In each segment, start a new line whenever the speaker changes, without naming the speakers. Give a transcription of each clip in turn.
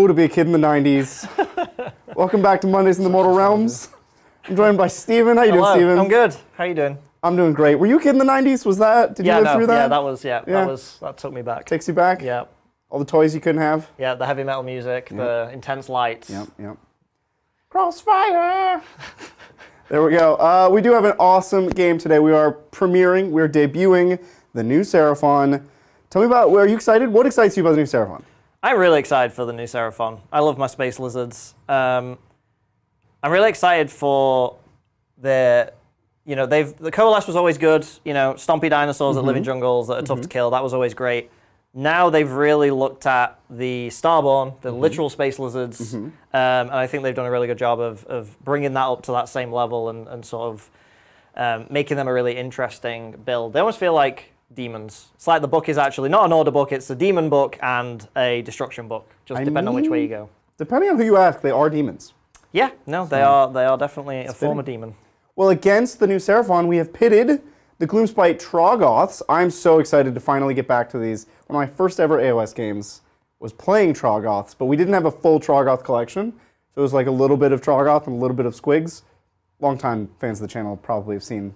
to be a kid in the 90s. Welcome back to Mondays in the Mortal Realms. I'm joined by Steven. How you doing, Steven?
I'm good. How you doing?
I'm doing great. Were you a kid in the 90s? Was that? Did you live through that?
That took me back.
Takes you back?
Yeah.
All the toys you couldn't have?
Yeah, the heavy metal music, the intense lights.
Yep. Crossfire! There we go. We do have an awesome game today. We're debuting the new Seraphon. Tell me about, are you excited? What excites you about the new Seraphon?
I'm really excited for the new Seraphon. I love my space lizards. I'm really excited for the Coalesce was always good. Stompy dinosaurs that live in jungles that are tough to kill. That was always great. Now they've really looked at the Starborn, the literal space lizards, and I think they've done a really good job of bringing that up to that same level and sort of making them a really interesting build. They almost feel like demons. It's like the book is actually not an order book, it's a demon book and a destruction book, depending on which way you go.
Depending on who you ask, they are demons.
Yeah, no, they are definitely a form of demon.
Well, against the new Seraphon, we have pitted the Gloomspite Troggoths. I'm so excited to finally get back to these. One of my first ever AOS games was playing Troggoths, but we didn't have a full Troggoth collection. So it was like a little bit of Troggoth and a little bit of Squigs. Longtime fans of the channel probably have seen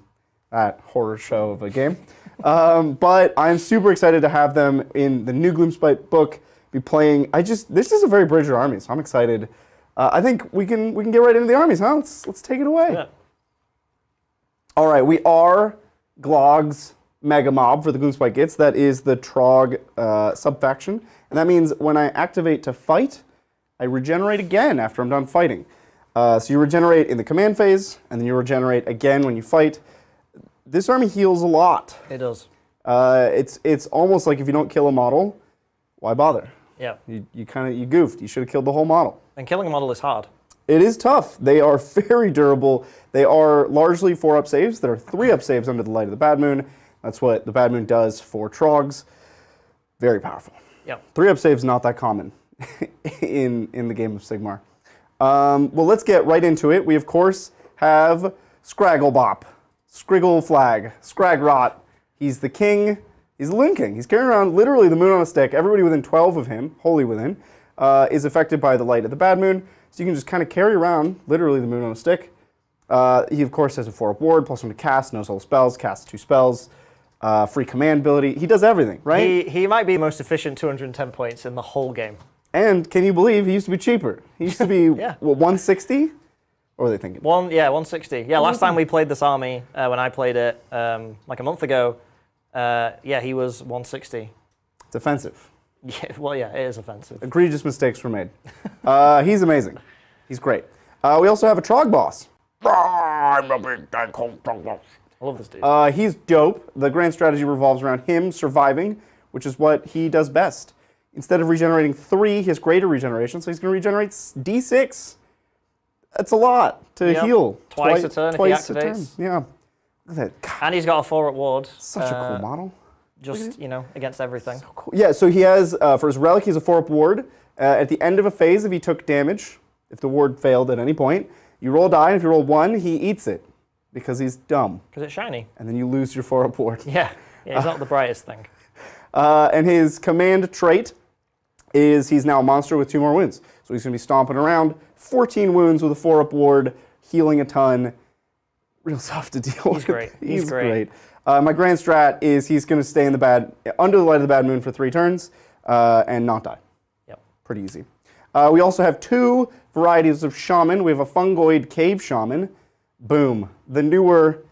that horror show of a game. But I'm super excited to have them in the new Gloomspite book, be playing. This is a very Bridger army, so I'm excited. I think we can get right into the armies, huh? Let's take it away.
Yeah.
All right, we are Glog's Mega Mob for the Gloomspite Gitz. That is the Trog subfaction. And that means when I activate to fight, I regenerate again after I'm done fighting. So you regenerate in the command phase, and then you regenerate again when you fight. This army heals a lot.
It does.
It's almost like if you don't kill a model, why bother?
Yeah.
You goofed. You should have killed the whole model.
And killing a model is hard.
It is tough. They are very durable. They are largely 4-up saves. There are 3-up saves under the Light of the Bad Moon. That's what the Bad Moon does for Trogs. Very powerful.
Yep.
3-up saves not that common in the game of Sigmar. Well, let's get right into it. We, of course, have Scragglebop, Scriggle Flag, Scragrot. He's the king. He's the Loon King. He's carrying around literally the moon on a stick. Everybody within 12 of him, wholly within, is affected by the Light of the Bad Moon. So you can just kind of carry around literally the moon on a stick. He, of course, has a 4-up ward, +1 to cast, knows all the spells, casts 2 spells, free command ability. He does everything, right?
He might be the most efficient 210 points in the whole game.
And can you believe he used to be cheaper? He used to be, what, 160? What were they thinking?
160. Yeah, last time we played this army, when I played it like a month ago, he was 160.
It's offensive.
Yeah, well, yeah, it is offensive.
Egregious mistakes were made. He's amazing. He's great. We also have a Trog boss. I'm a big bad cold Trog boss.
I love this dude.
He's dope. The grand strategy revolves around him surviving, which is what he does best. Instead of regenerating 3, he has greater regeneration, so he's going to regenerate D6. That's a lot to heal.
Twice a turn if he activates.
Yeah. Look at that.
And he's got a 4-up ward.
Such a cool model.
Just, against everything.
So cool. Yeah, so he has, for his relic, he has a 4-up ward. At the end of a phase, if he took damage, if the ward failed at any point, you roll a die, and if you roll 1, he eats it because he's dumb.
Because it's shiny.
And then you lose your 4-up ward.
Yeah, he's not the brightest thing.
And his command trait is he's now a monster with 2 more wounds. So he's going to be stomping around, 14 wounds with a 4-up ward, healing a ton. Real tough to deal with.
He's great.
He's great. My grand strat is he's going to stay in under the Light of the Bad Moon for 3 turns and not die.
Yep.
Pretty easy. We also have 2 varieties of shaman. We have a fungoid cave shaman. Boom. The newer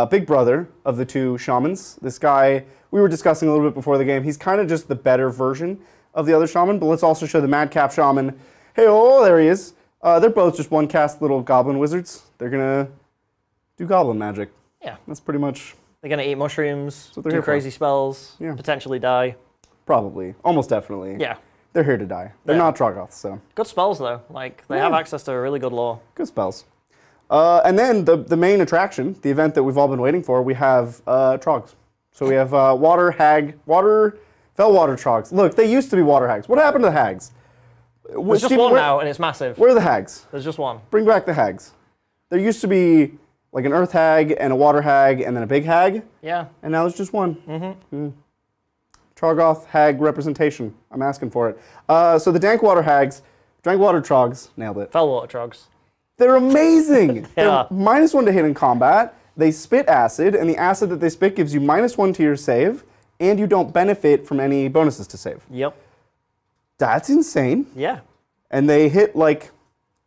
big brother of the 2 shamans. This guy, we were discussing a little bit before the game. He's kind of just the better version of the other shaman, but let's also show the madcap shaman. Hey, oh, there he is. They're both just 1-cast little goblin wizards. They're going to do goblin magic.
Yeah.
That's pretty much...
They're going to eat mushrooms,
do
crazy spells, potentially die.
Probably. Almost definitely.
Yeah.
They're here to die. They're not Troggoths, so...
Good spells, though. Like, they have access to a really good lore.
Good spells. And then the main attraction, the event that we've all been waiting for, we have Trogs. So we have Fell Water Trogs. Look, they used to be Water Hags. What happened to the Hags?
There's just one now, and it's massive.
Where are the Hags?
There's just one.
Bring back the Hags. There used to be like an Earth Hag and a Water Hag and then a Big Hag.
Yeah.
And now there's just one. Troggoth Hag representation. I'm asking for it. So the Dankwater Hags, Drank water Trogs, nailed it.
Fellwater Trogs.
They're amazing.
Yeah.
They're -1 to hit in combat. They spit acid, and the acid that they spit gives you -1 to your save, and you don't benefit from any bonuses to save.
Yep.
That's insane.
Yeah.
And they hit like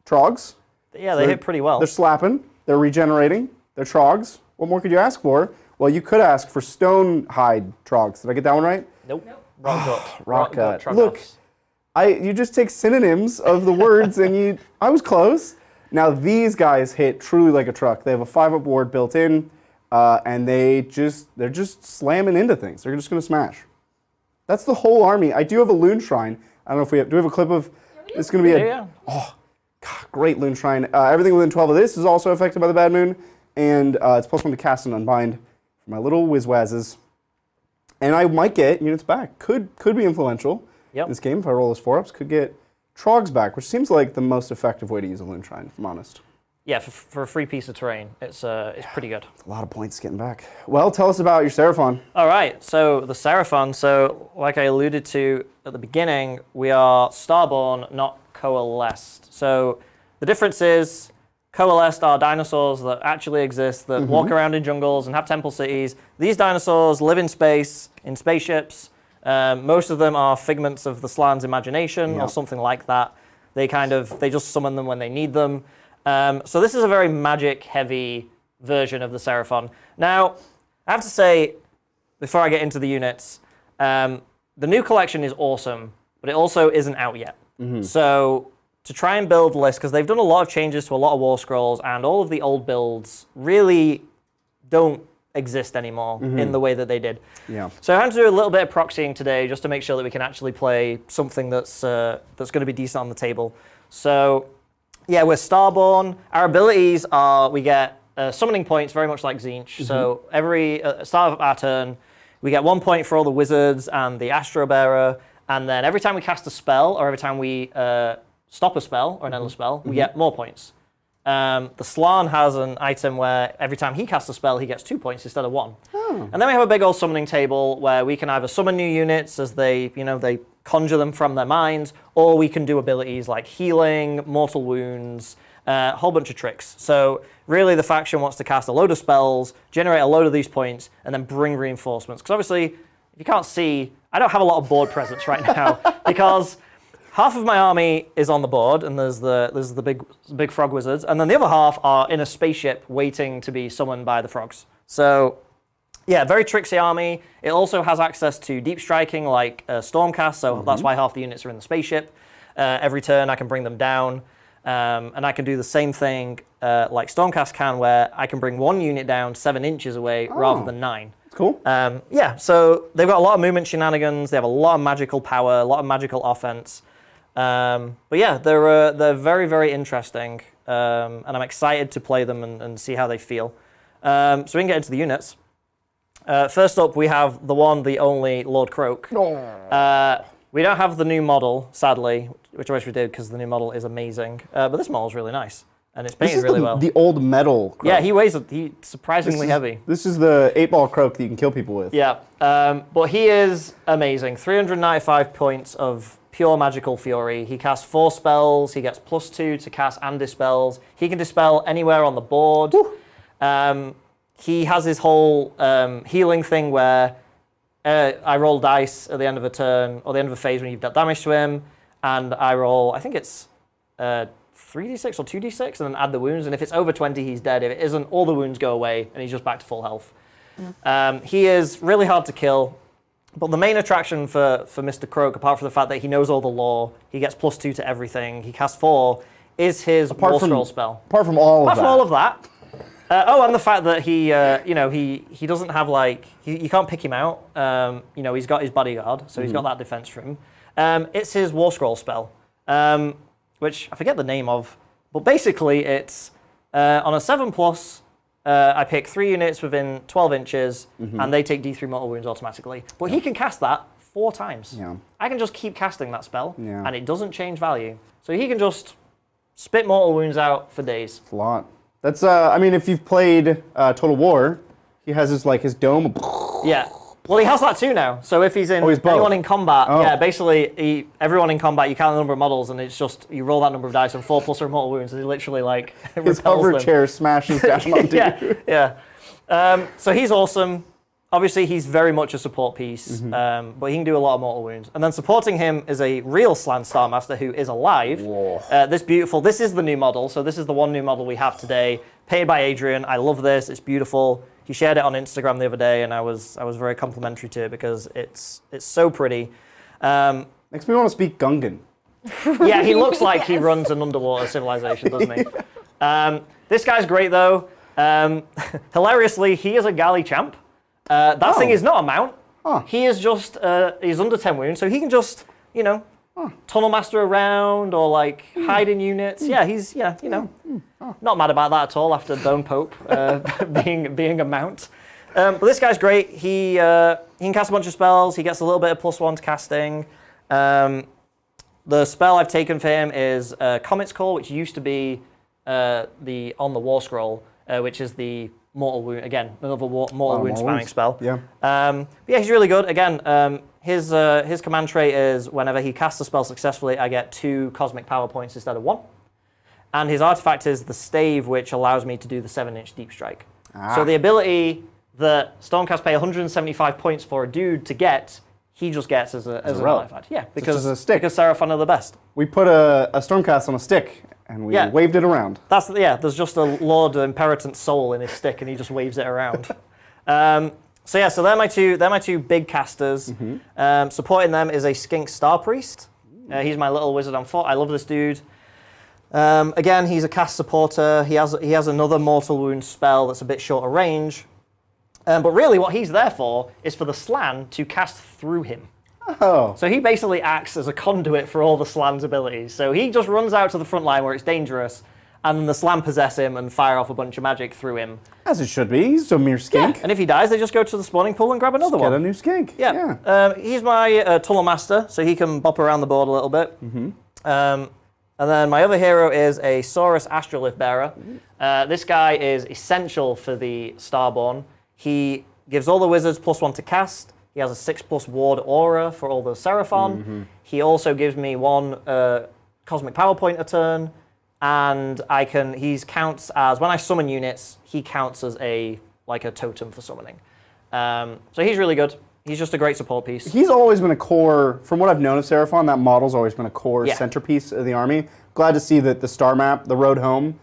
Trogs.
Yeah, they hit pretty well.
They're slapping. They're regenerating. They're Trogs. What more could you ask for? Well, you could ask for Stone Hide Trogs. Did I get that one right?
Nope. Rock gut.
Rock gut.
Troggoths.
Look, you just take synonyms of the words and I was close. Now these guys hit truly like a truck. They have a 5-up ward built in, and they're just slamming into things. They're just gonna smash. That's the whole army. I do have a Loon Shrine. I don't know if do we have a clip of, it's gonna be
Yeah.
oh, God, great Loon Shrine. Everything within 12 of this is also affected by the Bad Moon, and it's +1 to cast and unbind for my little Wizwazzes. And I might get units back. Could be influential in this game if I roll those 4-ups. Could get Trogs back, which seems like the most effective way to use a Loon Shrine, if I'm honest.
Yeah, for a free piece of terrain, it's pretty good.
A lot of points getting back. Well, tell us about your Seraphon.
All right, so the Seraphon. So like I alluded to at the beginning, we are Starborn, not Coalesced. So the difference is Coalesced are dinosaurs that actually exist, that walk around in jungles and have temple cities. These dinosaurs live in space, in spaceships. Most of them are figments of the Slan's imagination or something like that. They just summon them when they need them. So this is a very magic-heavy version of the Seraphon. Now, I have to say, before I get into the units, the new collection is awesome, but it also isn't out yet. So to try and build lists, because they've done a lot of changes to a lot of War Scrolls, and all of the old builds really don't exist anymore in the way that they did.
Yeah.
So I had to do a little bit of proxying today just to make sure that we can actually play something that's going to be decent on the table. So yeah, we're Starborn. Our abilities are, we get summoning points very much like Tzeentch. So every start of our turn, we get 1 point for all the wizards and the Astro Bearer, and then every time we cast a spell or every time we stop a spell or an endless spell, we get more points. The Slan has an item where every time he casts a spell, he gets 2 points instead of 1. And then we have a big old summoning table where we can either summon new units as they conjure them from their minds, or we can do abilities like healing, mortal wounds, a whole bunch of tricks. So really the faction wants to cast a load of spells, generate a load of these points, and then bring reinforcements. Because obviously, if you can't see, I don't have a lot of board presence right now because half of my army is on the board, and there's the big frog wizards, and then the other half are in a spaceship waiting to be summoned by the frogs. So yeah, very tricksy army. It also has access to deep striking like Stormcast, so that's why half the units are in the spaceship. Every turn I can bring them down, and I can do the same thing like Stormcast can, where I can bring 1 unit down 7 inches away rather than 9.
Cool.
Yeah, so they've got a lot of movement shenanigans. They have a lot of magical power, a lot of magical offense. But yeah, they're very, very interesting, and I'm excited to play them and see how they feel. So we can get into the units. First up, we have the one, the only Lord Croak. We don't have the new model, sadly, which I wish we did because the new model is amazing. But this model is really nice, and it's painted really well.
The old metal Croak.
Yeah, he's surprisingly heavy.
This is the 8-ball Croak that you can kill people with.
Yeah, but he is amazing. 395 points of pure magical fury. He casts 4 spells. He gets +2 to cast and dispels. He can dispel anywhere on the board. He has his whole healing thing where I roll dice at the end of a turn or the end of a phase when you've dealt damage to him, and I roll, I think it's 3d6 or 2d6, and then add the wounds, and if it's over 20, he's dead. If it isn't, all the wounds go away, and he's just back to full health. He is really hard to kill, but the main attraction for Mr. Croak, apart from the fact that he knows all the lore, he gets +2 to everything, he casts 4, is his War Scroll spell.
Apart from all
of that. And the fact that he doesn't have you can't pick him out. He's got his bodyguard, so he's got that defense for him. It's his War Scroll spell, which I forget the name of, but basically it's on a 7+. I pick 3 units within 12 inches, and they take D3 mortal wounds automatically. But he can cast that 4 times. Yeah. I can just keep casting that spell, and it doesn't change value. So he can just spit mortal wounds out for days.
It's a lot. That's, I mean, if you've played Total War, he has his dome.
Yeah. Well, he has that too now. So if he's in
he's both.
anyone in combat,
Oh.
yeah, basically everyone in combat, you count the number of models, and it's just you roll that number of dice and 4+ are mortal wounds, and he literally like
His
repels
hover
them.
chair smashes down on dude.
Yeah. So he's awesome. Obviously, he's very much a support piece, but he can do a lot of mortal wounds. And then supporting him is a real Slan Star Master who is alive. This is the new model. So this is the one new model we have today, painted by Adrian. I love this. It's beautiful. He shared it on Instagram the other day, and I was very complimentary to it because it's so pretty.
Makes me want to speak Gungan.
Yeah, he looks like he runs an underwater civilization, doesn't he? This guy's great though. Hilariously, he is a galley champ. That thing is not a mount. He is just he's under 10 wounds, so he can just tunnel master around or like hide in units. Yeah, he's not mad about that at all after Bone Pope being a mount. But this guy's great. He can cast a bunch of spells. He gets a little bit of +1 to casting. The spell I've taken for him is Comet's Call, which used to be on the War Scroll, which is the mortal wound, again, another mortal wound spamming spell.
Yeah.
But yeah, he's really good. Again, his command trait is whenever he casts a spell successfully, I get 2 cosmic power points instead of 1. And his artifact is the Stave, which allows me to do the 7-inch deep strike. So the ability that Stormcast pay 175 points for a dude to get, he just gets as an artifact. Yeah, because Seraphon are the best. We
put a Stormcast on a stick, and we waved it around.
There's just a Lord Imperatant soul in his stick, and he just waves it around. So they're my two big casters. Supporting them is a Skink Star Priest. He's my little wizard on foot. I love this dude. Again, he's a cast supporter. He has another mortal wound spell that's a bit shorter range. But really, what he's there for is for the Slan to cast through him.
Oh.
So he basically acts as a conduit for all the Slan's abilities. So he just runs out to the front line where it's dangerous, and then the Slan possess him and fire off a bunch of magic through him.
As it should be. He's a mere skink.
Yeah. And if he dies, they just go to the spawning pool and grab another one.
Get a new skink.
Yeah. He's my Tunnel Master, so he can bop around the board a little bit. And then my other hero is a Saurus Astrolift Bearer. This guy is essential for the Starborn. He gives all the wizards +1 to cast. He has a 6+ ward aura for all the Seraphon. He also gives me 1 cosmic power point a turn, and he counts as, when I summon units, he counts as a totem for summoning. So he's really good. He's just a great support piece.
He's always been a core, from what I've known of Seraphon, that model's always been a core centerpiece of the army. Glad to see that the star map, the road home,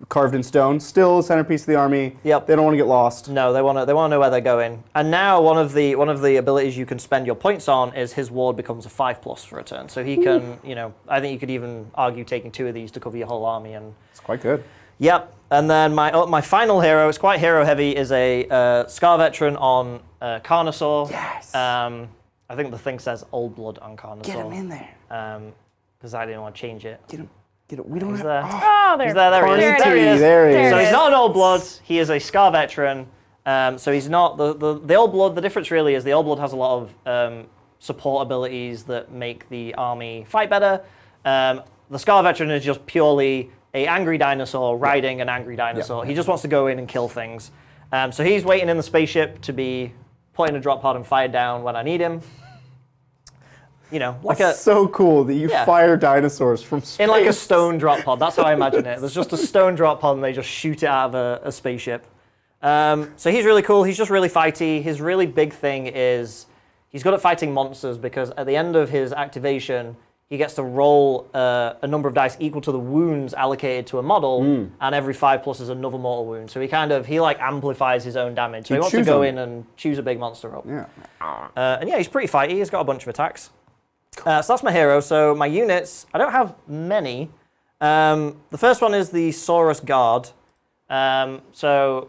carved in stone, still a centerpiece of the army.
Yep.
They don't want to get lost.
No, they want to know where they're going. And now one of the abilities you can spend your points on is his ward becomes a 5+ for a turn. So he can, I think you could even argue taking 2 of these to cover your whole army. And
it's quite good.
Yep. And then my final hero, it's quite hero heavy, is a Scar Veteran on Carnosaur.
Yes.
I think the thing says Old Blood on Carnosaur.
Get him in there.
Because I didn't want to change it.
Get him. We don't have...
There.
There.
He's there. There he is.
There he is.
So he's not an Old Blood. He is a Scar Veteran. So he's not the Old Blood. The difference really is the Old Blood has a lot of support abilities that make the army fight better. The Scar Veteran is just purely a angry dinosaur riding an angry dinosaur. He just wants to go in and kill things. So he's waiting in the spaceship to be put in a drop pod and fired down when I need him.
So cool that you fire dinosaurs from space.
In like a stone drop pod. That's how I imagine it. There's just a stone drop pod and they just shoot it out of a spaceship. So he's really cool. He's just really fighty. His really big thing is he's good at fighting monsters because at the end of his activation, he gets to roll a number of dice equal to the wounds allocated to a model, and every 5+ is another mortal wound. So he amplifies his own damage. So he wants to go in and choose a big monster roll. And he's pretty fighty. He's got a bunch of attacks. So that's my hero. So my units, I don't have many. The first one is the Saurus Guard. So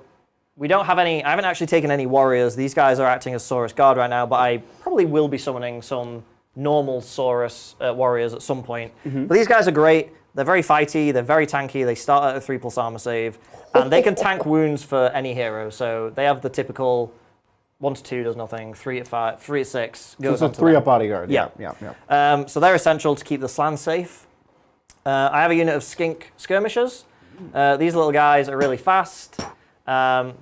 we don't have any, I haven't actually taken any warriors. These guys are acting as Saurus Guard right now, but I probably will be summoning some normal Saurus warriors at some point. But these guys are great. They're very fighty. They're very tanky. They start at a 3+ armor save. And they can tank wounds for any hero. So they have the typical 1 to 2 does nothing, 3 at 5, 3 at 6 goes
on to 3-up bodyguard.
Yeah. So they're essential to keep the Slan safe. I have a unit of Skink Skirmishers. These little guys are really fast. They're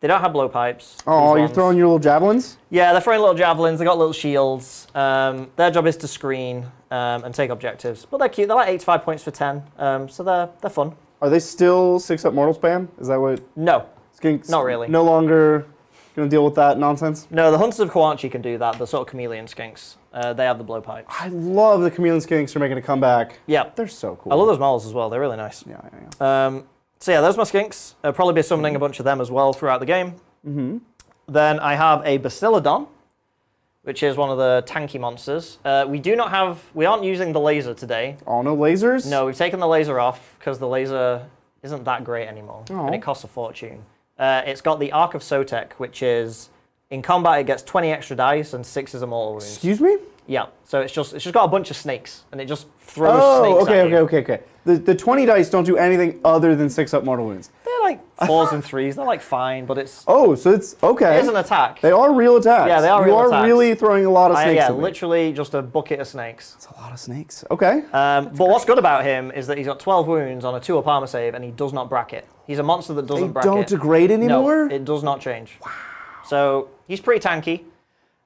They don't have blowpipes.
Oh, you're throwing your little javelins?
Yeah, they're throwing little javelins. They got little shields. Their job is to screen and take objectives. But they're cute. They're like 85 points for 10. So they're fun.
Are they still 6-up mortal spam? Is that what?
No.
Skinks
not really.
No longer going to deal with that nonsense?
No, the Hunters of Kawanchi can do that. The sort of chameleon skinks. They have the blowpipes.
I love the chameleon skinks for making a comeback.
Yeah.
They're so cool.
I love those models as well. They're really nice.
Yeah.
So yeah, those are my skinks. I'll probably be summoning a bunch of them as well throughout the game. Then I have a Bastiladon, which is one of the tanky monsters. We aren't using the laser today.
Oh, no lasers?
No, we've taken the laser off because the laser isn't that great anymore. And it costs a fortune. It's got the Arc of Sotek, which is, in combat it gets 20 extra dice and 6 is immortal wounds.
Excuse me?
Yeah, so it's just got a bunch of snakes, and it just throws snakes at you.
Okay. The 20 dice don't do anything other than 6-up mortal wounds.
They're like 4s and 3s. They're like fine, but it's...
Oh, so it's... Okay.
It is an attack.
They are real attacks.
Yeah, they are real attacks.
You are really throwing a lot of snakes
Yeah,
at me.
literally just a bucket of snakes.
That's a lot of snakes. Okay.
But what's good about him is that he's got 12 wounds on a 2-up armor save, and he does not bracket. He's a monster that doesn't bracket.
They don't degrade anymore?
No, it does not change. Wow. So he's pretty tanky.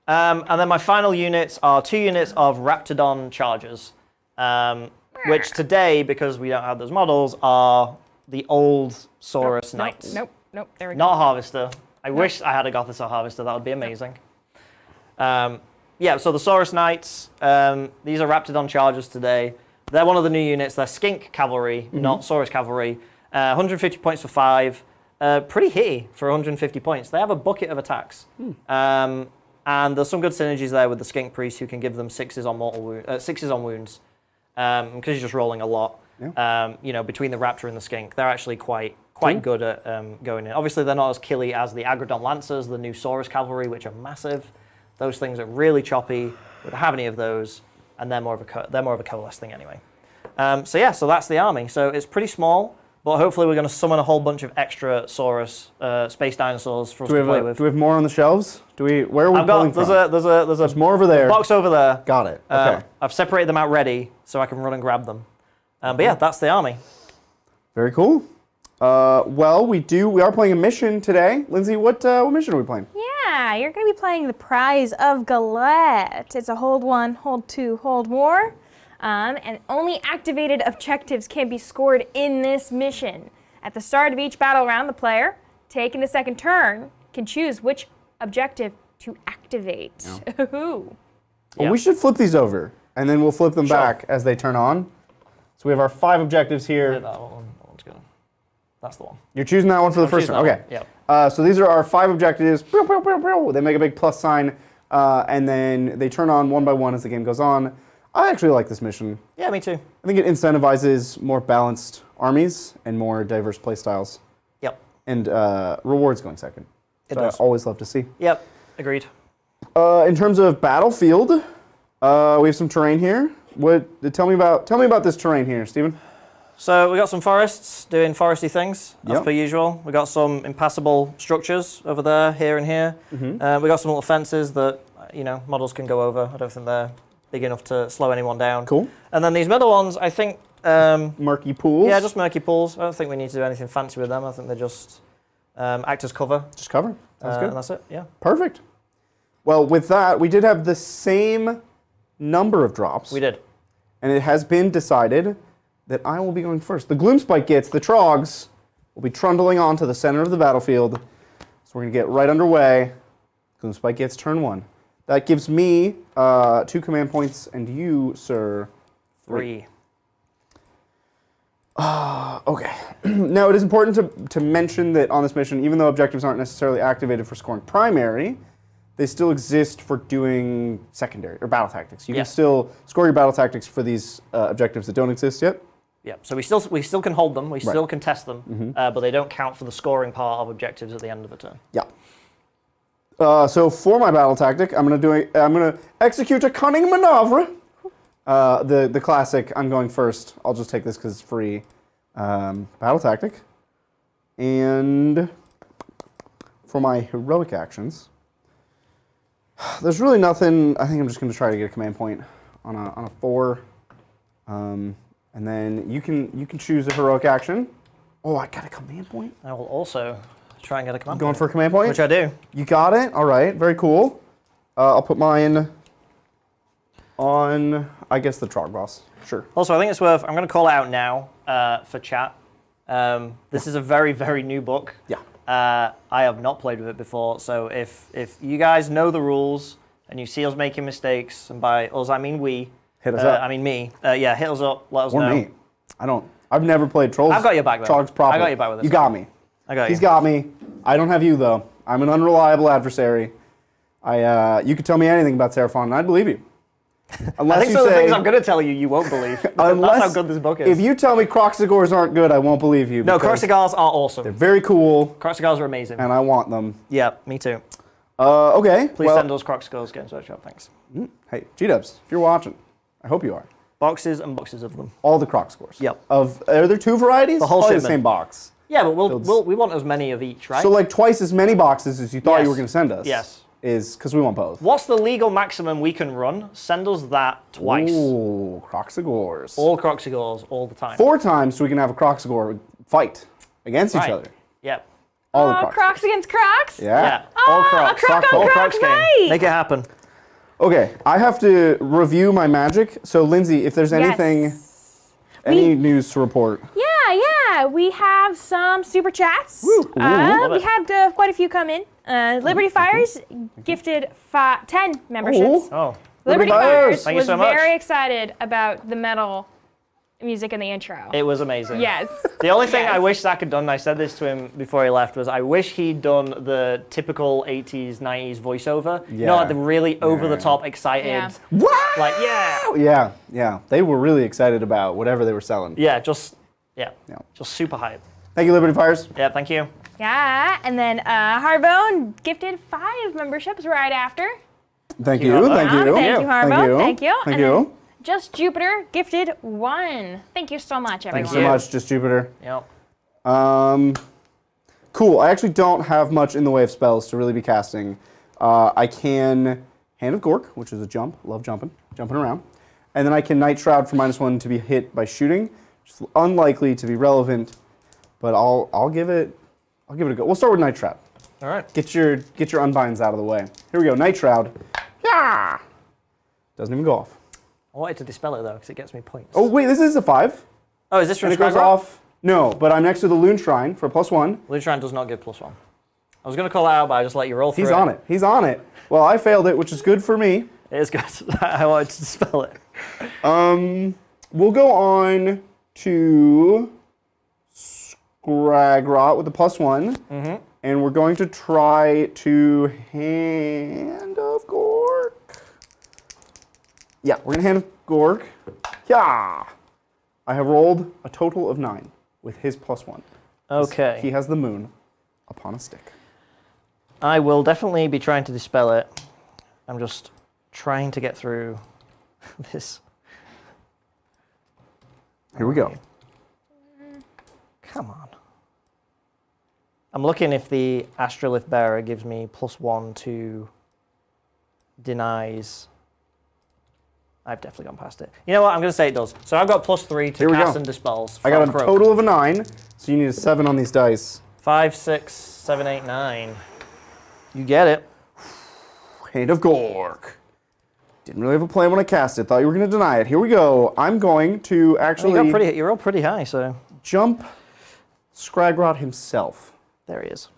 And then my final units are 2 units of Raptidon Chargers, which today, because we don't have those models, are the old Saurus Knights.
Nope. There we go.
Not Harvester. I wish I had a Gothic Harvester. That would be amazing. Yeah, so the Saurus Knights, these are Raptidon Chargers today. They're one of the new units. They're Skink Cavalry, not Saurus Cavalry. 150 points for 5. Pretty hitty for 150 points. They have a bucket of attacks. And there's some good synergies there with the Skink Priest, who can give them 6s on wounds, because you're just rolling a lot. Yeah. Between the Raptor and the Skink, they're actually quite good at going in. Obviously, they're not as killy as the Agrodon Lancers, the new Saurus Cavalry, which are massive. Those things are really choppy. We don't have any of those, and they're more of a coalesce thing anyway. So that's the army. So it's pretty small. But hopefully we're going to summon a whole bunch of extra Saurus space dinosaurs for us to play with.
Do we have more on the shelves? Where are we pulling from?
There's
more over there.
Box over there.
Got it. Okay.
I've separated them out ready so I can run and grab them. But yeah, that's the army.
Very cool. Well, we are playing a mission today. Lindsay, what mission are we playing?
Yeah, you're going to be playing the Prize of Galette. It's a hold 1, hold 2, hold more. And only activated objectives can be scored in this mission. At the start of each battle round, the player, taking the second turn, can choose which objective to activate.
Yeah.
Ooh.
Well, we should flip these over, and then we'll flip them back as they turn on. So we have our 5 objectives here.
Yeah, that one's good. That's the one.
You're choosing that one for the first one. Okay.
Yeah.
So these are our 5 objectives. They make a big plus sign, and then they turn on one by one as the game goes on. I actually like this mission.
Yeah, me too.
I think it incentivizes more balanced armies and more diverse playstyles.
Yep.
And rewards going second.
It
So
does.
I always love to see.
Yep, agreed.
In terms of battlefield, we have some terrain here. Tell me about this terrain here, Stephen.
So we got some forests doing foresty things, as
Yep.
per usual. We got some impassable structures over there, here and here. We got some little fences that models can go over. I don't think they're big enough to slow anyone down.
Cool.
And then these middle ones, I think...
murky pools?
Yeah, just murky pools. I don't think we need to do anything fancy with them. I think they just act as cover.
Just cover. Sounds good.
And that's it, yeah.
Perfect. Well, with that, we did have the same number of drops.
We did.
And it has been decided that I will be going first. The Gloomspite Gitz, the Trogs, will be trundling onto the center of the battlefield. So we're going to get right underway. Gloomspite Gitz, turn 1. That gives me 2 command points, and you, sir,
3.
Okay. Now, it is important to mention that on this mission, even though objectives aren't necessarily activated for scoring primary, they still exist for doing secondary, or battle tactics. You can still score your battle tactics for these objectives that don't exist yet.
Yeah, so we still can hold them, we still can test them, but they don't count for the scoring part of objectives at the end of a turn.
Yeah. So for my battle tactic, I'm gonna execute a cunning maneuver. The classic. I'm going first. I'll just take this because it's free. Battle tactic, and for my heroic actions, there's really nothing. I think I'm just gonna try to get a command point on a 4, and then you can choose a heroic action. Oh, I got a command point.
I will also try and get a command
Going
point.
for a command point?
Which I do.
You got it. All right. Very cool. I'll put mine on, I guess, the Troggoths. Sure.
Also, I think it's worth, I'm going to call it out now for chat. This is a very, very new book.
Yeah.
I have not played with it before, so if you guys know the rules and you see us making mistakes, and by us I mean we,
Hit us up.
I mean me, yeah, hit us up, let us
Or
know.
me. I've never played Trolls.
I've got your back, though.
Trogs properly.
I got your back with this
You got me.
I got you.
He's got me. I don't have you, though. I'm an unreliable adversary. You could tell me anything about Seraphon, and I'd believe you. Unless
I think
you
some of the
say,
things I'm going to tell you, you won't believe.
unless,
That's how good this book is.
If you tell me Croxigors aren't good, I won't believe you.
No,
because
Croxigars are awesome.
They're very cool,
Croxigars are amazing.
and I want them.
Yeah, me too.
Okay.
Please send us Croxigars Games Workshop, thanks.
Hey, G-Dubs, if you're watching, I hope you are.
Boxes and boxes of them.
All the Croxigors.
Yep.
Are there 2 varieties?
The whole
Probably the
shipment.
same box.
Yeah, but we want as many of each, right?
So like twice as many boxes as you thought you were going to send us.
Yes.
Is because we want both.
What's the legal maximum we can run? Send us that twice.
Ooh, Croxigors.
All Croxigors, all the time.
4 times so we can have a Croxigor fight against each
Right.
other.
Yep.
All the
Oh,
Crocs.
Crocs against Crocs?
Yeah.
Yeah. All Crocs.
Croc on
All
Croc
Crocs game.
fight.
Make it happen.
Okay, I have to review my magic. So Lindsay, if there's anything, any news to report.
Yeah. We have some super chats.
Love
We
it.
had quite a few come in. Liberty Fires gifted 10 memberships.
Oh.
Liberty
Liberty Fires.
Fires
Thank you
was
so much.
very excited about the metal music in the intro.
It was amazing.
Yes.
The only thing
Yes.
I wish Zach had done, and I said this to him before he left, was I wish he'd done the typical 80s, 90s voiceover. You know,
Yeah.
like the really over-the-top, excited.
Yeah.
Wow!
Like, yeah.
Yeah. They were really excited about whatever they were selling.
Yeah,
Yeah.
just super hype.
Thank you, Liberty Fires.
Yeah, thank you.
Yeah, and then Harbone gifted 5 memberships right after.
Thank
you,
you.
Harbone.
Thank you.
Thank you, Harbone. Thank you.
Thank
And
you.
then Just Jupiter gifted 1. Thank you so much, everyone.
Thank you so much, Just Jupiter.
Yep.
Cool. I actually don't have much in the way of spells to really be casting. I can Hand of Gork, which is a jump. Love jumping around. And then I can Night Shroud for -1 to be hit by shooting. Which is unlikely to be relevant, but I'll give it a go. We'll start with Night Shroud.
All right.
Get your unbinds out of the way. Here we go. Night Shroud. Yeah. Doesn't even go off.
I wanted to dispel it, though, because it gets me points.
Oh wait, this is a 5.
Oh, is this from
And it goes
Scraggle?
off. No, but I'm next to the Loon Shrine for +1.
Loon Shrine does not give +1. I was going to call it out, but I just let you roll through
He's on it. He's on it. Well, I failed it, which is good for me.
It is good. I wanted to dispel it.
We'll go on to Scragrot with the +1. And we're going to try to Hand of Gork. Yeah, we're going to Hand of Gork. Yeah. I have rolled a total of 9 with his +1.
Okay.
He has the moon upon a stick.
I will definitely be trying to dispel it. I'm just trying to get through this.
Here we go.
Come on. I'm looking if the Astrolith Bearer gives me +1 to denies. I've definitely gone past it. You know what? I'm going to say it does. So I've got +3 to
Here we
cast
go.
and dispels.
I got
from
a
Croak.
total of a 9, so you need a 7 on these dice.
5, 6, 7, 8, 9. You get it.
Hand of Gork. Didn't really have a plan when I cast it. Thought you were going to deny it. Here we go. I'm going to actually
You're all pretty high, so
jump Scragrot himself.
there he is.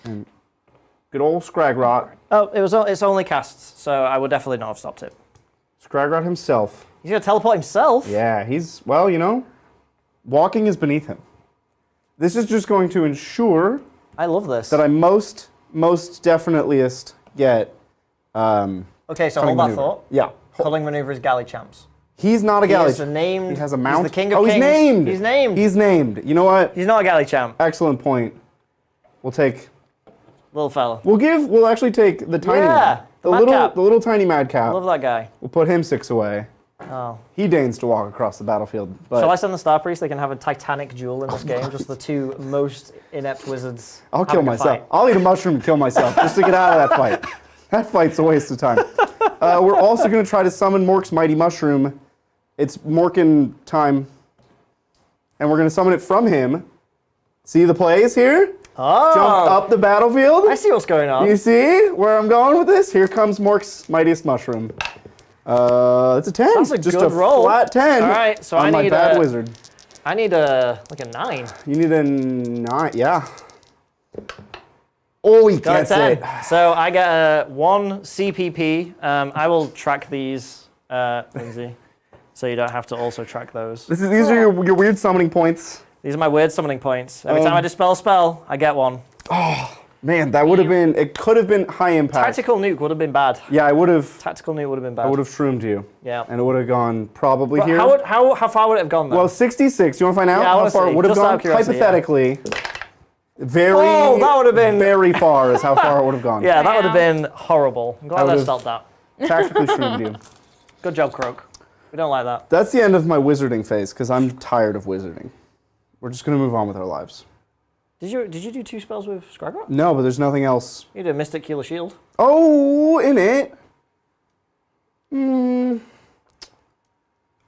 Good old Scragrot.
Oh, it's only casts, so I would definitely not have stopped it.
Scragrot himself.
He's going to teleport himself?
Yeah, he's, well, you know, walking is beneath him. This is just going to ensure
I love this.
that I most definitelyest get
Okay, so
Cunning
hold that
Maneuver.
thought.
Yeah.
Culling Maneuver is Galley Champs.
He's not a
He
galley.
is named.
He has a mount.
He's the king of
oh,
kings.
he's named.
He's named.
He's named. You know what?
He's not a Galley Champ.
Excellent point. We'll take.
Little fella.
We'll actually take the tiny
Yeah,
one.
Madcap.
The little tiny madcap.
Love that guy.
We'll put him 6 away.
Oh.
He deigns to walk across the battlefield. But
Shall I send the Star Priest? They can have a titanic duel in this game. Just the two most inept wizards.
I'll kill
having a
myself.
fight.
I'll eat a mushroom and kill myself just to get out of that fight. That fight's a waste of time. We're also going to try to summon Mork's Mighty Mushroom. It's Morkin time. And we're going to summon it from him. See the plays here?
Oh.
Jumped up the battlefield.
I see what's going on.
You see where I'm going with this? Here comes Mork's Mightiest Mushroom. It's a 10.
That's a
Just
good
a
roll.
flat 10
All right, so
on
I
my
need
bad
a-
wizard.
I need a 9.
You need a 9, yeah. Oh, he
Got a
gets it.
10. So I get a 1 CPP. I will track these, Lindsay, so you don't have to also track those.
These are your weird summoning points.
These are my weird summoning points. Every time I dispel a spell, I get 1.
Man, that would have been, it could have been high impact.
Tactical nuke would have been bad.
Yeah, I would have,
Tactical nuke would have been bad.
I would have shroomed you.
Yeah.
And it would have gone probably
But
here.
how far would it have gone, though?
Well, 66. You want to find out
Yeah, I
how
wanna
far
see.
it would have
Just out
gone?
of curiosity, yeah.
Hypothetically, very,
Oh, that would have been-
very far is how far it would have gone.
yeah, that would have
Wow.
been horrible. I'm glad I
would've-
stopped that.
Tactically shroomed you.
Good job, Croak. We don't like that.
That's the end of my wizarding phase because I'm tired of wizarding. We're just going to move on with our lives.
Did you do 2 spells with Scraggle?
No, but there's nothing else.
You did Mystic Keeler Shield.
Oh, in it.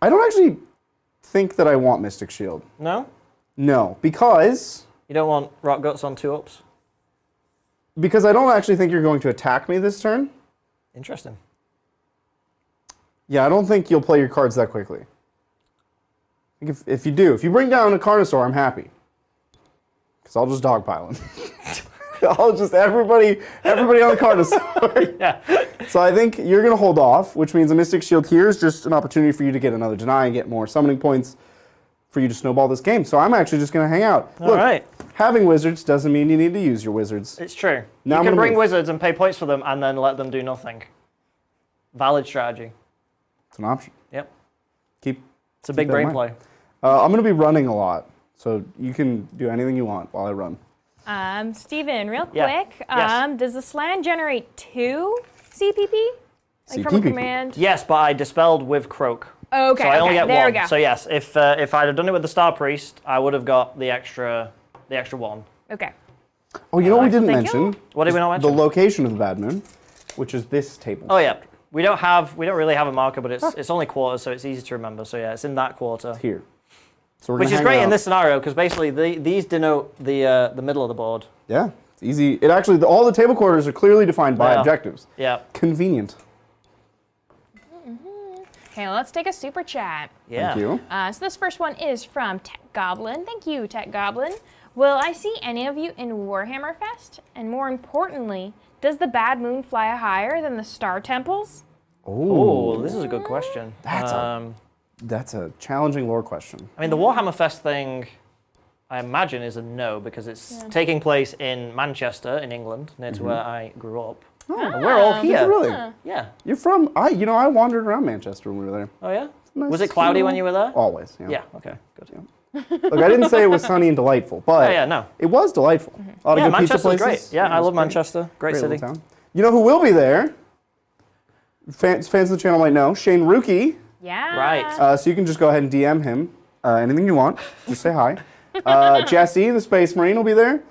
I don't actually think that I want Mystic Shield.
No?
No, because
You don't want Rock Guts on 2-ups?
I don't actually think you're going to attack me this turn.
Interesting.
Yeah, I don't think you'll play your cards that quickly. I think if you do, if you bring down a Carnosaur, I'm happy. Because I'll just dogpile him. I'll just, everybody on the Carnosaur.
Yeah.
So I think you're going to hold off, which means a Mystic Shield here is just an opportunity for you to get another deny and get more summoning points for you to snowball this game. So I'm actually just going to hang out.
All right.
Having wizards doesn't mean you need to use your wizards.
It's true.
Now I'm
you can
gonna
bring
move.
wizards and pay points for them and then let them do nothing. Valid strategy.
It's an option.
Yep.
It's
a big
that in
brain
mind.
play.
I'm going to be running a lot, so you can do anything you want while I run.
Steven, real
Yeah.
quick,
Yes.
does the slan generate 2 CPP? Like from a
CPP.
command?
Yes, but I dispelled with Croak.
Okay,
So I only
okay,
get
there
1.
we go.
So yes, if I'd have done it with the Star Priest, I would have got the extra 1.
Okay.
Oh, you know what we didn't
thank you.
mention?
What did we not
The
mention?
location of the Bad Moon, which is this table.
Oh yeah. We don't really have a marker, but it's only quarters, so it's easy to remember. So yeah, it's in that quarter.
Here. So we're
Which
gonna
is
hang
great
out.
in this scenario because basically these denote the middle of the board.
Yeah, it's easy. It actually, all the table quarters are clearly defined by
Yeah.
objectives.
Yeah.
Convenient.
Okay, let's take a super chat.
Yeah.
Thank you.
So this first one is from Tech Goblin. Thank you, Tech Goblin. Will I see any of you in Warhammer Fest? And more importantly, does the Bad Moon fly higher than the Star Temples?
Oh, this is a good question.
That's a challenging lore question.
I mean, the Warhammer Fest thing, I imagine, is a no because it's taking place in Manchester, in England, near to where I grew up. And we're all here.
Really?
Yeah.
You're from? I wandered around Manchester when we were there.
Oh yeah.
Nice,
Was it cloudy when you were there?
Always. Yeah.
Yeah. Okay. Good.
Look, I didn't say it was sunny and delightful, but
Oh yeah. No.
it was delightful. A lot of
Yeah,
good pizza
Manchester's
places.
great. Yeah, I
it was
love
great.
Manchester. Great
Little
city.
town. You know who will be there? Fans of the channel might know. Shane Rookie.
Yeah.
Right.
So you can just go ahead and DM him anything you want. Just say hi. Jesse, the Space Marine, will be there,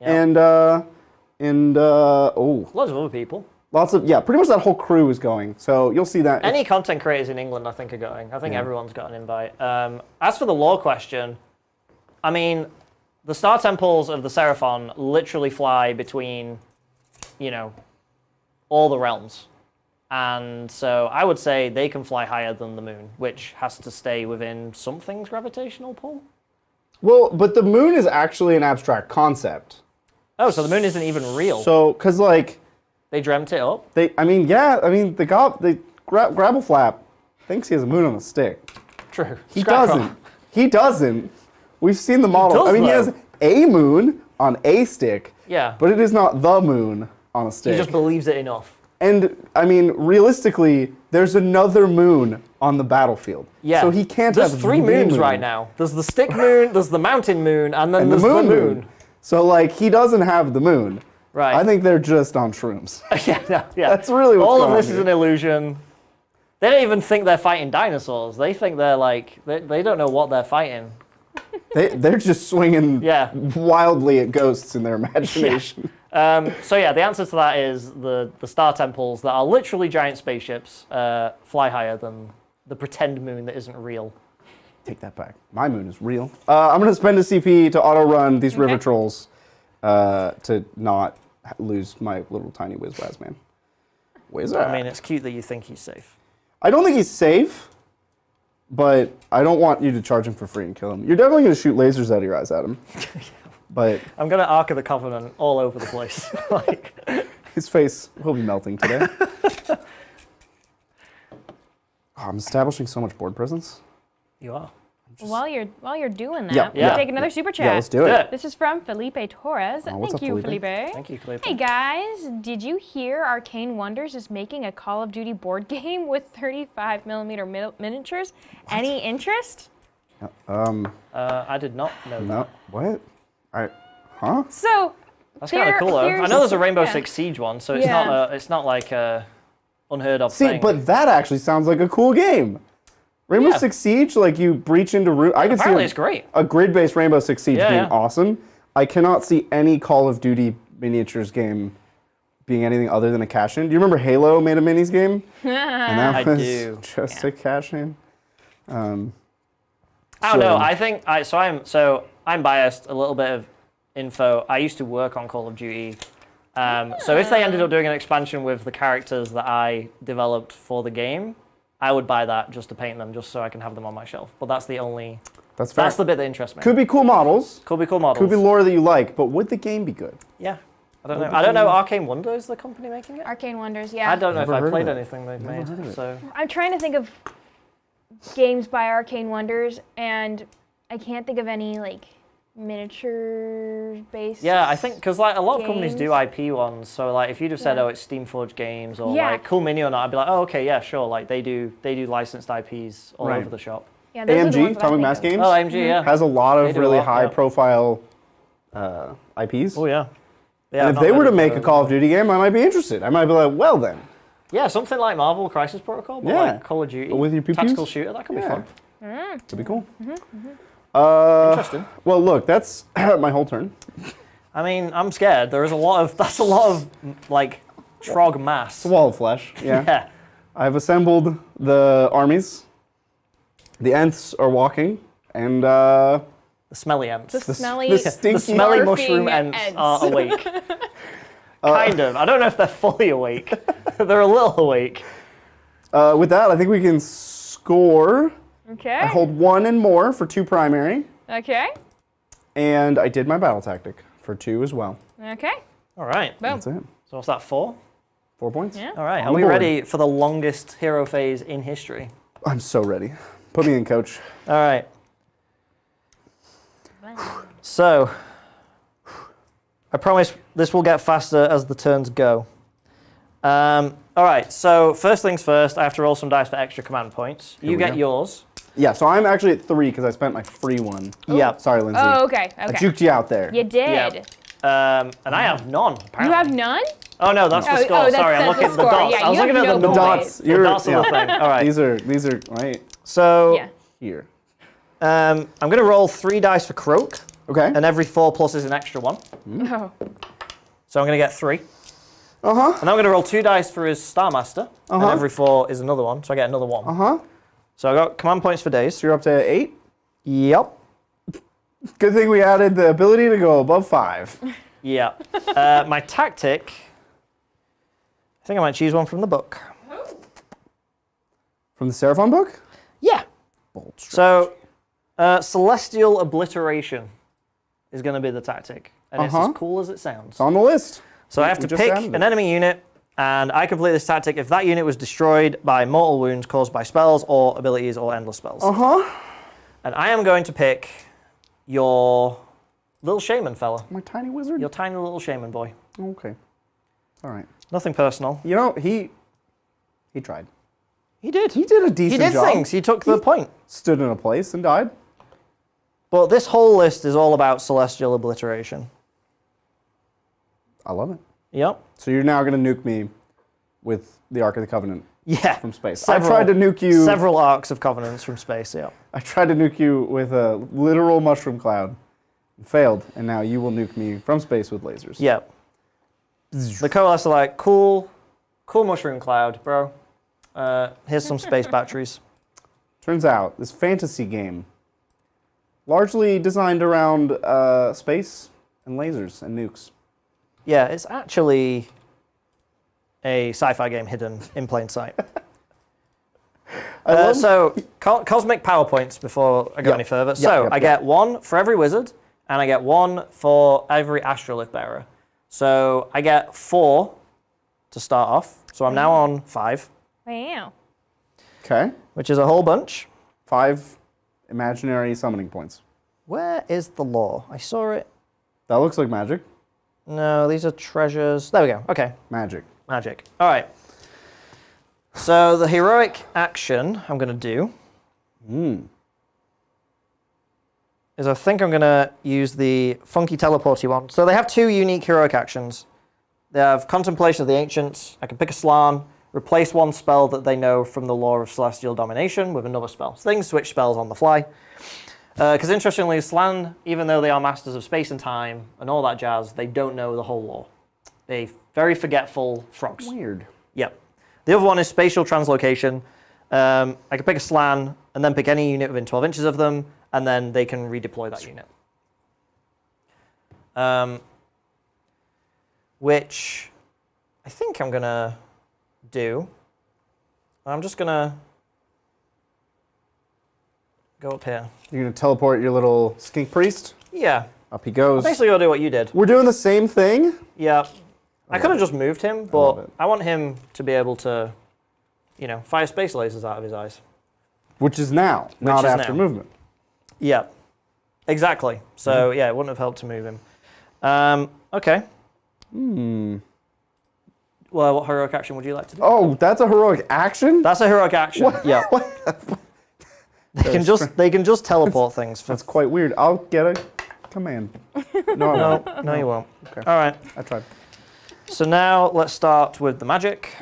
Yeah.
and
Loads of other people.
lots of pretty much that whole crew is going. So you'll see that.
Any content creators in England, I think, are going. I think everyone's got an invite. As for the lore question, I mean, the Star Temples of the Seraphon literally fly between, all the realms. And so I would say they can fly higher than the moon, which has to stay within something's gravitational pull.
Well, but the moon is actually an abstract concept.
Oh, so the moon isn't even real.
So, because like
They dreamt it up.
the Grabble Flap thinks he has a moon on a stick.
True.
He doesn't. He doesn't. We've seen the model.
does,
I mean, he
though.
has a moon on a stick.
Yeah.
But it is not the moon on a stick.
He just believes it enough.
And I mean, realistically, there's another moon on the battlefield.
Yeah.
So he can't
There's
have
3
the
moons
moon.
right now. There's the stick moon, there's the mountain moon, and then
And
there's
the
the
moon
moon.
So like, he doesn't have the moon.
Right.
I think they're just on shrooms.
yeah.
That's really what's
All
going
of this
on
is
here.
an illusion. They don't even think they're fighting dinosaurs. They think they're like, they don't know what they're fighting.
They're just swinging
Yeah.
wildly at ghosts in their imagination.
So yeah, the answer to that is the Star Temples that are literally giant spaceships fly higher than the pretend moon that isn't real.
Take that back. My moon is real. I'm going to spend a CP to auto-run these river trolls. to not lose my little tiny whiz-waz man.
I mean, it's cute that you think he's safe.
I don't think he's safe, but I don't want you to charge him for free and kill him. You're definitely going to shoot lasers out of your eyes at him. But
I'm going to Ark of the Covenant all over the place. Like,
his face will be melting today. Oh, I'm establishing so much board presence.
you are.
While you're doing that,
Yeah,
we'll
yeah.
take another super chat.
Yeah, let's do it.
This is from Felipe Torres.
what's
Thank
up,
you,
Felipe?
Felipe.
Thank you, Felipe.
Hey guys, did you hear Arcane Wonders is making a Call of Duty board game with 35mm miniatures? Any interest?
I did not know
No,
that.
what? Huh?
So
That's kind of cool, though. I know there's a Rainbow Six Siege one, so it's
Yeah.
not like a unheard of
See,
thing.
but that actually sounds like a cool game. Rainbow
Yeah.
Six Siege, like you breach into root. I can see
apparently it's great.
a grid-based Rainbow Six Siege
Yeah,
being
yeah.
awesome. I cannot see any Call of Duty miniatures game being anything other than a cash-in. Do you remember Halo made a minis game? And that
I
was
do.
just a cash-in.
I don't
So-
know. I think I'm biased. A little bit of info. I used to work on Call of Duty. So if they ended up doing an expansion with the characters that I developed for the game, I would buy that just to paint them, just so I can have them on my shelf. But that's the only.
That's fair.
That's the bit that interests me.
Could be cool models.
Could be cool models.
Could be lore that you like, but would the game be good?
Yeah. I don't know. I don't know. Arcane Wonder is the company making it.
Arcane Wonders, yeah.
I don't know
Never
if I
heard of
played
it.
anything they've
Never heard of
made.
it.
So
I'm trying to think of games by Arcane Wonders, and I can't think of any like miniature-based.
yeah, I think because like a lot of companies do
Games.
IP ones. So like if you just said,
Yeah.
oh, it's Steamforged Games or
Yeah.
like Cool Mini or not, I'd be like, oh, okay, yeah, sure. Like they do licensed IPs all
Right.
over the shop.
Yeah, those are the
AMG,
ones that I
Atomic
think
Mass
of.
Games,
Oh, AMG, yeah.
has a lot
They
of
do a
really
lot, yeah.
high-profile IPs.
Oh yeah. Yeah.
And
I've
if
not
they were
heard
to
of
make a
those.
Call of Duty game, I might be interested. I might be like, well then.
Yeah, something like Marvel Crisis Protocol, but
Yeah.
like Call of Duty.
But with your pew-pews?
tactical shooter, that could be
Yeah.
fun.
Could be cool.
Interesting.
Well, look, that's my whole turn.
I mean, I'm scared. There is that's a lot of like Trog mass.
It's a wall of flesh. Yeah.
Yeah.
I've assembled the armies. The Ents are walking, and
The smelly ants.
The smelly,
the stinky-
The smelly
barfing
mushroom ants
ants.
are awake. Kind of. I don't know if they're fully awake. They're a little awake.
with that, I think we can score.
Okay.
I hold 1 and more for 2 primary,
Okay.
and I did my battle tactic for 2 as well.
Okay.
All right.
Boom.
That's it.
So what's that, 4?
4 points.
Yeah.
All right.
On
Are
the
we
board.
ready for the longest hero phase in history?
I'm so ready. Put me in, coach.
All right. So, I promise this will get faster as the turns go. All right, so first things first, I have to roll some dice for extra command points.
Here
You
we
get
go.
yours.
Yeah, so I'm actually at 3 because I spent my free one.
Yeah.
Sorry, Lindsay.
Oh, okay.
I
Okay.
juked you out there.
You did.
Yep. And I have none, apparently.
You have none?
Oh, no, that's the
Oh,
score.
oh, that's-
Sorry, I'm
that's
looking at
the
the
score.
dots.
Yeah,
I was
you
looking
have
at the
no
numbers.
points.
The dots are the thing. All right.
These are right
So,
Yeah.
here.
I'm going to roll 3 dice for Croak,
Okay.
and every 4 plus is an extra 1.
Oh.
So I'm going to get 3.
Uh-huh.
And I'm going to roll 2 dice for his Star Master, and
Uh-huh.
every 4 is another 1, so I get another 1.
Uh-huh.
So I got command points for days.
So you're up to 8.
Yep.
Good thing we added the ability to go above 5.
Yeah. My tactic, I think I might choose one from the book.
From the Seraphon book?
Yeah.
Bold
So, Celestial Obliteration is going to be the tactic. And it's
Uh-huh.
as cool as it sounds.
It's on the list.
So I have
We
to
just
pick
added it.
an enemy unit, and I complete this tactic if that unit was destroyed by mortal wounds caused by spells or abilities or endless spells.
Uh-huh.
And I am going to pick your little shaman fella.
My tiny wizard?
Your tiny little shaman boy.
Okay. All right.
Nothing personal.
You know, he tried.
He did.
He did a
He
decent
did
job.
things. He took the point.
Stood in a place and died.
But this whole list is all about Celestial Obliteration.
I love it.
Yep.
So you're now going to nuke me with the Ark of the Covenant
Yeah.
from space.
Several-
I tried to nuke you.
Several arcs of Covenants from space, yeah.
I tried to nuke you with a literal mushroom cloud. Failed, and now you will nuke me from space with lasers.
Yep. The coalesce are like, cool mushroom cloud, bro. Here's some space batteries.
Turns out, this fantasy game, largely designed around space And lasers and nukes.
Yeah, it's actually a sci-fi game hidden in plain sight. So, cosmic power points before I go any further. So, I get 1 for every wizard, and I get 1 for every astrolith bearer. So, I get 4 to start off. So, I'm now on 5.
Wow.
Okay.
Which is a whole bunch.
5 imaginary summoning points.
Where is the lore? I saw it.
That looks like magic.
No, these are treasures. There we go. Okay.
Magic.
Magic. All right. So the heroic action I'm going to do is I think I'm going to use the funky teleporty one. So they have 2 unique heroic actions. They have Contemplation of the Ancients. I can pick a Slann, replace 1 spell that they know from the lore of Celestial Domination with another spell. So they can switch spells on the fly. Because interestingly, Slann, even though they are masters of space and time and all that jazz, they don't know the whole lore. They're very forgetful frogs.
Weird.
Yep. The other one is spatial translocation. I can pick a Slann and then pick any unit within 12 inches of them, and then they can redeploy that unit. Which I think I'm going to do. I'm just going to go up here.
You're going to teleport your little skink priest?
Yeah.
Up he goes.
Basically, I'll do what you did.
We're doing the same thing?
Yeah. I could have just moved him, but I want him to be able to, fire space lasers out of his eyes.
Which is now, not after movement.
Yeah, exactly. So, yeah, it wouldn't have helped to move him. Okay. Well, what heroic action would you like to do?
Oh, that's a heroic action?
That's a heroic action.
What?
Yeah. They can just teleport things.
That's quite weird. I'll get a command. No,
no, you won't.
Okay.
All right.
I tried.
So now let's start with the magic.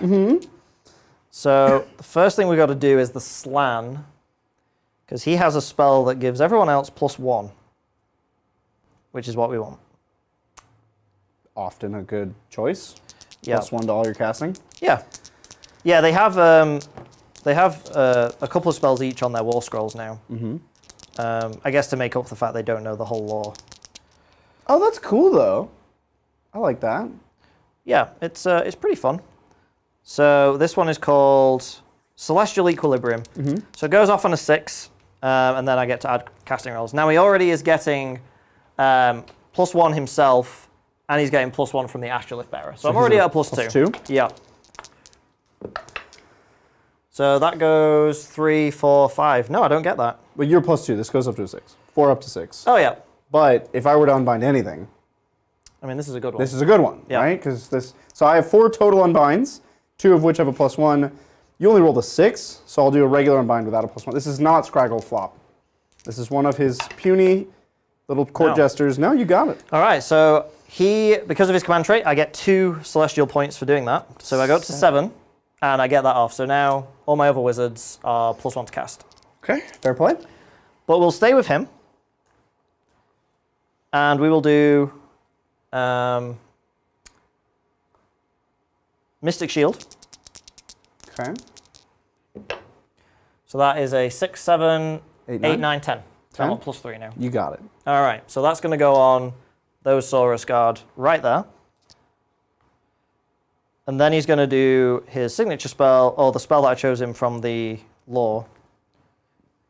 So the first thing we've got to do is the Slann, because he has a spell that gives everyone else +1, which is what we want.
Often a good choice.
Yeah.
+1 to all your casting.
Yeah. Yeah, they have a couple of spells each on their war scrolls now. I guess to make up for the fact they don't know the whole lore.
Oh, that's cool though. I like that.
Yeah, it's pretty fun. So this one is called Celestial Equilibrium. So it goes off on a 6, and then I get to add casting rolls. Now he already is getting +1 himself, and he's getting +1 from the Astrolith Bearer. So I'm already at a +2.
+2?
Yeah. So that goes 3, 4, 5. No, I don't get that.
But you're +2. This goes up to a 6. 4 up to 6.
Oh, yeah.
But if I were to unbind anything,
I mean, this is a good one.
this is a good one, right? Because this. So I have 4 total unbinds, 2 of which have a +1. You only rolled a 6, so I'll do a regular unbind without a +1. This is not Scraggle Flop. This is one of his puny little court jesters. No, you got it.
All right, so because of his command trait, I get 2 celestial points for doing that. So I go up to 7, and I get that off. So now all my other wizards are +1 to cast.
Okay, fair play.
But we'll stay with him, and we will do Mystic Shield.
Okay.
So that is a 6, 7, 8,
8,
9, 10. So I'm
10?
at +3 now.
You got it.
All right, so that's going to go on those Saurus Guard right there. And then he's going to do his signature spell, or the spell that I chose him from the lore,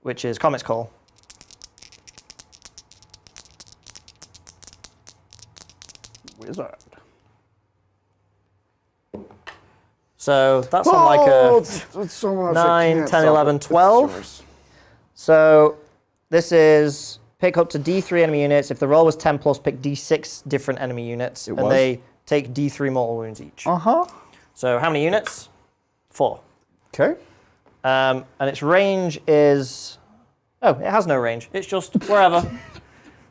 which is Comet's Call.
Wizard.
So that's on like a
it's so much.
9, 10, 11, 12. So this is pick up to D3 enemy units. If the roll was 10 plus, pick D6 different enemy units. And they take D3 mortal wounds each. So how many units? 4.
Okay.
And its range is... Oh, it has no range. It's just wherever.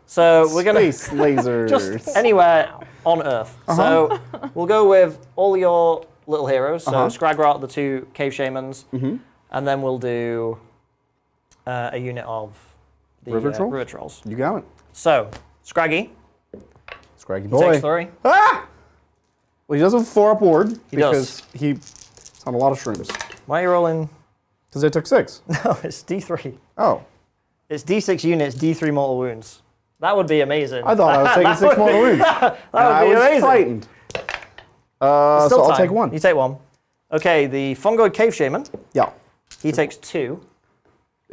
So we're going to...
Space lasers.
Just anywhere on Earth. So we'll go with all your little heroes. So Scragrot, the 2 cave shamans. And then we'll do a unit of the
River
Trolls.
You got it.
So, Scraggy.
Scraggy
He
boy.
takes 3.
Ah! Well, he does have a 4 up ward
does.
because he's on a lot of shrooms.
Why are you rolling?
Because they took 6.
No, it's D3.
Oh.
It's D6 units, D3 mortal wounds. That would be amazing.
I thought I was taking 6 mortal wounds.
That would
I
be
was
amazing.
frightened. So
Still
I'll
time.
take 1.
You take 1. Okay, the Fungoid Cave Shaman.
Yeah.
He takes 2.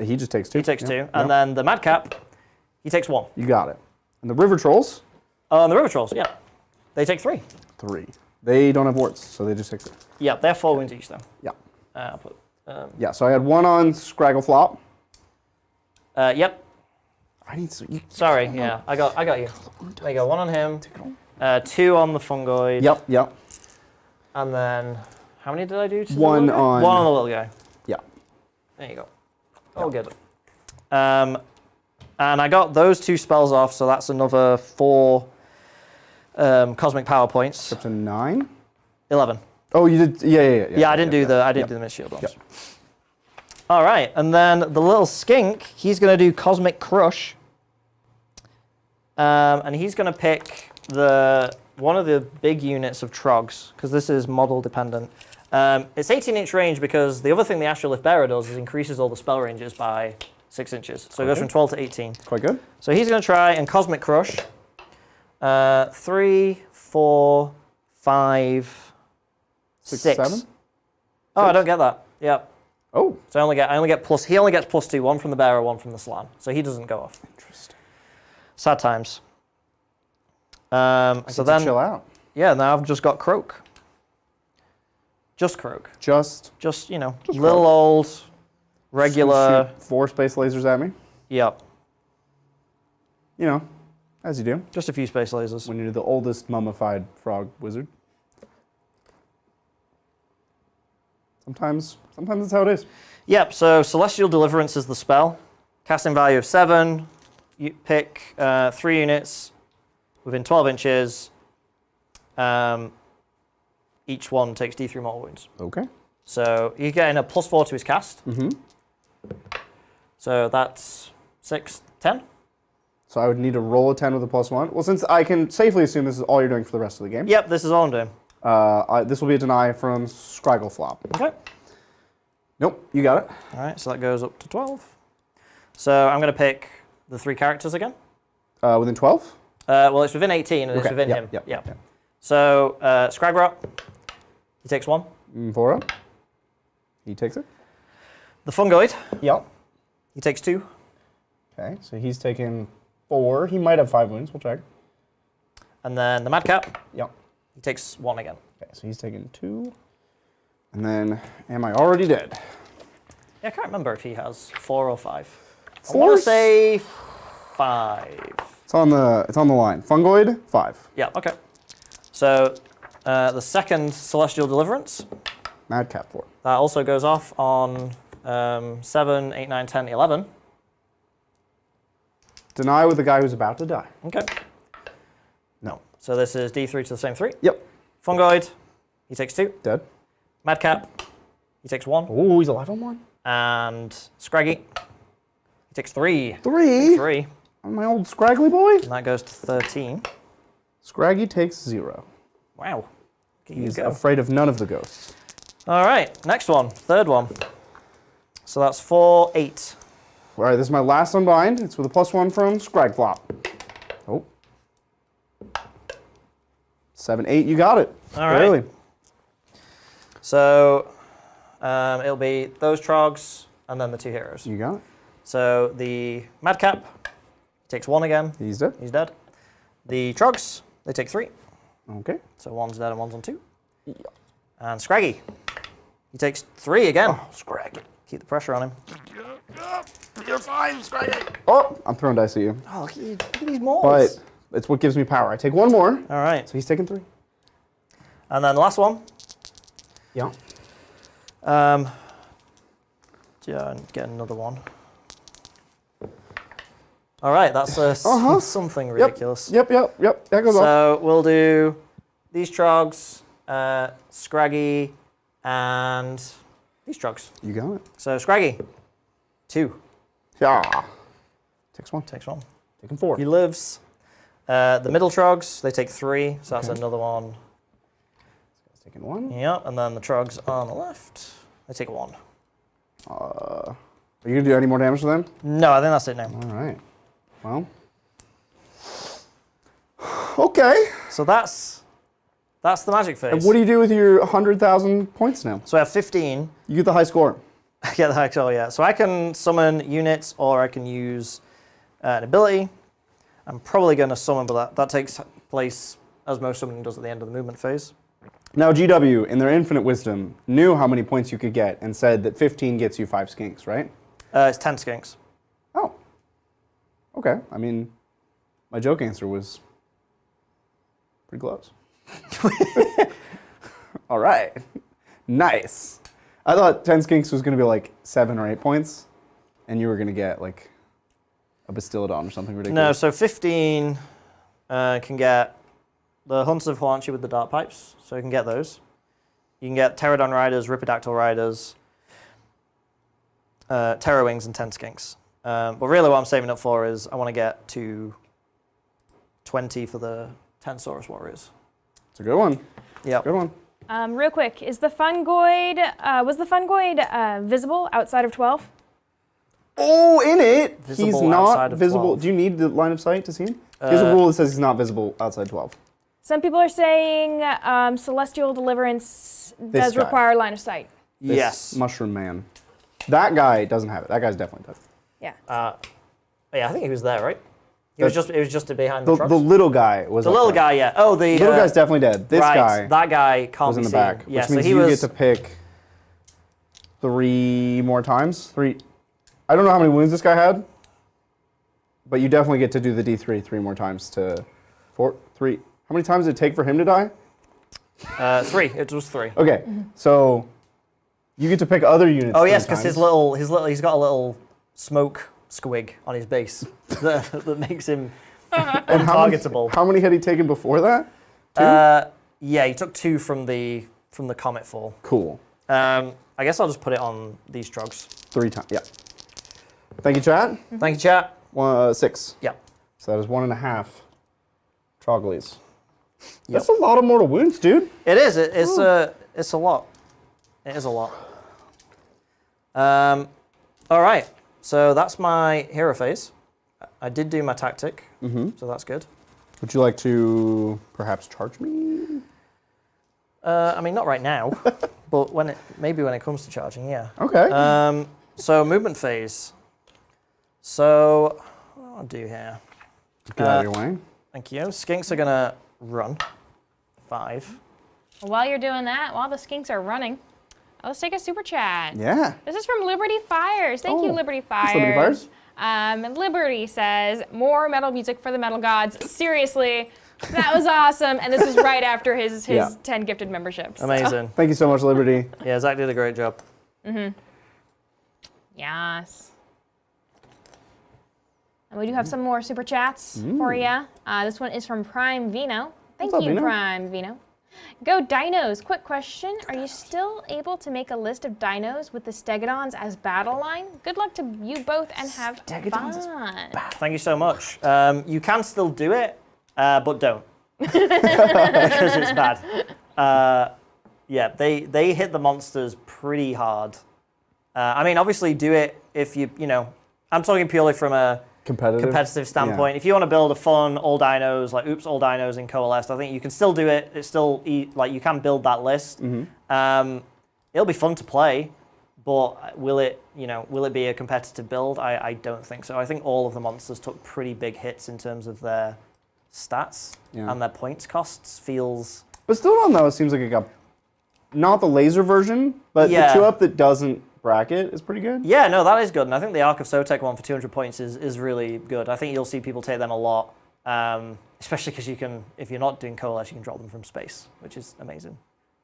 He just takes 2.
He takes 2.
Yeah.
And then the Madcap, he takes 1.
You got it. And the River Trolls?
And the River Trolls, yeah. They take 3.
3. They don't have wards, so they just take 3.
Yeah, they're 4 wounds each, though.
Yeah.
I'll put,
Yeah, so I had 1 on Scraggleflop.
yep.
I need some.
Sorry, yeah. I got you. There you go. 1 on him. 2 on the Fungoid.
Yep.
And then, how many did I do to
1
the little guy?
on.
1 on the little guy.
Yeah.
There you go. Oh, good. And I got those 2 spells off, so that's another 4 cosmic power points.
Up to 9.
11.
Oh, you did. Yeah.
Yeah, I didn't do the mist shield ones. All right, and then the little skink, he's going to do Cosmic Crush, and he's going to pick one of the big units of Trogs, because this is model dependent. It's 18-inch range because the other thing the Astrolift Bearer does is increases all the spell ranges by 6 inches. So it goes from 12 to 18.
Quite good.
So he's going to try and Cosmic Crush. 3, 4, 5, 6.
7?
Oh, I don't get that. Yep.
Oh.
So I only get plus. He only gets +2, 1 from the bearer, 1 from the slam. So he doesn't go off.
Interesting.
Sad times.
So then chill out.
Yeah, now I've just got Croak. Just Croak.
Just
Little
Croak.
old, regular.
Shoot 4 space lasers at me.
Yep.
You know, as you do
Just a few space lasers.
when you're the oldest mummified frog wizard. Sometimes that's how it is.
Yep. So Celestial Deliverance is the spell. Casting value of 7. You pick 3 units within 12 inches. Each one takes D3 mortal wounds.
Okay.
So you're getting a +4 to his cast.
Mm-hmm.
So that's 6, 10.
So I would need to roll a 10 with a +1. Well, since I can safely assume this is all you're doing for the rest of the game.
Yep, this is all I'm doing.
This will be a deny from Scraggleflop.
Okay.
Nope, you got it.
All right, so that goes up to 12. So I'm going to pick the 3 characters again.
Within 12?
Well, it's within 18 and it's
Okay,
within
yep,
him.
yep.
So Scragrot, he takes 1.
4 up. He takes it.
The Fungoid,
Yep.
he takes 2.
Okay, so he's taken 4. He might have 5 wounds. We'll check.
And then the Madcap,
Yep.
he takes 1 again.
Okay, so he's taken 2. And then, am I already dead?
Yeah, I can't remember if he has 4 or 5. I
4?
want to say 5.
It's on the line. Fungoid, 5.
Yeah, okay. So the second Celestial Deliverance,
Madcap, 4.
that also goes off on 7, 8, 9, 10, 11.
Deny with the guy who's about to die.
Okay.
No.
So this is D3 to the same 3.
Yep.
Fungoid, he takes 2.
Dead.
Madcap, he takes 1.
Oh, he's alive on 1.
And Scraggy, he takes 3.
3?
3.
My old scraggly boy?
And that goes to 13.
Scraggy takes 0.
Wow.
He's afraid of none of the ghosts.
All right, next one, third one. So that's 4, 8.
All right, this is my last unbind. It's with a +1 from Scragflop. Oh. 7, 8, you got it.
All right.
Barely.
So it'll be those Trogs and then the 2 heroes.
You got it.
So the Madcap takes 1 again.
He's dead.
He's dead. The Trogs, they take 3.
Okay.
So 1's dead and 1's on 2. Yeah. And Scraggy, he takes 3 again.
Oh, Scraggy.
Keep the pressure on him.
You're fine, Scraggy. Oh, I'm throwing dice at you.
Oh, look at these mauls.
But it's what gives me power. I take 1 more.
All right.
So he's taking 3.
And then the last one.
Yeah.
Yeah, and get another one. All right, that's something ridiculous.
Yep. That goes off.
So we'll do these Trogs, Scraggy, and these Trogs.
You got it.
So Scraggy, 2.
Yeah. Takes 1.
Takes 1.
Taking 4.
He lives. The middle Trogs, they take 3, so that's another one.
He's taking 1.
Yep, and then the Trogs on the left, they take 1.
Are you going to do any more damage to them?
No, I think that's it now.
All right. Well, Okay.
So that's the magic phase.
And what do you do with your 100,000 points now?
So I have 15.
You get the high score.
I get the high score, yeah. So I can summon units, or I can use an ability. I'm probably going to summon, but that takes place, as most summoning does, at the end of the movement phase.
Now, GW, in their infinite wisdom, knew how many points you could get and said that 15 gets you 5 skinks, right?
It's 10 skinks.
Oh. Okay. I mean, my joke answer was pretty close. All right. Nice. I thought 10 skinks was going to be like 7 or 8 points, and you were going to get like a Bastiladon or something ridiculous.
No, so 15 can get the Hunters of Huanchi with the Dark Pipes, so you can get those. You can get Pterodon Riders, Ripidactyl Riders, Terror Wings, and 10 skinks. But really what I'm saving up for is I want to get to 20 for the 10 Saurus Warriors.
It's a good one.
Yeah.
Good one.
Real quick, is the Fungoid, was the Fungoid visible outside of 12?
Oh, in it,
Visible
he's
outside
not
of
visible.
12.
Do you need the line of sight to see him? There's a rule that says he's not visible outside 12.
Some people are saying Celestial Deliverance
This
does
guy.
require line of sight.
This
Yes.
Mushroom Man. That guy doesn't have it. That guy's definitely dead.
Yeah.
Yeah, I think he was there, right? It was just behind the
The
trucks.
little guy was
The
up
little
there.
guy, yeah. Oh, the
Little guy's definitely dead. This
right,
guy
that guy can't
was in
be
the
seen.
back,
Yeah,
which
so
means
he
you
was.
get to pick 3 more times. 3. I don't know how many wounds this guy had, but you definitely get to do the D3 3 more times to 4, 3. How many times did it take for him to die?
3. It was 3.
Okay, so you get to pick other units.
Oh yes,
3
because
times.
he's got a little smoke squig on his base that makes him
And
untargetable.
How many had he taken before that? 2?
Yeah, he took 2 from the comet fall.
Cool.
I guess I'll just put it on these trogs.
3 times. Yeah. Thank you, chat.
Thank you, chat.
6.
Yeah.
So that is 1.5 Troggoths. That's a lot of mortal wounds, dude.
It is. It's a lot. It is a lot. All right. So that's my hero phase. I did do my tactic, so that's good.
Would you like to perhaps charge me?
I mean, not right now, but maybe when it comes to charging, yeah.
Okay.
So movement phase. So what do I do here?
Get out of your way.
Thank you. Skinks are gonna run 5.
While you're doing that, while the skinks are running, let's take a super chat.
Yeah.
This is from Liberty Fires. Thank you, Liberty Fires.
Liberty Fires.
And Liberty says, more metal music for the metal gods. Seriously, that was awesome. And this is right after his
Yeah.
10 gifted memberships.
Amazing.
Thank you so much, Liberty.
Yeah, Zach did a great job.
Yes. And we do have some more super chats for you. This one is from Prime Vino. Thank
What's up,
you,
Vino?
Prime Vino. Go Dinos. Quick question. Are you still able to make a list of dinos with the Stegodons as battle line? Good luck to you both and have fun.
Thank you so much. You can still do it, but don't. Because it's bad. Yeah, they hit the monsters pretty hard. I mean, obviously do it if you know, I'm talking purely from a competitive standpoint.
Yeah.
If you want to build a fun all dinos, like all dinos in Coalesced, I think you can still do it. It's still, like, you can build that list. It'll be fun to play, but will it be a competitive build? I don't think so. I think all of the monsters took pretty big hits in terms of their stats and their points costs. Feels.
But still on though, it seems like it got not the laser version, but the
Yeah.
2-up that doesn't bracket is pretty good.
Yeah, no, that is good. And I think the Ark of Sotek one for 200 points is really good. I think you'll see people take them a lot, especially because you can, if you're not doing Coalesce, you can drop them from space, which is amazing.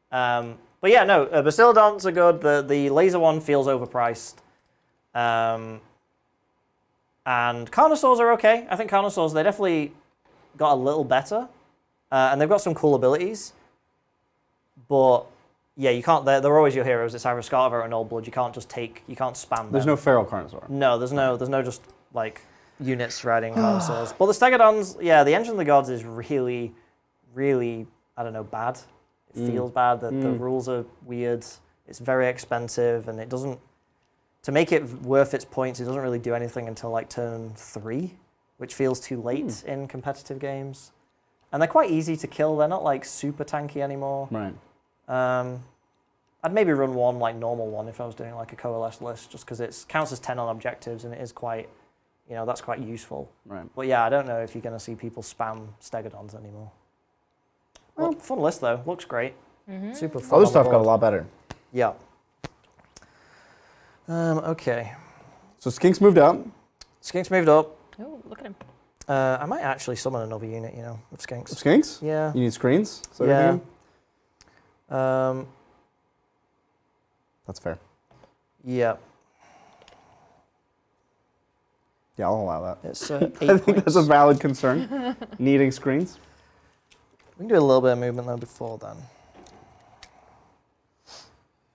But yeah, no, Bastiladons are good. The laser one feels overpriced. And Carnosaurs are okay. I think Carnosaurs, they definitely got a little better. And they've got some cool abilities. But yeah, you can't. They're always your heroes. It's either Scarver or Old Blood. You can't just you can't spam them.
There's no feral Carnosaur.
No, there's no just like units riding Carnosaurs. But the Stegodons, yeah, the Engine of the Gods is really, really, I don't know, bad. It feels bad. The rules are weird. It's very expensive, and it doesn't. To make it worth its points, it doesn't really do anything until like turn 3, which feels too late in competitive games. And they're quite easy to kill. They're not like super tanky anymore.
Right.
I'd maybe run one like normal one if I was doing like a coalesced list, just because it counts as 10 on objectives and it is quite, that's quite useful.
Right.
But yeah, I don't know if you're going to see people spam Stegodons anymore. Well, fun list though. Looks great. Super fun.
Other
on the
stuff got a
board.
lot better.
Yeah. Okay.
So Skinks moved up.
Skinks moved up.
Oh, look at him.
I might actually summon another unit, of Skinks.
Skinks?
Yeah.
You need screens? So
Yeah.
That's fair.
Yeah.
Yeah, I'll allow that.
It's 8
I think
points.
that's a valid concern. Needing screens.
We can do a little bit of movement though before then.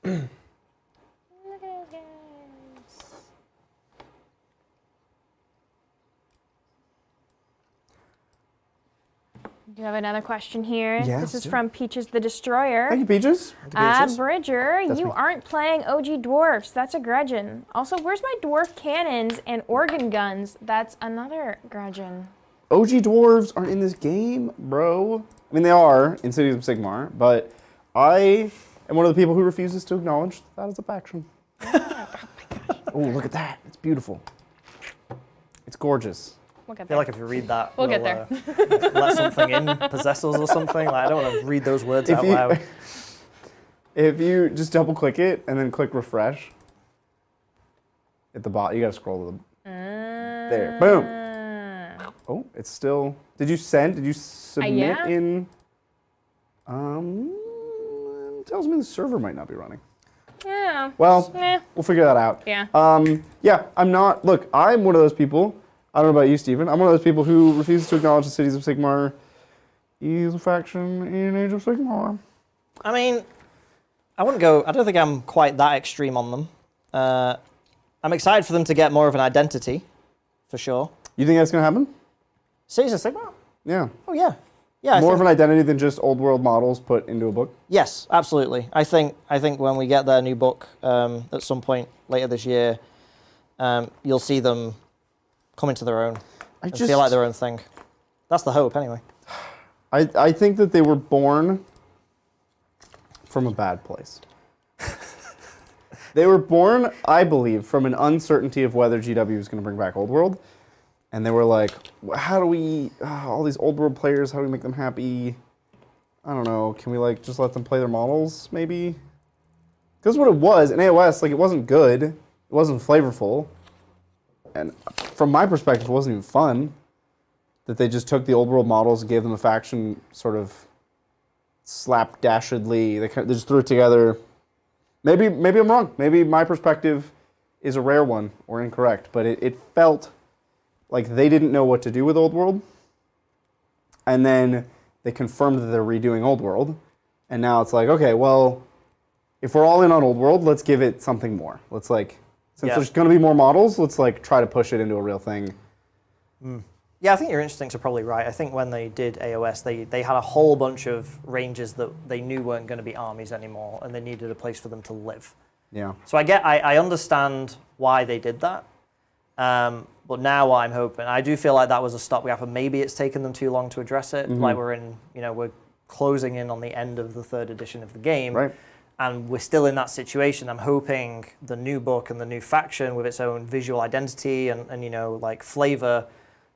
Look at those guys. Do you have another question here?
Yeah,
This
let's
is
do it.
from Peaches the Destroyer.
Thank you, Peaches.
Bridger,
That's
you
me.
aren't playing OG Dwarfs. That's a Gretchen. Also, where's my dwarf cannons and organ guns? That's another Gretchen.
OG dwarves aren't in this game, bro. I mean, they are in Cities of Sigmar, but I am one of the people who refuses to acknowledge that as a faction. Oh, look at that. It's beautiful. It's gorgeous.
Look at
I feel
that.
like if you read that,
We'll get there.
Let something in, possess us or something. Like, I don't want to read those words out loud.
If you just double click it and then click refresh at the bottom, you gotta scroll to the there. Boom. Oh, it's still. Did you submit
yeah.
in? Tells me the server might not be running.
Yeah.
Well,
Eh,
we'll figure that out.
yeah.
Yeah, I'm not. Look, I'm one of those people. I don't know about you, Steven. I'm one of those people who refuses to acknowledge the Cities of Sigmar is a faction in Age of Sigmar.
I mean, I don't think I'm quite that extreme on them. I'm excited for them to get more of an identity, for sure.
You think that's gonna happen?
Cities of Sigmar?
Yeah.
Oh yeah. Yeah.
More of an identity than just old world models put into a book.
Yes, absolutely. I think when we get their new book at some point later this year, you'll see them come into their own and feel like their own thing. That's the hope, anyway.
I think that they were born from a bad place. They were born, I believe, from an uncertainty of whether GW was going to bring back Old World. And they were like, how do we, all these Old World players, how do we make them happy? I don't know, can we like just let them play their models, maybe? Because what it was, in AOS, like it wasn't good, it wasn't flavorful. And from my perspective, it wasn't even fun. That they just took the Old World models and gave them a faction sort of slapdashedly. They just threw it together. Maybe I'm wrong. Maybe my perspective is a rare one or incorrect. But it felt like they didn't know what to do with Old World. And then they confirmed that they're redoing Old World. And now it's like, okay, well, if we're all in on Old World, let's give it something more. Let's like, since there's going to be more models, let's like try to push it into a real thing.
Yeah, I think your instincts are probably right. I think when they did AOS, they had a whole bunch of ranges that they knew weren't going to be armies anymore, and they needed a place for them to live.
Yeah.
So I understand why they did that. But now what I'm hoping, I do feel like that was a stopgap, and maybe it's taken them too long to address it. Like we're closing in on the end of the 3rd edition of the game.
Right.
And we're still in that situation. I'm hoping the new book and the new faction with its own visual identity and like flavor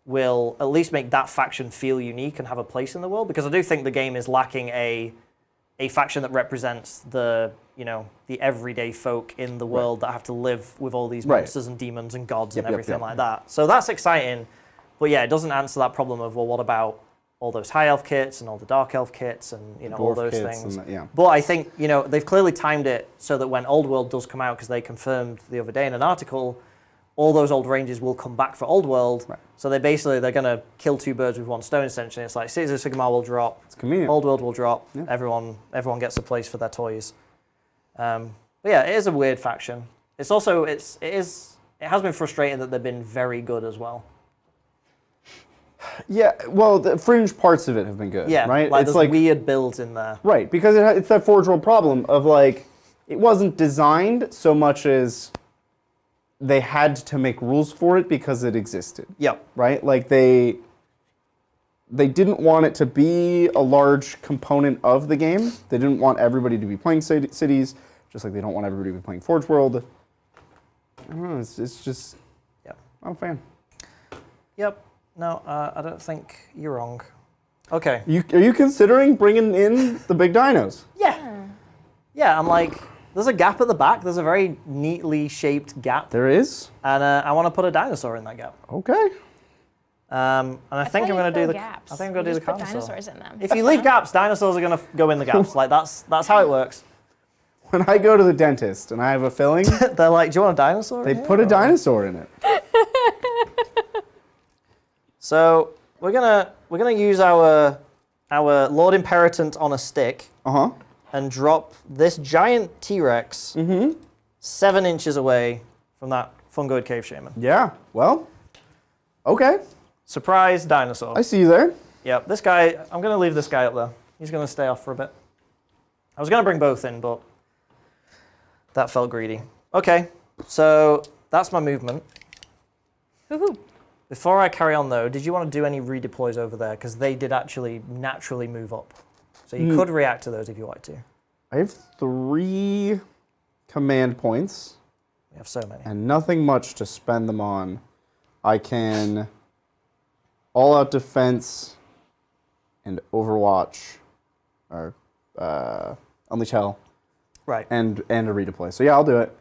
will at least make that faction feel unique and have a place in the world, because I do think the game is lacking a faction that represents the everyday folk in the world that have to live with all these monsters and demons and gods and everything like that. So that's exciting, but yeah, it doesn't answer that problem of, well, what about all those high elf kits and all the dark elf kits and all those things. But I think they've clearly timed it so that when Old World does come out, because they confirmed the other day in an article, all those old ranges will come back for Old World. Right. So they're going to kill two birds with one stone, essentially. It's like Cities of Sigmar will drop,
it's convenient.
Old World will drop, everyone gets a place for their toys. But yeah, it is a weird faction. It's also, it has been frustrating that they've been very good as well.
Yeah, well, the fringe parts of it have been good,
yeah,
right?
Like there's weird builds in there.
Right, because it's that Forge World problem of like, it wasn't designed so much as they had to make rules for it because it existed.
Yep.
Right? Like they they didn't want it to be a large component of the game. They didn't want everybody to be playing cities, just like they don't want everybody to be playing Forge World. I don't know, it's just,
Yep.
I'm a fan.
Yep. No, I don't think you're wrong. Okay.
Are you considering bringing in the big dinos?
Yeah. Yeah, I'm like, there's a gap at the back. There's a very neatly shaped gap.
There is?
And I want to put a dinosaur in that gap.
Okay.
And I think I'm going to do the
gaps.
I think I'm going to do the
put
Carnosaur.
dinosaurs in them.
If you leave gaps, dinosaurs are going to go in the gaps. Like that's how it works.
When I go to the dentist and I have a filling,
They're like, "Do you want a dinosaur?"
they put a dinosaur in it.
So we're gonna use our Lord Imperatant on a stick
Uh-huh.
and drop this giant T-Rex 7 inches away from that fungoid cave shaman.
Yeah, well, okay.
Surprise dinosaur.
I see you there.
Yep, this guy, I'm gonna leave this guy up there. He's gonna stay off for a bit. I was gonna bring both in, but that felt greedy. Okay, so that's my movement.
Woohoo.
Before I carry on though, did you want to do any redeploys over there? Because they did actually naturally move up. So you could react to those if you wanted to.
I have 3 command points
We have so many.
and nothing much to spend them on. I can all-out defense and Overwatch, or Unleash Hell,
Right.
and a redeploy. So yeah, I'll do it.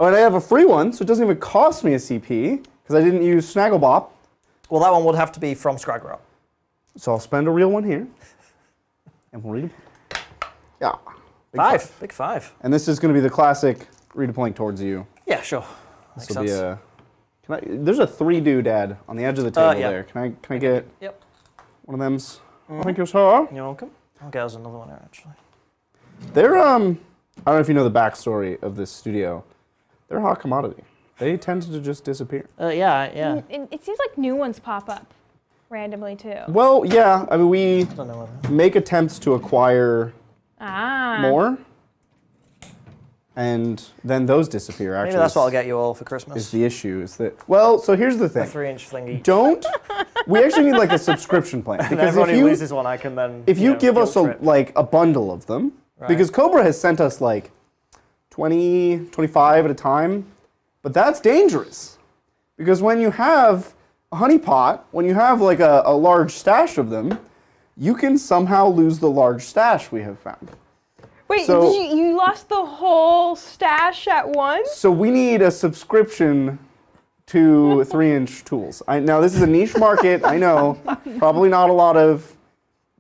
Oh, and I have a free one, so it doesn't even cost me a CP, because I didn't use Snagglebop.
Well, that one would have to be from Scraggrot.
So I'll spend a real one here, and we'll redeploy. Yeah.
Big five.
And this is going to be the classic redeploying towards you.
Yeah, sure. Makes
This will be
sense.
there's a 3 doodad on the edge of the table
yeah.
there. Can I get
Yep.
one of them's? Thank you, sir.
You're welcome. I'll get us another one here, actually.
They're I don't know if you know the backstory of this studio. They're a hot commodity. They tend to just disappear.
Yeah.
It seems like new ones pop up randomly too.
Well, yeah. I mean, we
Don't know whether.
make attempts to acquire
Ah.
more, and then those disappear. Actually,
Maybe that's what I'll get you all for Christmas.
Is the issue is that well? So here's the
a
thing.
3-inch thing each.
Don't. We actually need like a subscription plan
And
because
everyone
if
who
you
loses one, I can then.
if you give
guilt
us a
trip.
like a bundle of them,
Right.
because Cobra has sent us like 20, 25 at a time, but that's dangerous because when you have a honeypot, when you have like a large stash of them, you can somehow lose the large stash we have found.
Wait,
So-
did you lost the whole stash at once?
So we need a subscription to 3-inch tools. Now this is a niche market, I know. Probably not a lot of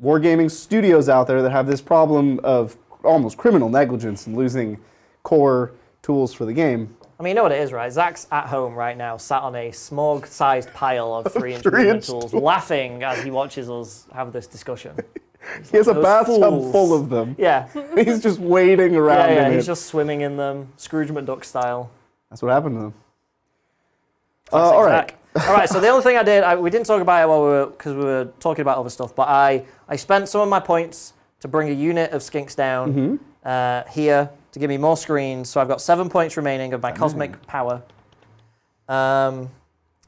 wargaming studios out there that have this problem of almost criminal negligence and losing core tools for the game.
I mean, you know what it is, right? Zach's at home right now, sat on a smog-sized pile of 3-inch
3-inch
movement tools, laughing as he watches us have this discussion.
He has a
Those
bathtub
fools.
full of them.
Yeah.
He's just wading around
Yeah,
in
he's
it.
just swimming in them, Scrooge McDuck style.
That's what happened to them.
Classic
All right.
Zach. All right, so the only thing I did, we didn't talk about it while because we were talking about other stuff, but I spent some of my points to bring a unit of skinks down here to give me more screens. So I've got 7 points remaining of my cosmic power. And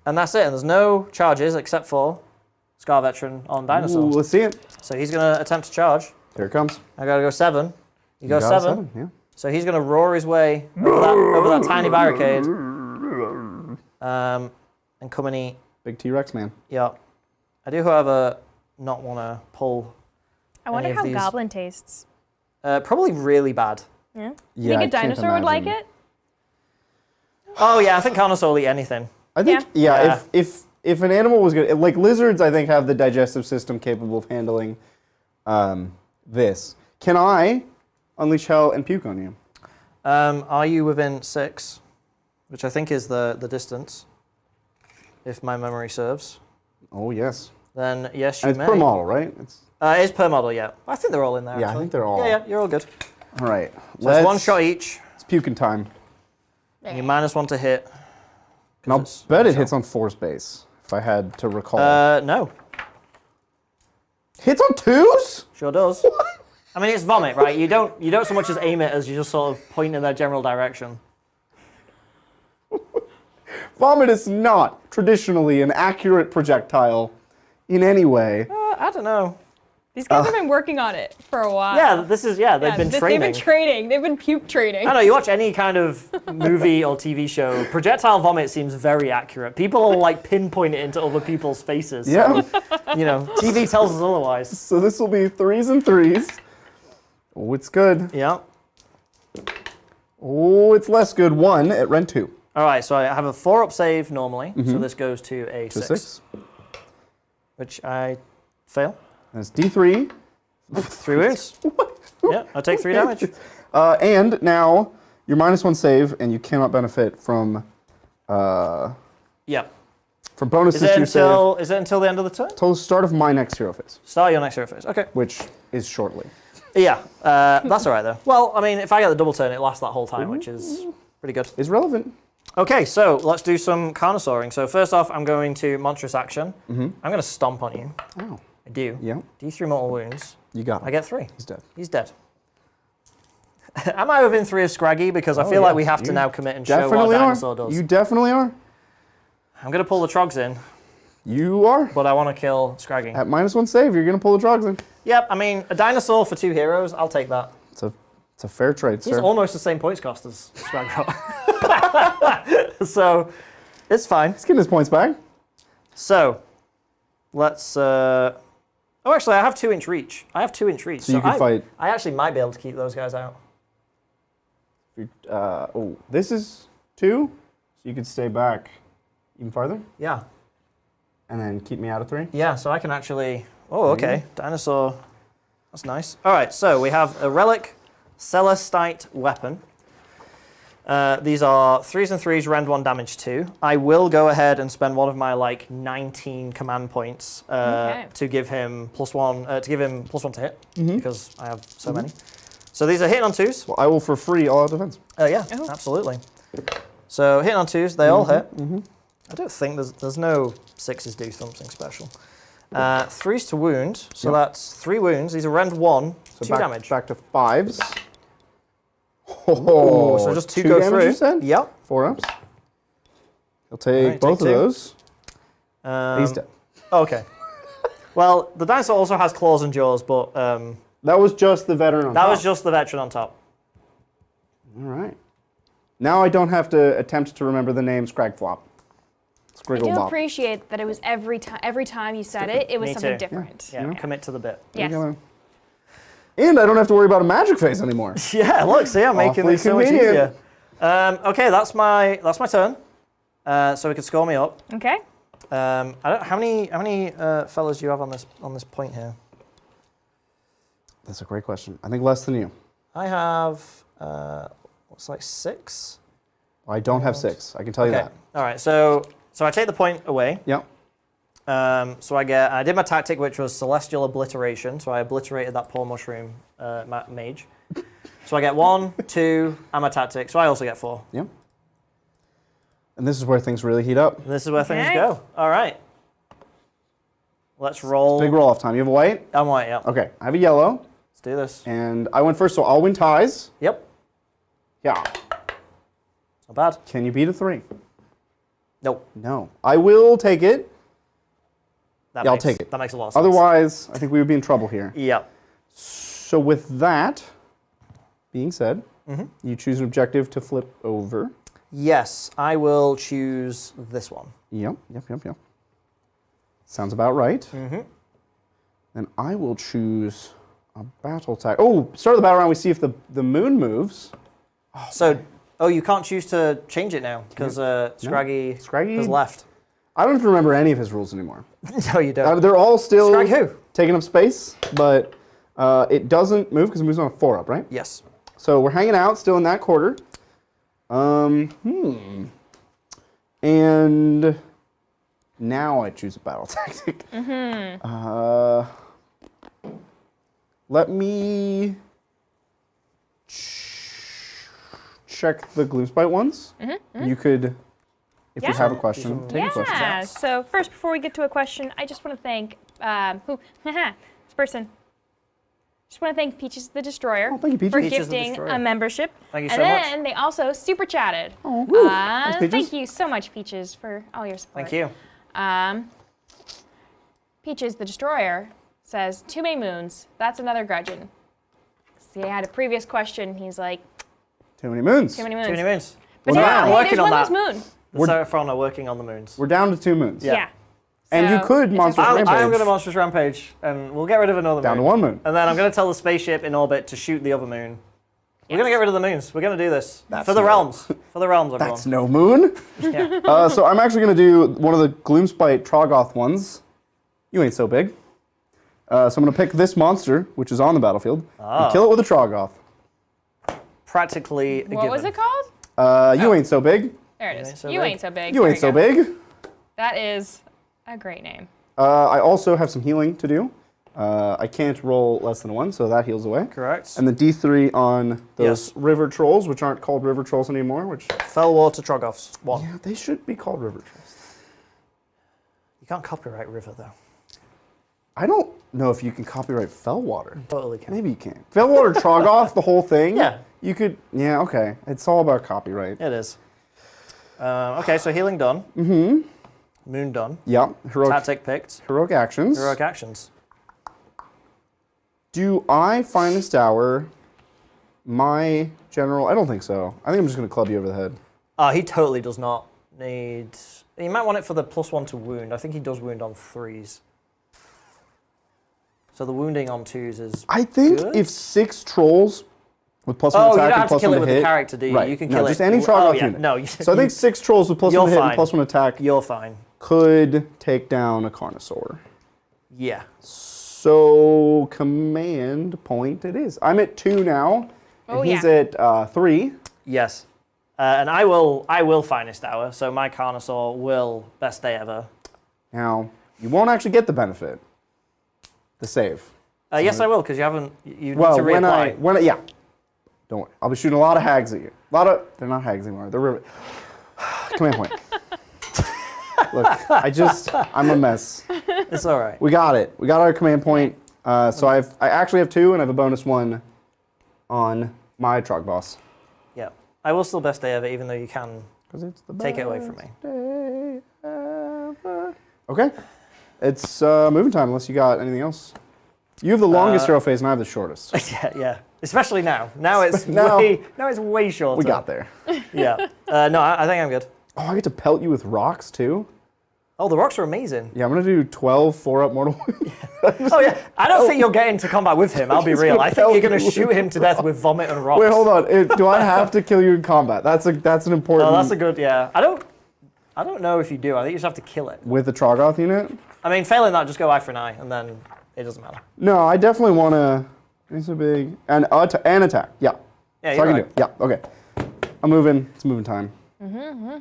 that's it. And there's no charges except for Scar Veteran on Dinosaur.
Ooh, let's see it.
So he's going to attempt to charge.
Here it comes.
I got to go 7. You go
got a
7.
Yeah.
So he's going to roar his way over that tiny barricade. And come and eat.
Big T-Rex man.
Yeah. I do, however, not want to pull
I wonder
any of
how
these.
Goblin tastes.
Probably really bad.
Yeah.
Yeah,
Think
I
a
can't
dinosaur would like
imagine.
it?
Oh yeah, I think Carnosaur will eat anything.
I think
Yeah.
if an animal was good, like lizards, I think have the digestive system capable of handling this. Can I unleash hell and puke on you?
Are you within 6? Which I think is the distance, if my memory serves.
Oh yes.
Then yes, you
And it's
may.
per model, right? It's
It is per model, yeah. I think they're all in there.
yeah. I
actually.
think they're all.
Yeah, you're all good.
All right.
So it's 1 shot each.
It's puking time.
And you -1 to hit.
And I'll
it's
bet it
shot.
hits on force base if I had to recall.
No,
Hits on 2s?
sure does. I mean, it's vomit, right? You don't so much as aim it as you just sort of point in their general direction.
Vomit is not traditionally an accurate projectile in any way.
I don't know.
These guys have been working on it for a while.
Yeah, they've been training.
They've been training. They've been puke training.
I know, you watch any kind of movie or TV show, projectile vomit seems very accurate. People will like pinpoint it into other people's faces.
Yeah.
So, you know, TV tells us otherwise.
So this will be 3s and 3s. Oh, it's good.
Yeah.
Oh, it's less good. 1 at rend 2.
All right, so I have a 4-up save normally, so this goes to a 6.
6.
Which I fail.
That's D3.
3 wounds. Yeah, I take 3 damage.
And now you're -1 save, and you cannot benefit from
Yeah.
bonuses
Is it
to your save
until the end of the turn?
until the start of my next hero phase,
Start your next hero phase. Okay.
which is shortly.
Yeah, that's all right though. Well, I mean, if I get the double turn, it lasts that whole time, which is pretty good.
Is relevant.
Okay, so let's do some Carnosauring. So first off, I'm going to monstrous action. I'm going to stomp on you.
Oh,
I do.
yeah.
D3 mortal wounds.
You got him.
I get 3.
He's dead.
He's dead. Am I within 3 of Scraggy? Because I feel like we have to
You
now commit and show what
Definitely
a
are.
dinosaur does.
You definitely are.
I'm going to pull the Trogs in,
You are.
but I want to kill Scraggy.
At -1 save, you're going to pull the Trogs in.
Yep, I mean, a dinosaur for 2 heroes, I'll take that.
It's a fair trade,
He's
sir.
almost the same points cost as Scraggy. So, it's fine.
He's getting his points back.
So, let's... Oh, actually, I have 2-inch reach. I have 2-inch reach.
So you can fight.
I actually might be able to keep those guys out.
Oh, this is 2, so you could stay back even farther,
Yeah.
and then keep me out of 3.
Yeah, so I can actually... Oh, okay. Dinosaur. That's nice. All right, so we have a Relic Celestite Weapon. These are 3s and 3s, rend 1, damage 2. I will go ahead and spend one of my like 19 command points to give him +1 to hit because I have so many. So these are hitting on 2s.
Well, I will for free all out defense.
Yeah, absolutely. So hitting on 2s, they all hit. I don't think there's no 6s do something special. 3s to wound, so that's 3 wounds. These are rend 1,
So
2 damage.
Back to 5s.
Oh, so just 2 go
damage,
through.
You said?
Yep.
4 ups. He'll take
Alright,
both
take
of
2.
those. He's dead.
Okay. Well, the dinosaur also has claws and jaws, but
That was just the veteran on
that
top.
was just the veteran on top.
All right. Now I don't have to attempt to remember the name Scragflop.
I do
Scrigglebop.
appreciate that it was every time you said it, it was
Me
something
too.
different.
Yeah, commit to the bit.
Yes.
And I don't have to worry about a magic phase anymore.
Yeah, look, see, I'm making
Awfully
this so much
convenient.
easier. Okay, that's my turn. So he can score me up.
Okay.
I don't, how many fellas do you have on this point here?
That's a great question. I think less than you.
I have what's like 6.
I don't have 6. I can tell you
Okay.
that.
All right. So I take the point away.
Yep.
So I did my tactic, which was Celestial Obliteration. So I obliterated that poor mushroom mage. So I get 1, 2, and my tactic. So I also get 4.
Yep. And this is where things really heat up.
This is where things
Okay.
go. All right. Let's roll.
Big roll off time. You have a white?
I'm white, yeah.
Okay. I have a yellow.
Let's do this.
And I went first, so I'll win ties.
Yep.
Yeah.
Not bad.
Can you beat a 3?
Nope.
No. I will take it.
That
Yeah, I'll
makes,
take it.
That makes a lot of sense.
Otherwise, I think we would be in trouble here.
Yep.
So with that being said, you choose an objective to flip over.
Yes, I will choose this one.
Yep. Sounds about right.
Mm-hmm.
Then I will choose a battle tag. Oh, start of the battle round, we see if the moon moves.
Oh, you can't choose to change it now because Scraggy has left.
I don't have to remember any of his rules anymore.
No, you don't.
They're all still
Scrag who?
taking up space, but it doesn't move because it moves on a 4-up, right?
Yes.
So we're hanging out still in that quarter. And now I choose a battle tactic. Let me check the Gloomspite ones. You could, if you have a question, take a question.
Yeah. So first, before we get to a question, I just want to thank this person. Just want to thank Peaches the Destroyer
thank you, Peaches.
for
Peaches the
gifting
Destroyer.
a membership.
Thank you
and
so much.
then they also super chatted.
Oh, woo. Thanks, Peaches.
Thank you so much, Peaches, for all your support.
Thank you.
Peaches the Destroyer says 2 main moons. That's another Grudgeon. See, I had a previous question. He's like,
Too many moons.
too many moons.
Too many moons.
But
Well,
yeah,
now-
working
there's
on
one less
that.
moon.
The Seraphon are working on the moons.
We're down to 2 moons.
Yeah.
And you
So,
could
it's
monster
okay.
rampage.
I'm going to Monstrous Rampage, and we'll get rid of another
Down
moon.
to 1 moon.
And then I'm going to tell the spaceship in orbit to shoot the other moon. We're going to get rid of the moons. We're going to do this.
That's
For the
no-
realms. For the realms, everyone.
That's no moon.
Yeah.
So I'm actually going to do one of the Gloomspite Troggoth ones. You ain't so big. So I'm going to pick this monster, which is on the battlefield, and kill it with a Troggoth.
Practically a
What was
given.
it called?
You ain't so big.
There it is.
ain't so
You
big.
ain't so big.
You
There
ain't so
go.
big.
That is a great name.
I also have some healing to do. I can't roll less than 1, so that heals away.
Correct.
And the D3 on those
Yes.
river trolls, which aren't called river trolls anymore, which,
Fell Water Troggoths. 1.
yeah, they should be called river trolls.
You can't copyright River, though.
I don't know if you can copyright Fellwater.
Totally can.
Maybe you can. Fellwater Troggoth, the whole thing?
Yeah.
You could, yeah, okay. It's all about copyright.
It is. Okay, so healing done. Mm-hmm. Moon done.
Yeah,
Tactic picked.
heroic actions.
Heroic actions.
Do I Finest Hour my general? I don't think so. I think I'm just going to club you over the head.
He totally does not need... You might want it for the +1 to wound. I think he does wound on 3s. So the wounding on 2s is
I think
good?
if 6 trolls with +1
Oh, you
attack
don't
and
have to
+1
kill it
to
with
hit.
the character, do you?
Right.
You can
No,
kill
just
it.
any Troggoth
yeah.
unit.
No,
So I think 6 trolls with +1
You're
to hit
fine.
and +1 attack
You're fine.
could take down a Carnosaur.
Yeah.
So command point it is. I'm at 2 now, and
Oh,
he's
yeah.
at 3.
Yes. And I will Finest Hour, so my Carnosaur will best day ever.
Now, you won't actually get the benefit. The save.
Yes, I will, because you haven't. You
Well,
need to reapply.
when I, yeah. Don't worry. I'll be shooting a lot of hags at you. They're not hags anymore. They're river. Command point. Look, I'm a mess.
It's all right.
We got it. We got our command point. So I actually have 2, and I have a bonus 1 on my Trog boss.
Yeah. I will still best day ever, even though you can
Because it's the
take it away from me.
day ever. Okay. It's moving time, unless you got anything else. You have the longest hero phase, and I have the shortest.
Yeah, yeah. Especially now. Now it's
Now-
way shorter.
We got there.
Yeah. No, I think I'm good.
Oh, I get to pelt you with rocks, too?
Oh, the rocks are amazing.
Yeah, I'm going to do 12 4-up mortal wounds.
Oh yeah. I don't think you'll get into combat with him. I'll be
He's
real.
gonna
I think you're
pelt
going to
you
shoot him to death with vomit and rocks.
Wait, hold on. Do I have to kill you in combat? That's an important...
Oh, that's a good. Yeah. I don't know if you do. I think you just have to kill it.
With the Troggoth unit?
I mean, failing that, just go eye for an eye, and then it doesn't matter.
No, I definitely want to... It's a big... And attack. Yeah.
Yeah,
So
you're
I can
right.
do it. Yeah, okay. I'm moving. It's moving time.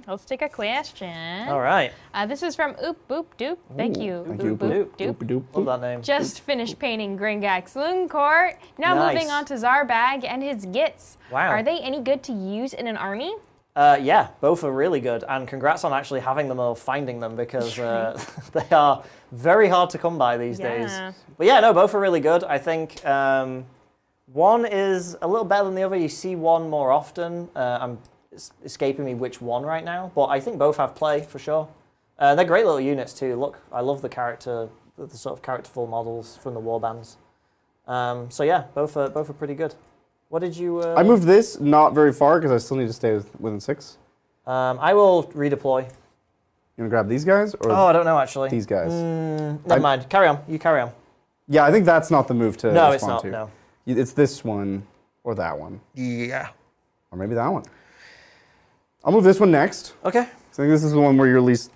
Let's take a question.
All right.
This is from Oop Boop Doop. Thank you.
Thank
Oop
you.
Boop
Doop.
Doop.
Love that name.
Just finished painting Gringak's Loon Court. Now
Nice.
moving on to Zarbag and his Gitz.
Wow.
Are they any good to use in an army?
Yeah, both are really good, and congrats on actually having them or finding them, because they are very hard to come by these days.
Yeah.
But yeah, no, both are really good. I think one is a little better than the other. You see one more often. It's escaping me which one right now, but I think both have play for sure. They're great little units too. Look, I love the sort of characterful models from the warbands. So yeah, both are pretty good. What did you?
I moved this not very far because I still need to stay within 6.
I will redeploy.
You want to grab these guys or
Oh, I don't know actually.
these guys?
Never mind. Carry on. You carry on.
Yeah, I think that's not the move to
No, it's
respond
not.
to.
No.
It's this one or that one.
Yeah.
Or maybe that one. I'll move this one next.
Okay.
I think this is the one where you're least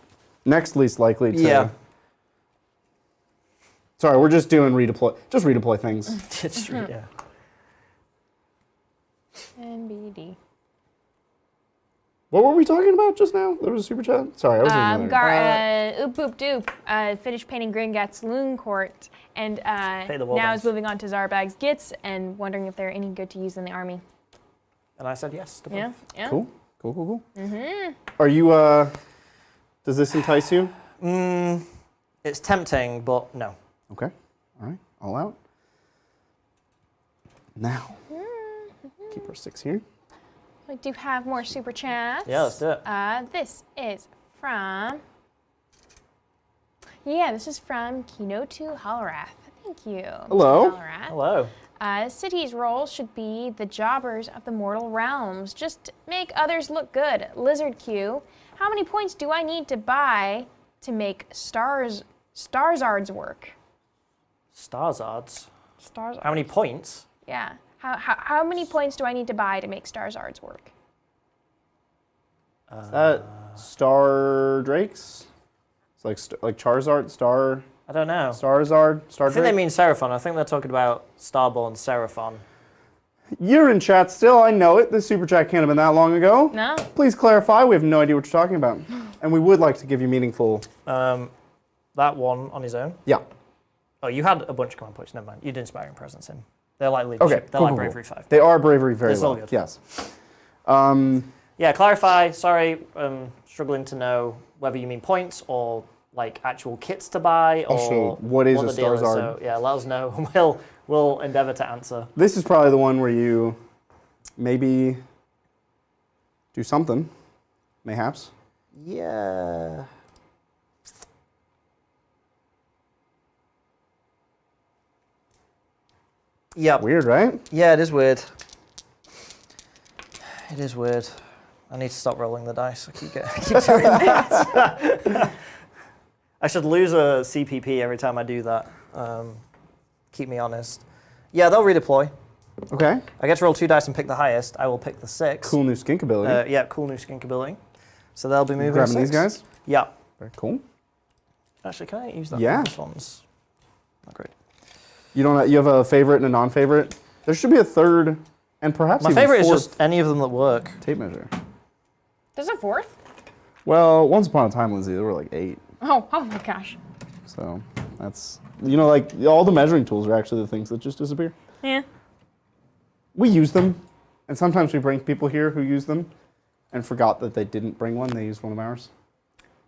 likely to...
Yeah.
Sorry, we're just doing redeploy. Just redeploy things.
Yeah.
NBD.
What were we talking about just now? There was a super chat? Sorry, I was in there.
Oop Boop Doop finished painting Gringak's Loon Court and
the
now is
warbands.
moving on to Zarbag's Gitz and wondering if they're any good to use in the army.
And I said yes to both.
Yeah? Yeah?
Cool. Are you, does this entice you?
It's tempting, but no.
Okay. All right. All out. Now, keep our 6 here.
We do have more super chats.
Yeah, let's do it.
This is from Kinotu Halrath. Thank you.
Hello.
Valrat.
Hello.
City's role should be the jobbers of the mortal realms. Just make others look good. Lizard Q. How many points do I need to buy to make Starzards work?
Starzards?
Starzards.
How many points?
Yeah. How many points do I need to buy to make Starzards work?
Is that Star Drakes? It's like Charizard, Star...
I don't know.
Starzard? Star
I think they
Drake?
mean Seraphon. I think they're talking about Starborn Seraphon.
You're in chat still, I know it. This super chat can't have been that long ago.
No.
Please clarify, we have no idea what you're talking about. And we would like to give you meaningful...
That one on his own?
Yeah.
Oh, you had a bunch of command points. Never mind. You did Inspiring Presence in. They're like leadership.
Okay,
They're
cool,
like
cool,
Bravery
cool.
5.
They are bravery very
They're still
low.
good.
Yes.
Yeah, clarify. Sorry, struggling to know whether you mean points or like actual kits to buy or
Also, what is a
the deal is.
Starzard?
So yeah, let us know. We'll endeavor to answer.
This is probably the one where you maybe do something, mayhaps.
Yeah. Yeah.
Weird, right?
Yeah, it is weird. It is weird. I need to stop rolling the dice. I keep doing that. I should lose a CPP every time I do that. Keep me honest. Yeah, they'll redeploy.
Okay.
I get to roll 2 dice and pick the highest. I will pick the 6.
Cool new skink ability.
Yeah, cool new skink ability. So they'll be moving.
Grabbing
6.
these guys?
Yeah.
Very cool.
Actually, can I use that?
Yeah.
This one's not great.
You have a favorite and a non-favorite? There should be a third and perhaps
My
even
favorite is
fourth
just any of them that work.
tape measure.
There's a fourth?
Well, once upon a time, Lindsay, there were like 8.
Oh my gosh.
So that's, like all the measuring tools are actually the things that just disappear.
Yeah.
We use them, and sometimes we bring people here who use them and forgot that they didn't bring one. They used one of ours.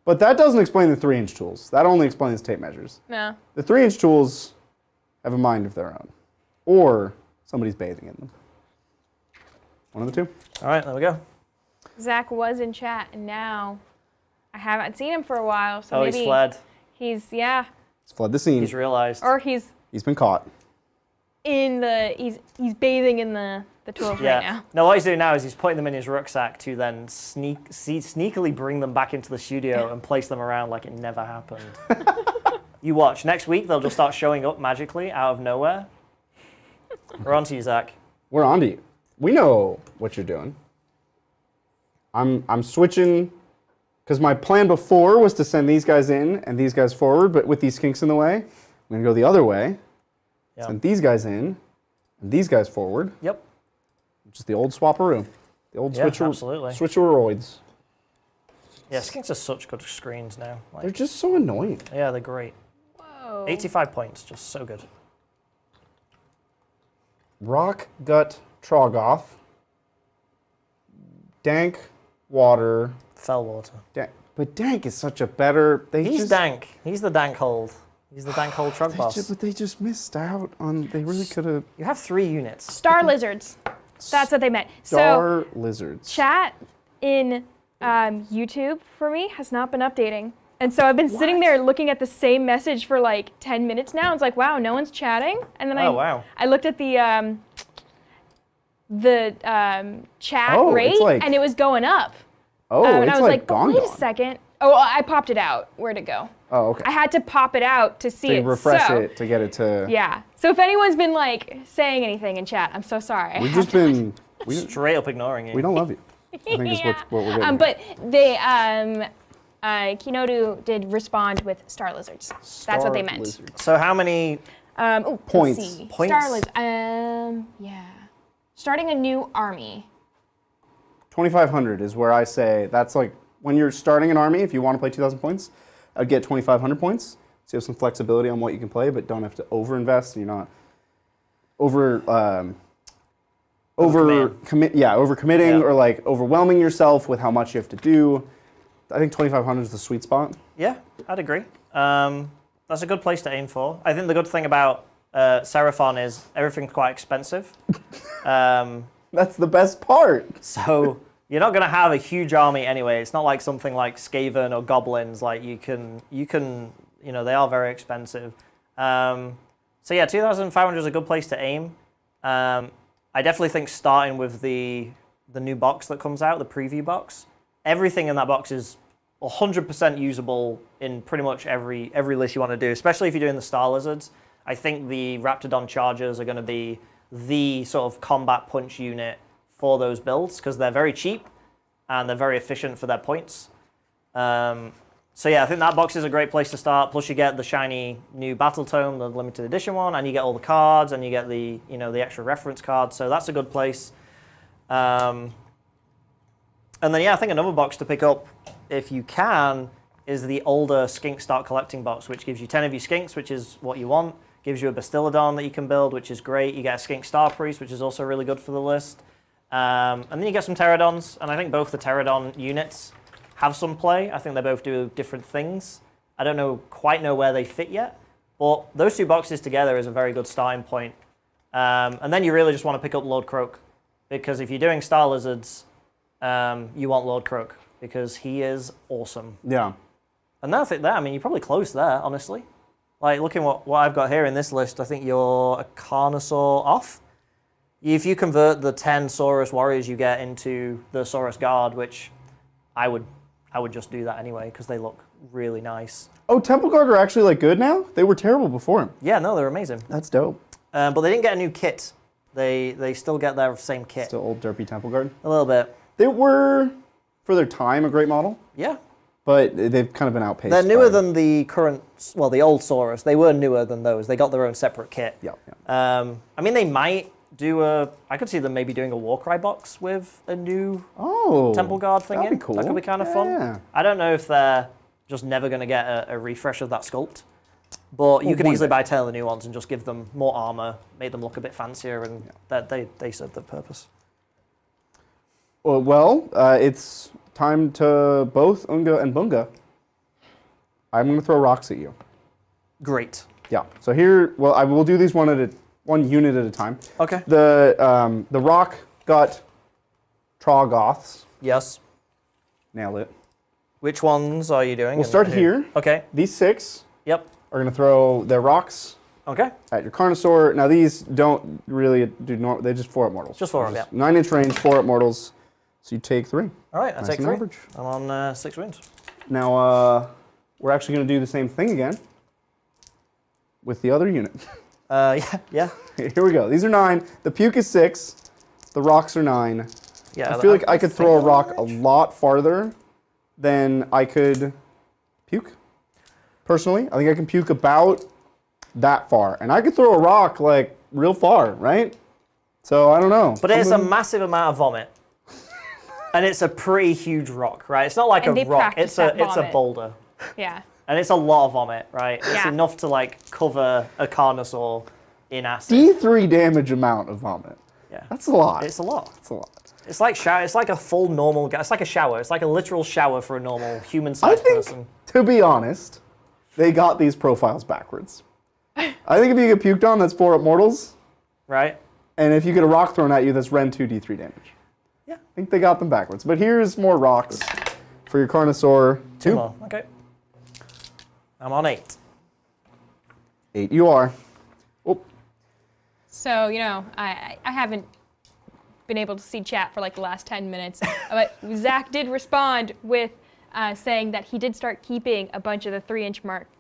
But that doesn't explain the 3-inch tools. That only explains tape measures.
No.
The 3-inch tools have a mind of their own, or somebody's bathing in them. One of the two.
All right, there we go.
Zach was in chat, and now I haven't seen him for a while, so maybe
He's fled.
He's
He's fled the scene.
He's realized.
or he's
He's been caught.
in the he's bathing in the tools right now.
No, what he's doing now is he's putting them in his rucksack to then sneakily bring them back into the studio and place them around like it never happened. You watch. Next week, they'll just start showing up magically out of nowhere. We're on to you, Zach.
We're on to you. We know what you're doing. I'm switching, because my plan before was to send these guys in and these guys forward, but with these kinks in the way, I'm going to go the other way.
Yep.
Send these guys in and these guys forward.
Yep.
Just the old swapperoo. The old
absolutely.
switcheroids.
Yeah, skinks are such good screens now.
They're just so annoying.
Yeah, they're great.
Whoa.
85 points, just so good.
Rock Gut Troggoth. Dank Water.
Fellwater.
But Dank is such a better...
He's dank. He's the dank hold. He's the dank hold Trog boss.
But they just missed out on... They really could have...
You have 3 units.
Star lizards. That's what they meant.
Star lizards.
Chat in YouTube for me has not been updating. And so I've been sitting there looking at the same message for like 10 minutes now. It's like, wow, no one's chatting. And then I looked at the chat rate, and it was going up.
Oh,
and
it's
I was
like gone.
wait a second. Oh, I popped it out. Where'd it go?
Oh, okay.
I had to pop it out to see
To
it.
refresh it, to get it to...
Yeah. So if anyone's been like saying anything in chat, I'm so sorry.
We've just been...
Straight up ignoring you.
We don't love you. I think is what we're getting.
But they, Kinodu did respond with star lizards. That's what they meant.
Lizards.
So how many...
Points.
Let's see.
Points?
Star lizards. Yeah. Starting a new army.
2,500 is where I say that's like when you're starting an army. If you want to play 2,000 points, I'd get 2,500 points. So you have some flexibility on what you can play, but don't have to overinvest. You're not overcommitting or like overwhelming yourself with how much you have to do. I think 2,500 is the sweet spot.
Yeah, I'd agree. That's a good place to aim for. I think the good thing about Seraphon is everything's quite expensive.
That's the best part.
So you're not going to have a huge army anyway. It's not like something like Skaven or Goblins. Like you can, they are very expensive. So So yeah, 2,500 is a good place to aim. I definitely think starting with the new box that comes out, the preview box, everything in that box is 100% usable in pretty much every list you want to do, especially if you're doing the Star Lizards. I think the Raptidon Chargers are going to be the sort of combat punch unit for those builds because they're very cheap and they're very efficient for their points. So yeah, I think that box is a great place to start. Plus you get the shiny new Battletome, the limited edition one, and you get all the cards, and you get the the extra reference cards. So that's a good place. And then yeah, I think another box to pick up if you can is the older Skink Start Collecting box, which gives you 10 of your Skinks, which is what you want. Gives you a Bastiladon that you can build, which is great. You get a Skink Star Priest, which is also really good for the list. And then you get some Pterodons, and I think both the Pterodon units have some play. I think they both do different things. I don't quite know where they fit yet, but those two boxes together is a very good starting point. And then you really just want to pick up Lord Croak, because if you're doing Star Lizards, you want Lord Croak, because he is awesome.
Yeah.
And then I think I mean, you're probably close there, honestly. Like, looking what I've got here in this list, I think you're a Carnosaur off. If you convert the 10 Saurus Warriors you get into the Saurus Guard, which I would just do that anyway, because they look really nice.
Oh, Temple Guard are actually like good now? They were terrible before him.
Yeah, no, they're amazing.
That's dope.
But they didn't get a new kit. They still get their same kit.
Still old derpy Temple Guard.
A little bit.
They were, for their time, a great model.
Yeah.
But they've kind of been outpaced.
They're newer than the current, well, the old Saurus. They were newer than those. They got their own separate kit.
Yeah.
I mean, they might do I could see them maybe doing a Warcry box with a new Temple Guard thing
that'd
in.
be cool.
That could be kind of fun. I don't know if they're just never going to get a refresh of that sculpt. But you could easily buy 10 of the new ones and just give them more armor, make them look a bit fancier, and they serve their purpose.
Well, it's time to both Unga and Bunga. I'm going to throw rocks at you.
Great.
Yeah. So here, well, I will do these one unit at a time.
Okay.
The rock got Troggoths.
Yes.
Nailed it.
Which ones are you doing?
We'll start here.
Okay.
These 6
Yep.
are going to throw their rocks
Okay.
at your Carnosaur. Now these don't really do they just 4-up mortals.
Just 4-up, yeah.
9-inch range, 4-up mortals. So you take 3.
All right, I take 3.
Average.
I'm on 6 wins.
Now we're actually going to do the same thing again with the other unit.
Yeah.
Here we go. These are 9. The puke is 6. The rocks are 9.
Yeah.
I feel like I could throw a rock a lot farther than I could puke. Personally, I think I can puke about that far, and I could throw a rock like real far, right? So I don't know.
But it's a massive amount of vomit, and it's a pretty huge rock, right? It's not like
And
a
they
rock.
practice
It's
that
a
vomit.
boulder.
Yeah.
And it's a lot of vomit, right? It's
Yeah.
enough to like cover a Carnosaur in acid.
D3 damage amount of vomit.
Yeah.
That's a lot.
It's a lot.
That's a lot.
It's like shower. It's like a full normal. It's like a shower. It's like a literal shower for a normal human-sized
I think,
person.
to be honest, they got these profiles backwards. I think if you get puked on, that's 4-up mortals.
Right?
And if you get a rock thrown at you, that's Ren 2 D3 damage.
Yeah.
I think they got them backwards. But here's more rocks for your Carnosaur.
2 more. Okay. I'm on 8.
8 you are. Oh,
So, I haven't been able to see chat for like the last 10 minutes, but Zach did respond with saying that he did start keeping a bunch of the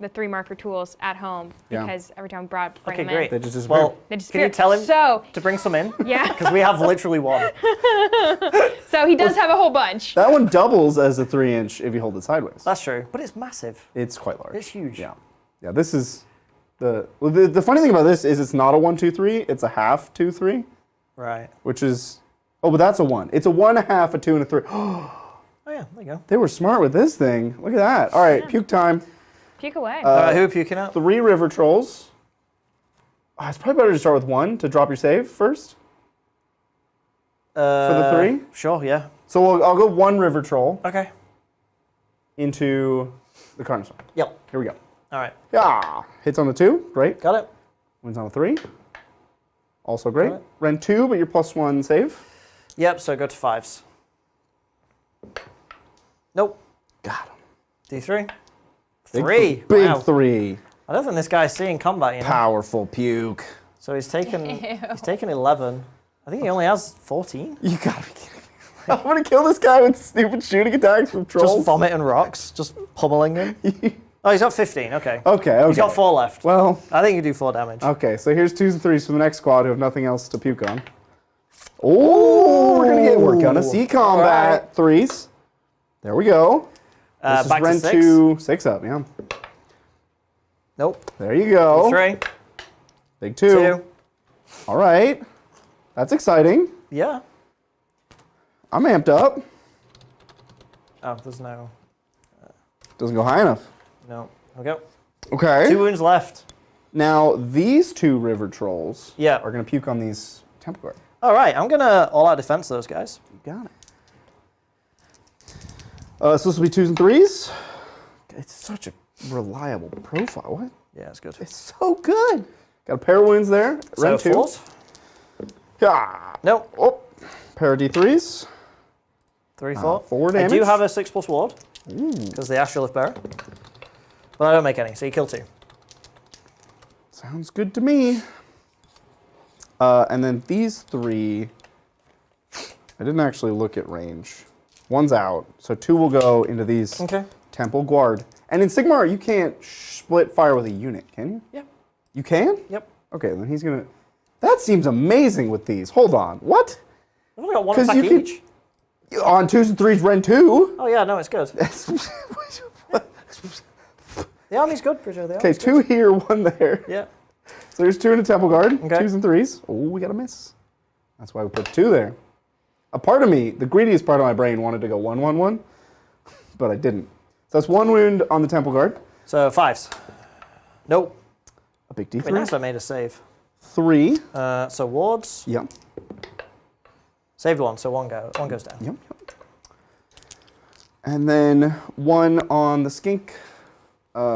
3 marker tools at home because every time we bring
Okay,
them
great.
they just disappeared.
Well,
they
can
disappear.
you tell him
So,
to bring some in?
yeah.
Because we have literally 1.
So he does have a whole bunch.
That one doubles as a 3-inch if you hold it sideways.
That's true, but it's massive.
It's quite large.
It's huge.
Yeah. Yeah, this is the funny thing about this is it's not a 1, 2, 3, it's a half 2, 3,
Right.
which is but that's a 1. It's a 1, a half, a 2, and a 3.
Oh yeah, there you go.
They were smart with this thing. Look at that. All right, puke time.
Puke away.
All right, who are puking out?
3 river trolls. Oh, it's probably better to start with 1 to drop your save first. For the 3?
Sure, yeah.
So I'll go 1 river troll
Okay.
into the Carnosaur.
Yep.
Here we go.
All right.
Yeah. Hits on the 2. Great.
Got it.
Wins on the 3. Also great.
Got it.
Ren 2, but your +1 save.
Yep, so go to 5s. Nope.
Got him.
D3.
Big
3.
Big
Wow.
3.
I don't think this guy's seeing combat, you know.
Powerful puke.
So he's taken 11. I think he only has 14.
You gotta be kidding me. I'm gonna kill this guy with stupid shooting attacks from trolls.
Just vomiting rocks, just pummeling him. Oh, he's got 15, okay.
Okay.
He's got 4 left.
Well,
I think you do 4 damage.
okay, so here's 2s and 3s for the next squad who have nothing else to puke on. Oh, we're gonna see combat. 3s. There we go. This is
back to
Ren
6.
2, 6 up, yeah.
Nope.
There you go.
3.
Big 2.
2.
All right. That's exciting.
Yeah.
I'm amped up.
Oh, there's no.
Doesn't go high enough.
No. Okay.
Okay.
2 wounds left.
Now, these 2 river trolls
Yeah.
are going to puke on these temple guard.
All right, I'm gonna all-out defense those guys.
You got it. So this will be 2s and 3s. It's such a reliable profile. What?
Yeah, it's good.
It's so good. Got a pair of wounds there.
So
Ren 2.
4s?
Yeah.
Nope.
Oh. Pair of D3s.
3, 4.
4 damage.
I do have a 6+ ward because the Astrolith Bearer, but I don't make any, so you kill 2.
Sounds good to me. And then these 3, I didn't actually look at range. 1's out, so 2 will go into these temple guard. And in Sigmar, you can't split fire with a unit, can you?
Yep.
You can?
Yep.
Okay, then he's gonna. That seems amazing with these. Hold on, what?
I've only got 1
'Cause
attack
you
each.
On 2s and 3s, Ren 2.
Oh yeah, no, it's good. The army's good, Bridger.
Okay, 2 here, 1 there.
Yeah.
So there's 2 in the temple guard.
Okay.
2s and 3s. Oh, we got a miss. That's why we put 2 there. A part of me, the greediest part of my brain, wanted to go 1, 1, 1, but I didn't. So that's 1 wound on the temple guard.
So 5s. Nope.
A big
Wait,
D3.
nice, I made a save.
3.
So wards.
Yep.
Saved 1, so 1 goes down.
Yep. And then 1 on the skink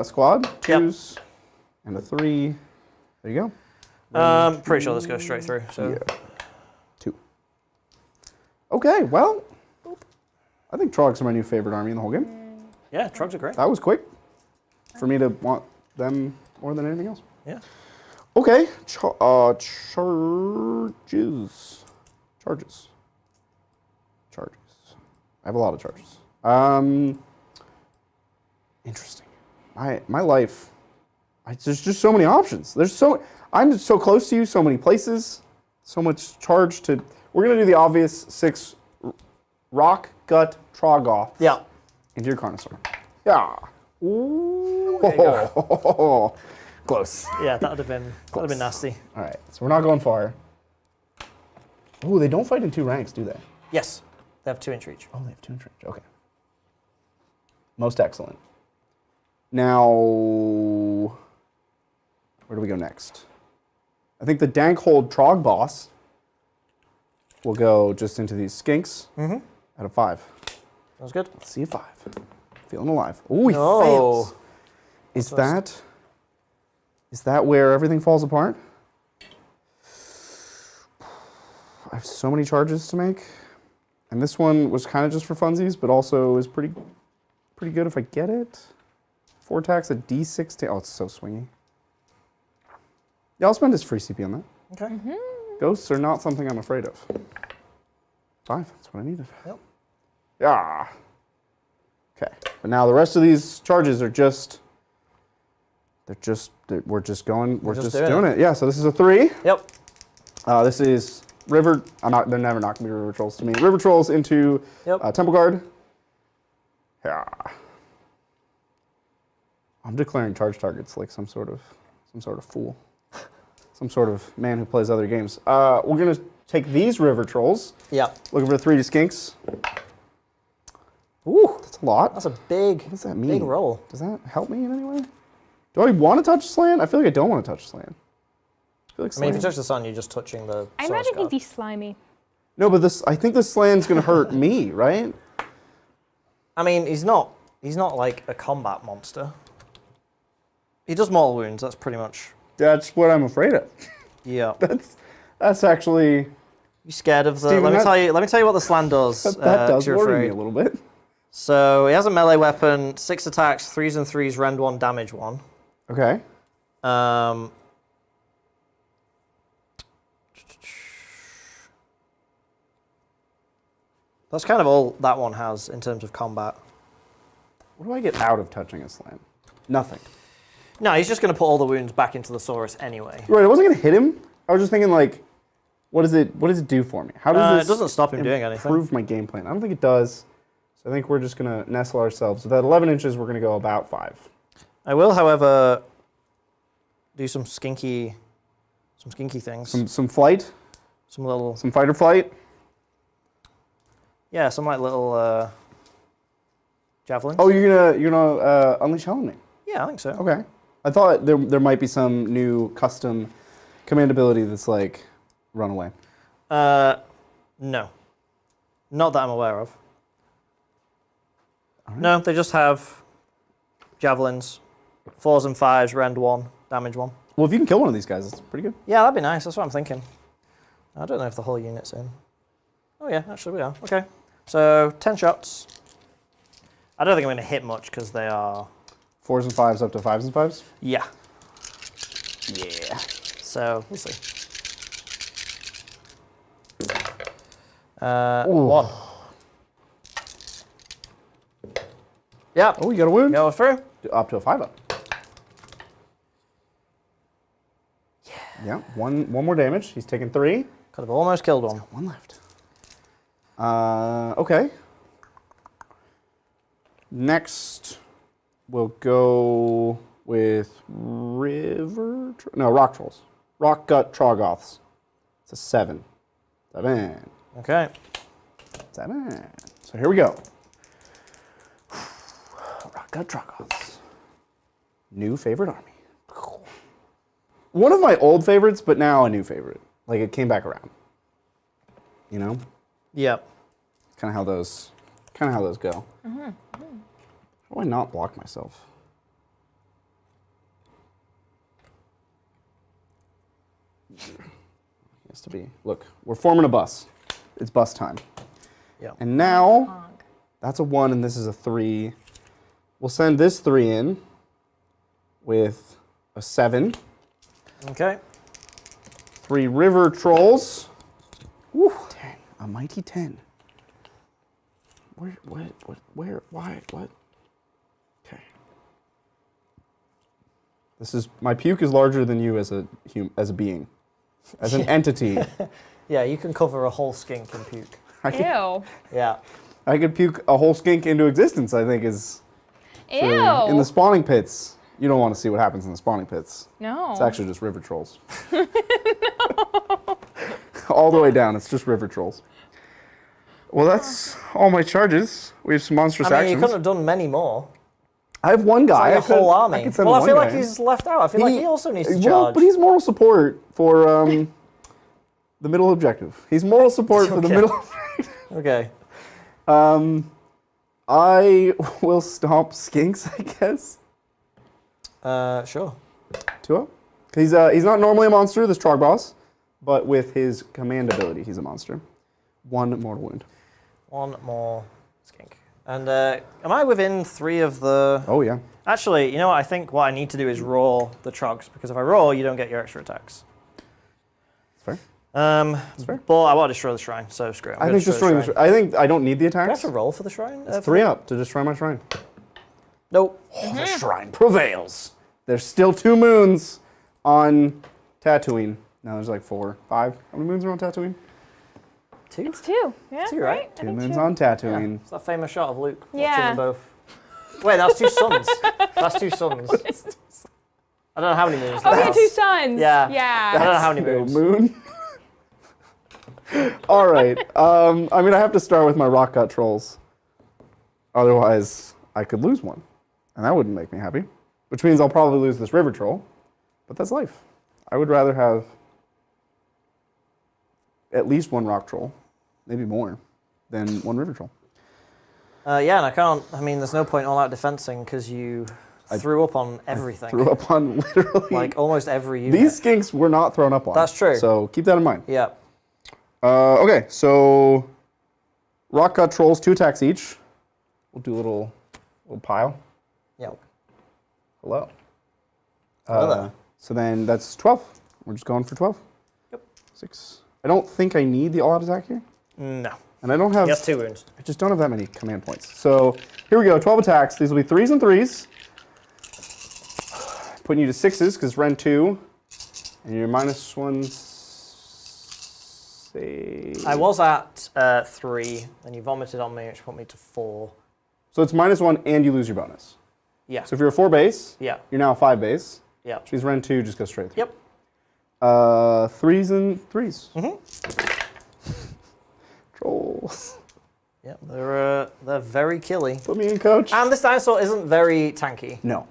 squad. 2s and a 3. There you go.
Pretty sure this goes straight through. So
Yeah. 2. Okay, well, I think Trogs are my new favorite army in the whole game.
yeah, Trogs are great.
That was quick for me to want them more than anything else.
Yeah.
Okay, charges. I have a lot of charges. Interesting. My life. There's just so many options. I'm so close to you. So many places. So much charge to. We're gonna do the obvious 6 rock gut Troggoths.
Yeah.
Into your Carnosaur. Yeah.
Ooh. There you go.
Close.
Yeah, that would have been nasty.
All right, so we're not going far. Oh, they don't fight in 2 ranks, do they?
Yes, they have 2 inch reach.
Oh, they have 2 inch range. Okay. Most excellent. Now, where do we go next? I think the Dankhold Trog boss will go just into these skinks at a 5.
Sounds good.
Let's see a 5. Feeling alive. Oh, he
No.
fails. Is that where everything falls apart? I have so many charges to make. And this one was kind of just for funsies, but also is pretty good if I get it. 4 attacks, a D16. Oh, it's so swingy. Yeah, I'll spend his free CP on that.
Okay.
Ghosts are not something I'm afraid of. 5, that's what I needed.
Yep.
Yeah. Okay, but now the rest of these charges are just, we're just doing it. Yeah, so this is a 3.
Yep.
This is river, they're never not gonna be river trolls to me. River trolls into temple guard. Yeah. I'm declaring charge targets like some sort of fool. Some sort of man who plays other games. We're gonna take these river trolls.
Yep.
Looking for 3 to skinks. Ooh, that's a lot.
That's a big,
What does that mean?
big roll.
Does that help me in any way? Do I want to touch this land? I feel like I don't want to touch this land.
I mean, if you touch the sun, you're just touching the
I
source
imagine he'd
card.
be slimy.
No, but I think this land's gonna hurt me, right?
I mean, he's not like a combat monster. He does mortal wounds, that's pretty much.
That's what I'm afraid of.
Yeah.
That's actually
You scared of the?
Steven,
let me tell you what this land does.
that does
you're
worry me
afraid.
a little bit.
So he has a melee weapon, 6 attacks, 3s and 3s, rend 1, damage 1.
Okay.
That's kind of all that one has in terms of combat.
What do I get out of touching a slam? Nothing.
No, he's just going to put all the wounds back into the Saurus anyway.
Right, I wasn't going to hit him. I was just thinking, like, what does it do for me? How does this
it doesn't stop him doing anything.
improve my game plan? I don't think it does. So I think we're just going to nestle ourselves. With that 11 inches, we're going to go about 5.
I will, however, do some skinky things.
Some flight? Some fight or flight?
Yeah, some like little javelins.
Oh, you're gonna unleash hell on me.
Yeah, I think so.
Okay. I thought there might be some new custom command ability that's like run away.
No. Not that I'm aware of. Right. No, they just have javelins, 4s and 5s, rend 1, damage 1.
Well, if you can kill one of these guys, it's pretty good.
Yeah, that'd be nice. That's what I'm thinking. I don't know if the whole unit's in. Oh yeah, actually we are. Okay. So 10 shots. I don't think I'm going to hit much because they are
4s and 5s up to 5s and 5s?
Yeah.
Yeah.
So we'll see. 1. Yeah.
Oh, you got a wound?
Go through.
Up to a 5 up. Yeah, one more damage. He's taken 3.
Could have almost killed one.
One left. Okay. Next, we'll go with rock trolls. Rock gut Troggoths. It's a 7. 7.
Okay.
7. So here we go. Rock gut Troggoths. New favorite army. One of my old favorites, but now a new favorite. Like it came back around. You know?
Yep.
Kind of how those go. How do I not block myself? Has to be. Look, we're forming a bus. It's bus time.
Yeah.
And now, that's a 1 and this is a 3. We'll send this 3 in with a 7.
Okay.
3 river trolls. Woo. 10. A mighty 10. Where, why, what? Okay. My puke is larger than you as a being. As an entity.
Yeah, you can cover a whole skink in puke.
Ew.
Yeah.
I could puke a whole skink into existence, I think is...
Ew.
In the spawning pits. You don't want to see what happens in the spawning pits.
No.
It's actually just river trolls. No. All the way down, it's just river trolls. Well, that's all my charges. We have some monstrous actions.
You couldn't have done many more.
I have one guy.
It's like a whole army.
I
Well, I feel like he's left out. I feel like he also needs to charge.
Well, but he's moral support for the middle objective. He's moral support for the middle objective.
Okay.
I will stomp skinks, I guess.
Sure.
2-0. He's not normally a monster, this Trog boss, but with his command ability, he's a monster. 1 mortal wound.
1 more skink. And am I within 3 of the...
Oh, yeah.
Actually, you know what? I think what I need to do is roar the Trogs, because if I roar, you don't get your extra attacks.
That's fair.
That's fair. But I want to destroy the shrine, so screw it.
I think destroying the shrine. I think I don't need the attacks.
Do I have to roll for the shrine?
It's 3 up to destroy my shrine.
Nope.
Oh, the shrine prevails. There's still 2 moons on Tatooine. No, there's like 4, 5. How many moons are on Tatooine?
2?
It's 2. Yeah,
2, right?
2 moons on Tatooine.
Yeah. It's that famous shot of Luke watching
Yeah.
them both. Wait, that's 2 suns. That's 2 suns. I don't know how many moons.
Oh,
there
yeah,
are.
2 suns.
Yeah. I
Yeah.
don't know how many
Still
moons.
moon. All right. I mean, I have to start with my rock gut trolls. Otherwise, I could lose one. And that wouldn't make me happy. Which means I'll probably lose this river troll. But that's life. I would rather have at least 1 rock troll, maybe more, than 1 river troll.
Yeah, and I can't... I mean, there's no point all out defensing because you threw up on everything.
Threw up on literally...
Like, almost every unit.
These skinks were not thrown up on.
That's true.
So keep that in mind.
Yeah.
Okay, so rock gut trolls, 2 attacks each. We'll do a little pile.
Yeah.
Hello.
Hello there.
So then that's 12. We're just going for 12.
Yep.
6. I don't think I need the all-out attack here.
No.
And I don't have...
Yes, 2 wounds.
I just don't have that many command points. So here we go, 12 attacks. These will be 3s and 3s. Putting you to 6s, because Ren 2. And your -1... Save.
I was at 3, and you vomited on me, which put me to 4.
So it's -1 and you lose your bonus.
Yeah.
So if you're a 4 base,
Yeah.
you're now a 5 base.
Yeah.
Which means Ren 2 just goes straight through.
Yep.
3s and 3s. Trolls.
Yeah, they're very killy.
Put me in, coach.
And this dinosaur isn't very tanky.
No.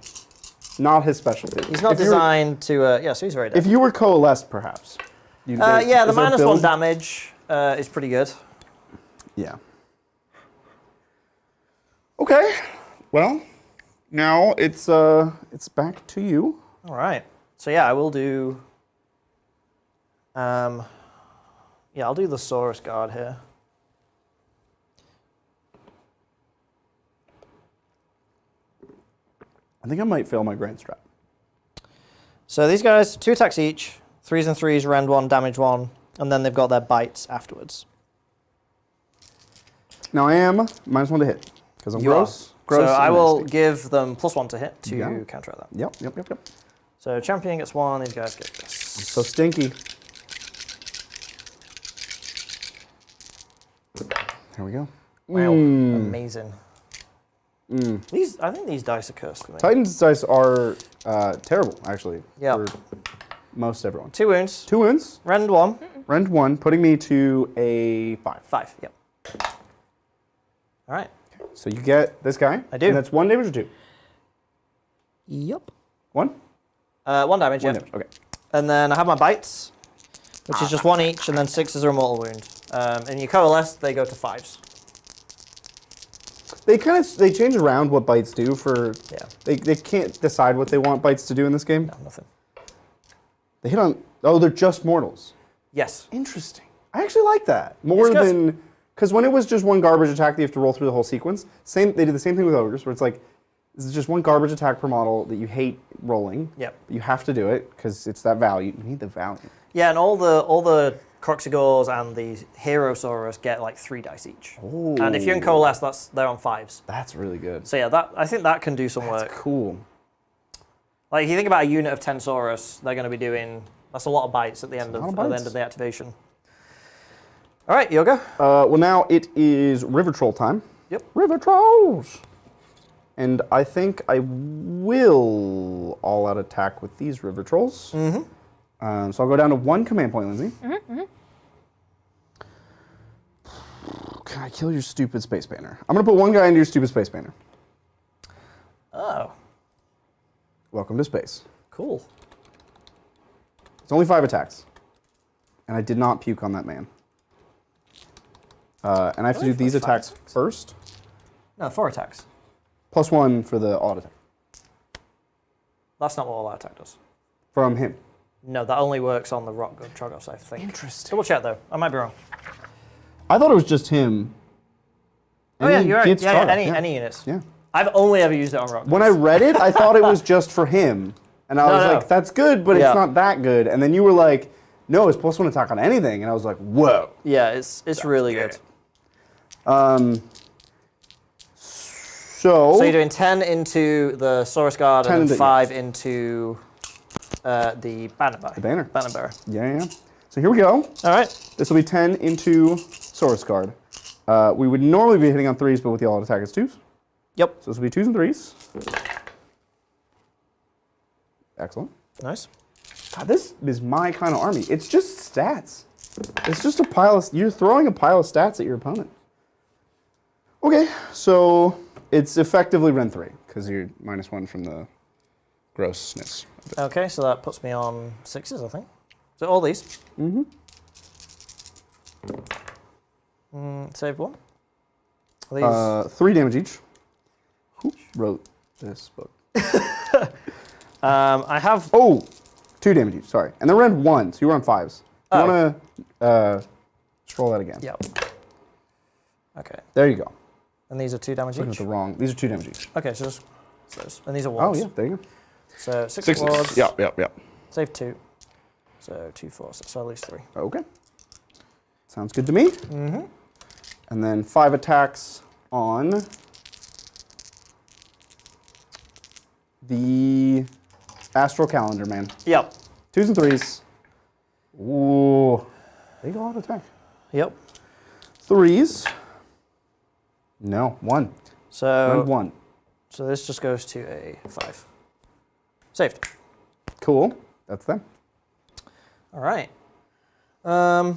Not his specialty.
He's not designed to, yeah, so he's very dead.
If you were coalesced, perhaps.
Yeah, the
is there a
-1
build?
damage is pretty good.
Yeah. Okay. Well, now it's back to you.
All right. So yeah, I will do. Yeah, I'll do the Saurus Guard here.
I think I might fail my grand strat.
So these guys, 2 attacks each, 3s and 3s, rend 1, damage 1, and then they've got their bites afterwards.
Now I am -1 to hit because I'm
You
gross.
are.
Gross.
So I
and
will
nasty.
give them +1 to hit to
Yeah.
counteract that.
Yep.
So champion gets 1, these guys get this.
So stinky. There we go.
Wow, amazing. I think these dice are cursed for me.
Titans dice are terrible, actually.
Yeah.
For most everyone.
2 wounds.
2 wounds.
Rend 1.
Rend 1, putting me to a 5.
5, yep. All right.
So you get this guy.
I do.
And that's 1 damage or 2?
Yep.
1?
1 damage,
1
yeah.
damage, okay.
And then I have my bites, which is just 1 each, and then 6s are a mortal wound. And you coalesce, they go to 5s.
They change around what bites do for...
Yeah.
They can't decide what they want bites to do in this game.
No, nothing.
They hit on... Oh, they're just mortals.
Yes.
Interesting. I actually like that. More
It's
than... Because when it was just 1 garbage attack, they have to roll through the whole sequence. They did the same thing with ogres, where it's like, this is just 1 garbage attack per model that you hate rolling.
Yep.
But you have to do it, because it's that value. You need the value.
Yeah, and all the Croxigors and the Herosaurus get like 3 dice each.
Oh.
And if you're in coalesce, they're on 5s.
That's really good.
So yeah, I think that can do some work.
Cool.
Like if you think about a unit of 10 Saurus, they're going to be doing, that's a lot of bites at the end of the activation. All right, Yoga.
Well, now it is River Troll time.
Yep.
River Trolls! And I think I will all-out attack with these River Trolls. So I'll go down to 1 command point, Lindsay. Can I kill your stupid Space Banner? I'm going to put 1 guy into your stupid Space Banner.
Oh,
Welcome to space.
cool.
It's only 5 attacks. And I did not puke on that man. And I have to do these attacks first.
No, 4 attacks.
+1 for the auto attack.
That's not what all that attack does.
From him.
No, that only works on the Rock God Troggoths, I think.
Interesting.
Double check though. I might be wrong.
I thought it was just him.
Oh yeah, you're right.
Gitz
Yeah,
Turn.
any units.
Yeah.
I've only ever used it on Rock.
When I read it, I thought it was just for him. And I was
No.
like, that's good, but
Yeah.
it's not that good. And then you were like, no, it's +1 attack on anything. And I was like, whoa.
Yeah, it's really good.
So
you're doing 10 into the Saurus Guard
10
and
into-
then 5 into the Banner Bearer.
The banner.
Banner Bearer.
Yeah. So here we go.
All right.
This will be 10 into Saurus Guard. We would normally be hitting on 3s, but with the all-out attack, it's 2s.
Yep.
So this will be 2s and 3s. Excellent.
Nice.
God, this is my kind of army. It's just stats. It's just a pile of... You're throwing a pile of stats at your opponent. Okay, so it's effectively Ren 3, because you're -1 from the grossness.
Okay, so that puts me on 6s, I think. So all these. Save 1. Are these...
3 damage each. Who wrote this book?
I have...
Oh, 2 damage each, sorry. And then Ren 1, so you were on 5s. You want to scroll that again?
Yep. Okay.
There you go.
And these are 2 damage
Looking at
each?
the wrong... These are 2 damage each.
Okay, so just those. And these are
Oh,
wards.
yeah, there you go.
So 6
6s.
wards.
Yep.
Save 2. So 2 force. So I lose 3.
Okay. Sounds good to me.
Mm-hmm.
And then 5 attacks on the Astral Calendar, man.
Yep.
2s and 3s. Ooh. They got a lot of attack.
Yep.
3s. No, 1.
So
Rend 1.
So this just goes to a 5. Saved.
Cool. That's them.
All right. I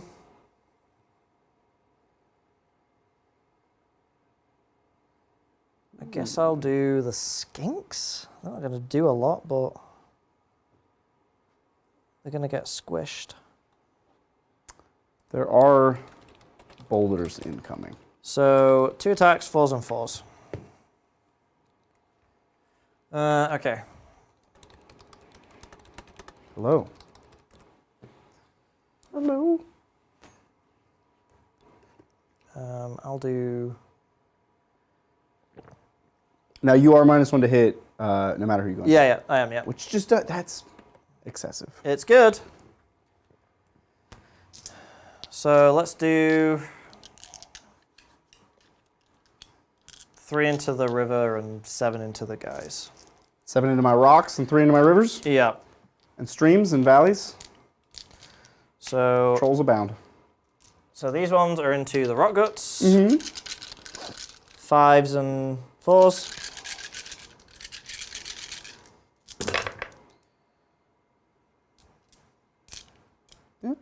guess I'll do the skinks. They're not going to do a lot, but they're going to get squished.
There are boulders incoming.
So 2 attacks, 4s and 4s. Okay.
Hello. Hello.
I'll do.
Now you are -1 to hit, no matter who you go.
Yeah, I am. Yeah.
Which just that's excessive.
It's good. So let's do 3 into the river and 7 into the guys.
7 into my rocks and 3 into my rivers
Yeah.
and streams and valleys.
So
Trolls abound.
So these ones are into the rock guts.
Mm-hmm.
5s and 4s.
Yep.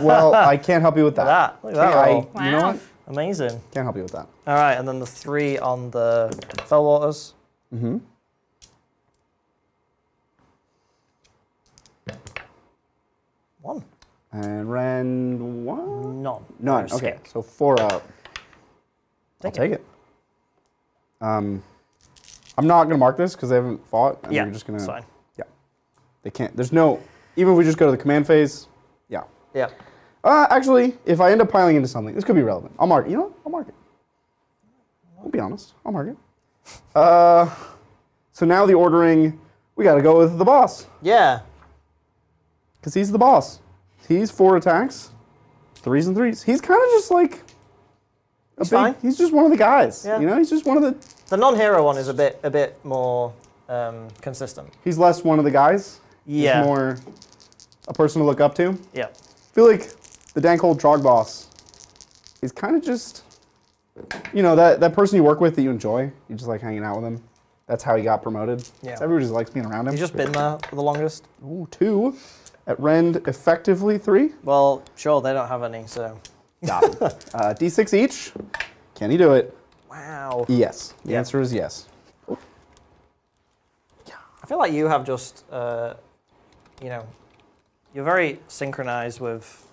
Well, I can't help you with that.
Look at that roll.
You know
Wow.
what?
Amazing.
Can't help you with that.
All right, and then the 3 on the Fellwaters.
Mm-hmm.
One.
And Rend 1?
None.
None.
No
Okay,
skink.
so 4 out. I'll
Take
take it. I'm not gonna mark this because they haven't fought, and
Yeah,
we're just gonna.
it's fine.
Yeah, they can't. There's no. Even if we just go to the command phase, yeah.
Yeah.
Actually, if I end up piling into something, this could be relevant. I'll mark it. You know what? I'll mark it. I'll be honest. I'll mark it. So now the ordering, we got to go with the boss
Yeah.
because he's the boss. He's 4 attacks, 3s and 3s. He's kind of just like.
He's fine.
He's just one of the guys.
Yeah.
You know, he's just one of the.
The non-hero one is a bit more consistent.
He's less one of the guys.
Yeah.
He's more a person to look up to.
Yeah.
I feel like the dank old Trog boss is kind of just, you know, that person you work with that you enjoy. You just like hanging out with him. That's how he got promoted.
Yeah.
So everybody just likes being around him.
He's just been there for the longest.
Ooh, 2 at Rend, effectively 3.
Well, sure, they don't have any, so.
Got him. D6 each. Can he do it?
Wow.
Yes. The
Yeah.
answer is yes.
I feel like you have just, you know, you're very synchronized with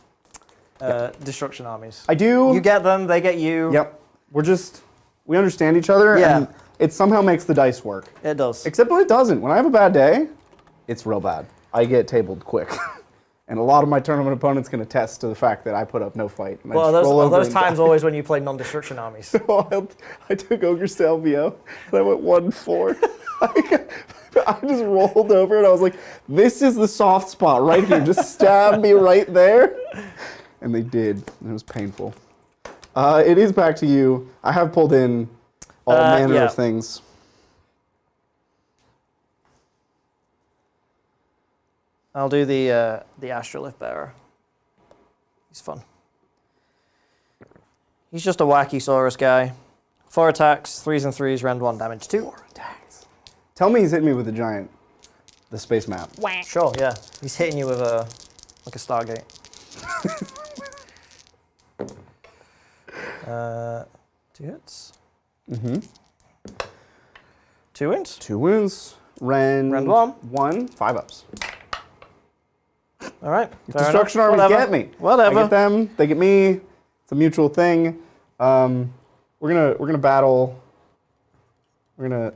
destruction armies.
I do.
You get them, they get you.
Yep. We understand each other,
Yeah.
and it somehow makes the dice work.
It does.
Except when it doesn't. When I have a bad day, it's real bad. I get tabled quick. And a lot of my tournament opponents can attest to the fact that I put up no fight. And I
Well,
just roll
are
over
those
and
times
die.
always when you play non-destruction armies?
So I took Ogre Salvio, and I went 1-4. I just rolled over, and I was like, this is the soft spot right here. Just stab me right there. And they did. And it was painful. It is back to you. I have pulled in all manner
yeah.
of things.
I'll do the Astrolith Bearer. He's fun. He's just a wacky Saurus guy. 4 attacks, 3s and 3s, rend 1 damage 2.
4 attacks. Tell me he's hitting me with the space map.
Whack.
Sure, yeah. He's hitting you with a Stargate. 2 hits.
Mm-hmm.
2 wins.
2 wounds. Rend 1. 5 ups.
All right. fair
Destruction
enough.
armies
Whatever.
get me.
Whatever.
I get them. They get me. It's a mutual thing. We're gonna battle. We're gonna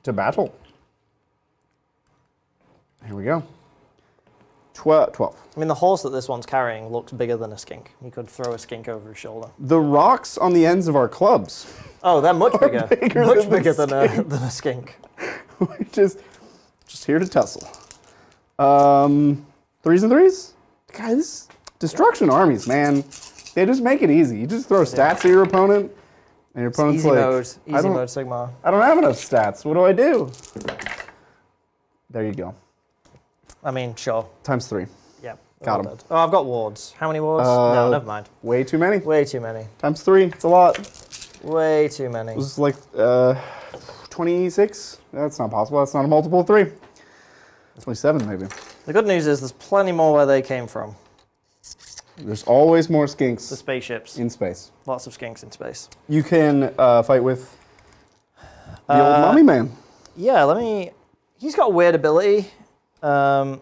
to battle. Here we go. 12.
I mean, the horse that this one's carrying looks bigger than a skink. You could throw a skink over his shoulder.
The rocks on the ends of our clubs.
Oh, they're much bigger. Much bigger than
skink.
than a skink.
We're just here to tussle. 3s and 3s? Guys, destruction armies, man. They just make it easy. You just throw stats at your opponent, and your opponent's
Easy
like,
mode. Easy mode Sigmar.
I don't have enough stats. What do I do? There you go.
I mean, sure.
Times 3.
Yeah.
Got
well
'em.
dead. Oh, I've got wards. How many wards? No, never mind.
Way too many.
Way too many.
Times 3. It's a lot.
Way too many.
It was like 26. That's not possible. That's not a multiple of 3. That's 27 maybe.
The good news is there's plenty more where they came from.
There's always more skinks
The spaceships.
in space.
Lots of skinks in space.
You can fight with the old mummy man.
Yeah, let me... He's got a weird ability. So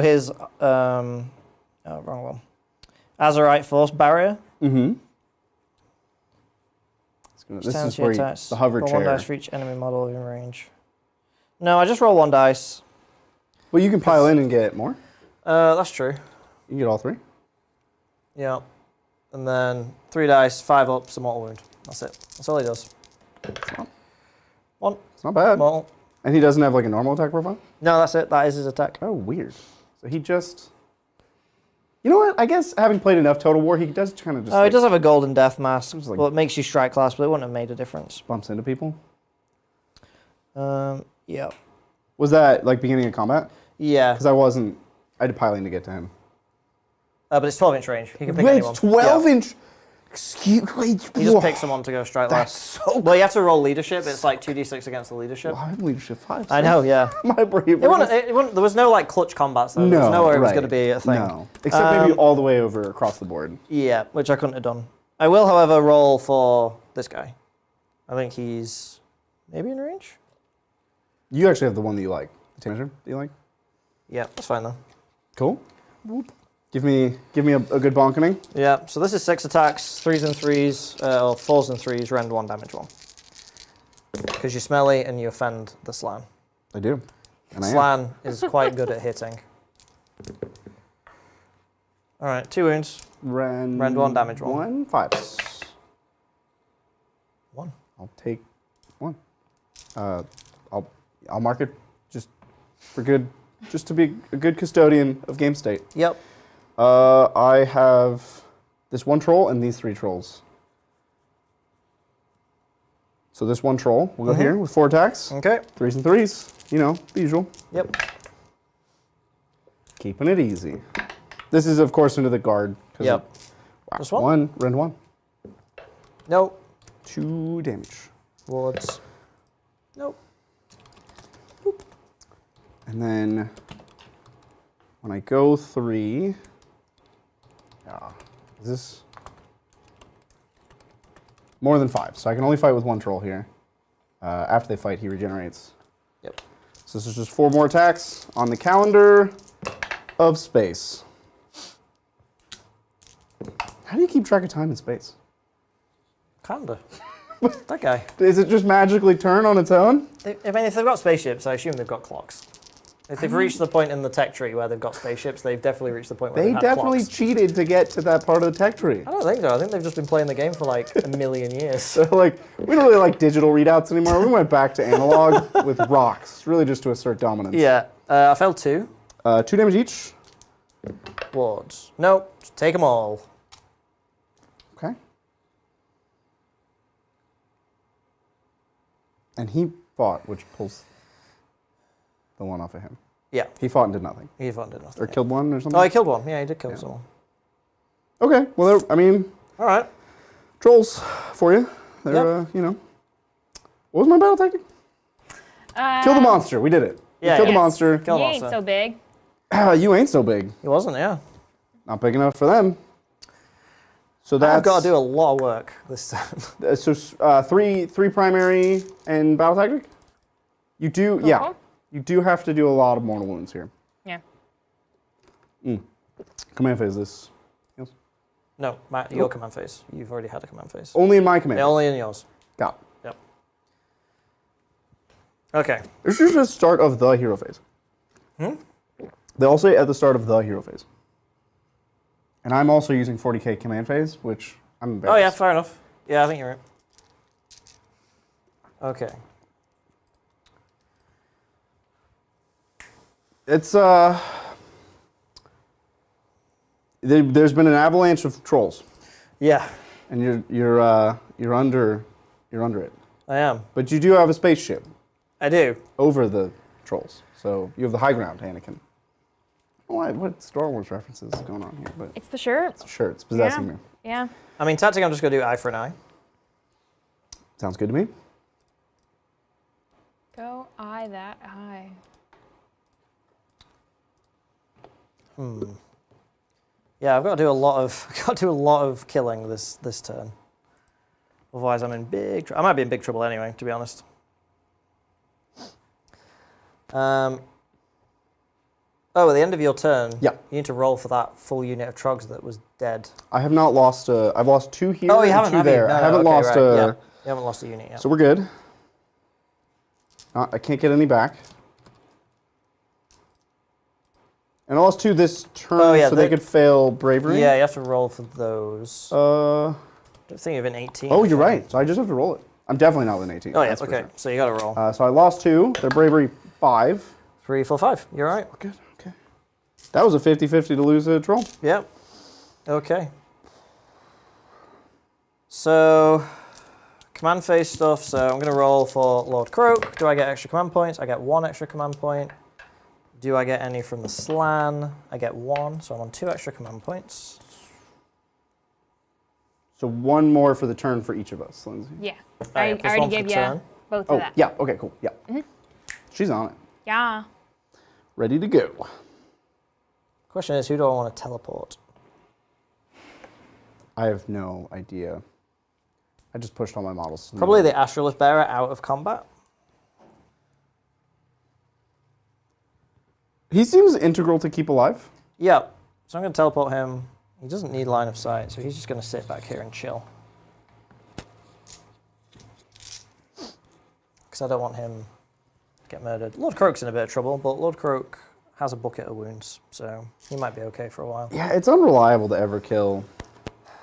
his... oh, wrong one. Azurite Force Barrier.
Mm-hmm. This is where the hover
roll
chair.
1 dice for each enemy model in range. No, I just roll 1 dice.
Well, you can pile in and get more.
That's true.
You can get all 3.
Yeah. And then 3 dice, 5 ups, a mortal wound. That's it. That's all he does. One.
It's not bad.
Mortal.
And he doesn't have like a normal attack profile?
No, that's it. That is his attack.
Oh, weird. So he just... You know what? I guess having played enough Total War, he does kind of just...
Oh, he does have a golden death mask.
like-
Well, it makes you strike class, but it wouldn't have made a difference.
Bumps into people.
Yeah.
Was that like beginning of combat?
Yeah.
Because I had to pile in to get to him.
But it's 12-inch range. He can pick
Wait,
anyone.
it's 12
Yeah.
inch? Excuse me.
He just picks someone to go strike
That's
last.
so
Well, you have to roll leadership. It's like 2d6 against the leadership.
I have leadership 5.
I know, yeah.
My bravery.
There was no like clutch combats though. There was nowhere it was going to be a thing.
No. Except maybe all the way over across the board.
Yeah, which I couldn't have done. I will, however, roll for this guy. I think he's maybe in range.
You actually have the one that you like. The teenager that you like?
Yeah, that's fine though.
Cool. Give me a good bonkening.
Yeah, so this is 6 attacks, 3s and 3s, or 4s and 3s, rend 1 damage 1. Because you're smelly and you offend the Slan.
I do. And I am.
Slan is quite good at hitting. All right, 2 wounds.
Rend
1 damage 1.
1, 5s.
1.
I'll take 1. I'll mark it just to be a good custodian of game state.
Yep.
I have this 1 troll and these 3 trolls. So this 1 troll will go here with 4 attacks.
Okay.
3s and 3s. You know, the usual.
Yep.
Keeping it easy. This is, of course, into the guard.
Yep. Just 1?
Rend 1.
Nope.
2 damage.
Wards. Nope.
And then when I go 3, is this more than 5? So I can only fight with 1 troll here. After they fight, he regenerates.
Yep.
So this is just 4 more attacks on the calendar of space. How do you keep track of time in space?
Kinda. That guy.
Is it just magically turn on its own?
I mean, if they've got spaceships, I assume they've got clocks. If they've reached the point in the tech tree where they've got spaceships, they've definitely reached the point where
They
they've had
definitely
clocks.
cheated to get to that part of the tech tree.
I don't think so. I think they've just been playing the game for like a million years.
So like, we don't really like digital readouts anymore. We went back to analog with rocks, really just to assert dominance.
Yeah. I failed 2.
2 damage each.
Wards. Nope. Just take them all.
Okay. And he fought, which pulls the 1 off of him.
Yeah.
He fought and did nothing.
He funded nothing.
Or killed 1 or something?
Oh, he killed 1. Yeah, he did kill someone.
Okay, well, I mean,
All right.
trolls for you. They're, you know. What was my battle tactic? Kill the monster. We did it.
Yeah,
Kill the
yes.
monster.
Kill
You
the
ain't
monster.
so big.
You ain't so big.
He wasn't, yeah.
Not big enough for them. So that's
I've got to do a lot of work this time.
So three primary and battle tactic. You do, yeah.
Cool.
You do have to do a lot of mortal wounds here.
Yeah.
Command phase this. Yes.
No, your command phase. You've already had a command phase.
Only in my command.
Yeah, only in yours.
Got it.
Yep. Okay.
This is the start of the hero phase. They all say at the start of the hero phase. And I'm also using 40k command phase, which I'm embarrassed.
Oh yeah, fair enough. Yeah, I think you're right. Okay.
It's there's been an avalanche of trolls,
Yeah,
and you're under it.
I am.
But you do have a spaceship
I do.
over the trolls, so you have the high ground, Anakin. What Star Wars references going on here? But
It's the shirt.
sure, it's possessing
Yeah.
me.
Yeah.
I mean, tactic, I'm just going to do eye for an eye.
Sounds good to me.
Go eye that eye.
Yeah, I've got to do a lot of killing this turn. Otherwise, I'm in big trouble. I might be in big trouble anyway, to be honest. Oh, at the end of your turn,
Yeah.
you need to roll for that full unit of Trogs that was dead.
I have not lost. I've lost 2 here
Oh, you
and
haven't,
2
have
there.
you? No,
I haven't
okay,
lost.
right. Yeah. You haven't lost a unit yet.
So we're good. I can't get any back. And I lost 2 this turn,
Oh, yeah,
so they could fail bravery.
Yeah, you have to roll for those. I don't think you've been 18.
Oh, you're right. So I just have to roll it. I'm definitely not within 18.
Oh, yeah,
that's for
okay.
sure.
So you got to roll.
So I lost 2. Their bravery 5.
3, 4, 5. You're right.
Good. Okay. That was a 50-50 to lose a troll.
Yep. Okay. So, command phase stuff. So I'm going to roll for Lord Croak. Do I get extra command points? I get 1 extra command point. Do I get any from the Slan? I get 1, so I'm on 2 extra command points.
So 1 more for the turn for each of us, Lindsay.
Yeah.
yeah,
I
plus
already
1 for
gave
the
you
turn.
both
Oh,
of that.
yeah. Okay, cool. Yeah. She's on it.
Yeah.
Ready to go.
Question is, who do I want to teleport?
I have no idea. I just pushed all my models.
Probably the Astrolith Bearer out of combat.
He seems integral to keep alive.
Yeah. So I'm going to teleport him. He doesn't need line of sight, so he's just going to sit back here and chill. Because I don't want him to get murdered. Lord Croak's in a bit of trouble, but Lord Croak has a bucket of wounds, so he might be okay for a while.
Yeah, it's unreliable to ever kill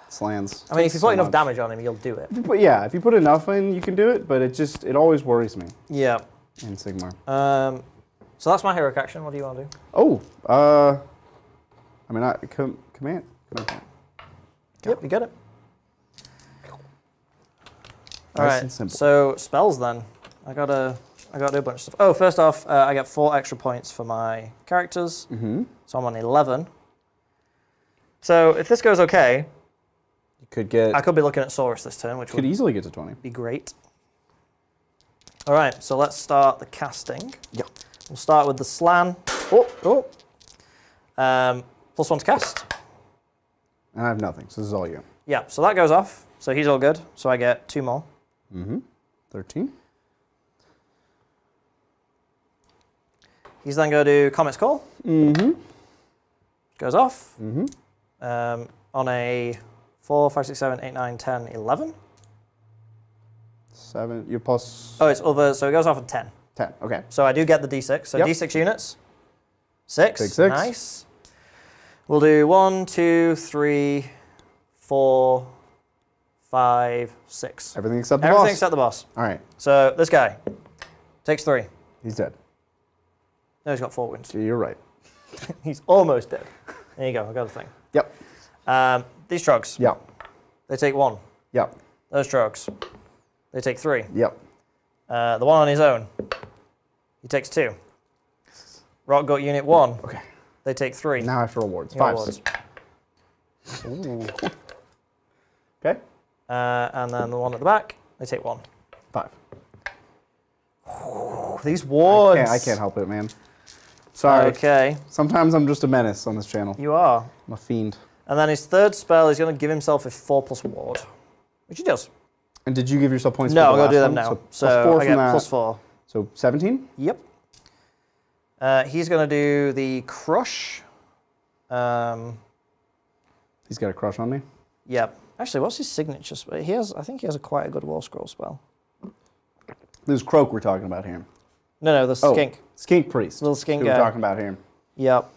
Slans.
I mean, if you
So
put enough
much.
damage on him, you'll do it.
If you put enough in, you can do it, but it always worries me
Yeah.
in Sigmar.
So that's my heroic action. What do you want to do?
Oh, I mean, command.
Yep, you got it. All
Nice
right.
and simple.
So spells then. I gotta do a bunch of stuff. Oh, first off, I get 4 extra points for my characters.
Mm-hmm.
So I'm on 11. So if this goes okay,
You could get.
I could be looking at Saurus this turn, which
could
would
easily get to 20.
be great. All right. So let's start the casting.
Yeah.
We'll start with the Slan.
Oh.
+1 to cast.
And I have nothing, so this is all you.
Yeah. So that goes off. So he's all good. So I get 2 more.
Mm-hmm. 13.
He's then going to do Comet's Call.
Mm-hmm.
Goes off.
Mm-hmm.
On a 4, 5, 6, 7, 8, 9, 10, 11.
7. You're plus
Oh, it's other, so it goes off at 10.
10. Okay.
So I do get the D6. So
Yep.
D6 units. 6.
Big 6.
Nice. We'll do 1, 2, 3, 4, 5, 6.
Everything except the
Everything
boss.
except the boss.
All right.
So this guy takes 3.
He's dead.
No, he's got 4 wounds.
You're right.
He's almost dead. There you go. I got a thing.
Yep.
These Trogs.
Yep.
They take 1.
Yep.
Those Trogs. They take 3.
Yep.
The one on his own. He takes 2. Rock Gut Unit 1.
Okay.
They take 3.
Now I have to roll wards.
Your
5.
wards.
Ooh. Okay.
And then the one at the back, they take 1.
5.
These wards.
I can't help it, man. Sorry.
Okay,
Sometimes I'm just a menace on this channel.
you are.
I'm a fiend.
And then his third spell is going to give himself a 4+ ward, which he does.
And did you give yourself points
No,
for
I'm
the
going to do
last
them
one?
now.
So,
So
+4
I
from
get
that.
+4.
So 17?
Yep. He's going to do the Crush.
He's got a crush on me.
Yep. Actually, what's his signature spell? I think he has quite a good Wall Scroll spell.
This is Croak we're talking about here.
No, the
Oh,
Skink.
Skink Priest.
Little skink
who we're
guy.
talking about here.
Yep.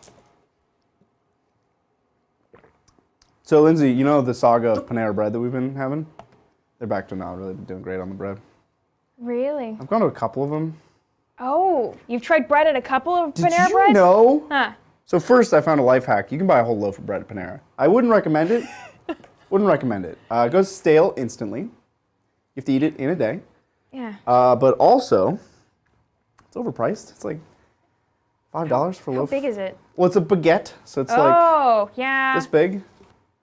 So, Lindsay, you know the saga of Panera Bread that we've been having? They're back to now. Really been doing great on the bread.
Really?
I've gone to a couple of them.
Oh, you've tried bread at a couple of
Did
Panera
you
Bread?
know?
Huh.
So first, I found a life hack. You can buy a whole loaf of bread at Panera. I wouldn't recommend it. Wouldn't recommend it. It goes stale instantly. You have to eat it in a day.
Yeah.
But also, it's overpriced. It's like $5 for a
How
loaf.
big is it?
Well, it's a baguette, so it's like
Oh, yeah.
this big.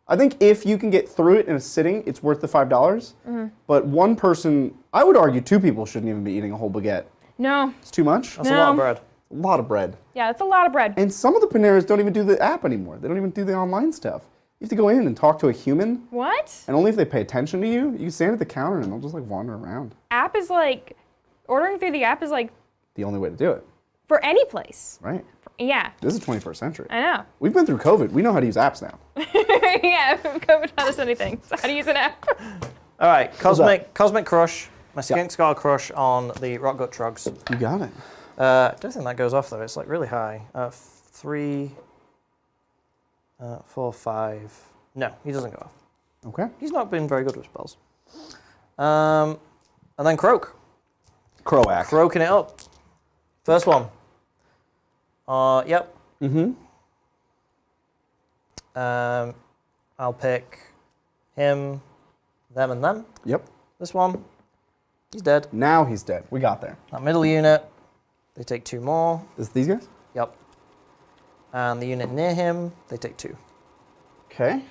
I think if you can get through it in a sitting, it's worth the $5.
Mm-hmm.
But one person, I would argue 2 people shouldn't even be eating a whole baguette.
No.
It's too much.
That's a lot of bread.
A lot of bread.
Yeah, that's a lot of bread.
And some of the Paneras don't even do the app anymore. They don't even do the online stuff. You have to go in and talk to a human,
What?
and only if they pay attention to you. You can stand at the counter and they'll just like wander around.
App is like, ordering through the app is like
The only way to do it,
for any place.
right?
Yeah,
This is 21st century.
I know.
We've been through COVID. We know how to use apps now.
Yeah, COVID taught us anything. So how to use an app.
All right,
that?
Cosmic Crush. My Skunk's got a crush on the Rockgut Trogs.
You got it.
I don't think that goes off though. It's like really high. 3, 4, 5. No, he doesn't go off.
Okay.
He's not been very good with spells. And then Croak.
Croak.
Croaking it up. First one. Yep.
Mm-hmm.
I'll pick him, them, and them.
Yep.
This one. He's dead.
Now he's dead. We got there.
That middle unit. They take 2 more.
These guys?
Yep. And the unit near him, they take 2.
Okay.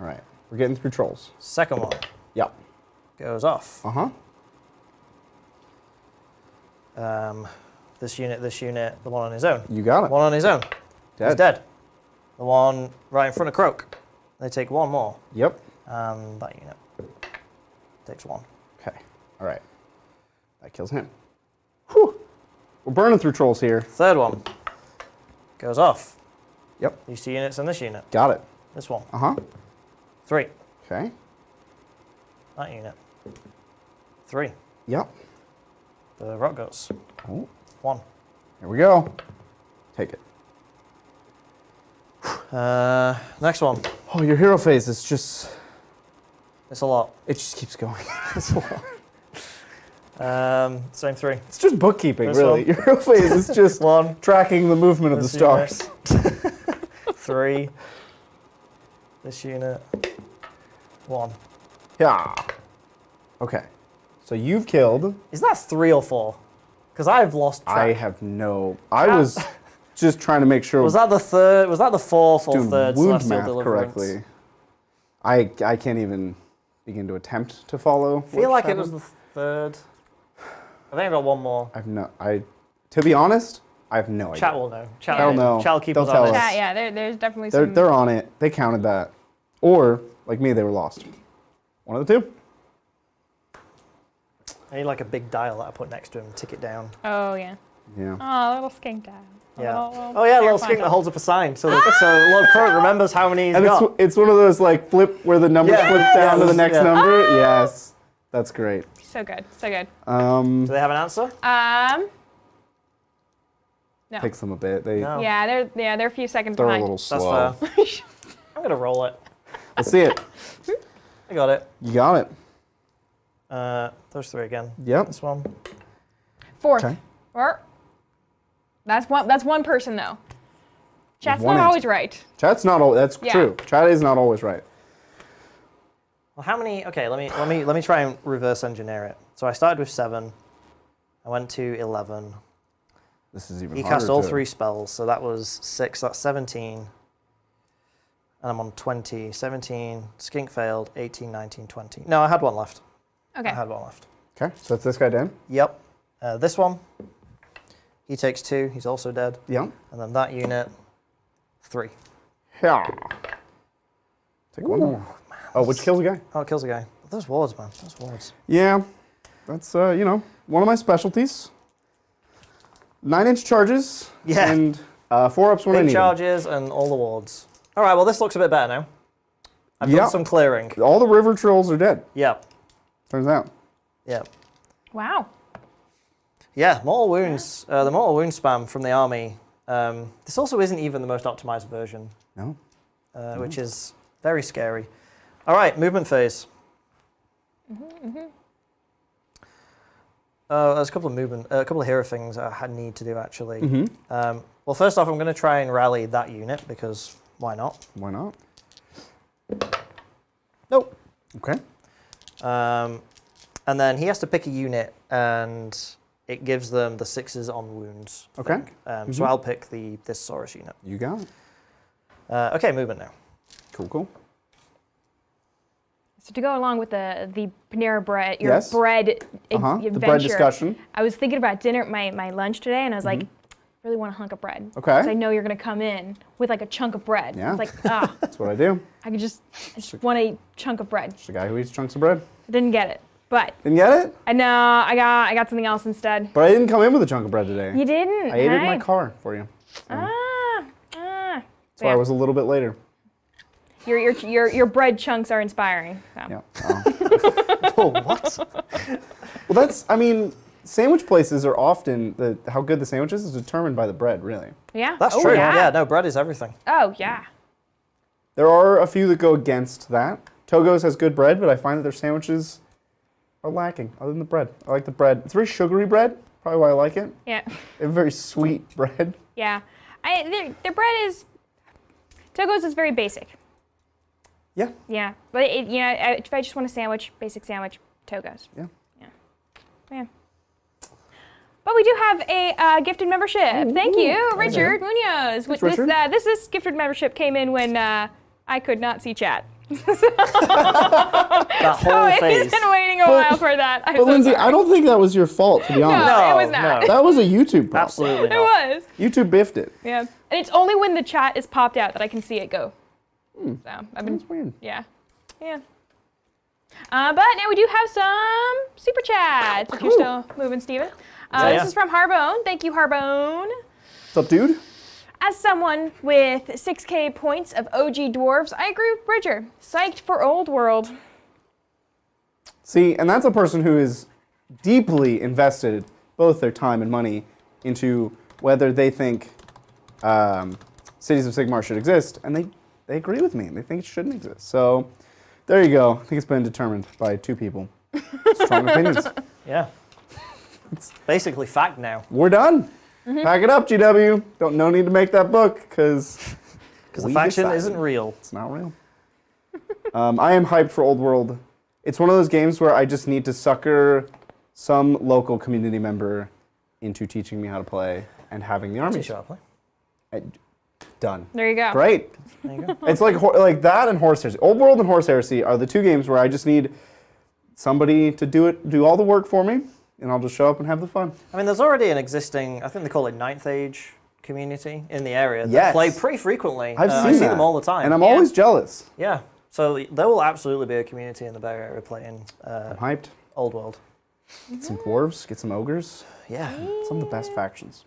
All right. We're getting through trolls.
Second one
Yep.
goes off.
Uh-huh.
This unit, the one on his own.
You got it.
One on his own.
Dead.
He's dead. The one right in front of Croak. They take 1 more.
Yep.
And that unit takes 1.
Okay. All right. That kills him. Whew. We're burning through trolls here.
Third one goes off.
Yep.
These 2 units and this unit.
Got it.
This one.
Uh-huh.
3.
Okay.
That unit. 3.
Yep.
The Rockguts.
Oh.
1.
Here we go. Take it.
Next one.
Oh, your hero phase is just...
It's a lot.
It just keeps going. It's a lot.
Same 3.
It's just bookkeeping,
This
really.
one.
Your hero phase is just
1.
tracking the movement of the
This
stars.
unit. 3. This unit. 1.
Yeah. Okay. So you've killed...
Is that 3 or 4? Because I've lost track.
I have no... I was just trying to make sure...
Was that the third? Was that the 4th or
doing
3rd
wound
Celestial
math
Deliverance?
correctly. I can't even begin to attempt to follow.
I feel like it was the 3rd. I think I got 1 more.
To be honest, I have no idea.
Chat will know. Chat
They'll
will
know.
Chat will keep
They'll
us
tell
honest.
us.
Yeah, there's definitely some.
They're on it. They counted that. Or, like me, they were lost. One of the 2.
I need like a big dial that I put next to him, tick it down.
Oh, yeah.
Yeah.
Oh, little skink guy.
Yeah.
Little
Oh yeah, a little
Seraphon
skink that
dog.
holds up a sign, so Lord Croak remembers how many he's
And
got.
it's one of those like flip where the numbers
Yeah.
flip down to the next
Yeah.
number. Yes. That's great.
So good, so good.
Do they have an answer?
No.
Takes them a bit. They're
No.
Yeah, they're a few seconds
a
behind.
little
That's
slow.
fair. I'm gonna roll it.
Let's see it.
I got it.
You got it.
Those 3 again.
Yep.
This one.
4th.
Okay.
Or that's one person though. Chat's
one
not
answer.
always right.
Chat's not always. That's
Yeah.
true. Chat is not always right.
Well, how many? Okay, let me try and reverse engineer it. So I started with 7. I went to 11.
This is even
He
harder
cast all
to-
3 spells, so that was 6. That's 17. And I'm on 20. 17. Skink failed. 18, 19, 20. No, I had 1 left.
Okay.
I had 1 left.
Okay, so that's this guy down.
Yep. This one. He takes 2. He's also dead.
Yeah.
And then that unit. 3.
Yeah. Take one more. Oh, which kills a guy?
Oh, it kills a guy. Those wards, man. Those wards.
Yeah, that's one of my specialties. 9-inch charges.
Yeah.
And 4-ups when I
Big
need 'em.
charges and all the wards. All right, well, this looks a bit better now. I've
Yeah.
done some clearing.
All the river trolls are dead.
Yep.
Turns out.
Yep.
Wow.
Yeah, mortal wounds. The mortal wound spam from the army. This also isn't even the most optimized version.
No.
Which is very scary. All right, movement phase. There's a couple of hero things I need to do actually. Well, first off, I'm going to try and rally that unit because why not?
Why not?
Nope.
Okay.
And then he has to pick a unit, and it gives them the 6s on wounds.
Okay.
So I'll pick this Saurus unit.
You got it.
Okay, movement now.
Cool.
So to go along with the Panera bread,
Yes.
bread adventure,
The bread discussion.
I was thinking about dinner, my lunch today, and I was like, I really want a hunk of bread.
Okay.
Because I know you're gonna come in with like a chunk of bread.
Yeah.
It's like, ah,
That's what I do.
I just want a chunk of bread.
Just a guy who eats chunks of bread.
I didn't get it, but
Didn't get it?
I know I got something else instead.
But I didn't come in with a chunk of bread today.
You didn't.
I ate it in my
hey?
car for you.
That's
That's why I was a little bit later.
Your bread chunks are inspiring. So.
Yeah.
Oh, what?
Well, that's, I mean, sandwich places are often, how good the sandwich is determined by the bread, really.
Yeah.
That's
Oh,
true.
Yeah.
Yeah, no, bread is everything.
Oh yeah.
There are a few that go against that. Togo's has good bread, but I find that their sandwiches are lacking, other than the bread. I like the bread. It's very sugary bread, probably why I like it.
Yeah.
They have very sweet bread.
Yeah. Their bread is Togo's is very basic.
Yeah.
Yeah, but if I just want a sandwich, basic sandwich, Togo's.
Yeah.
Yeah. But we do have a gifted membership. Thank you, Richard Munoz.
Thanks, Richard.
This gifted membership came in when I could not see chat.
That whole
He's
phase.
been waiting a while for that. I'm
But
so
Lindsay,
sorry.
I don't think that was your fault, to be honest.
No, it was not.
That was a YouTube problem.
Absolutely
It
not.
was.
YouTube biffed it.
Yeah. And it's only when the chat is popped out that I can see it go. So I've been,
That's weird.
yeah. But now we do have some super chats. If you're still moving, Steven. This is from Harbone. Thank you, Harbone.
What's up, dude?
As someone with 6K points of OG dwarves, I agree with Bridger. Psyched for Old World.
See, and that's a person who is deeply invested both their time and money into whether they think Cities of Sigmar should exist, and they agree with me. They think it shouldn't exist. So there you go. I think it's been determined by two people. Strong opinions.
Yeah. It's basically fact now.
We're done. Pack it up, GW. No need to make that book because
The faction isn't real.
It's not real. I am hyped for Old World. It's one of those games where I just need to sucker some local community member into teaching me how to play and having the army. Done.
There you go.
Great.
There you go.
It's like that and Horse Heresy. Old World and Horse Heresy are the two games where I just need somebody to do all the work for me, and I'll just show up and have the fun.
I mean, there's already an existing, I think they call it Ninth Age community in the area that
Yes.
play pretty frequently.
I've
I
seen
see
that.
them all the time.
And I'm always jealous.
Yeah. So there will absolutely be a community in the Bay Area playing
I'm hyped.
Old World.
Get some dwarves, get some ogres.
Yeah.
Some of the best factions.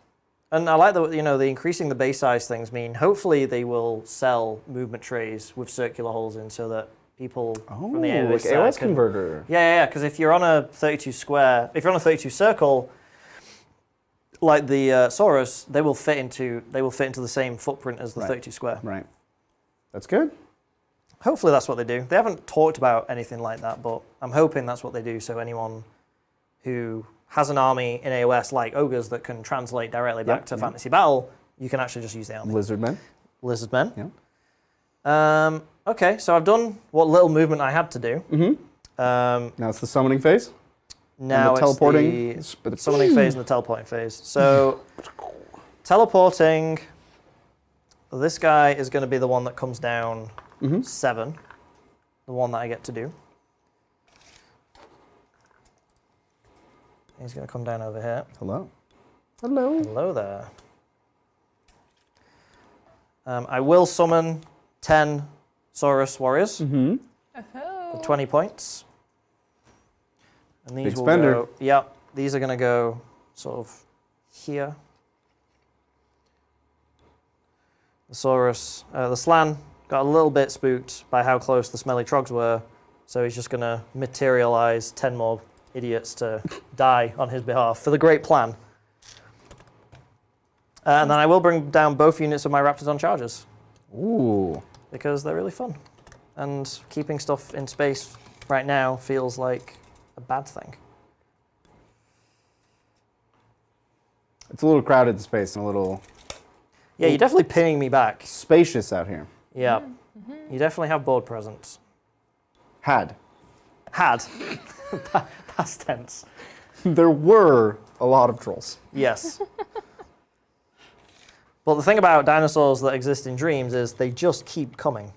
And I like the increasing the base size things mean hopefully they will sell movement trays with circular holes in so that people from the area
like AOS converter.
Yeah. Because if you're on a 32 square, if you're on a 32 circle, like the Saurus, they will fit into the same footprint as the 32 square.
Right. That's good.
Hopefully that's what they do. They haven't talked about anything like that, but I'm hoping that's what they do. So anyone who has an army in AOS like ogres that can translate directly back to Fantasy Battle, you can actually just use the army.
Lizardmen.
Lizardmen. Yeah. Okay, so I've done what little movement I had to do.
Now it's the summoning phase.
Now
and the teleporting.
it's the summoning phase and the teleporting phase. So teleporting, this guy is going to be the one that comes down 7, the one that I get to do. He's going to come down over here.
Hello.
Hello there. I will summon 10 Saurus warriors for 20 points. And these
Big
will
spender.
go. Yeah, these are going to go sort of here. The Saurus, the Slan got a little bit spooked by how close the smelly trogs were, so he's just going to materialize 10 more idiots to die on his behalf for the great plan. And then I will bring down both units of my Raptors on charges.
Ooh.
Because they're really fun. And keeping stuff in space right now feels like a bad thing.
It's a little crowded space and a little
Yeah, you're definitely pinning me back.
spacious out here.
Yeah. You definitely have board presence.
Had.
Past tense.
There were a lot of trolls.
Yes. But the thing about dinosaurs that exist in dreams is they just keep coming.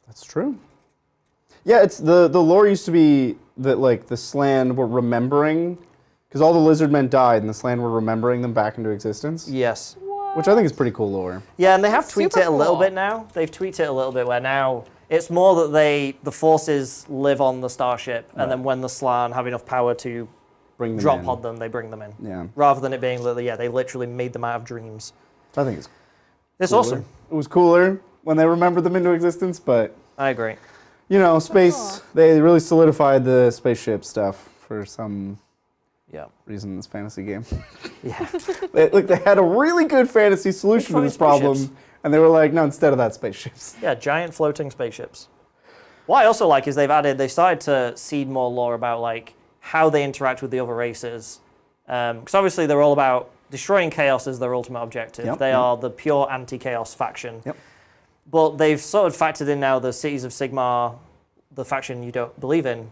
That's true. Yeah, it's the lore used to be that like the Slan were remembering, because all the lizard men died and the Slan were remembering them back into existence.
Yes.
Which I think is pretty cool lore.
Yeah, and they have tweaked
super
it a little
cool.
bit now. They've tweaked it a little bit where now it's more that the forces live on the starship, and then when the Slan have enough power to
Bring them
drop
in.
pod them, they bring them in.
Yeah.
Rather than it being that, they literally made them out of dreams.
I think
It's
cooler.
awesome.
It was cooler when they remembered them into existence, but
I agree.
you know, space, they really solidified the spaceship stuff for some
Yeah.
reason in this fantasy game.
Yeah.
They had a really good fantasy solution to
Big
this problem,
spaceships.
and they were like, no, instead of that, spaceships.
Yeah, giant floating spaceships. What I also like is they started to seed more lore about like how they interact with the other races. Because obviously they're all about destroying chaos as their ultimate objective.
Yep,
They
yep.
are the pure anti-chaos faction.
Yep.
But they've sort of factored in now the Cities of Sigmar, the faction you don't believe in.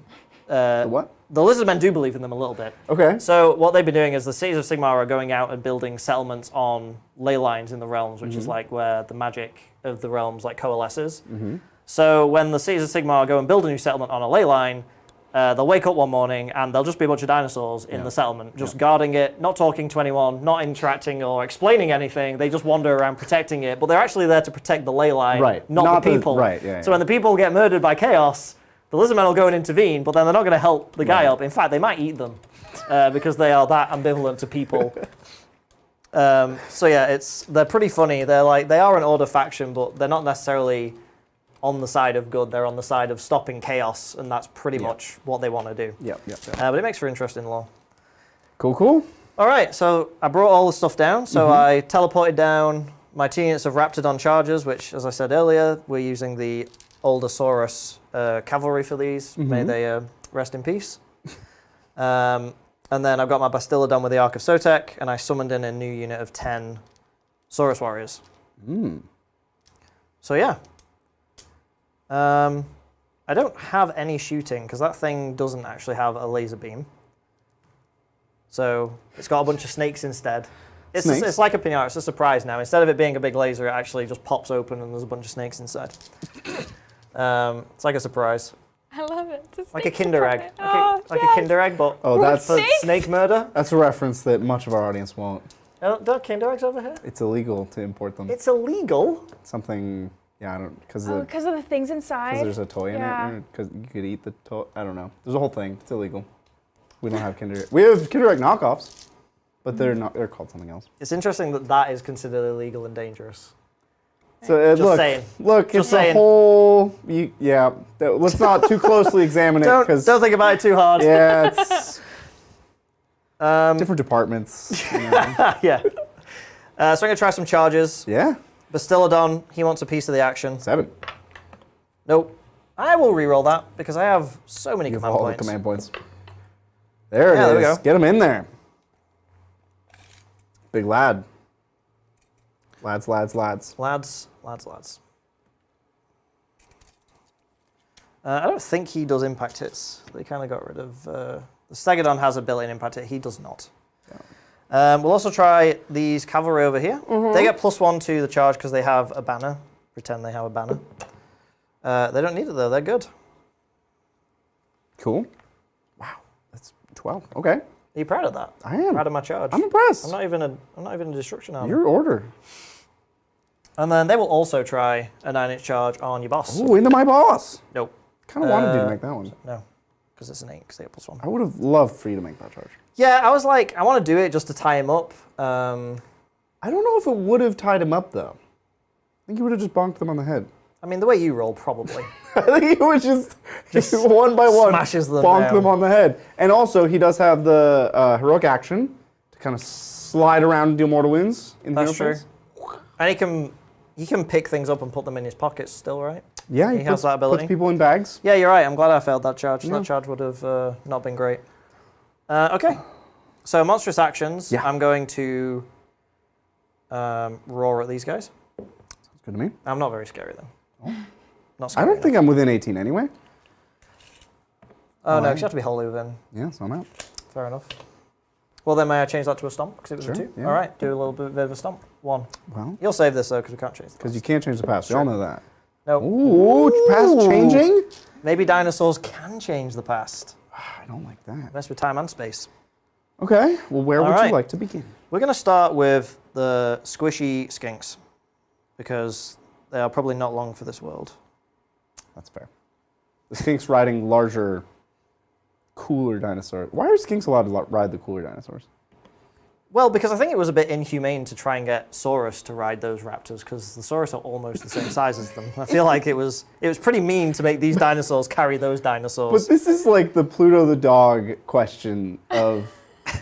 The what?
The Lizardmen do believe in them a little bit.
Okay.
So what they've been doing is the Cities of Sigmar are going out and building settlements on ley lines in the realms, which is like where the magic of the realms like coalesces. So when the Cities of Sigmar go and build a new settlement on a ley line, they'll wake up one morning and there'll just be a bunch of dinosaurs in the settlement, just guarding it, not talking to anyone, not interacting or explaining anything. They just wander around protecting it, but they're actually there to protect the ley line,
Right.
not the people.
Right, yeah,
So
yeah.
when the people get murdered by chaos, the lizardmen will go and intervene, but then they're not going to help the guy
Right.
up. In fact, they might eat them because they are that ambivalent to people. So yeah, they're pretty funny. They are an order faction, but they're not necessarily on the side of good. They're on the side of stopping chaos, and that's pretty much what they want to do.
Yep.
But it makes for interesting lore.
Cool.
All right, so I brought all the stuff down. So I teleported down my 2 units of Raptidon chargers, which, as I said earlier, we're using the Oldosaurus cavalry for these. May they rest in peace. And then I've got my Bastilla with the Ark of Sotek, and I summoned in a new unit of 10 Saurus warriors. So yeah. I don't have any shooting, because that thing doesn't actually have a laser beam. So it's got a bunch of snakes instead.
Snakes?
It's like a pinata, it's a surprise now. Instead of it being a big laser, it actually just pops open and there's a bunch of snakes inside. It's like a surprise.
I love it. It's
Like a Kinder egg.
Oh,
Like
yes.
a Kinder egg, but
Oh, that's
for snake murder.
a reference that much of our audience won't.
Don't Kinder eggs over here?
It's illegal to import them.
It's illegal.
Something, yeah, I don't, because
Oh, because of the things inside.
there's a toy
Yeah.
in it, because you could eat the toy. I don't know. There's a whole thing. It's illegal. We don't have Kinder. We have Kinder Egg knockoffs, but they're not. They're called something else.
It's interesting that that is considered illegal and dangerous.
So
Just saying.
Look,
Just
it's
saying.
a whole. Let's not too closely examine it
Don't
because
think about it too hard.
yeah, it's different departments. You know.
Yeah. So I'm going to try some charges.
Yeah,
Bastillodon, he wants a piece of the action.
7.
Nope. I will reroll that because I have so many
You have
command
all
points.
the command points. There
Yeah,
it
there we
is.
go.
Get him in there. Big lad. Lads.
Lads. I don't think he does impact hits. They kind of got rid of... the Stegodon has a built-in impact hit. He does not. We'll also try these cavalry over here. They get +1 to the charge because they have a banner. Pretend they have a banner. They don't need it though. They're good.
Cool. Wow, that's 12. Okay,
Are you proud of that?
I am.
Proud of my charge.
I'm impressed.
I'm not even a destruction army.
Your order.
And then they will also try a 9-inch charge on your boss.
Ooh, into my boss.
Nope.
Kind of wanted you to make that one.
No, because it's an 8. Because they get +1.
I would have loved for you to make that charge.
Yeah, I was like, I want to do it just to tie him up.
I don't know if it would have tied him up though. I think you would have just bonked them on the head.
I mean, the way you roll, probably.
I think he would just one by one
smashes them
bonk
down.
them on the head. And also, he does have the heroic action to kind of slide around and deal mortal wounds in the
That's true.
phase.
And he can pick things up and put them in his pockets still, right?
Yeah,
He has that ability.
puts people in bags.
Yeah, you're right. I'm glad I failed that charge.
Yeah.
That charge would have not been great. Okay. So monstrous actions.
Yeah.
I'm going to roar at these guys.
Sounds good to me.
I'm not very scary though.
Oh.
Not scary
I don't
enough.
think I'm within 18 anyway.
Oh no,
Why?
'cause you have to be wholly within.
Yeah, so I'm out.
Fair enough. Well then, may I change that to a stomp? Because it was
Sure,
a 2.
yeah.
All right, do a little bit of a stomp. 1.
Well,
You'll save this though, because we can't change the
because you
past.
can't change the past. We all know that.
No.
Ooh, past changing?
Maybe dinosaurs can change the past.
I don't like that.
Mess with time and space.
Okay, well, where would
All right.
you like to begin?
We're going to start with the squishy skinks, because they are probably not long for this world.
That's fair. The skinks riding larger, cooler dinosaurs. Why are skinks allowed to ride the cooler dinosaurs?
Well, because I think it was a bit inhumane to try and get Saurus to ride those raptors, because the Saurus are almost the same size as them. I feel like it was pretty mean to make these dinosaurs carry those dinosaurs.
But this is like the Pluto the dog question of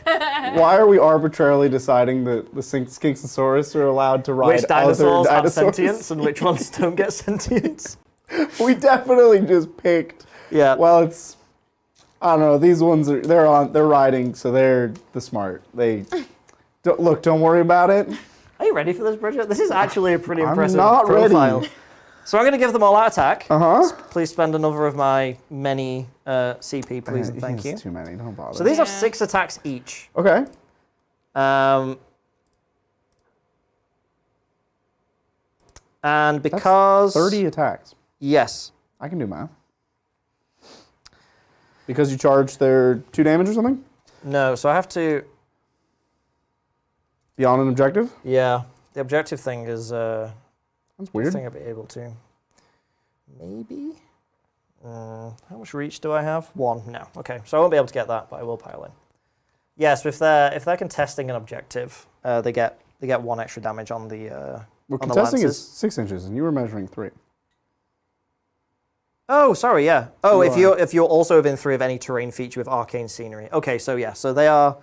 why are we arbitrarily deciding that the Skinkosaurus are allowed to ride
Which dinosaurs
other
have
dinosaurs?
sentience and which ones don't get sentience?
We definitely just picked.
Yeah.
Well, it's I don't know. These ones they're riding, so they're the smart. They don't worry about it.
Are you ready for this, Bridget? This is actually a pretty
I'm
impressive
not
profile.
ready.
So I'm going to give them all out attack.
Please
Spend another of my many CP, please and thank you.
Too many. Don't bother.
So these have
Yeah.
6 attacks each.
Okay.
And because
30 attacks.
yes,
I can do math. Because you charge their 2 damage or something?
no. So I have to.
Beyond an objective?
Yeah, the objective thing is.
That's
I
weird.
think I'll be able to. Maybe. How much reach do I have? 1. No. Okay, so I won't be able to get that, but I will pile in. Yes, if they're contesting an objective, they get 1 extra damage on the.
Well,
on the
contesting
lances.
is 6 inches, and you were measuring 3.
Oh, sorry, yeah. Oh,
You
if you're also within 3 of any terrain feature with arcane scenery. Okay, so yeah, so they are.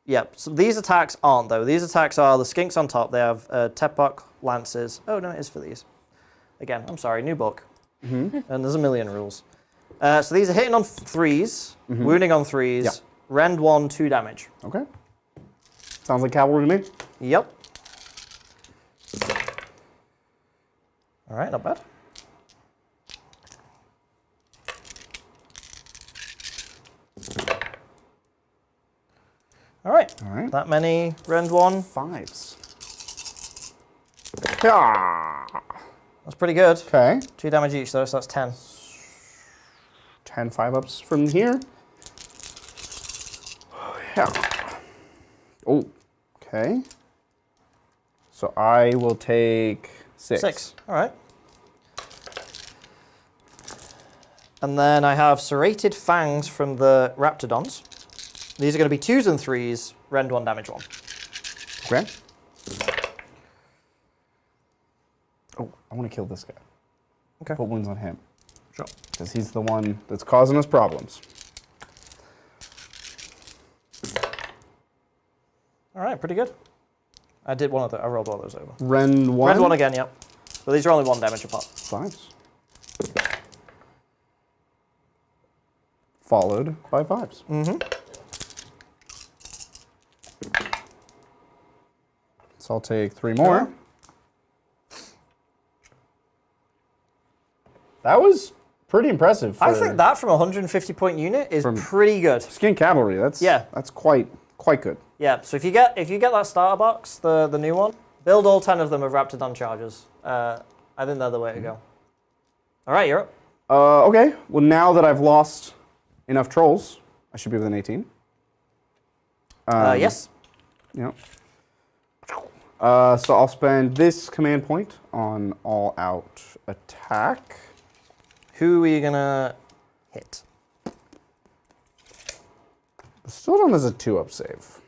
Yep. So these attacks aren't though. These attacks are the skinks on top. They have Tepok lances. Oh no, it is for these. Again, I'm sorry, new book. And there's a million rules. So these are hitting on 3s, wounding on 3s.
Yeah.
Rend 1, 2 damage.
Okay. Sounds like cavalry to me.
Yep. All right, not bad. All right.
All right.
That many Rend 1.
5s. Yeah.
That's pretty good.
Okay.
2 damage each though, so that's 10.
10 5-ups from here. Yeah. Oh. Okay. So I will take 6.
6. All right. And then I have serrated fangs from the Raptidons. These are going to be 2s and 3s, rend 1, damage 1.
Okay. Oh, I want to kill this guy.
Okay.
Put wounds on him.
Sure.
Because he's the one that's causing us problems.
All right, pretty good. I did one of the. I rolled one of those over.
Rend 1.
Rend 1 again, yep. But these are only 1 damage apart.
5s. Followed by 5s. So I'll take 3 more.
Sure.
That was pretty impressive.
I
for
think that from a 150 point unit is pretty good.
Skin cavalry. That's quite good.
Yeah. So if you get that starter box, the new one, build all 10 of them with Raptidon chargers. I think they're the way to go. All right, you're up.
Okay. Well, now that I've lost enough trolls, I should be within 18.
Yes.
Yep. So I'll spend this command point on all-out attack.
Who are you gonna hit?
Bastildon is a 2-up save.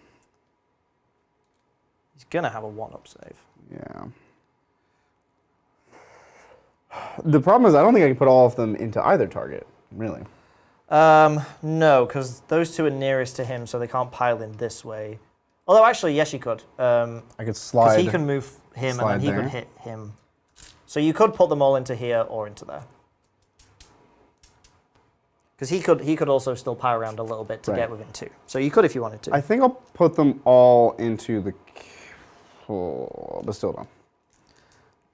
He's gonna have a 1-up save.
Yeah. The problem is I don't think I can put all of them into either target, really.
No, because those two are nearest to him, so they can't pile in this way. Although, actually, yes, you could.
I could slide.
Because he can move him, and then he could hit him. So you could put them all into here or into there. Because he could also still power around a little bit to get within 2. So you could if you wanted to.
I think I'll put them all into the Bastildon.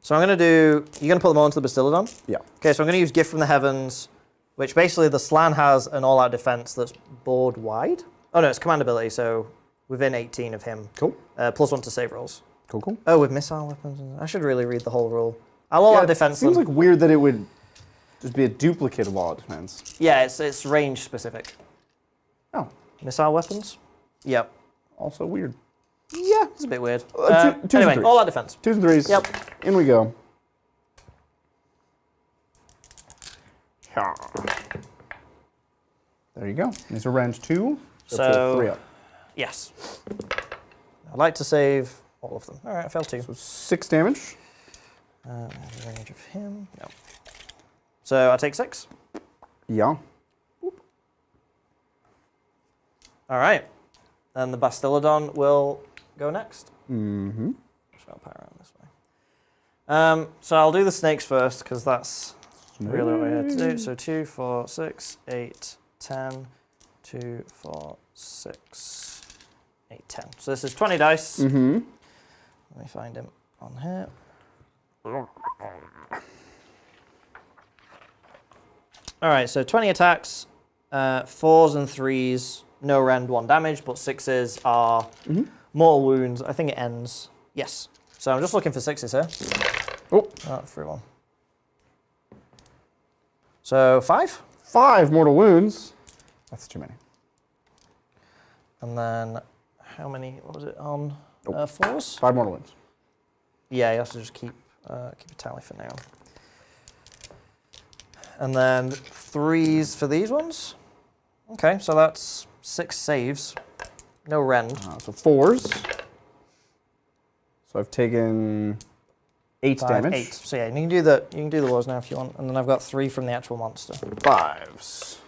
So I'm going to do... You're going to put them all into the Bastildon?
Yeah.
Okay, so I'm going to use Gift from the Heavens, which basically the Slan has an all-out defense that's board wide. Oh no, it's command ability, so within 18 of him.
Cool.
+1 to save rolls.
Cool.
Oh, with missile weapons. I should really read the whole rule. I'll all-out defense
Seems
them.
like weird that it would just be a duplicate of all defense.
Yeah, it's range specific.
Oh.
Missile weapons? Yep.
Also weird.
Yeah, it's a bit weird.
Twos
anyway,
and threes.
all-out defense.
2s and 3s.
Yep.
In we go. There you go. These are range 2.
So
3 up.
Yes. I'd like to save all of them. All right, I failed 2.
So 6 damage.
Range of him. No. So I take 6.
Yeah.
All right. Then the Bastillodon will go next.
Mm-hmm.
So I'll power around this way. So I'll do the snakes first because that's really what we had to do. So 2, 4, 6, 8, 10. 2, 4, 6, 8, 10. So this is 20 dice.
Mm-hmm.
Let me find him on here. All right, so 20 attacks, 4s and 3s, no rend, 1 damage, but 6s are mortal wounds. I think it ends. Yes. So I'm just looking for 6s here.
Oh.
3-1. So 5.
5 mortal wounds. That's too many.
And then how many, what was it on 4s?
5 mortal wounds.
Yeah, you have to just keep a tally for now. And then 3s for these ones. Okay, so that's 6 saves. No rend.
So 4s. So I've taken 8 damage.
8. So yeah, you can do the wars now if you want. And then I've got 3 from the actual monster.
5s.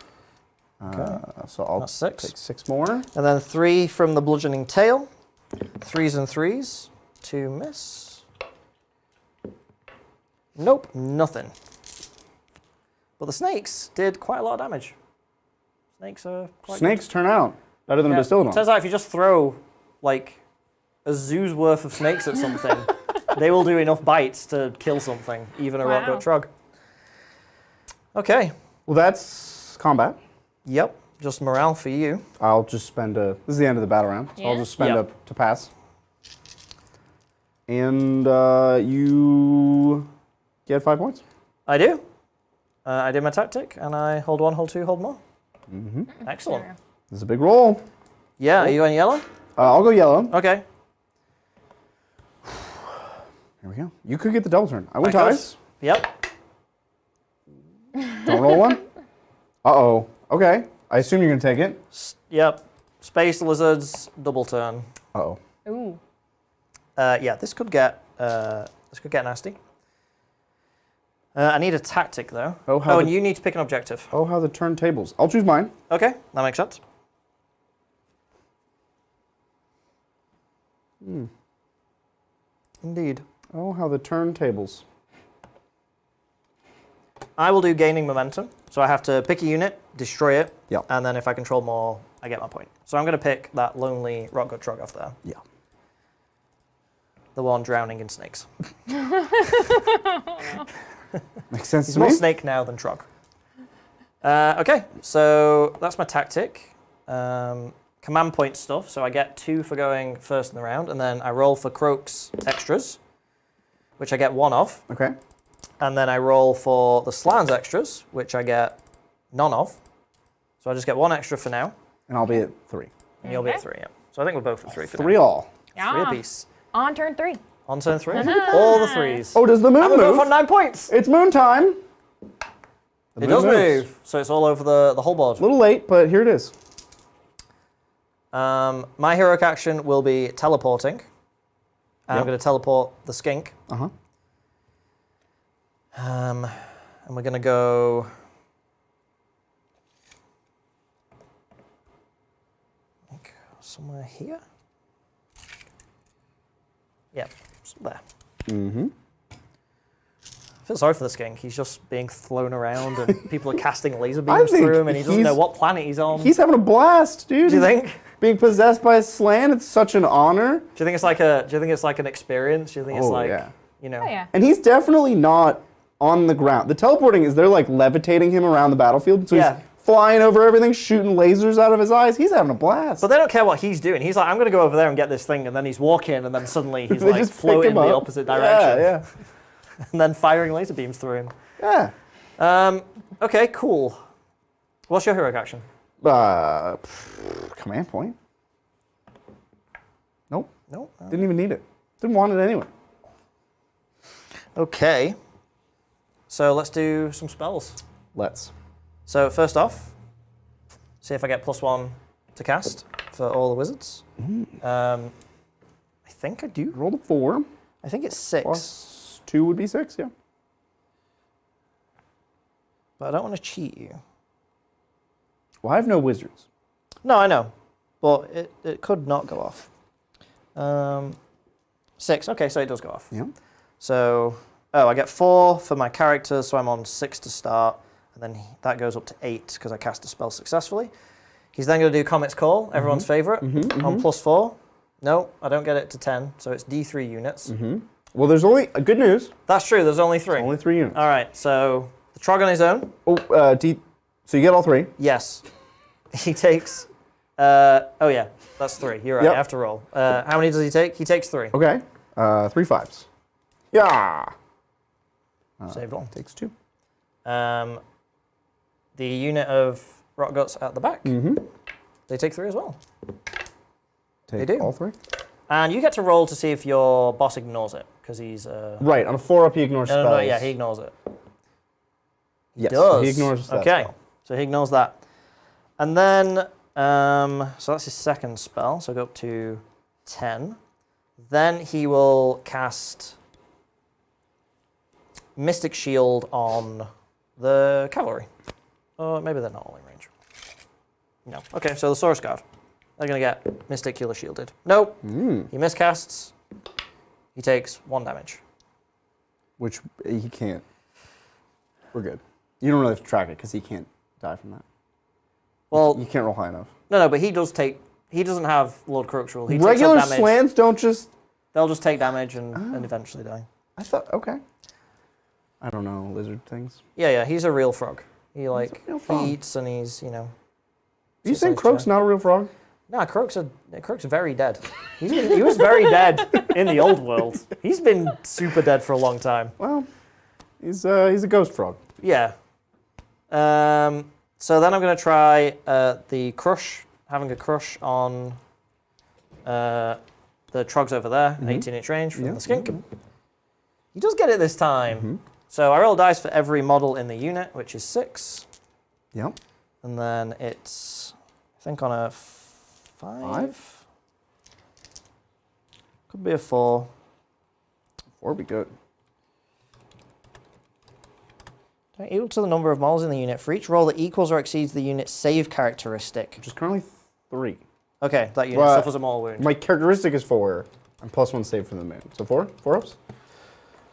Okay.
So I'll
That's 6.
take 6 more.
And then 3 from the bludgeoning tail. 3s and 3s. 2 miss. Nope, nothing. But the snakes did quite a lot of damage. Snakes are quite
Snakes turn out better than a Bastildon.
Turns out if you just throw like a zoo's worth of snakes at something, they will do enough bites to kill something, even a Rockgut Trog. Okay.
Well, that's combat.
Yep. Just morale for you.
I'll just spend a... This is the end of the battle round, so I'll just spend a to pass. And you get 5 points.
I do. I did my tactic, and I hold 1, hold 2, hold more.
Mm-hmm.
Excellent.
This is a big roll.
Yeah, are you on yellow?
I'll go yellow.
Okay.
Here we go. You could get the double turn. I went
I
ties.
Yep.
Don't roll one. Uh-oh. Okay. I assume you're going to take it.
Yep. Space lizards, double turn.
Uh-oh.
Ooh.
Yeah, this could get nasty. I need a tactic though.
Oh,
and you need to pick an objective.
Oh, how the turntables. I'll choose mine.
Okay, that makes sense. Indeed.
Oh, how the turntables.
I will do gaining momentum. So I have to pick a unit, destroy it,
Yep.
and then if I control more, I get my point. So I'm going to pick that lonely Rockgut Troggoth there.
Yeah.
The one drowning in snakes.
Makes sense
He's
to
more
me.
snake now than Trog. Okay, so that's my tactic. Command point stuff, so I get 2 for going first in the round, and then I roll for Croak's extras, which I get 1 of.
Okay.
And then I roll for the Slan's extras, which I get none of. So I just get 1 extra for now.
And I'll be at 3.
And you'll be at 3, yeah. So I think we're both at 3 for
3
now.
all.
3 apiece.
On turn 3.
On turn 3. All the 3s.
Oh, does the moon
And we're both
move?
on 9 points.
It's moon time. The
It
moon
does
moves.
move. So it's all over the whole board.
A little late, but here it is.
My heroic action will be teleporting. And I'm going to teleport the skink.
Uh-huh.
And we're going to go... like somewhere here? Yep, there.
Mm-hmm.
I feel sorry for the skink. He's just being thrown around and people are casting laser beams through him and he doesn't know what planet he's on.
He's having a blast, dude.
Do you think?
Being possessed by a slan, it's such an honor.
Do you think it's like an experience? Do you think it's like,
yeah.
you know?
Oh, yeah.
And he's definitely not on the ground. The teleporting is they're like levitating him around the battlefield. So
Yeah.
he's flying over everything, shooting lasers out of his eyes. He's having a blast.
But they don't care what he's doing. He's like, I'm going to go over there and get this thing. And then he's walking and then suddenly he's
They
like
just pick
floating
him
in the
up.
opposite direction.
Yeah,
And then firing laser beams through him.
yeah. Yeah.
Okay, cool. What's your heroic action?
Command point. Nope.
No.
Didn't even need it. Didn't want it anyway.
Okay. So let's do some spells.
Let's.
So first off, see if I get +1 to cast for all the wizards. I think I do.
Roll the 4.
I think it's 6.
Plus 2 would be 6, yeah.
But I don't want to cheat you.
Well, I have no wizards.
No, I know. But it could not go off. 6. Okay, so it does go off.
Yeah.
So, I get 4 for my character, so I'm on 6 to start. And then that goes up to 8 because I cast a spell successfully. He's then going to do Comet's Call, everyone's favorite, on +4. No, I don't get it to 10, so it's D3 units.
Well, there's only good news.
That's true, there's only 3.
Only 3 units.
All right, so the Trog on his own.
Oh, so you get all 3.
Yes. He takes, oh yeah, that's 3. You're right,
Yep.
I have to roll. How many does he take? He takes 3.
Okay. 3 5s. Yeah.
Saved 1.
Takes 2.
The unit of Troggoths at the back, they take 3 as well.
Take
do.
all 3.
And you get to roll to see if your boss ignores it, because he's...
Right, on a 4 up he ignores spells.
No, yeah, he ignores it.
Yes,
Does.
he ignores that
Okay,
spell.
so he ignores that. And then, so that's his second spell, so go up to 10. Then he will cast Mystic Shield on the cavalry. Oh, maybe they're not all in range. No. Okay, so the Saurus Guard. They're going to get Mysticular Shielded. Nope. He miscasts. He takes 1 damage.
Which he can't. We're good. You don't really have to track it because he can't die from that.
Well,
You can't roll high enough.
no, but he does take... He doesn't have Lord Croak's rule. He
Regular
takes up damage.
slants don't just...
They'll just take damage and eventually die.
I thought, okay. I don't know lizard things.
Yeah, he's a real frog. He like
real frog.
he eats and he's, you know.
Are you
so
saying
nice
Croak's
to-
not a real frog?
No, Croak's very dead. He was very dead in the old world. He's been super dead for a long time.
Well, he's a ghost frog.
Yeah. So then I'm going to try the crush, having a crush on the Trogs over there, 18-inch range from the skink. He does get it this time. So I roll dice for every model in the unit, which is 6.
Yep.
And then it's, I think on a 5? Could be a 4.
4 would be good.
Equal to the number of models in the unit for each roll that equals or exceeds the unit's save characteristic.
Which is currently 3.
Okay, that unit
Well,
suffers a mortal wound.
My characteristic is 4, and +1 save from the moon. So 4? 4 ups?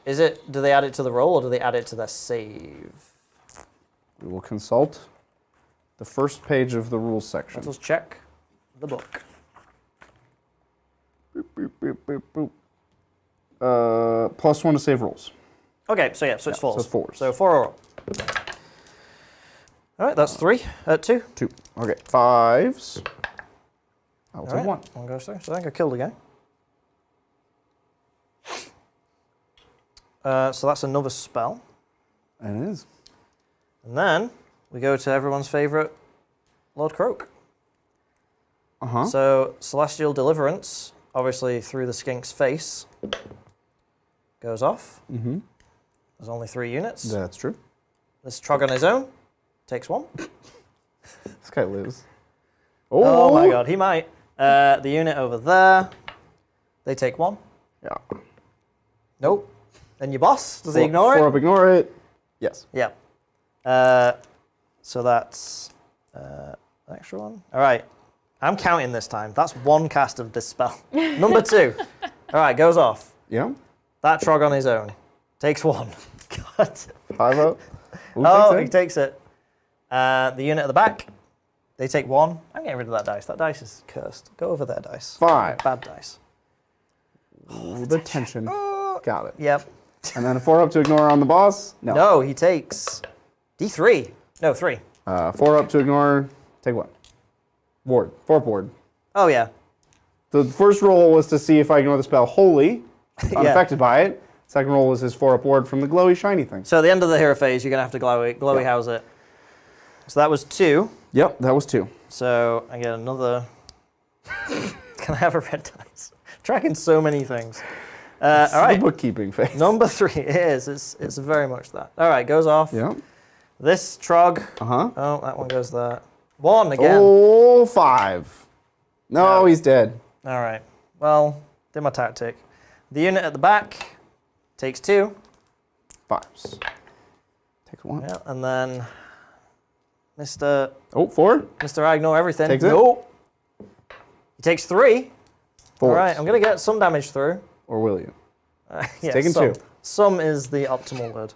Is it, do they add it to the roll or do they add it to their save?
We will consult the first page of the rules section.
Let us check the book.
Boop, boop, boop, boop, boop. +1 to save rolls.
Okay, so yeah, so it's 4s.
so 4s.
So 4 or up. All right, that's 3. 2.
2. Okay, 5s. I'll
All
take
right,
1.
1 goes through. So I think I killed a guy. So that's another spell.
And it is.
And then we go to everyone's favorite, Lord Croak.
Uh-huh.
So Celestial Deliverance, obviously through the skink's face, goes off. There's only 3 units.
That's true.
This Trog on his own takes 1.
This guy lives.
Oh my god, he might. The unit over there, they take 1.
Yeah.
Nope. Then your boss, does he ignore
4
it?
up, ignore it. Yes.
Yeah. So that's an extra one. All right. I'm counting this time. That's 1 cast of this spell. Number 2. All right, goes off.
Yeah.
That Trog on his own. Takes 1. God.
5 up.
He takes it. The unit at the back, they take 1. I'm getting rid of that dice. That dice is cursed. Go over there, dice.
5.
Bad dice.
The tension. Got it.
Yep.
And then a 4 up to ignore on the boss. No.
No, he takes D3. No, 3.
4 up to ignore. Take 1. Ward. 4 ward.
Oh, yeah.
The first roll was to see if I ignore the spell wholly, unaffected by it. Second roll was his 4 up ward from the glowy shiny thing.
So at the end of the hero phase, you're going to have to glowy house it. So that was 2.
Yep, that was 2.
So I get another. Can I have a red dice? Tracking so many things. All right.
The bookkeeping phase.
Number 3. It is. It's very much that. All right, goes off.
Yep.
This Trog.
Uh-huh.
Oh, that one goes there. 1 again.
Oh, 5. No, he's dead.
All right. Well, did my tactic. The unit at the back takes 2.
5s. Takes 1.
Yeah, and then Mr.
Oh, 4.
Mr. I ignore everything.
Takes it.
Nope. He takes 3.
4.
All right, I'm going to get some damage through.
Or will you?
Yeah,
taking
some.
2.
Some is the optimal word.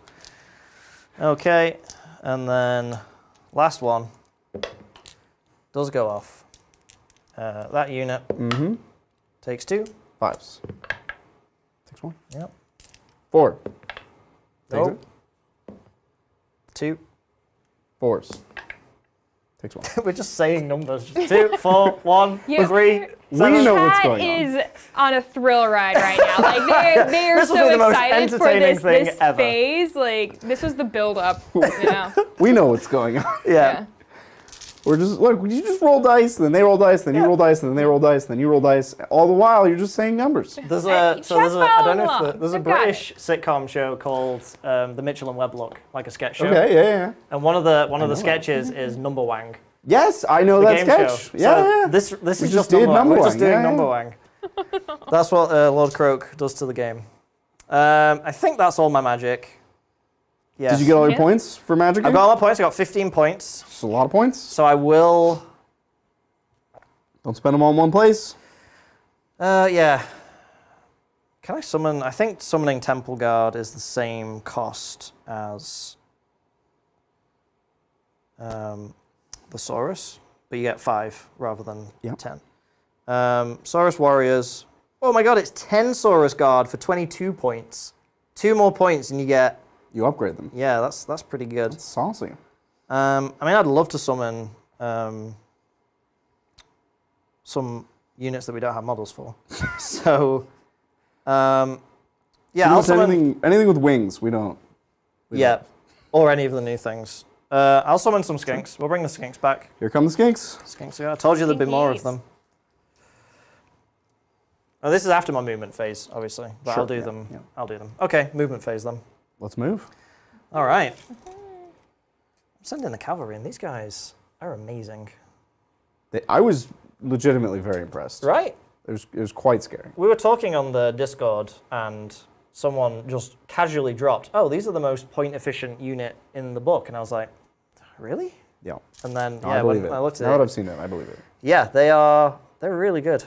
Okay, and then last one does go off. That unit takes 2.
5s. Takes 1.
Yep.
4. Takes
Nope. 2.
4s. Takes 1.
We're just saying numbers. 2, 4, 1,
You-
3.
We know what's
Chat
going on.
is on a thrill ride right now. Like they are
This will
so
be the most
excited for
entertaining
this
thing ever.
phase. Like this was the build up. Yeah.
We know what's going on.
Yeah.
We're just, look, you just roll dice, then they roll dice, then you roll dice, and then they roll dice, then you roll dice. All the while, you're just saying numbers.
There's
Chat's
I don't know
following
if there's a
along. They've got
British sitcom show called The Mitchell and Webb Look, like a sketch show.
Okay, yeah.
And one of the sketches is Number Wang.
Yes, I know
The
that
game
sketch.
show.
Yeah,
So
yeah.
This
We
is
just
just
did
Number Wang.
Number
We're just
Wang,
doing
yeah,
Number Wang. That's what Lord Croak does to the game. I think that's all my magic. Yes.
Did you get all your
Yeah.
points for magic?
I got all my points. I got 15 points.
It's a lot of points.
So I will.
Don't spend them all in one place.
Yeah. Can I summon? I think summoning Temple Guard is the same cost as the Saurus, but you get 5 rather than
Yep.
10. Saurus Warriors. Oh my god, it's 10 Saurus Guard for 22 points. 2 more points and you get.
You upgrade them.
Yeah, that's pretty good.
It's saucy.
I mean, I'd love to summon some units that we don't have models for. So, yeah, I'll summon.
anything with wings, we don't.
Yeah, or any of the new things. I'll summon some skinks. We'll bring the skinks back.
Here come the skinks.
Skinks, I told you there'd be more of
Skinkies.
them. Oh, this is after my movement phase, obviously, but
Sure,
I'll do
yeah,
them.
yeah.
I'll do them. Okay, movement phase then.
Let's move.
All right. I'm sending the cavalry in. These guys are amazing.
I was legitimately very impressed.
Right?
It was quite scary.
We were talking on the Discord, and someone just casually dropped, "Oh, these are the most point-efficient unit in the book," and I was like, "Really?"
Yeah.
And then,
No, I
yeah,
believe
when
it.
I looked
Now
at
that
it,
I've seen it, I believe it.
yeah, they're really good.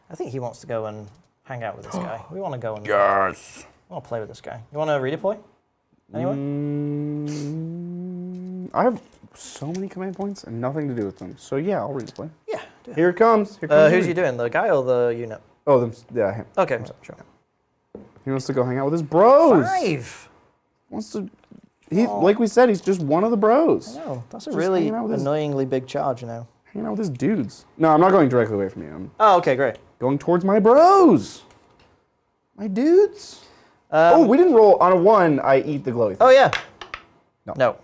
I think he wants to go and hang out with this guy. We want to go and
Yes.
I want to play with this guy. You want to redeploy? Anyway?
I have so many command points and nothing to do with them. So yeah, I'll redeploy.
Yeah. Do it.
Here it comes. Here comes
Who's
the-
you doing? The guy or the unit?
Oh, yeah, him.
Okay, sure.
He wants to go hang out with his bros.
5.
Wants to. Like we said, he's just one of the bros.
No, that's a
Just
really
hanging out with his-
annoyingly big charge, you know.
Hanging out with his dudes. No, I'm not going directly away from you. I'm
Oh, okay, great.
going towards my bros. My dudes. We didn't roll on a 1. I eat the glowy thing.
Oh, yeah.
No.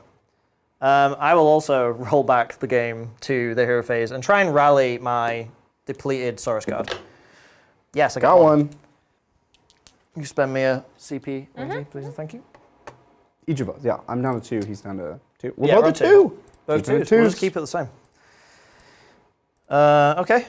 I will also roll back the game to the hero phase and try and rally my depleted Saurus Guard. Yes, I got
one.
You spend me a CP, Lindsay, please and thank you.
Each of us. Yeah, I'm down to 2. He's down to 2.
Yeah,
We're
we're
both at
at
2.
Both
Keeping it
twos. We'll
twos.
just keep it the same. Okay.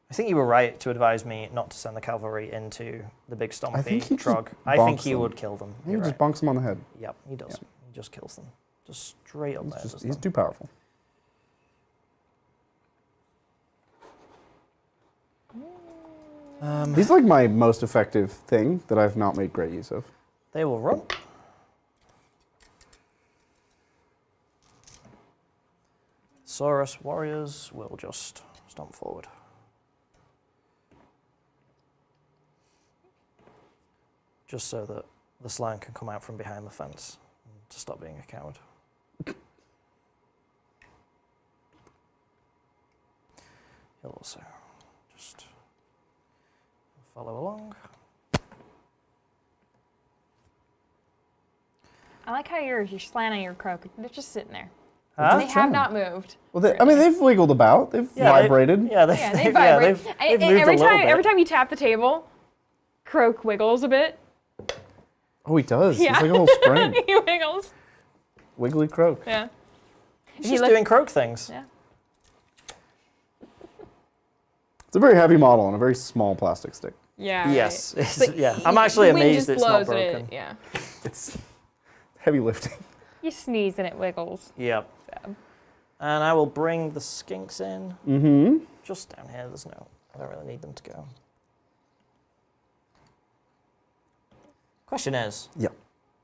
I think you were right to advise me not to send the cavalry into the big stompy Trog. I
bonks
think he
them.
would kill them.
He
You're
just
right.
bonks them on the head.
Yep, he does.
Yep.
He just kills them. Just straight up there.
He's too powerful. He's like my most effective thing that I've not made great use of.
They will run. Saurus warriors will just stomp forward. Just so that the slang can come out from behind the fence to stop being a coward. He'll also just follow along.
I like how you're slanting your croak. They're just sitting there.
Huh?
They have not moved.
Well, I mean, they've wiggled about. They've vibrated.
Yeah, they vibrate.
They've moved a little bit.
Every time you tap the table, croak wiggles a bit.
Oh, he does.
Yeah.
It's like a little spring.
He wiggles.
Wiggly croak.
Yeah.
He's just doing croak things.
Yeah.
It's a very heavy model on a very small plastic stick.
Yeah.
Yes.
Right.
It's- yeah. I'm actually
The wind
amazed
just
it's not
blows
broken.
it. Yeah.
It's heavy lifting.
You sneeze and it wiggles.
Yep.
Sad.
And I will bring the skinks in.
Mm-hmm.
Just down here. I don't really need them to go. Question is,
Yeah.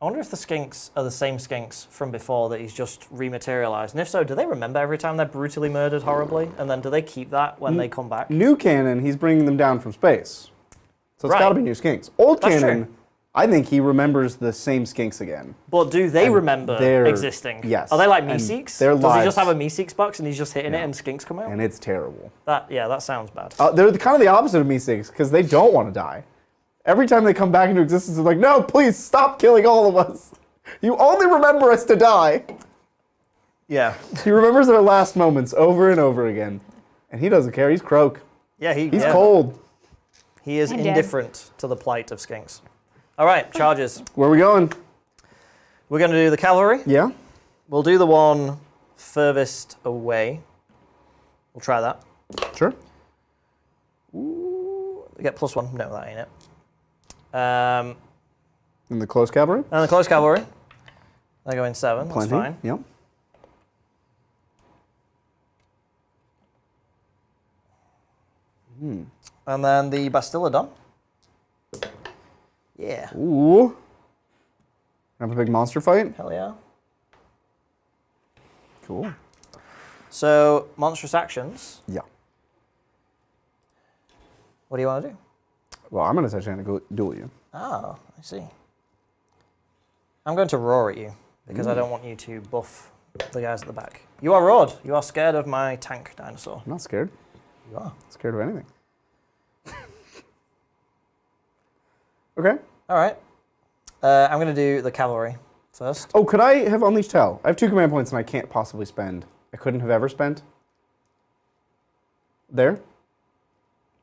I wonder if the skinks are the same skinks from before that he's just rematerialized. And if so, do they remember every time they're brutally murdered horribly? And then do they keep that when they come back?
New canon, he's bringing them down from space. So it's
Right.
got to be new skinks. Old
That's
canon,
true.
I think he remembers the same skinks again.
But do they
And
remember
they're-
existing?
yes,
Are they like
and
Meeseeks?
their
Does he
lives-
just have a Meeseeks box and he's just hitting it
Yeah.
and skinks come out?
And it's terrible.
That sounds bad.
They're kind of the opposite of Meeseeks because they don't want to die. Every time they come back into existence, they're like, no, please stop killing all of us. You only remember us to die.
Yeah.
He remembers their last moments over and over again. And he doesn't care. He's croak.
Yeah,
He's cold.
He is
And dead.
indifferent to the plight of skinks. All right, charges.
Where are we going?
We're going to do the cavalry.
Yeah?
We'll do the one furthest away. We'll try that.
Sure.
Ooh, we get +1. No, that ain't it.
In the close cavalry?
And the close cavalry. They go in 7.
Plenty.
That's fine.
Yep.
And then the Bastillodon. Yeah.
Ooh. Have a big monster fight?
Hell yeah.
Cool.
So, monstrous actions.
Yeah.
What do you want to do?
Well, I'm going to touch hand and go duel you.
Oh, I see. I'm going to roar at you because I don't want you to buff the guys at the back. You are roared. You are scared of my tank dinosaur.
I'm not scared.
You are.
Scared of anything. Okay.
All right. I'm going to do the cavalry first.
Oh, could I have Unleashed Hell? I have 2 command points and I can't possibly spend. I couldn't have ever spent. There?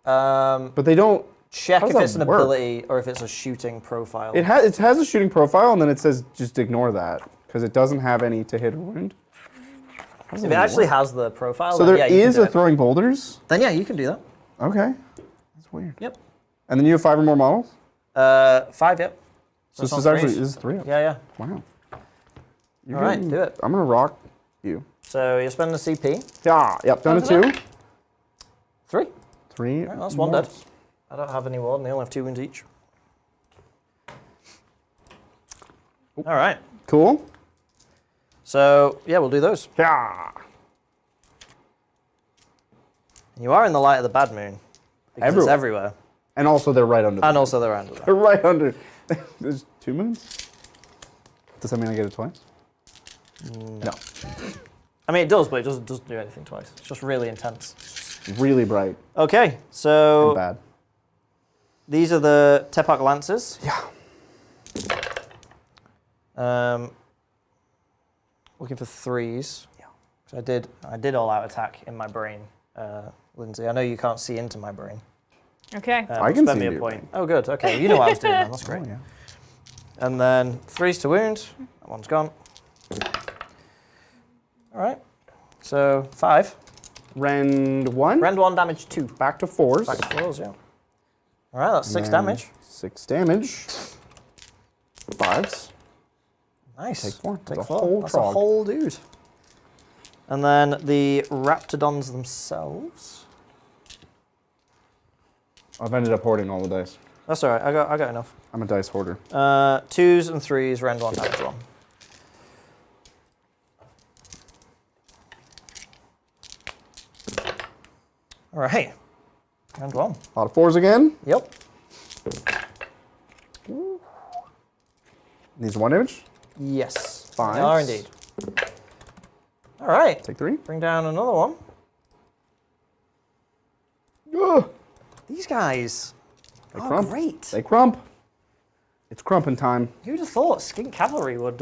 But they don't...
Check
How
if
does
it's
that
an
work?
ability or if it's a shooting profile.
It has a shooting profile and then it says just ignore that because it doesn't have any to hit or wound.
If it actually has the profile,
So
then
there
yeah, you
is
can
a
do it.
throwing boulders?
Then yeah, you can do that.
Okay. That's weird.
Yep.
And then you have 5 or more models?
5, yep.
So this
it's
is
on
actually,
threes.
this is 3 of them.
Yeah, yeah.
Wow.
All right, do it.
I'm going to rock you.
So you're spending a CP.
Yeah, yep, down to
Both of
2.
3.
3.
Right, that's one dead. I don't have any more, and they only have 2 wounds each. All right.
Cool.
So yeah, we'll do those.
Yeah.
And you are in the light of the bad moon. Because it's everywhere.
And also they're right under
And
them.
also they're under there.
They're right under. There's 2 moons? Does that mean I get it twice? No.
I mean, it does, but it doesn't do anything twice. It's just really intense.
Really bright
Okay,
and
so
bad.
these are the Tepak Lancers.
Yeah.
Looking for 3s.
Yeah.
So I did all-out attack in my brain, Lindsay. I know you can't see into my brain.
Okay.
I can
spend
see
me a
your
point.
brain.
Oh, good. Okay, you know what I was doing then. That's great.
Oh, yeah.
And then 3s to wound. That one's gone. All right. So 5.
Rend 1.
Rend 1, damage 2.
Back to 4s.
Back to 4s, yeah. All right, that's 6
And then
damage.
6 damage. 5s.
Nice.
Take 4.
Take
That's
4.
a whole
That's
Trog.
a whole dude. And then the Raptidons themselves.
I've ended up hoarding all the dice.
That's all right. I got enough.
I'm a dice hoarder.
2s and 3s. Rend 1, damage 1. All right. Rend 1.
A lot of 4s again.
Yep.
Needs 1 damage.
Yes.
Fives.
They are indeed. All right.
Take 3.
Bring down another one.
Ugh.
These guys
They
are
crump.
great.
They crump. It's crumping time.
Who'd have thought Skink Cavalry would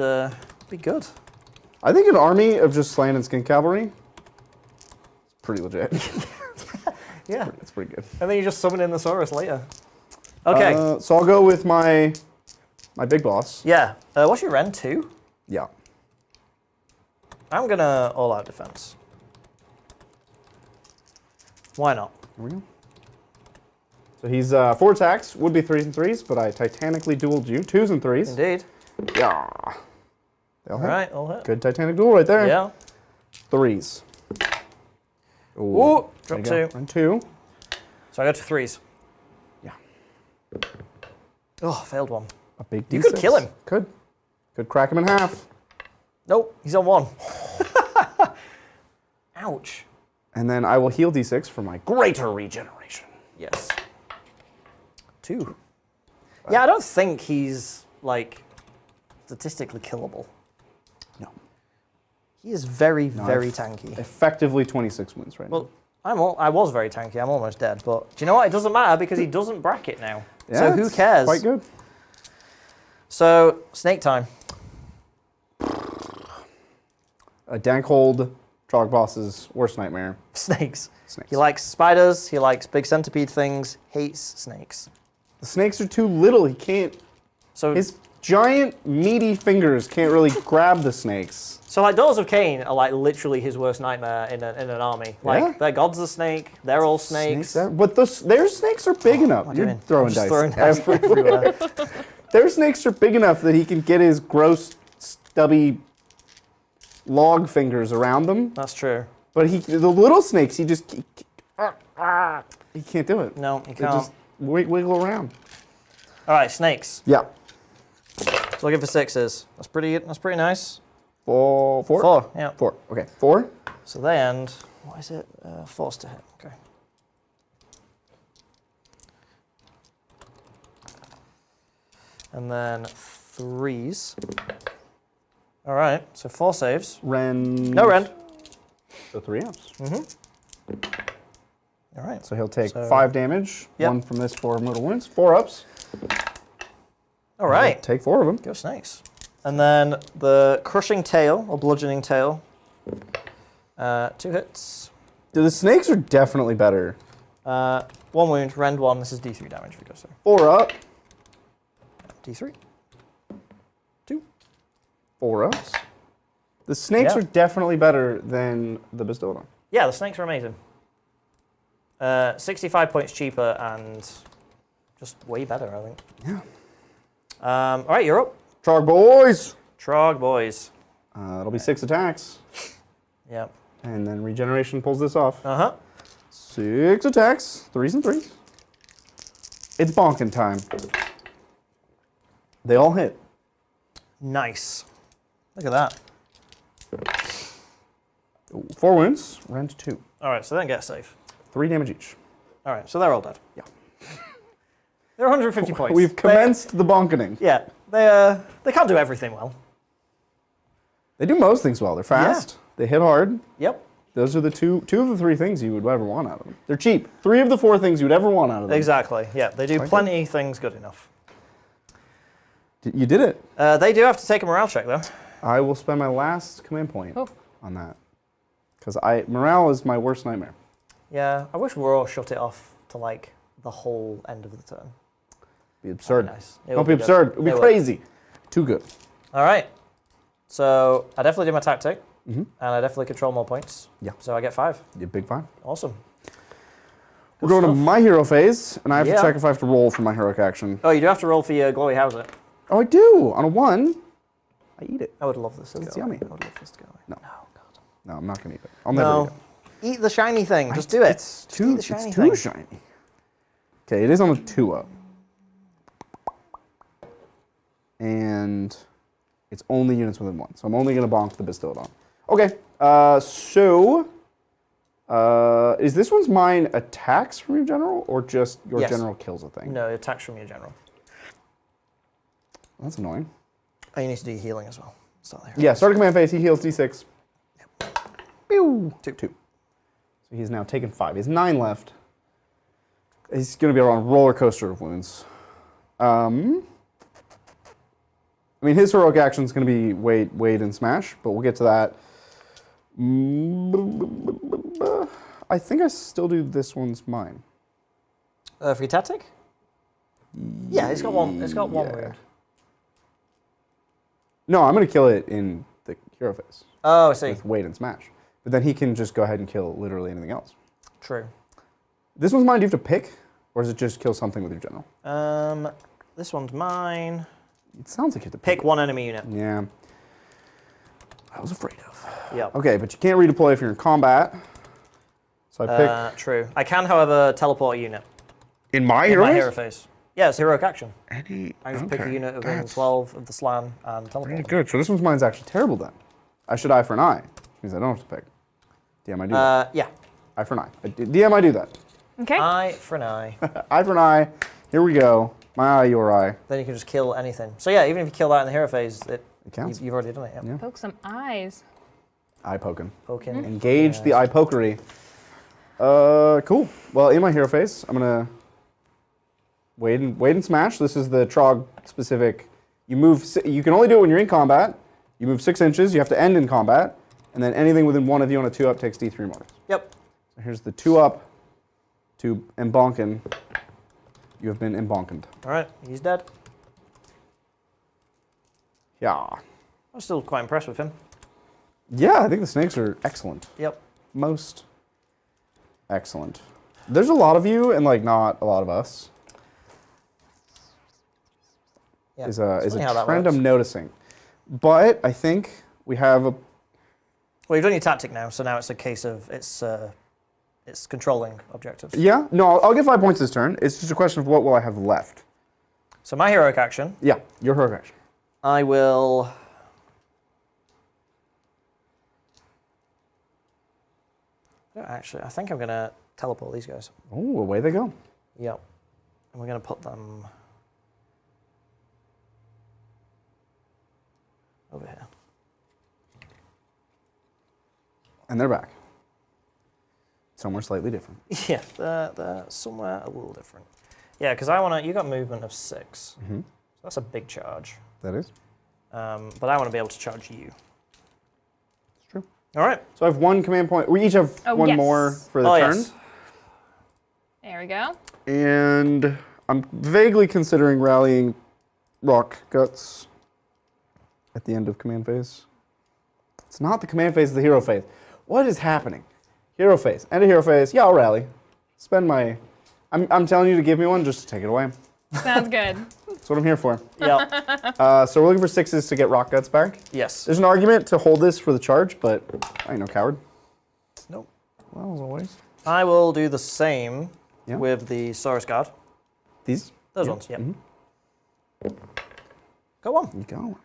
be good?
I think an army of just slant and skin cavalry is pretty legit.
Yeah.
It's pretty good.
And then you just summon in the Saurus later. Okay.
So I'll go with my big boss.
Yeah. What's your Rend 2?
Yeah.
I'm going to all-out defense. Why not?
Here we go. So he's 4 attacks, would be 3s and 3s, but I titanically dueled you. 2s and 3s.
Indeed.
Yeah. They all
All
hit.
right, all hit.
Good titanic duel right there.
Yeah.
3s.
Ooh,
There
drop
you go.
2.
And 2.
So I go to 3s.
Yeah.
Oh, failed one.
A big D6.
You could kill him.
Could crack him in half.
Nope, he's on 1. Ouch.
And then I will heal D6 for my greater regeneration.
Yes. 2. Yeah, I don't think he's, like, statistically killable.
No.
He is very, very tanky.
Effectively 26 wins right
Well, I was very tanky. I'm almost dead. But do you know what? It doesn't matter because he doesn't bracket now.
now.
So who
it's
cares?
Quite good.
So, snake time.
A Dankhold Trog boss's worst nightmare.
Snakes.
Snakes.
He likes spiders. He likes big centipede things. Hates snakes.
The snakes are too little. He can't.
So,
His giant meaty fingers can't really grab the snakes.
so like Daughters of Cain are like literally his worst nightmare in an army. Like
Yeah.
their god's a snake. They're all snakes.
But their snakes are big enough.
What am I
You're
doing?
throwing
I'm just
dice
throwing dice
everywhere. Their snakes are big enough that he can get his gross, stubby log fingers around them.
That's true.
But the little snakes, he can't do it.
No, you
They
can't.
just wiggle around.
All right, snakes.
Yeah.
So looking for 6s. That's pretty nice.
4.
4. Yeah.
4. Okay. 4.
So they end. What is it? Force to hit. Okay. And then 3s. All right. So 4 saves.
Rend.
No rend.
So 3 ups.
All right.
So he'll take
So-
5 damage.
Yep.
1 from this 4 mortal wounds. 4 ups.
All right.
Take 4 of them.
Go snakes. And then the crushing tail or bludgeoning tail. 2 hits.
The snakes are definitely better.
1 wound. Rend 1. This is D3 damage if we go so.
4 up.
D3. 2.
4 ups. The snakes
Yeah.
are definitely better than the Bestowed.
Yeah, the snakes are amazing. 65 points cheaper and just way better, I think.
Yeah.
All right, you're up.
Trog boys.
Trog boys.
It'll be 6 attacks.
Yep.
And then regeneration pulls this off.
Uh-huh.
6 attacks. 3s and 3s. It's bonking time. They all hit.
Nice. Look at that.
4 wounds. Rend 2.
All right, so they don't get a save.
3 damage each.
All right, so they're all dead.
Yeah.
They're 150 points.
We've commenced the bonkening.
Yeah, they can't do everything well.
They do most things well. They're fast. They hit hard.
Yep.
Those are the two of the 3 things you would ever want out of them. They're cheap. 3 of the 4 things you'd ever want out of them.
Exactly. Yeah, they do plenty of things good enough.
You did it.
They do have to take a morale check though.
I will spend my last command point
Oh.
on that. Because morale is my worst nightmare.
Yeah, I wish Raw shut it off to like the whole end of the turn.
Be absurd.
Nice. It
Don't
would
be
good.
absurd. It would be
It would.
crazy. Too good.
All right. So I definitely did my tactic. and I definitely control more points.
Yeah.
So I get 5.
You big 5.
Awesome.
We're going to my hero phase, and I have to
Yeah.
check if I have to roll for my heroic action.
Oh, you do have to roll for your glowy how's it?
Oh, I do. On a 1, I eat it.
I would love this to
It's
go.
yummy.
I would love this to go.
No.
Oh, God.
No, I'm not going to eat it. I'll never
No.
eat it.
Eat the shiny thing. Just do it.
It's too,
Eat the shiny thing.
shiny. Okay, it is on a 2-up. And it's only units within 1. So I'm only going to bonk the Bastillodon. Okay, is this one's mine attacks from your general, or just your
Yes.
general kills a thing?
No, attacks from your general.
That's annoying.
Oh, you need to do healing as well. Start there.
Yeah, start a command phase. He heals D6. Pew!
2.
2. So he's now taken 5. He has 9 left. He's going to be on a roller coaster of wounds. I mean, his heroic action is going to be wait, and smash, but we'll get to that. I think I still do this one's mine.
For your tactic? Yeah, it's got one. It's got one
Yeah.
wound.
No, I'm going to kill it in the hero phase
Oh, I see.
with wait and smash. But then he can just go ahead and kill literally anything else.
True.
This one's mine. Do you have to pick, or does it just kill something with your general?
This one's mine.
It sounds like you have to
Pick one enemy unit.
Yeah. I was afraid of.
Yep.
Okay, but you can't redeploy if you're in combat. So I pick
True. I can, however, teleport a unit
in my
in
hero.
my hero phase. Yeah, it's heroic action.
Any?
I just pick a unit within 12 of the slan and teleport.
Really good. So this one's mine's actually terrible then. I should eye for an eye, which means I don't have to pick. DM, I do that.
Yeah.
Eye for an eye. DM, I do that.
Okay.
Eye for an eye.
Eye for an eye. Here we go. My eye, your eye.
Then you can just kill anything. So yeah, even if you kill that in the hero phase,
It counts.
you've already done it. Yeah.
Poke some eyes.
Eye poking.
Poking.
Engage the eye pokery. Cool. Well, in my hero phase, I'm gonna wait and smash. This is the Trog specific. You move. You can only do it when you're in combat. You move 6 inches. You have to end in combat, and then anything within one of you on a 2-up takes D3 mortars.
Yep.
So here's the 2-up to Embonkin. You have been embonkened.
All right, he's dead.
Yeah.
I'm still quite impressed with him.
Yeah, I think the snakes are excellent.
Yep.
Most excellent. There's a lot of you and like not a lot of us.
Yeah.
Is a
It's funny how that
trend
works.
I'm noticing. But I think we have a
Well, you've done your tactic now, so now it's a case of it's controlling objectives.
yeah. No, I'll get 5 points this turn. It's just a question of what will I have left.
So my heroic action,
Yeah, your heroic action.
I will. Actually, I think I'm gonna teleport these guys.
Oh, away they go.
Yep. And we're gonna put them over here.
And they're back. Somewhere slightly different.
Yeah, they're somewhere a little different. Yeah, because I want to. You got movement of 6.
Mm-hmm.
So that's a big charge.
That is.
But I want to be able to charge you.
It's true.
All right.
So I have 1 command point. We each have one
yes.
more for the turn.
Yes.
There we go.
And I'm vaguely considering rallying Rock Guts at the end of command phase. It's not the command phase, it's the hero phase. What is happening? Hero phase. End of hero phase. Yeah, I'll rally. Spend my... I'm telling you to give me one just to take it away.
Sounds good.
That's what I'm here for.
Yep.
So we're looking for 6s to get Rock Guts back.
Yes.
There's an argument to hold this for the charge, but I ain't no coward.
Nope.
Well, as always.
I will do the same
Yeah.
with the Saurus Guard.
These?
Those
Yeah.
ones, yep.
Mhm.
Go on.
You go.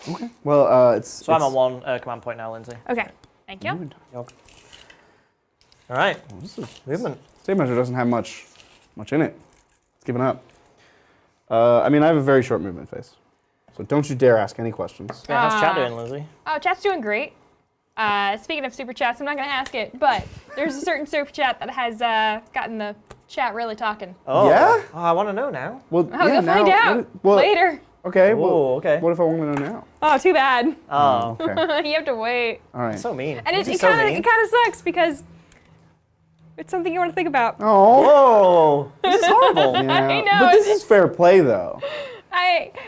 Okay. Well, it's...
So I'm on 1 command point now, Lindsay.
Okay. Thank you.
All right.
This is,
Movement.
State Measure doesn't have much in it. It's given up. I mean, I have a very short movement phase. So don't you dare ask any questions.
Yeah, how's chat
Ah.
doing, Lindsay?
Oh, chat's doing great. Speaking of super chats, I'm not going to ask it, but there's a certain super chat that has gotten the chat really talking.
Oh.
Yeah?
Oh, I want to know now.
Well,
Oh,
yeah,
you'll find
now,
out
well,
later.
Okay. Well,
Oh, okay.
What if I want to know now?
Oh, too bad.
Oh.
Okay.
You have to wait.
All right.
So mean.
And it
Lindsay's so
kind
mean.
of sucks because it's something you want to think about.
Oh.
Whoa. This is horrible.
Yeah.
I know,
But this
it's-
is fair play, though.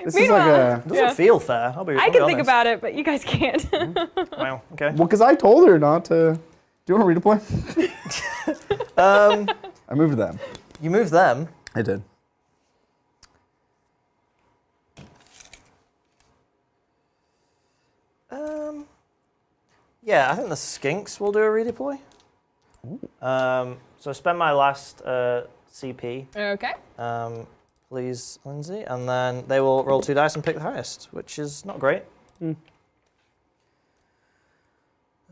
This is like a...
It doesn't feel fair. I'll be
I can think
honest.
about it, but you guys can't.
Wow, okay.
Well, because I told her not to... Do you want to redeploy? I moved them.
You moved them.
I did.
Yeah, I think the Skinks will do a redeploy. So spend my last CP,
Okay.
please, Lindsay, and then they will roll 2 dice and pick the highest, which is not great.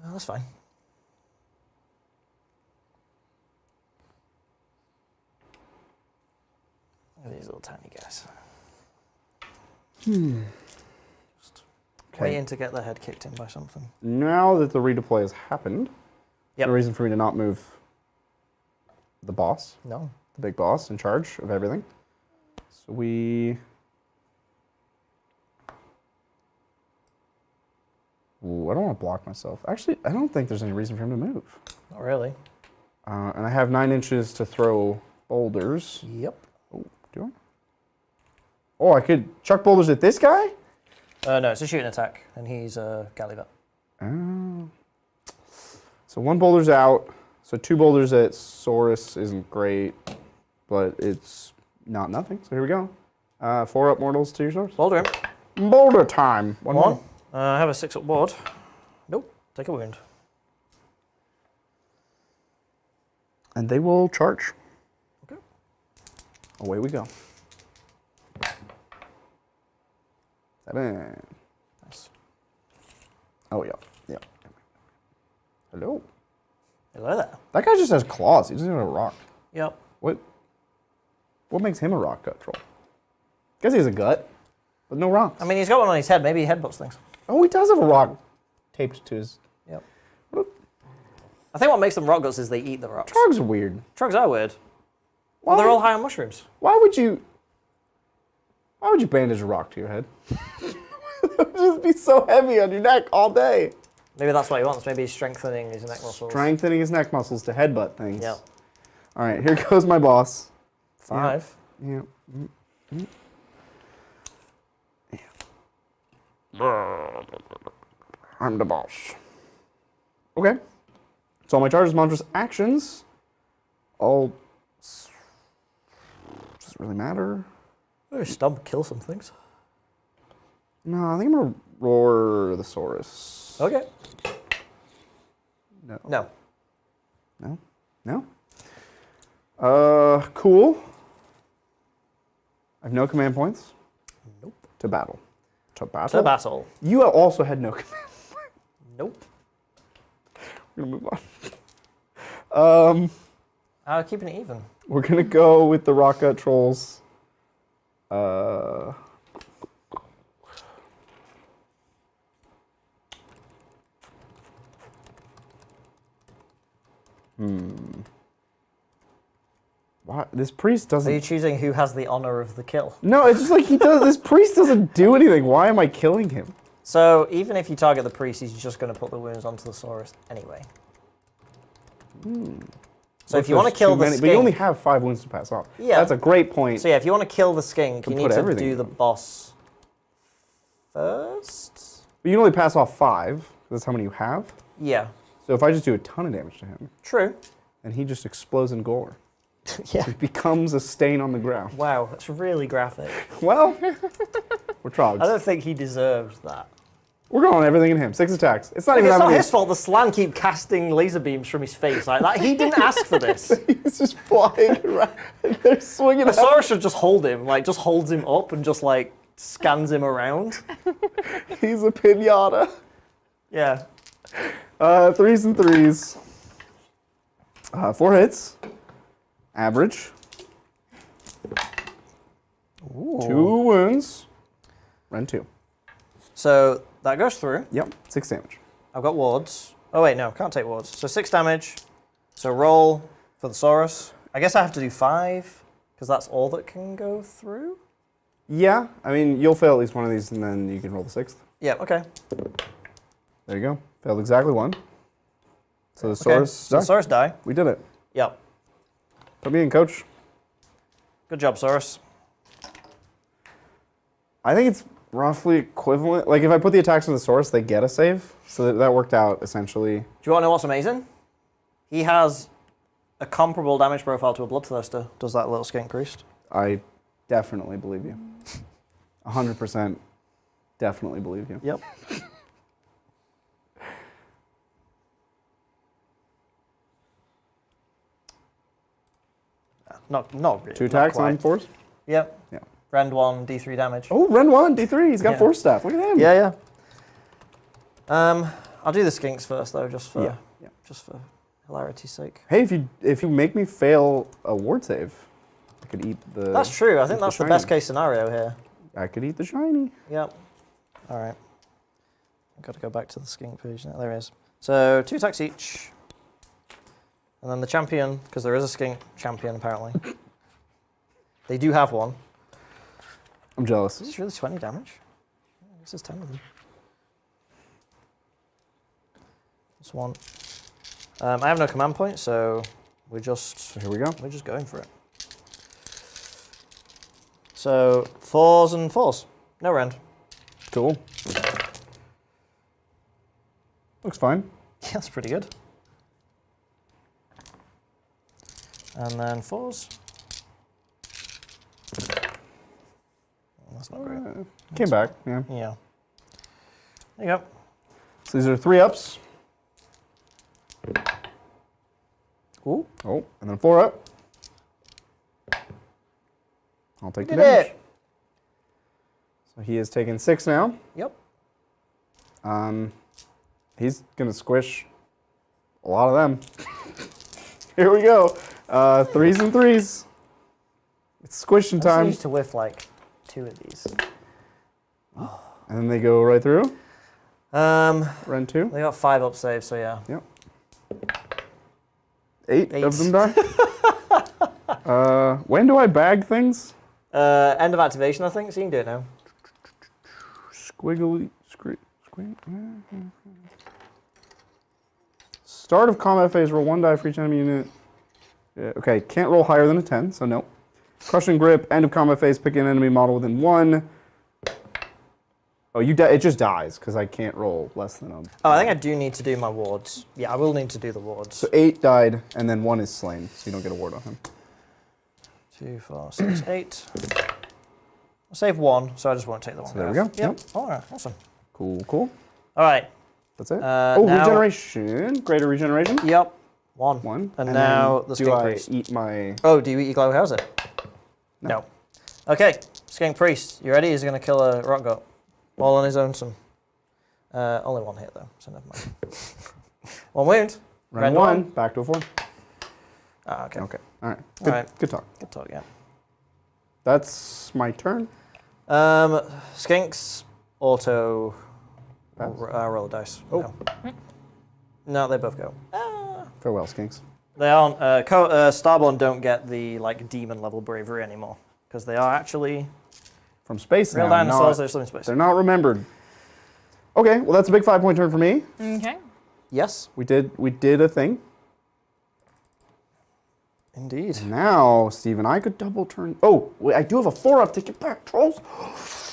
That's fine. Look at these little tiny guys. Just waiting to get their head kicked in by something.
Now that the redeploy has happened,
Yep.
no reason for me to not move the boss,
No.
the big boss in charge of everything. So we... Ooh, I don't want to block myself. Actually, I don't think there's any reason for him to move.
Not really.
And I have 9 inches to throw boulders.
Yep.
Oh, do I? Oh, I could chuck boulders at this guy?
No, it's a shooting attack, and he's a Gallivant.
Oh. So 1 boulder's out. So 2 boulders at Saurus isn't great, but it's not nothing. So here we go. 4 up mortals to your source.
Boulder him.
Boulder time. One
One.
more.
I have a 6 up ward. Nope. Take a wound.
And they will charge.
Okay.
Away we go. 7.
Nice.
Oh, yeah. Yeah. Hello.
Hello there.
That guy just has claws. He doesn't have a rock.
Yep.
What makes him a rock gut troll? Guess he has a gut, but no rocks.
I mean, he's got one on his head. Maybe he headbutts things.
Oh, he does have a rock taped to his...
Yep.
What
I think what makes them rock guts is they eat the rocks.
Trogs are weird.
Trogs are weird.
Why?
Well, they're all high on mushrooms.
Why would you bandage a rock to your head? It would just be so heavy on your neck all day.
Maybe that's what he wants. Maybe he's strengthening his neck muscles.
Strengthening his neck muscles to headbutt things.
Yep.
All right, here goes my boss.
5.
Yeah. I'm the boss. Okay. So my charges, monstrous actions. All. Does it really matter?
Maybe stomp, kill some things.
No, I think I'm gonna roar the Saurus.
Okay.
No.
No.
No? No? Cool. I have no command points.
Nope.
To battle. To battle?
To battle.
You also had no command points.
Nope.
We're gonna move on.
Keeping it even.
We're gonna go with the rock gut trolls. Why? This priest
Are you
doesn't...
choosing who has the honor of the kill?
No, it's just like he does... This priest doesn't do anything. Why am I killing him?
So even if you target the priest, he's just going to put the wounds onto the Saurus anyway. So if you want to kill the skink...
But you only have 5 wounds to pass off.
Yeah.
That's a great point.
So yeah, if you want to kill the skink, you need
put
to
everything
do
in
the
them.
boss first?
But you can only pass off 5. That's how many you have.
Yeah.
So if I just do a ton of damage to him,
True.
and he just explodes in gore,
Yeah.
he becomes a stain on the ground.
Wow, that's really graphic.
Well, we're trogs.
I don't think he deserved that.
We're going everything in him. 6 attacks. It's not
Like,
even
it's
that
not
many.
his fault the Slan keep casting laser beams from his face like that. He didn't ask for this.
He's just flying around. They're swinging
The
at
Saurus should just hold him, like just holds him up and just like scans him around.
He's a pinata.
Yeah.
3s and 3s. 4 hits. Average.
Ooh.
2 wounds. Rend 2.
So that goes through.
Yep, 6 damage.
I've got wards. Oh wait, no, can't take wards. So 6 damage. So roll for the Saurus. I guess I have to do 5 because that's all that can go through.
Yeah, I mean, you'll fail at least one of these and then you can roll the 6th.
Yeah. Okay.
There you go. Failed exactly 1. So the
Okay.
Saurus
So the Saurus die.
We did it.
Yep.
Put me in, coach.
Good job, Saurus.
I think it's roughly equivalent. Like if I put the attacks on the source, they get a save. So that worked out essentially.
Do you want to know what's amazing? He has a comparable damage profile to a Bloodthirster. Does that little skink priest?
I definitely believe you. 100% definitely believe you.
Yep. Not really.
2 attacks on force?
Yep.
Yeah.
Rend 1, D3 damage.
Oh, Ren 1, D3. He's got force staff. Look at him.
Yeah. I'll do the skinks first though, just for hilarity's sake.
Hey, if you make me fail a ward save, I could eat the.
That's true. I think that's the best case scenario here.
I could eat the shiny.
Yep. All right. I've got to go back to the skink page now. There it is. So 2 attacks each. And then the champion, because there is a skink champion apparently. They do have one.
I'm jealous.
Is this really 20 damage? This is 10 of them. This one. I have no command point, so we're just
Here we go.
We're just going for it. So 4s and 4s. No rend.
Cool. Looks fine.
Yeah, that's pretty good. And then 4s. That's not great.
Came back, yeah.
Yeah. There you go.
So these are 3 ups.
Ooh.
Oh, and then 4 up. I'll take the
Did
damage.
it.
So he is taking 6 now.
Yep.
He's gonna squish a lot of them. Here we go. 3s and 3s. It's squishing
I
time.
need to whiff like 2 of these.
And then they go right through. Run 2.
They got 5 up saves, so yeah.
Yep. 8 of them die. When do I bag things?
End of activation, I think, so you can do it now.
Squiggly. Start of combat phase, roll 1 die for each enemy unit. Yeah, okay, can't roll higher than a 10, so no. Crushing grip, end of combat phase, pick an enemy model within 1. Oh, it just dies, because I can't roll less than a...
Oh, I think I do need to do my wards. Yeah, I will need to do the wards.
So 8 died, and then 1 is slain, so you don't get a ward on him.
2, 4, 6, 8. I'll save 1, so I just won't take the one.
So there we go.
Yep. All right, awesome.
Cool.
All right.
That's it.
Now,
regeneration. Greater regeneration.
Yep. 1.
1.
And now the
do
skink
I
priest.
eat my...
Oh, do you eat your glow house it? No. Okay, skink priest. You ready? He's going to kill a rock goat. All on his own son. Only 1 hit though, so never mind. 1 wound.
Rend 1. Back to a 4.
Ah, okay.
Okay. All right. Good talk.
Good talk, yeah.
That's my turn.
Skinks, auto,
Pass.
roll a dice.
Oh.
No, they both go.
Farewell, skinks.
They aren't, Starborn don't get the like demon level bravery anymore, because they are actually
From space
real
now.
dinosaurs, they're still in space.
They're not remembered. Okay, well that's a big 5-point turn for me.
Okay.
Yes,
We did a thing.
indeed.
Now, Steven, I could double turn. Oh, wait, I do have a 4-up. Take it back, trolls.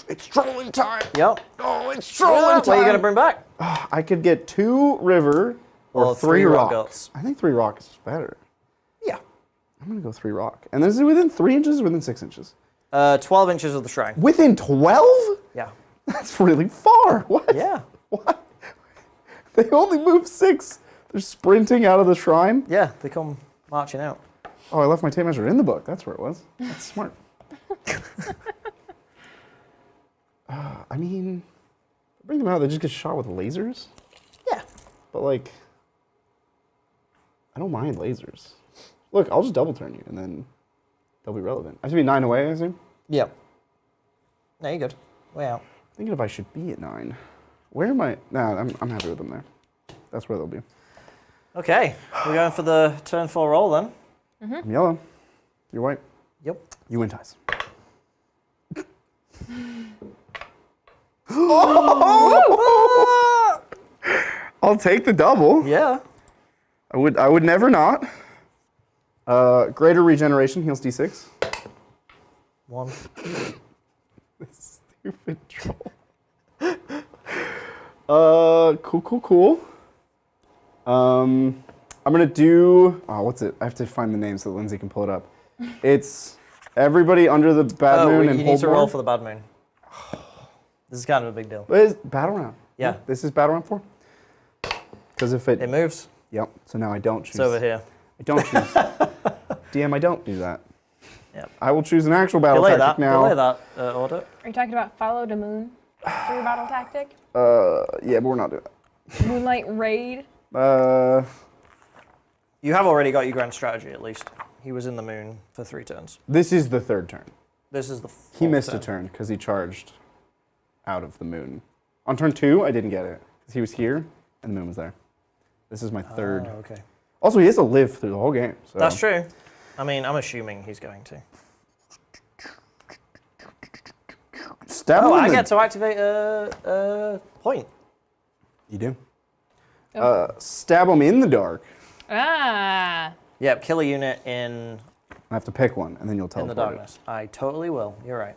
It's trolling time.
Yep.
Oh, it's trolling
What
time.
are you going to bring back?
I could get 2 river or 3 rock.
Troggoths.
I think 3 rock is better.
Yeah.
I'm going to go 3 rock. And this is within 3 inches or within 6 inches?
12 inches of the shrine.
Within 12?
Yeah.
That's really far. What?
Yeah.
What? They only move 6. They're sprinting out of the shrine.
Yeah, they come marching out.
Oh, I left my tape measure in the book. That's where it was. That's smart. I mean, bring them out. They just get shot with lasers.
Yeah.
But like, I don't mind lasers. Look, I'll just double turn you, and then they'll be relevant. I should be 9 away, I assume.
Yep. No, you're good. Way out.
Thinking if I should be at 9. Where am I? Nah, I'm happy with them there. That's where they'll be.
Okay, we're going for the turn 4 roll then.
I'm yellow. You're white.
Yep.
You win ties. I'll take the double.
Yeah.
I would never not. Greater regeneration heals D6.
1.
Stupid troll. Cool. I'm gonna do. Oh, what's it? I have to find the name so that Lindsay can pull it up. It's everybody under the bad moon
you
and
need
hold
to roll
more.
for the bad moon. This is kind of a big deal.
It's battle round.
Yeah.
This is battle round 4. Because if
It moves.
Yep. So now I don't choose.
It's over here.
I don't choose. DM, I don't do that.
Yep.
I will choose an actual battle
Delay
tactic
that.
now.
Delay that order.
Are you talking about follow the moon for your battle tactic?
Yeah, but we're not doing that.
Moonlight raid?
You have already got your grand strategy, at least. He was in the moon for 3 turns.
This is the 3rd turn.
This is the
He
4th
missed a turn because he charged out of the moon. On turn 2, I didn't get it because he was here and the moon was there. This is my 3rd.
Oh, okay.
Also, he has to live through the whole game. So.
That's true. I mean, I'm assuming he's going to.
Stab him
Oh,
in
I
the-
get to activate a point.
You do.
Oh.
Stab him in the dark.
Ah.
Yep, kill a unit in
I have to pick one, and then you'll
the
teleport
darkness. I totally will. You're right.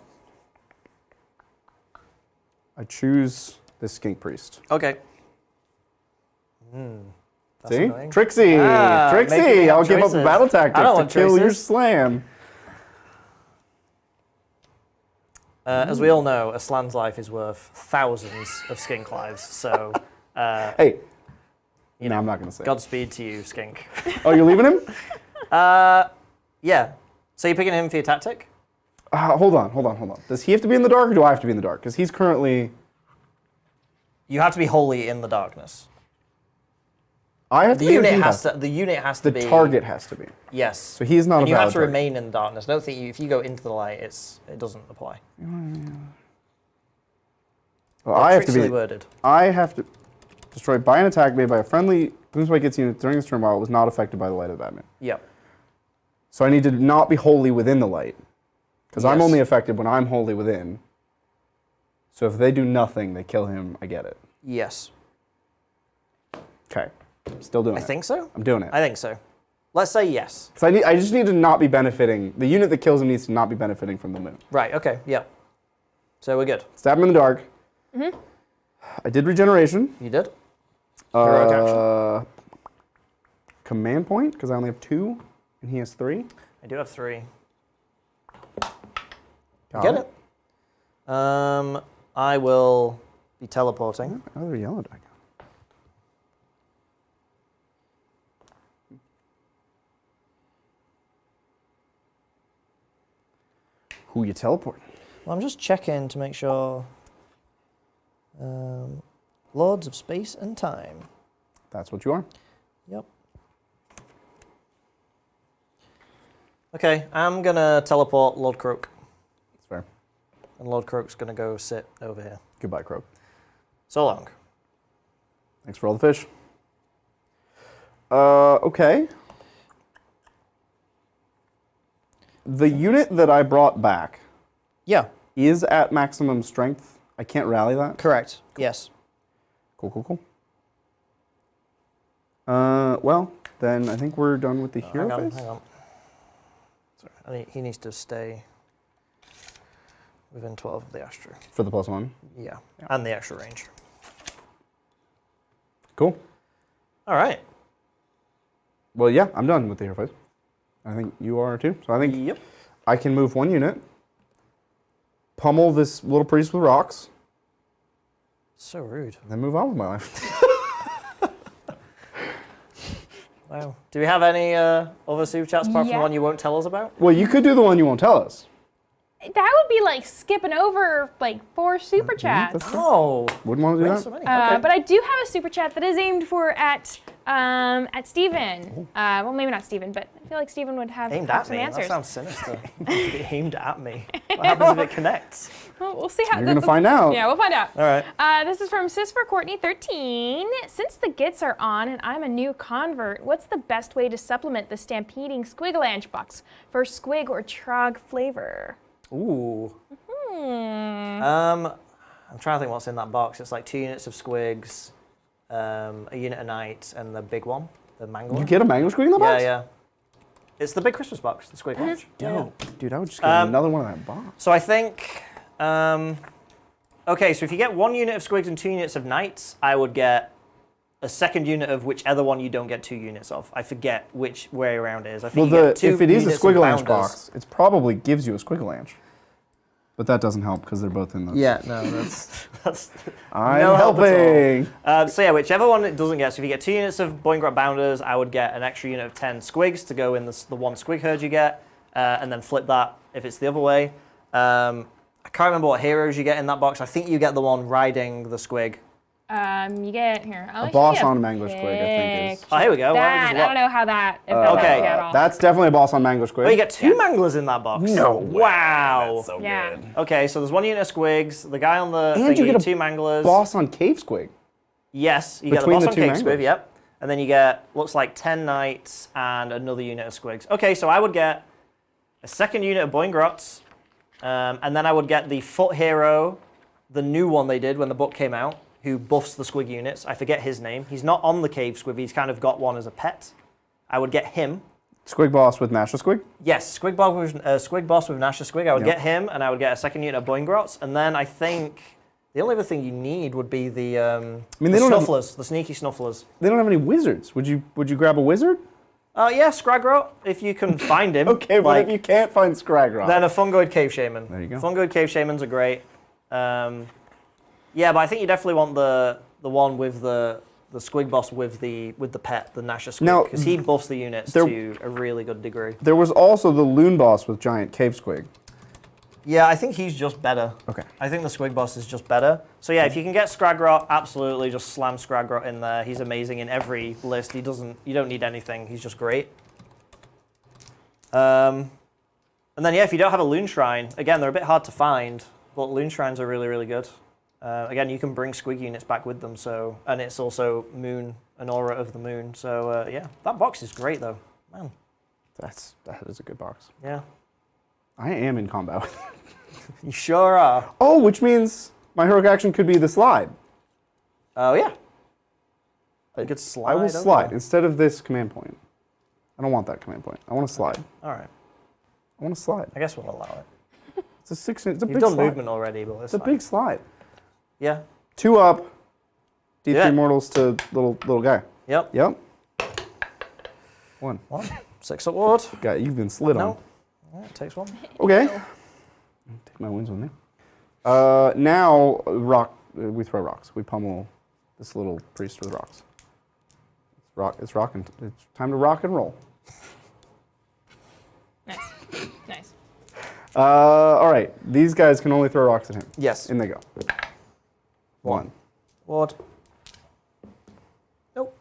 it. I choose the Skink Priest.
Okay. That's
See?
annoying.
Trixie!
Making me
Trixie!
have
I'll give up a
choices.
battle
I
tactic
don't
to
want
kill your
choices.
slam.
As we all know, a Slan's life is worth thousands of skink lives. So,
Hey.
you
No,
know,
I'm not going to say it.
Godspeed to you, skink.
Oh, you're leaving him?
Yeah. So you're picking him for your tactic?
Hold on. Does he have to be in the dark, or do I have to be in the dark? Because he's currently...
You have to be wholly in the darkness.
I have
The
to be, or
unit
he
has to. The unit has to
The
be.
target has to be.
Yes.
So he's not
And
a
you have
valid
to
target.
remain in the darkness. Don't think if you go into the light, it doesn't apply.
Well, I have to
Trixily
be...
worded.
I have to destroy by an attack made by a friendly Gloomspite Gitz unit during this turn while it was not affected by the light of the Batman.
Yep.
So I need to not be wholly within the light. Because I'm
Yes.
only affected when I'm wholly within. So if they do nothing, they kill him, I get it.
Yes.
Okay. Still doing
I
it.
think so.
I'm doing it.
I think so. Let's say yes.
Because I just need to not be benefiting. The unit that kills him needs to not be benefiting from the moon.
Right. Okay. Yep. So we're good.
Stab him in the dark. I did regeneration.
You did. Heroic action.
Command point, because I only have 2, and he has 3.
I do have 3.
Got
Get it. I will be teleporting.
Another yellow deck. Who you teleporting?
Well, I'm just checking to make sure. Lords of Space and Time.
That's what you are.
Yep. Okay, I'm gonna teleport Lord Croak,
That's fair.
and Lord Croak's gonna go sit over here.
Goodbye, Croak.
So long.
Thanks for all the fish. Okay. The unit that I brought back
Yeah,
is at maximum strength. I can't rally that.
correct. Yes.
Cool. Well, then I think we're done with the hero
Hang on,
phase.
hang on. Sorry, he needs to stay within 12 of the Astro.
For the +1.
Yeah, and the extra range.
Cool.
All right.
Well, yeah, I'm done with the hero phase. I think you are too. So I think
Yep.
I can move 1 unit, pummel this little priest with rocks,
So rude.
and then move on with my life.
Wow. Do we have any other super chats apart from
Yeah.
the one you won't tell us about?
Well, you could do the one you won't tell us.
That would be like skipping over like 4 super chats.
That's fair.
Oh,
Wouldn't want to do
wait,
that.
so many. Okay.
But I do have a super chat that is aimed for at Steven. Well, maybe not Steven, but I feel like Steven would have
Aimed
some
at me?
answers.
That sounds sinister. Aimed at me. What happens if it connects?
Well, we'll see how.
You're going to find out.
Yeah, we'll find out.
All right.
This is from Sis for Courtney 13. Since the Gitz are on and I'm a new convert, what's the best way to supplement the stampeding squigalange box for squig or trog flavor?
Ooh. I'm trying to think what's in that box. It's like 2 units of squigs, a unit of knights, and the big one, the mango
You
one.
get a mango squig in the
Yeah,
box?
yeah. It's the big Christmas box, the squig one.
Dope. Dude, I would just get another one of that box.
So I think Okay, so if you get 1 unit of squigs and 2 units of knights, I would get a second unit of whichever one you don't get 2 units of. I forget which way around it is. I think you get 2
if it is a
units of
Squigalanche
bounders.
box, it probably gives you a Squigalanche. But that doesn't help because they're both in those.
Yeah, no, that's
I'm
no help at all.
helping.
So yeah, whichever one it doesn't get. So if you get 2 units of Boingrot Bounders, I would get an extra unit of 10 squigs to go in the 1 squig herd you get, and then flip that if it's the other way. I can't remember what heroes you get in that box. I think you get the one riding the squig.
You get here.
A boss on a Mangler Squig, I think is.
Oh, here we go.
That, I don't know how that. If that
Okay.
helps you at all.
That's definitely a boss on Mangler Squig.
Oh, you get 2 manglers in that box.
No way.
Wow.
That's so
Yeah.
good.
Okay, so there's 1 unit of squigs. The guy on the
And
thing,
you get a
2 manglers.
boss on Cave Squig.
Yes, you get the
Between
boss
the
on
2
Cake
manglers.
Squig, yep. And then you get, looks like 10 knights and another unit of squigs. Okay, so I would get a second unit of Boingrots, and then I would get the foot hero, the new one they did when the book came out, who buffs the squig units. I forget his name. He's not on the Cave Squig, he's kind of got one as a pet. I would get him.
Squig boss with Nasha Squig.
Yes, Squig boss with Nasha Squig. I would
Yep.
get him, and I would get a second unit of Boingrots, and then I think the only other thing you need would be the,
they
the
don't have-
Snufflers, the sneaky Snufflers.
They don't have any wizards. Would you grab a wizard?
Yeah, Scragrot, if you can find him.
Okay, but if you can't find Scragrot.
Then a Fungoid Cave Shaman.
There you go.
Fungoid Cave Shamans are great. Yeah, but I think you definitely want the one with the squig boss with the pet, the Nasha Squig,
Now,
because he buffs the units
there-
to a really good degree.
There was also the Loon boss with giant Cave Squig.
Yeah, I think he's just better.
Okay.
I think the squig boss is just better. So yeah, if you can get Scragrot, absolutely just slam Scragrot in there. He's amazing in every list. You don't need anything. He's just great. And then yeah, if you don't have a Loon Shrine, again they're a bit hard to find, but Loon Shrines are really, really good. Again, you can bring squig units back with them. So, and it's also Moon, an aura of the Moon. So yeah, that box is great though, man.
That is a good box.
Yeah,
I am in combat.
you sure are.
Oh, which means my heroic action could be the slide.
Oh yeah. You could slide.
I will
over.
slide instead of this command point. I don't want that command point. I want to slide.
All right.
I want to slide.
I guess we'll allow it.
It's a 6 inch. It's a
You've
big
done
slide.
movement already, but
It's a big slide.
Yeah.
2 up. D3
Yeah.
mortals to little guy.
Yep.
Yep. 1.
6 up ward.
Guy, you've been slid on.
No. Yeah, it takes 1.
Okay. Take my wins with me. Now rock. We throw rocks. We pummel this little priest with rocks. It's rocking. It's time to rock and roll.
Nice. Nice.
All right. These guys can only throw rocks at him.
Yes.
In they go. 1.
Ward. Nope.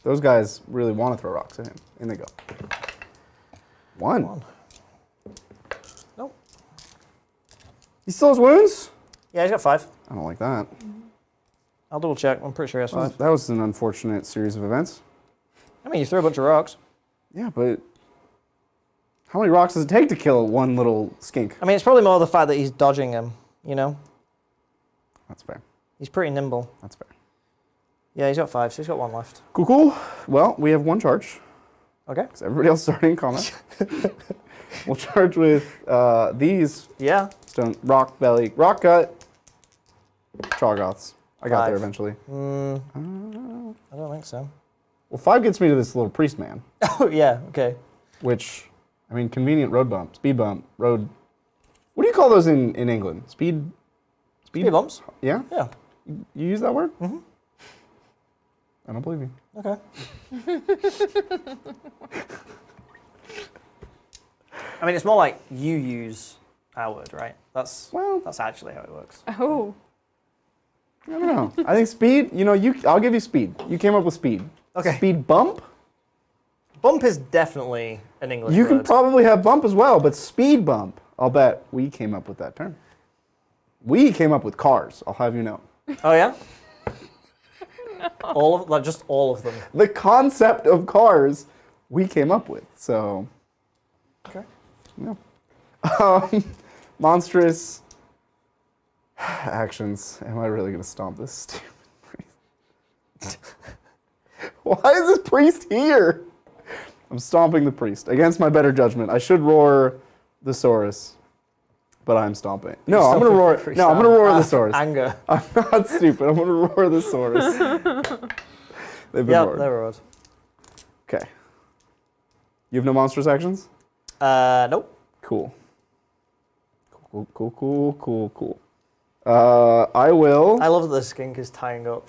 Those guys really want to throw rocks at him. In they go. 1.
Nope.
He still has wounds?
Yeah, he's got 5.
I don't like that.
I'll double check. I'm pretty sure he has 5.
That was an unfortunate series of events.
I mean, you threw a bunch of rocks.
Yeah, but how many rocks does it take to kill one little skink?
I mean, it's probably more the fact that he's dodging him, you know?
That's fair.
He's pretty nimble.
That's fair.
Yeah, he's got 5, so he's got 1 left.
Cool, cool. Well, we have 1 charge.
Okay.
Because everybody else is already in combat. We'll charge with these
Yeah.
stone rock belly, rock gut, Troggoths. I got
5.
there eventually.
I don't think so.
Well, 5 gets me to this little priest man,
Oh, yeah, okay.
which, I mean, convenient road bump, speed bump, road. What do you call those in England? Speed
bumps?
Yeah?
Yeah.
You use that word? Mm-hmm. I don't believe you.
Okay. I mean, it's more like you use our word, right? That's actually how it works.
Oh.
I don't know. I think speed, I'll give you speed. You came up with speed.
Okay.
Speed bump?
Bump is definitely an English
You
word.
can probably have bump as well, but speed bump, I'll bet we came up with that term. We came up with cars, I'll have you know.
Oh, yeah? No. Just all of them.
The concept of cars we came up with, so.
Okay.
Yeah. Monstrous actions. Am I really going to stomp this stupid priest? Why is this priest here? I'm stomping the priest against my better judgment. I should roar the Saurus. but I'm stomping. No, I'm gonna roar. No, I'm gonna roar the Saurus.
Anger.
I'm not stupid. I'm gonna roar the Saurus. They've been roared.
They're roared.
Okay. You have no monstrous actions?
Nope.
Cool. Cool. I will.
I love that the skink is tying up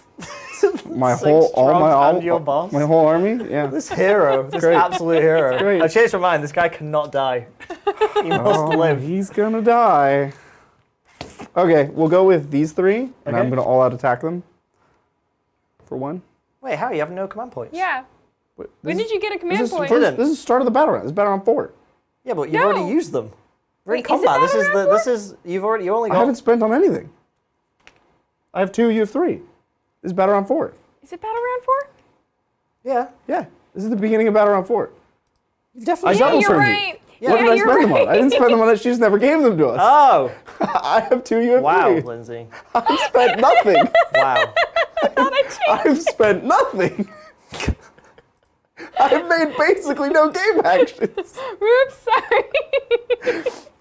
My
Six
whole, all my,
Trogs
all,
and your boss.
my whole army. Yeah.
this hero, this
Great.
absolute hero.
Great.
I changed my mind. This guy cannot die. He must live.
He's gonna die. Okay, we'll go with these three, and
Okay.
I'm gonna all out attack them. For one.
Wait, how? You have no command points?
Yeah.
Wait,
When
this
did you get a command
is
point?
Didn't.
This is the start of the battle round. This is battle round 4.
Yeah, but you've
No.
already used them. We're in
Wait, is it
combat.
battle
This is you only
I
got.
haven't spent on anything. I have 2, you have 3. This is battle round 4.
Is it battle round 4?
Yeah,
Yeah, this is the beginning of battle round 4.
you've definitely.
I double
you're
turned you.
right.
Yeah,
What did I
you're
spend them on? I didn't spend them on it. She just never gave them to us.
Oh,
I have 2, you have
wow,
3.
Lindsay.
I've spent nothing.
Wow.
I've spent nothing. I've made basically no game actions.
Oops, sorry.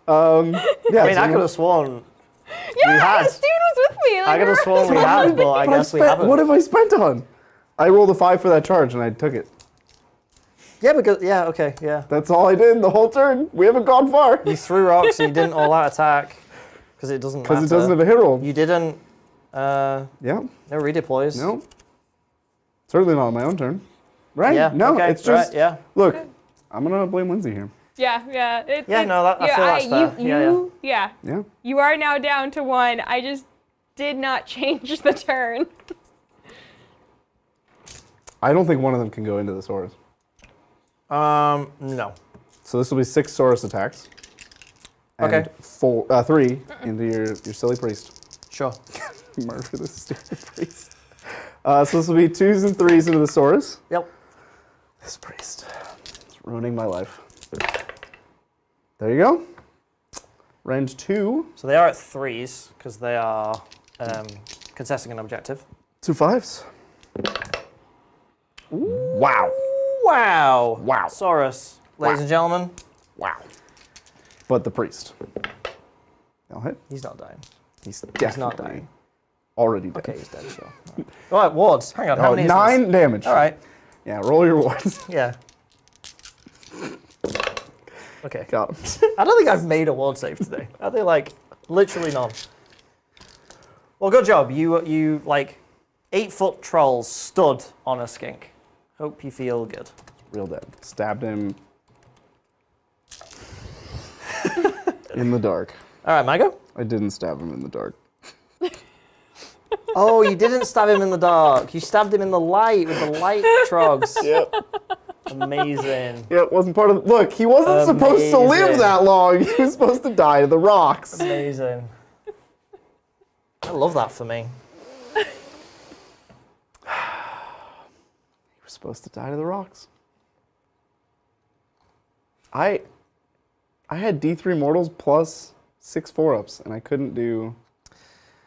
Yeah,
I mean, I could have sworn.
Yeah,
had.
Steven was with me. Like,
I could have sworn we had, but I guess we haven't.
What have I spent on? I rolled a 5 for that charge and I took it.
Yeah, because okay, yeah.
That's all I did the whole turn. We haven't gone far.
You threw rocks and you didn't all out attack because it doesn't matter.
Because it doesn't have a hit roll.
You didn't.
Yeah.
No redeploys.
No. Certainly not on my own turn. Right?
Yeah.
No,
okay,
it's just.
right, yeah.
Look, I'm going to blame Lindsay here.
Yeah.
Yeah, no, I feel that's fair. Yeah.
Yeah.
You are now down to 1. I just did not change the turn.
I don't think one of them can go into the Saurus.
No.
So this will be 6 Saurus attacks. And
Okay.
3 into your silly priest.
Sure.
Murder this stupid priest. So this will be 2s and 3s into the Saurus.
Yep.
This priest. It's ruining my life. There you go. Range 2.
So they are at 3s because they are contesting an objective.
2 5s. Wow.
Wow.
Wow.
Saurus, ladies and gentlemen.
Wow. But the priest. I'll hit.
He's not dying.
He's
He's
definitely
not dying.
already dead.
Okay, he's dead, sure. All right, wards. Hang on, how
Oh,
many is
9 damage.
this? All right.
Yeah, roll your wards.
Yeah. Okay.
Got him.
I don't think I've made a ward save today. Are they like literally none? Well, good job. You like 8-foot trolls stood on a skink. Hope you feel good.
Real dead. Stabbed him in the dark.
All right, Mago.
I didn't stab him in the dark.
Oh, you didn't stab him in the dark. You stabbed him in the light with the light trogs.
Yep.
Amazing.
Yeah, it wasn't part of. Look, he wasn't supposed to live
Amazing.
that long. He was supposed to die to the rocks.
Amazing. I love that for me.
He was supposed to die to the rocks. I had D3 mortals plus 6 4-ups, and I couldn't do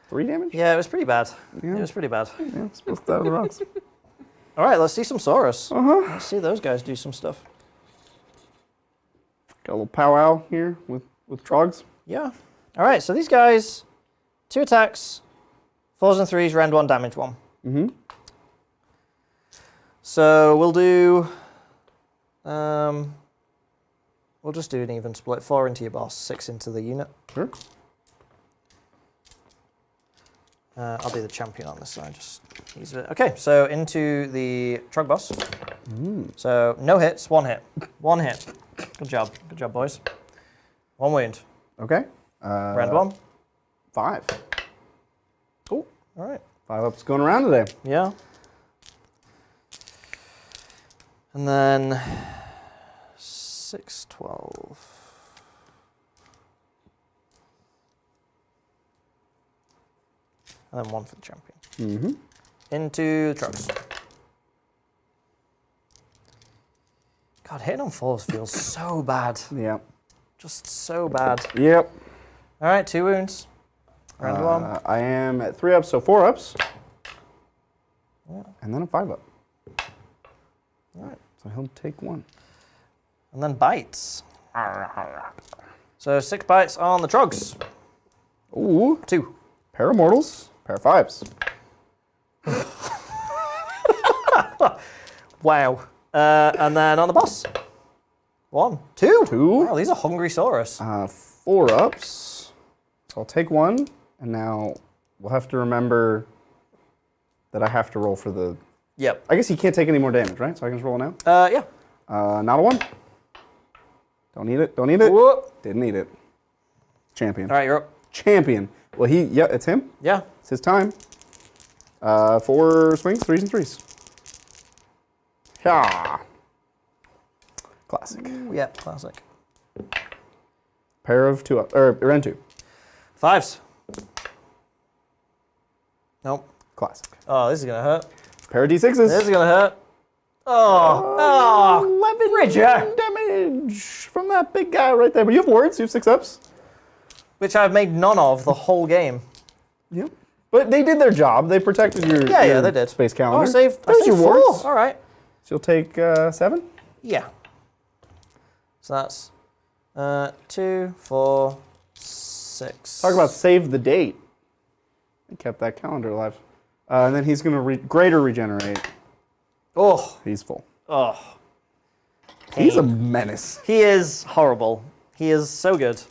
3 damage?
Yeah, it was pretty bad.
Yeah.
It was pretty bad.
Yeah, it's supposed to die to the rocks.
All right, let's see some Saurus.
Uh-huh.
Let's see those guys do some stuff.
Got a little powwow here with Trogs.
Yeah. All right, so these guys, 2 attacks, 4s and 3s, rend 1, damage 1.
Mm-hmm.
So we'll do, we'll just do an even split. 4 into your boss, 6 into the unit.
Sure.
I'll be the champion on this side, just use it. Okay, so into the Trog boss. So no hits, 1 hit. 1 hit. Good job, boys. 1 wound.
Okay.
Rend 1.
5.
Cool. All right.
5 ups going around today.
Yeah. And then 6, 12. And then 1 for the champion.
Mm-hmm.
Into the Trogs. God, hitting on 4s feels so bad.
Yep.
Just so bad.
Yep.
All right, 2 wounds. Round 1.
I am at 3 ups, so 4 ups.
Yeah.
And then a 5 up.
All right.
So he'll take 1.
And then bites. So 6 bites on the Trogs.
Ooh.
2.
Pair of mortals. Pair of 5s.
Wow. And then on the boss. 1, 2.
2.
Wow, these are hungry Saurus.
4 ups. So I'll take 1, and now we'll have to remember that I have to roll for the...
Yep.
I guess he can't take any more damage, right? So I can just roll now?
Yeah.
Not a 1. Don't need it. Don't need it.
Whoop.
Didn't need it. Champion.
All right, you're up.
Champion. Well, yeah, it's him.
Yeah.
It's his time. 4 swings, 3s and 3s. Yeah. Classic.
Yeah, classic.
Pair of 2 up, or Ren 2.
5s. Nope.
Classic.
Oh, this is going to hurt.
Pair of D6s.
This is going to hurt. Oh,
11
Bridger.
damage from that big guy right there. But you have wards, you have 6 ups.
Which I've made none of the whole game.
Yep. But they did their job. They protected your,
Yeah, they did.
space calendar.
Oh, I saved
your
4.
wards.
All right.
So you'll take 7?
Yeah. So that's 2, 4, 6.
Talk about save the date. He kept that calendar alive. And then he's going to greater regenerate.
Oh.
He's full.
Oh.
He's a menace.
He is horrible. He is so good.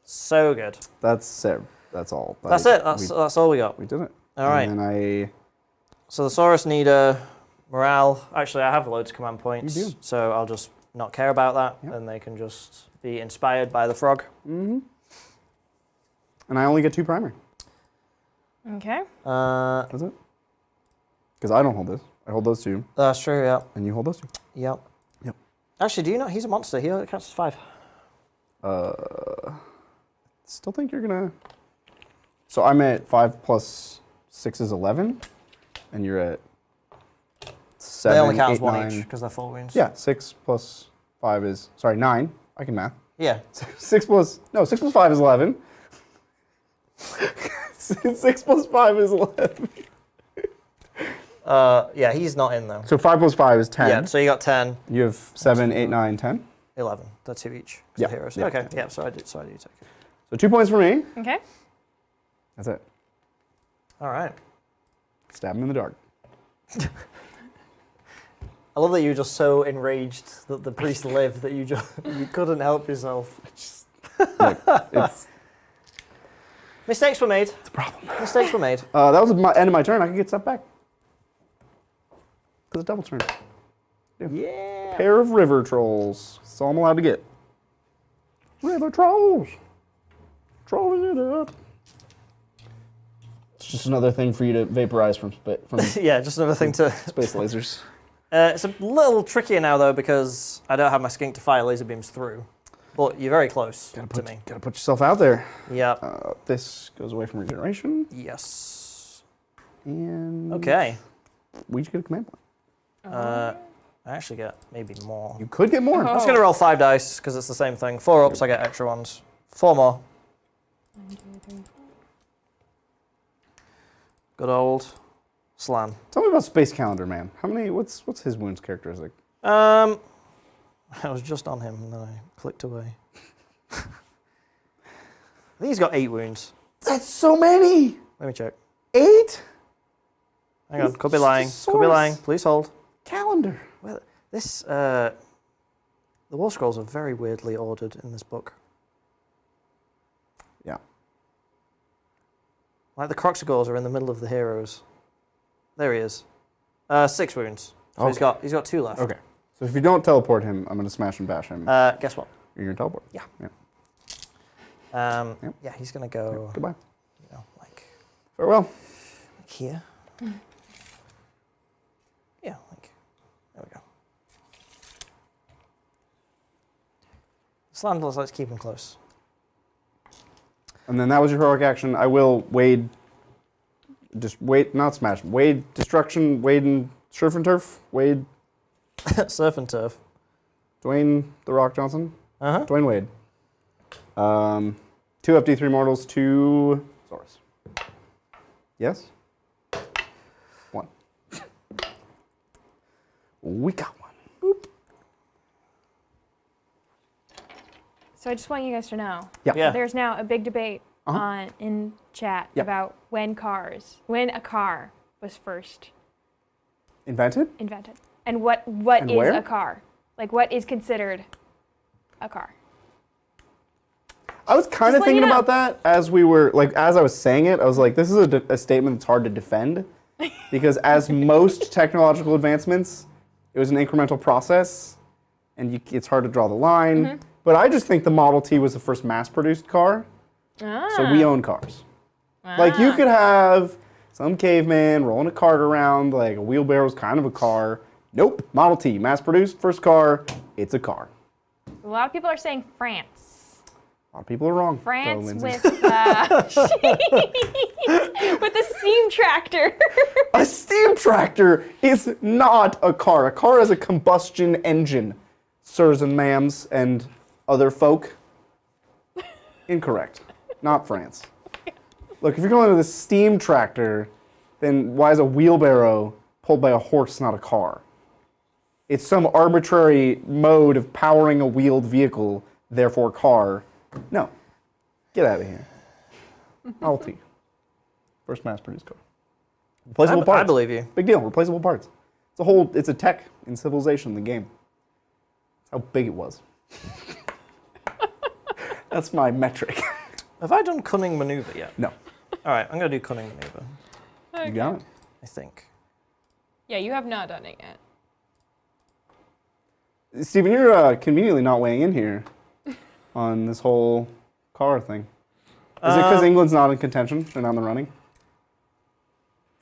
So good.
That's it. That's all.
That's it. That's all we got.
We did it.
All right.
And then
So the Saurus need a morale. Actually, I have loads of command points.
You do.
So I'll just not care about that.
Yep.
And they can just be inspired by the frog.
Mm-hmm. And I only get 2 primary.
Okay.
That's it. Because I don't hold this. I hold those 2.
That's true, yeah.
And you hold those 2.
Yep.
Yep.
Actually, do you know he's a monster? He only counts as 5.
Still think you're gonna. So I'm at 5 plus 6 is 11, and you're at 7.
They only count
8,
as 1
9.
each because they're full wounds.
Yeah, 6 plus 5 is 9. I can math.
Yeah.
6 plus 5 is 11. 6 plus 5 is 11.
Yeah, he's not in though.
So 5 plus 5 is 10.
Yeah, so you got 10,
You have 7, 8, 9, 10.
11. They're 2 each. 'Cause
Yeah,
they're heroes.
yeah,
Okay,
yeah.
yeah, so I do take it.
So 2 points for me.
Okay.
That's it.
All right.
Stab him in the dark.
I love that you were just so enraged that the priest lived that you couldn't help yourself.
Look, it's
Mistakes were made.
a problem.
Mistakes were made.
That was my end of my turn. I can get stuff back. Because it's double turn.
Yeah.
Pair of river trolls. That's all I'm allowed to get. River trolls. Trolling it up. It's just another thing for you to vaporize from
Yeah, just another thing to...
space lasers.
It's a little trickier now though because I don't have my skink to fire laser beams through. But you're very close to me.
Gotta put yourself out there.
Yeah.
This goes away from regeneration.
Yes.
And
Okay.
we each get a command point.
I actually get maybe more.
You could get more.
I'm just going to roll 5 dice because it's the same thing. 4 ups, I get extra ones. 4 more. Good old Slan.
Tell me about Space Calendar, man. How many? What's his wounds characteristic?
I was just on him and then I clicked away. I think he's got 8 wounds.
That's so many.
Let me check.
8
Hang on,
He's
could be
just a
lying. Could be
source.
lying. Please hold.
calendar.
Well, this the War Scrolls are very weirdly ordered in this book.
Yeah.
Like the Croxagores are in the middle of the heroes. There he is. 6 wounds. So
Okay.
he's got 2 left.
Okay. So if you don't teleport him, I'm gonna smash and bash him.
Guess what?
You're gonna teleport.
Yeah.
Yeah.
Yep. Yeah, he's gonna go.
Goodbye.
You know, like
Farewell.
here. Yeah, like there we go. Slam does. Let's keep him close.
And then that was your heroic action. I will wade. Just wait, not smash. Wade destruction. Wade and surf and turf. Wade.
Surf and turf.
Dwayne the Rock Johnson.
Uh-huh.
Dwayne Wade. 2 FD3 mortals. 2 Saurus. Yes. 1. We got one. Boop.
So I just want you guys to know.
Yeah.
There's now a big debate in chat
Yep.
about when a car was first
Invented?
and what
And
is
where?
a car. Like, what is considered a car?
I was kind of
Just let
thinking
you know.
about that as we were, like, as I was saying it, I was like, this is a statement that's hard to defend. Because as most technological advancements, it was an incremental process, and it's hard to draw the line.
Mm-hmm.
But I just think the Model T was the first mass-produced car, so we own cars. Like, you could have some caveman rolling a cart around, like a wheelbarrow's kind of a car. Nope, Model T, mass-produced, first car, it's a car.
A lot of people are saying France.
A lot of people are wrong. though,
France
Lindsay.
with with the steam tractor.
A steam tractor is not a car. A car has a combustion engine, sirs and ma'ams and other folk. Incorrect. Not France. Look, if you're going with a steam tractor, then why is a wheelbarrow pulled by a horse not a car? It's some arbitrary mode of powering a wheeled vehicle, therefore car. No. Get out of here. Model T. First mass-produced car. Replaceable parts.
I believe you.
Big deal. Replaceable parts. It's a tech in Civilization, the game. That's how big it was. That's my metric.
Have I done cunning maneuver yet?
No.
All right, I'm going to do cunning maneuver,
You got it.
I think.
Yeah, you have not done it yet.
Steven, you're conveniently not weighing in here on this whole car thing. Is it because England's not in contention? They're not in the running? Is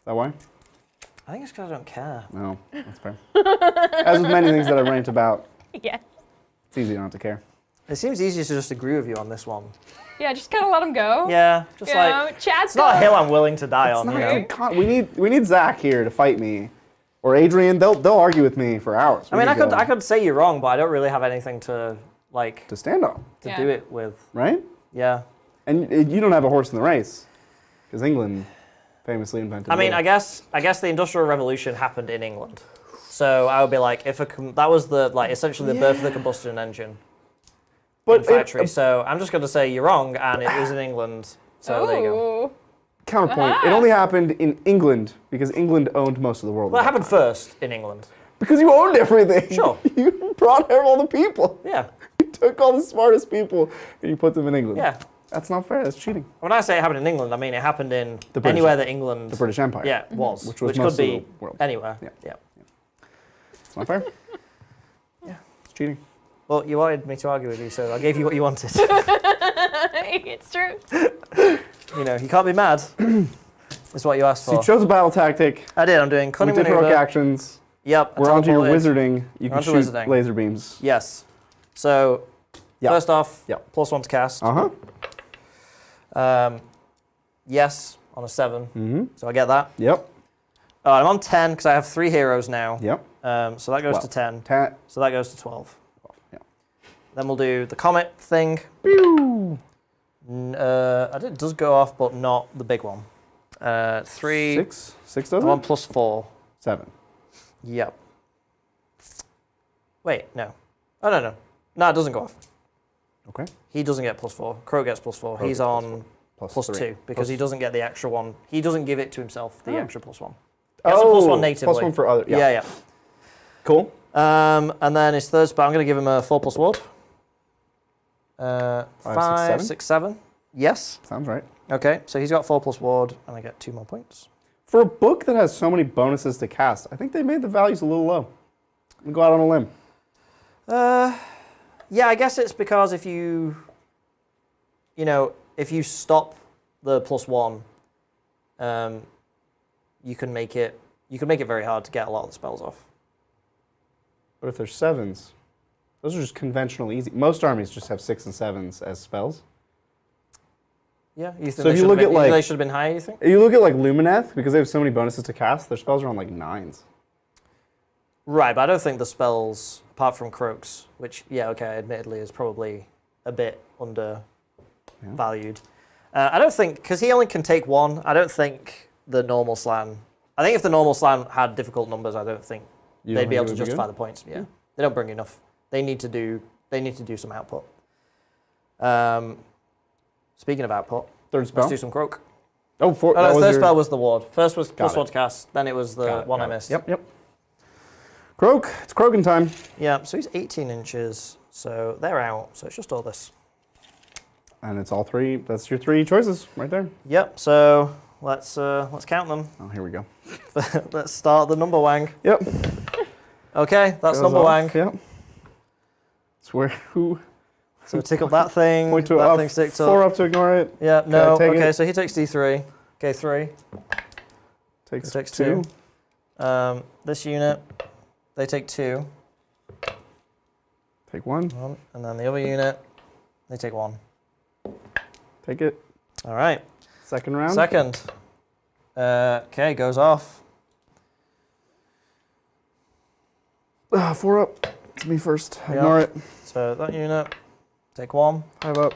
that why?
I think it's because I don't care.
No, that's fair. As with many things that I rant about,
Yes.
it's easy not to care.
It seems easier to just agree with you on this one.
Yeah, just kind of let him go.
Yeah, just like,
Chad's
it's not a hill I'm willing to die on,
It's
you
not-
know?
we need Zach here to fight me, or Adrian. They'll argue with me for hours.
I mean, I could say you're wrong, but I don't really have anything to, like,
to stand on,
Yeah.
do it with.
right?
Yeah.
And you don't have a horse in the race, because England famously invented.
I mean,
the-
I guess the Industrial Revolution happened in England. So I would be like, that was the, like, essentially the birth of the combustion engine in factory. So I'm just going to say you're wrong, and it was in England. So there you go.
Ooh.
Counterpoint. It only happened in England because England owned most of the world.
Well,
at
it
that
happened first in England.
time. Because you owned everything.
Sure.
You brought here all the people.
Yeah.
You took all the smartest people and you put them in England.
Yeah.
That's not fair. That's cheating.
When I say it happened in England, I mean it happened in
The British-
anywhere that England.
The British Empire.
Yeah, was.
Which was
could
most of
be
the world.
anywhere.
Yeah.
Yeah.
It's not fair.
Yeah.
It's cheating.
Well, you wanted me to argue with you, so I gave you what you wanted.
It's true.
You know, you can't be mad. That's what you asked
So you
for.
chose a battle tactic.
I did. I'm doing
We
cunning
did heroic
maneuver.
actions.
Yep. I
We're onto your
teleported.
wizarding. You can
onto
shoot
wizarding.
laser beams.
Yes. So,
Yep.
first off,
Yep.
+1 to cast.
Uh-huh.
Yes, on a 7.
Mm-hmm.
So I get that.
Yep.
I'm on 10 because I have 3 heroes now.
Yep.
So that goes
Well,
to 10. So that goes to 12.
Yeah.
Then we'll do the comet thing.
Pew!
It does go off, but not the big one. 3.
6? 6 does
I'm on
it?
+4.
7.
Yep. Wait, no. Oh, no. No, it doesn't go off.
Okay.
He doesn't get +4. Crow gets +4.
Crow
He's
gets
on
Plus
+2
3.
because he doesn't get the extra one. He doesn't give it to himself, the
Oh.
extra +1. He has a +1 natively.
+1 for other. Yeah.
Yeah.
Cool.
And then his third spell, I'm going to give him a 4+ ward.
5,
5, 6, 7. Yes.
Sounds right.
Okay, so he's got 4+ ward, and I get 2 more points.
For a book that has so many bonuses to cast, I think they made the values a little low. I'm gonna go out on a limb.
Yeah, I guess it's because if you stop the +1, you can make it very hard to get a lot of the spells off.
But if there's 7s, those are just conventional easy. Most armies just have 6 and 7s as spells.
Yeah, you think
So if you look at, like-
they should have been higher, you think?
If you look at like Lumineth, because they have so many bonuses to cast, their spells are on like 9s.
Right, but I don't think the spells, apart from Croaks, which, admittedly is probably a bit undervalued. I don't think, because he only can take 1, I don't think the normal slan, I think if the normal slan had difficult numbers, I don't think
You
they'd
don't
be able
think
to
it would
justify the points. Yeah, they don't bring enough. They need to do some output. Speaking of output,
Third spell.
let's do some croak.
Oh, four.
Oh,
that
no,
was
third
your-
spell was the ward. First was
Got
+1
it.
to cast, then it was the
Got it,
one I
got it.
missed.
Yep. Croak. It's croaking time.
Yeah, so he's 18 inches, so they're out, so it's just all this.
And it's all three. That's your three choices right there.
Yep, so let's count them.
Oh, here we go.
Let's start the number wang.
Yep.
Okay, that's
Goes
number
off.
wang.
Yep. It's where who
So tick up that thing.
point to
that
up.
thing's ticked
4
up.
up to ignore it.
Yeah, no.
take
Okay,
it.
so he takes D3. Okay, 3.
Takes
He takes
2.
2. This unit, they take 2.
Take 1.
And then the other unit, they take 1.
Take it.
All right.
Second round.
Second. Okay, goes off.
4 up. It's me first.
Yep.
Ignore it.
So that unit, take 1.
5 up.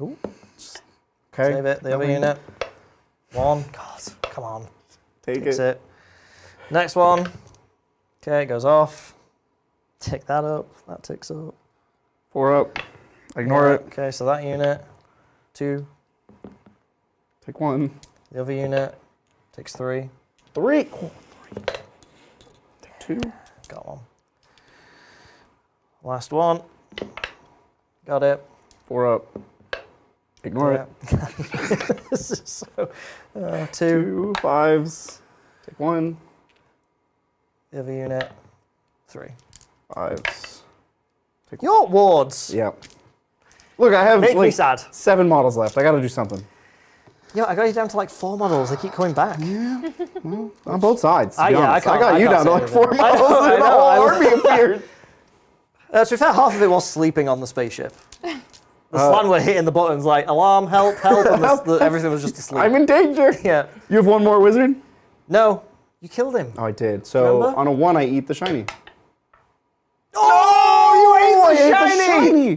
Ooh.
Okay.
Save it. The other
Nothing.
unit, 1. God, come on.
Take
Takes
it.
it. Next one. Okay, goes off. Tick that up. That ticks up.
4 up. Ignore
Yeah,
it.
Okay, so that unit, 2.
Take 1.
The other unit takes 3.
3. Oh, 3. Take 2.
Got 1. Last one. Got it.
4 up. Ignore it.
Yeah. This is so. 2.
2 5s. Take 1.
The other unit, 3.
5s.
Your wards.
Yeah. Look, I have
Make me
like
sad.
7 models left. I got to do something.
Yeah, I got you down to like 4 models. They keep coming back.
On both sides. To be
Yeah,
honest.
I
got you
can't
down to
say
like 4
anything. I
models.
know,
and the
I
whole
know.
army appeared.
To be fair, half of it was sleeping on the spaceship. The slan were hitting the buttons like alarm, help, help, and everything was just asleep.
I'm in danger.
Yeah.
You have 1 more wizard?
No, you killed him.
Oh, I did. So
Remember?
on a 1, I eat the shiny.
Oh,
I ate the shiny!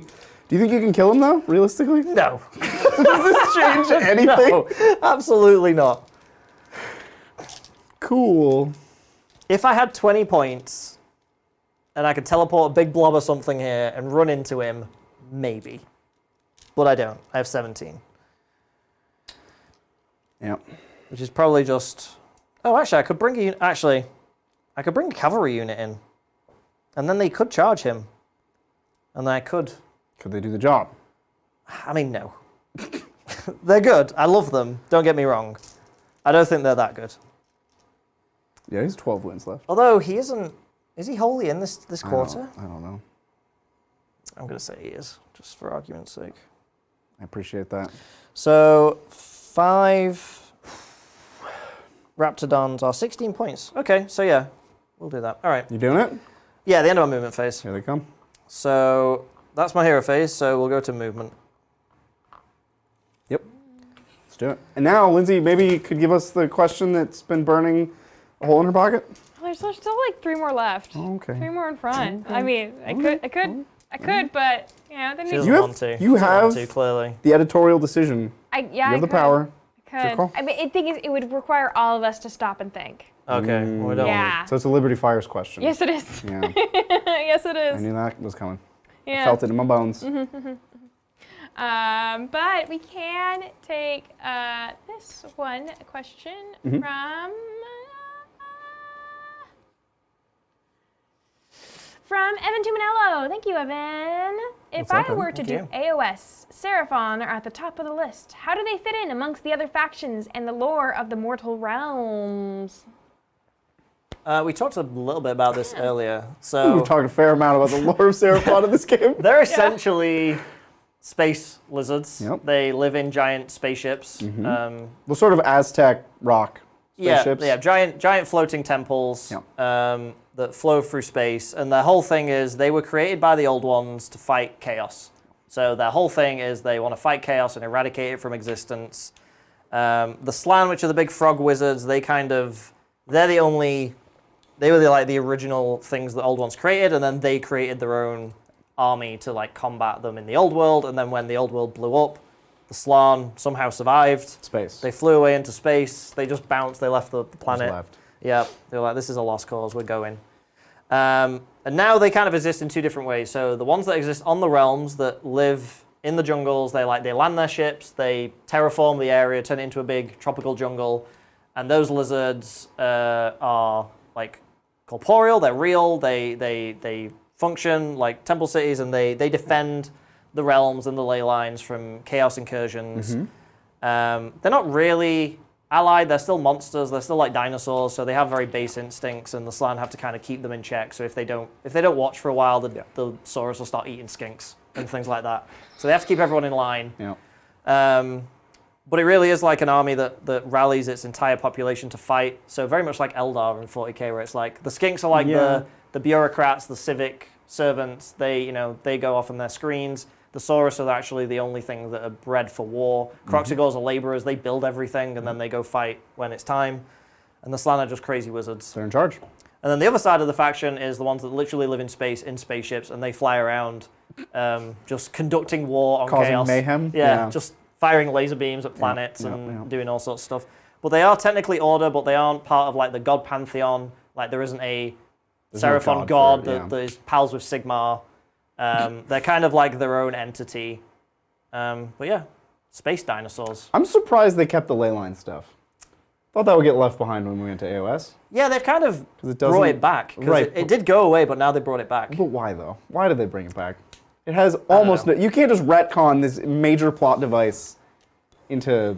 Do you think you can kill him though, realistically?
No.
Does this change anything?
No, absolutely not.
Cool.
If I had 20 points and I could teleport a big blob or something here and run into him, maybe. But I don't. I have 17.
Yeah.
Which is probably just... Oh, actually, I could bring I could bring a cavalry unit in. And then they could charge him. And then I could...
Could they do the job?
I mean, no. They're good. I love them. Don't get me wrong. I don't think they're that good.
Yeah, he's 12 wins left.
Although he isn't... Is he wholly in this quarter?
I don't know.
I'm going to say he is, just for argument's sake.
I appreciate that.
So 5 Raptidons are 16 points. Okay, so yeah, we'll do that. All right.
You doing it?
Yeah, the end of my movement phase.
Here they come.
So that's my hero phase, so we'll go to movement.
Yep. Let's do it. And now, Lindsay, maybe you could give us the question that's been burning a hole in her pocket?
There's still like 3 more left.
Oh, okay.
3 more in front. I mean, I could, but you know, then
She
you
doesn't
have-
want to.
you
She doesn't
have-
want to, clearly.
The editorial decision.
you
You have the power.
I
your
could.
call.
I mean, the thing is, it would require all of us to stop and think.
Okay, well, we don't
Yeah.
So it's a Liberty Fires question.
Yes, it is.
Yeah.
Yes, it
I
is.
knew that was coming.
Yeah.
I felt it in my bones.
But we can take this one question from Evan Tuminello. Thank you, Evan. If
What's up,
I
Evan?
were to
Thank
do AOS, Seraphon are at the top of the list. How do they fit in amongst the other factions and the lore of the mortal realms?
We talked a little bit about this earlier.
We've
So
talked a fair amount about the lore of Seraphon in this game.
they're essentially space lizards.
Yep.
They live in giant spaceships.
The sort of Aztec rock spaceships.
Yeah, giant floating temples
Yep.
that flow through space, and their whole thing is they were created by the old ones to fight chaos. So their whole thing is they want to fight chaos and eradicate it from existence. The Slan, which are the big frog wizards, they were the original things the old ones created, and then they created their own army to like combat them in the old world. And then when the old world blew up, the Slan somehow survived.
Space.
They flew away into space. They just bounced. They left the planet.
left.
Yeah, they were like, this is a lost cause. We're going. And now they kind of exist in 2 different ways. So the ones that exist on the realms that live in the jungles. They land their ships, they terraform the area, turn it into a big tropical jungle, and those lizards are like corporeal. They're real. They function like temple cities, and they defend the realms and the ley lines from chaos incursions. They're not really allied. They're still monsters. They're still like dinosaurs, so they have very base instincts, and the Slann have to kind of keep them in check. So if they don't watch for a while, the Saurus will start eating skinks and things like that. So they have to keep everyone in line. But it really is like an army that rallies its entire population to fight. So very much like Eldar in 40k, where it's like the skinks are like the bureaucrats, the civic servants. They go off on their screens. The Saurus are actually the only thing that are bred for war. Kroxigors are laborers. They build everything, and then they go fight when it's time. And the Slann are just crazy wizards.
They're in charge.
And then the other side of the faction is the ones that literally live in space, in spaceships, and they fly around just conducting war on
Causing
chaos.
mayhem?
Yeah, just firing laser beams at planets and doing all sorts of stuff. But they are technically Order, but they aren't part of like the God Pantheon. Like there isn't a Seraphon god that is pals with Sigmar. They're kind of like their own entity. But yeah, space dinosaurs.
I'm surprised they kept the ley line stuff. Thought that would get left behind when we went to AOS.
Yeah, they've kind of brought it back. Because it did go away, but now they brought it back.
But why though? Why did they bring it back? It has almost you can't just retcon this major plot device into...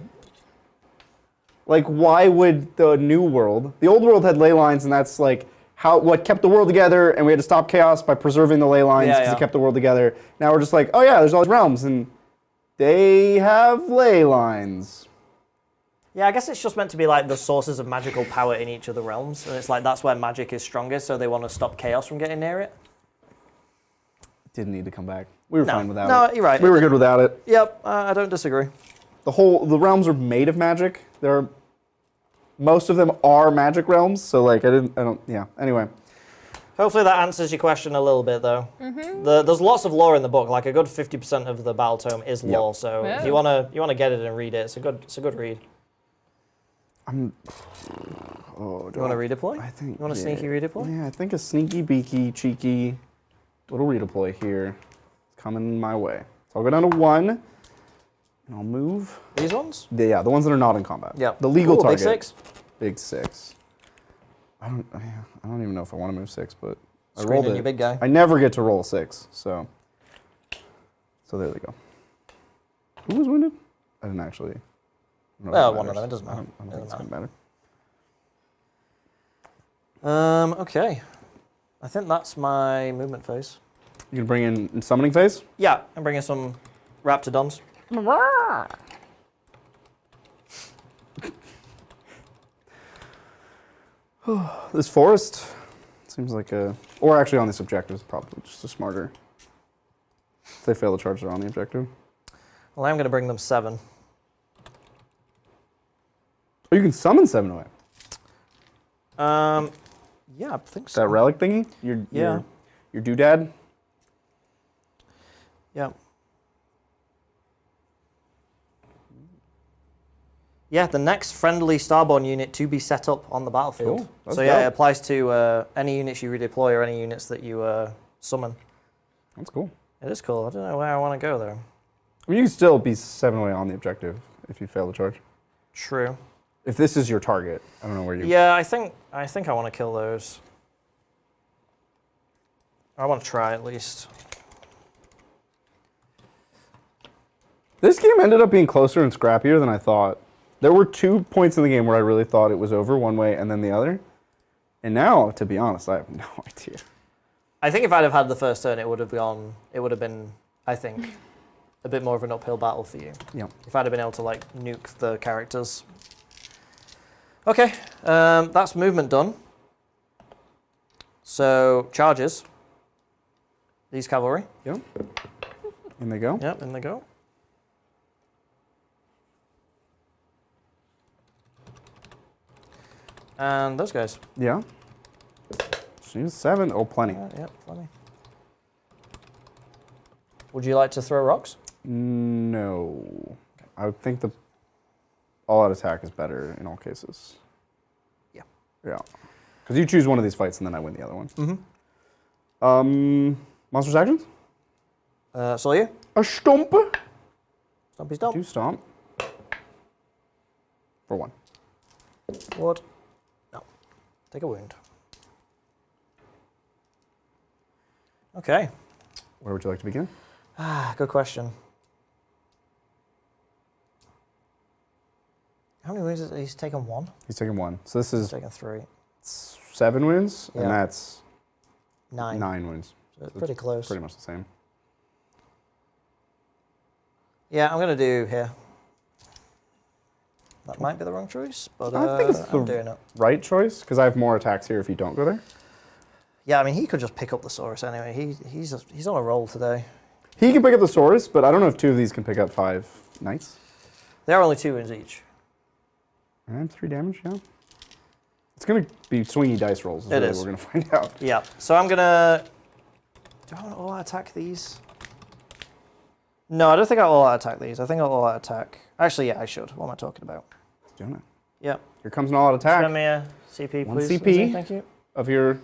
Like, why would the new world... The old world had ley lines, and that's like what kept the world together, and we had to stop chaos by preserving the ley lines because it kept the world together. Now we're just like, oh yeah, there's all these realms, and they have ley lines.
Yeah, I guess it's just meant to be like the sources of magical power in each of the realms, and it's like that's where magic is strongest, so they want to stop chaos from getting near it.
Didn't need to come back. We were fine without it.
No, you're right.
We were good without it.
Yep, I don't disagree.
The realms are made of magic. Most of them are magic realms, so like anyway.
Hopefully that answers your question a little bit, though. There's lots of lore in the book. Like a good 50% of the Battletome is lore. So if you wanna get it and read it, it's a good read.
Do
you want to redeploy?
I think.
You want a sneaky redeploy?
Yeah, I think a sneaky, beaky, cheeky little redeploy here is coming my way. So I'll go down to 1, and I'll move.
These ones?
The ones that are not in combat.
Yeah.
The legal target.
Big 6.
Big 6. I don't even know if I want to move 6, but I
Screen
rolled
in
it.
your big guy.
I never get to roll 6, so there we go. Who was wounded? I didn't actually.
Well, one of them. It doesn't matter.
I don't think it's gonna matter.
Okay. I think that's my movement phase.
You can bring in summoning phase?
Yeah, I'm bringing some Raptidons.
This forest seems like or actually on this objective is probably just a smarter. If they fail the charge, they're on the objective.
Well, I'm going to bring them 7.
Oh, you can summon 7 away.
Yeah, I think so.
That relic thingy? Your doodad?
Yeah. Yeah, the next friendly Starborn unit to be set up on the battlefield.
Cool.
So yeah, it applies to any units you redeploy or any units that you summon.
That's cool.
It is cool. I don't know where I want to go though.
I mean, you can still be 7 away on the objective if you fail the charge.
True.
If this is your target, I don't know where you...
Yeah, I think I want to kill those. I want to try at least.
This game ended up being closer and scrappier than I thought. There were 2 points in the game where I really thought it was over one way and then the other. And now, to be honest, I have no idea.
I think if I'd have had the first turn, it would have been, I think, a bit more of an uphill battle for you.
Yeah.
If I'd have been able to like nuke the characters. Okay, that's movement done. So charges. These cavalry.
Yep. In they go.
Yep, in they go. And those guys.
Yeah. She's 7. Oh, plenty.
Yep, plenty. Would you like to throw rocks?
No. I would think the all-out attack is better in all cases.
Yeah.
Yeah. Because you choose one of these fights and then I win the other one.
Mm-hmm.
Monsters actions?
So you?
A stomp.
Stompy stomp.
2 stomp. For 1.
Ward. No. Take a wound. Okay.
Where would you like to begin?
Good question. How many wounds is he's taken 1?
He's taken 1. So this is
Taken 3.
7 wounds,
Yeah.
and that's
9.
9 wounds.
So it's pretty close.
Pretty much the same.
Yeah, I'm going to do here. That might be the wrong choice, but
I think it's
I'm doing it.
Right choice, because I have more attacks here if you don't go there.
Yeah, I mean, he could just pick up the Saurus anyway. He's on a roll today.
He can pick up the Saurus, but I don't know if 2 of these can pick up 5 knights.
They are only 2 wounds each.
And 3 damage, yeah. It's going to be swingy dice rolls, is
It
really
is.
what we're going to find out.
Yeah, so I'm going to... Do I want to all-out attack these? No, I don't think I'll all-out attack these. I think I'll all-out attack... Actually, yeah, I should. What am I talking about?
He's doing it.
Yep.
Here comes an all-out attack
Send me a CP,
1
please.
CP.
Lindsay, thank you.
of your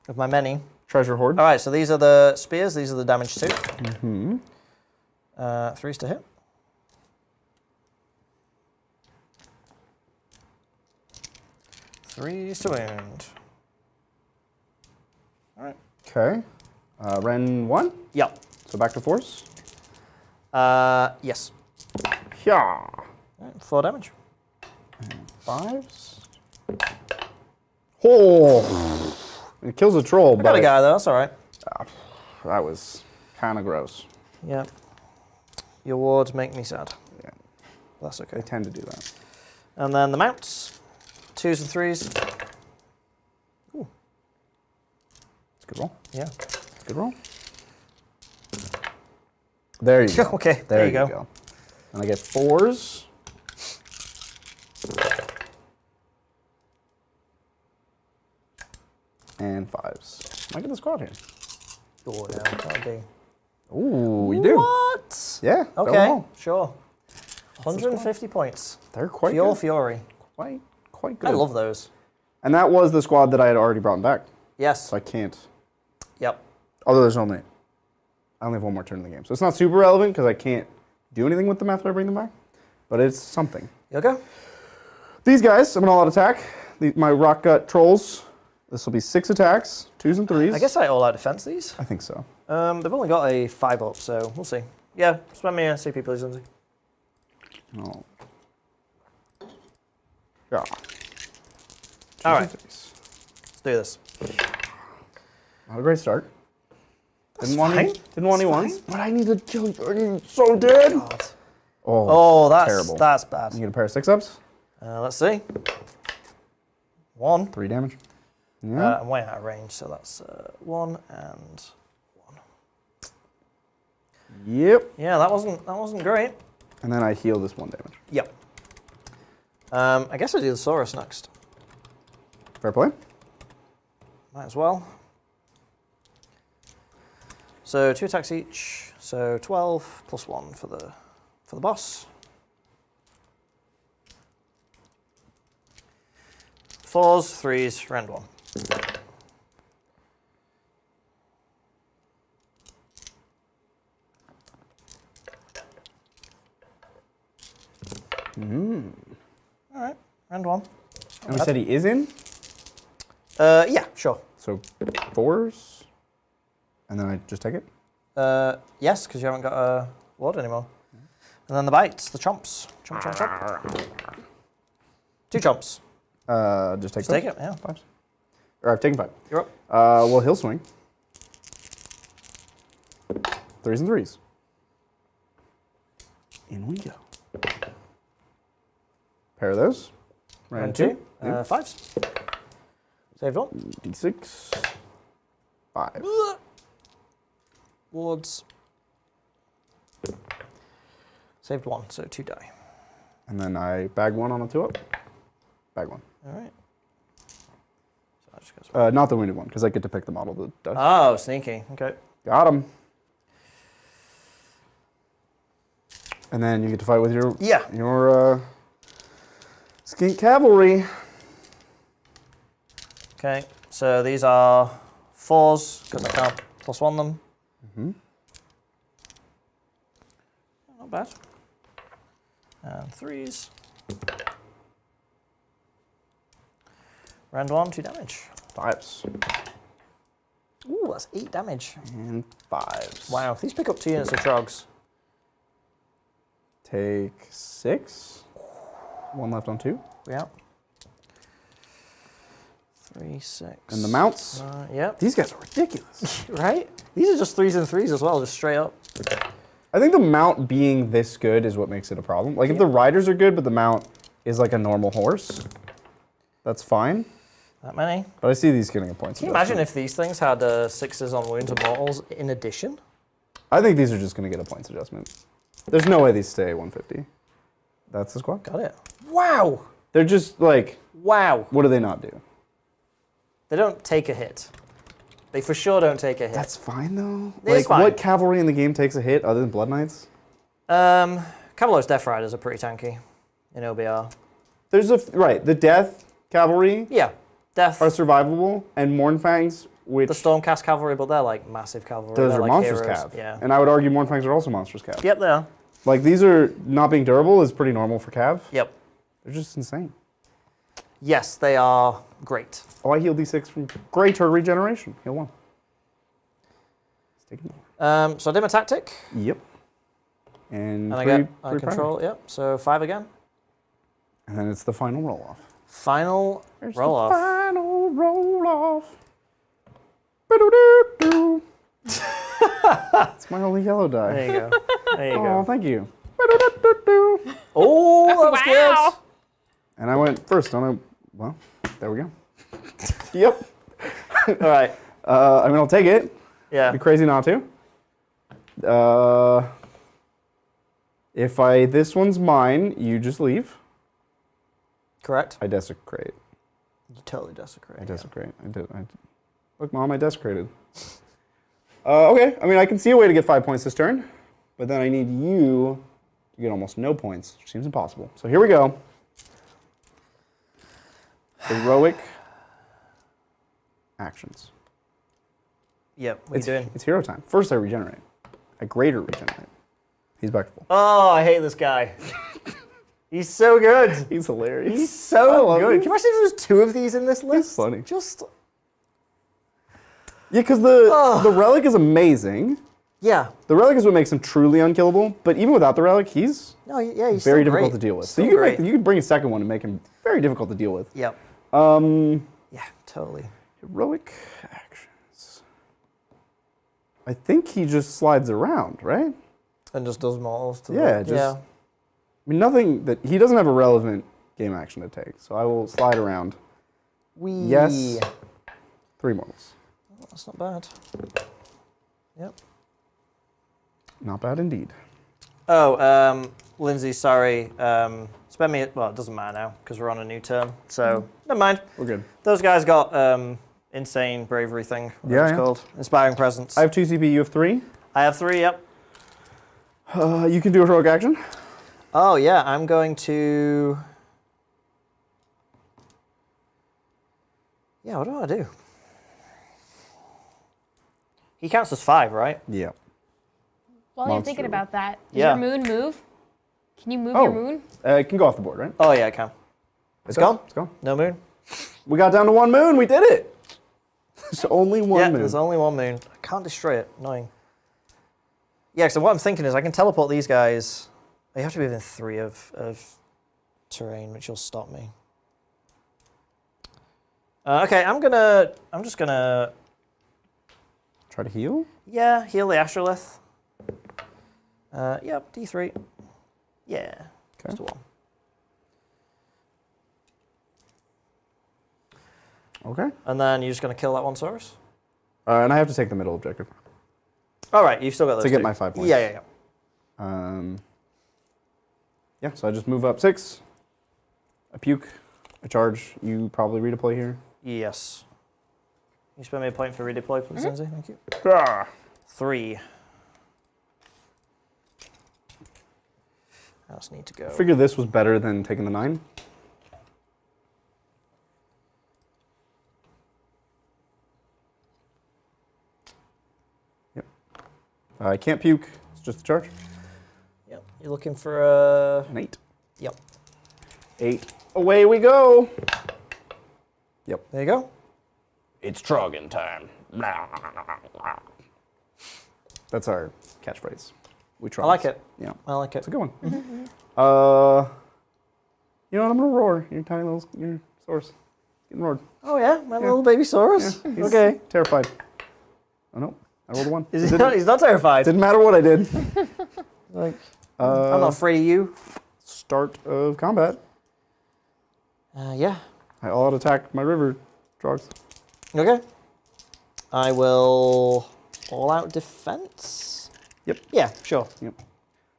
Of my many.
treasure hoard.
All right, so these are the spears. These are the damage too.
Mm-hmm.
3s to hit. Threes to wound. All right.
Okay. Ren 1,
Yep.
so back to force.
Yes.
Yeah.
All right, 4 damage.
5s. Oh! It kills a troll,
I
but
got a guy though. That's all right.
that was kind of gross.
Yeah. Your wards make me sad.
Yeah,
That's
they
okay.
tend to do that.
And then the mounts. 2s and 3s. Ooh.
It's a good roll.
Yeah.
It's a good roll. There you go.
Okay.
There
you go.
And I get 4s. And 5s. I get the squad here.
Oh, yeah. That'll do.
Ooh, we do.
What?
Yeah. go
Okay.
on.
Sure. 150 points.
They're quite
Pure
good.
Fury.
Quite good.
I love those.
And that was the squad that I had already brought back.
Yes.
So I can't.
Yep.
Although I only have 1 more turn in the game. So it's not super relevant because I can't do anything with them after I bring them back. But it's something.
You okay?
These guys, I'm going to all-out attack. My rock gut trolls. This will be 6 attacks, 2s and 3s.
I guess I all out defense these.
I think so.
They've only got a 5 up, so we'll see. Yeah, spend me a CP, please, Lindsay.
Oh. Yeah.
All right.
2s and 3s.
Let's do this.
Not a great start. Didn't want
fine.
any, didn't want any
It's
ones. But I need to kill you. I'm so dead.
God.
Oh,
Oh, that's
terrible.
that's bad.
You get a pair of 6-ups.
Let's see. 1.
3 damage. Yeah.
I'm way out of range, so that's 1 and 1.
Yep.
Yeah, that wasn't great.
And then I heal this 1 damage.
Yep. I guess I do the Saurus next.
Fair play.
Might as well. So 2 attacks each. So 12 plus 1 for the boss. 4s, 3s, round 1. All right, round 1.
And we said he is in?
Yeah, sure.
So 4s. And then I just take it?
Yes, because you haven't got a ward anymore. And then the bites, the chomps. Chomp, chomp, chomp. 2 chomps.
Just take
Just take it, yeah.
5s. Or I've taken 5.
You're up.
Well, he'll swing. 3s and 3s. In we go. Pair of those.
Round 2.
Yeah.
5s. Saved 1.
D6. 5.
Wards. Saved 1, so 2 die.
And then I bag 1 on a 2-up. Bag 1.
All right. So that just goes
Not the wounded one, because I get to pick the model that does.
Oh, sneaky. Okay.
Got him. And then you get to fight with your skink cavalry.
Okay. So these are 4s because I can't +1 them. bad. And 3s. Round 1, 2 damage.
5s.
Ooh, that's 8 damage.
And 5s.
Wow, these pick up 2 units of Trogs.
Take 6. 1 left on 2.
Yeah. 3, 6.
And the mounts.
Yep.
These guys are ridiculous.
Right? These are just 3s and 3s as well, just straight up.
I think the mount being this good is what makes it a problem. Like if the riders are good, but the mount is like a normal horse, that's fine.
That many.
But I see these getting a point.
Can you imagine if these things had 6s on wounds and mortals in addition?
I think these are just going to get a points adjustment. There's no way these stay 150. That's the squad.
Got it. Wow.
They're just like,
Wow.
what do they not do?
They don't take a hit. They for sure don't take a hit.
That's fine though.
It is
Like
fine.
what cavalry in the game takes a hit other than Blood Knights?
Cavalry's Death Riders are pretty tanky in OBR.
There's the Death cavalry
Yeah. Death.
are survivable, and Mournfangs, which
The Stormcast Cavalry, but they're like massive cavalry.
those
They're
are
like
monstrous
heroes.
cav.
Yeah.
And I would argue Mournfangs are also monstrous cav.
Yep, they are.
Like these are not being durable is pretty normal for cav.
Yep.
They're just insane.
Yes, they are great.
Oh, I healed D6 from greater regeneration. Heal 1. Let's take it more.
So I did my tactic,
Yep. And
and I
three
get
prior.
control. Yep. So 5 again.
And then it's the final roll off.
Final roll off.
Final roll off. Ba-do-do-do. It's my only yellow die.
There you go. There you
Oh,
go.
thank you. Ba-do-do-do-do.
Oh, that was
Wow.
good.
And I went first on a. Well, there we go. Yep.
All right.
I mean, I'll take it.
Yeah.
Be crazy not to. If this one's mine, you just leave.
Correct.
I desecrate.
You totally desecrate.
I desecrate. I did. Look, Mom, I desecrated. Okay. I mean, I can see a way to get 5 points this turn, but then I need you to get almost no points, which seems impossible. So here we go. Heroic actions.
Yep. What are you doing?
It's hero time. First, I regenerate. I greater regenerate. He's back to full.
Oh, I hate this guy. He's so good.
He's hilarious.
He's so
love
good.
him.
Can you imagine if there was 2 of these in this list?
funny.
Just
Yeah, because the relic is amazing.
yeah.
The relic is what makes him truly unkillable. But even without the relic, he's
No, yeah, he's
very
still
difficult
great.
to deal with.
Still
So you
great.
could bring a second one and make him very difficult to deal with.
Yep.
Um,
Yeah, totally.
heroic actions. I think he just slides around, right?
And just does mortals to
Yeah, just. I mean, nothing that he doesn't have a relevant game action to take. So I will slide around. Yes. 3 mortals.
Oh, that's not bad. Yep.
Not bad indeed.
Oh, Lindsay, sorry. Spend me. Well, it doesn't matter now because we're on a new turn. So never mind.
We're good.
Those guys got insane bravery thing. Whatever it's called. Inspiring presence.
I have 2 CP. You have 3.
I have 3. Yep.
You can do a heroic action.
Oh yeah, I'm going to. Yeah, what do I do? He counts as 5, right?
Yeah.
While you're
Monster.
thinking about that, does
Yeah.
your moon move? Can you move
Oh.
your moon?
It can go off the board, right?
Oh yeah, I can.
It's
gone?
It's gone.
No moon.
We got down to 1 moon. We did it. There's only 1
Yeah,
moon.
there's only 1 moon. I can't destroy it. Annoying. Yeah, so what I'm thinking is I can teleport these guys. They have to be within 3 of terrain, which will stop me. Okay, I'm just gonna.
Try to heal.
Yeah, heal the Astrolith. Yep, D3. Yeah, just a 1.
Okay.
And then you're just gonna kill that one Saurus?
And I have to take the middle objective.
All right, you've still got those
To get
two.
my 5 points.
Yeah.
Yeah, so I just move up 6. I puke. I charge. You probably redeploy here.
Yes. Can you spend me a point for redeploy, please, Lindsay? Thank you. 3. I just need to go.
I figured this was better than taking the 9. Yep. I can't puke. It's just a charge.
Yep. You're looking for
An 8.
Yep.
8. Away we go. Yep.
There you go.
It's Troggin time. That's our catchphrase. We try.
I like it.
Yeah.
I like it.
It's a good one. You know what? I'm gonna roar. Your tiny little your source. Getting roared.
Oh yeah, my little baby Saurus.
Yeah, he's
Okay.
Terrified. Oh no. I rolled a 1.
He's not terrified.
Didn't matter what I did.
Like, I'm not afraid of you.
Start of combat.
Yeah.
I all out attack my river Trogs.
Okay. I will all out defense.
Yep.
Yeah, sure.
Yep. So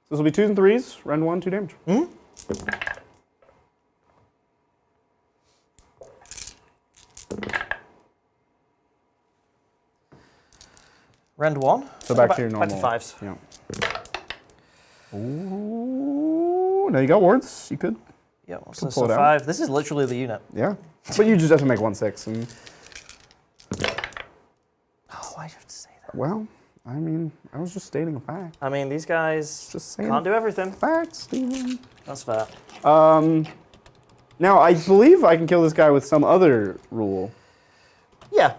this will be 2s and 3s. Rend 1, 2 damage.
Hmm? Rend 1.
So back to your normal.
Back to 5s.
Yeah. Ooh. Now you got wards. You could.
Yeah,
Can
so
pull it out.
5. This is literally the unit.
Yeah. But you just have to make 1/6. And
Oh, why do you have to say that?
well, I mean, I was just stating a fact.
I mean, these guys
Just saying.
can't do everything.
Facts, Steven.
That's fair.
Now I believe I can kill this guy with some other rule
Yeah,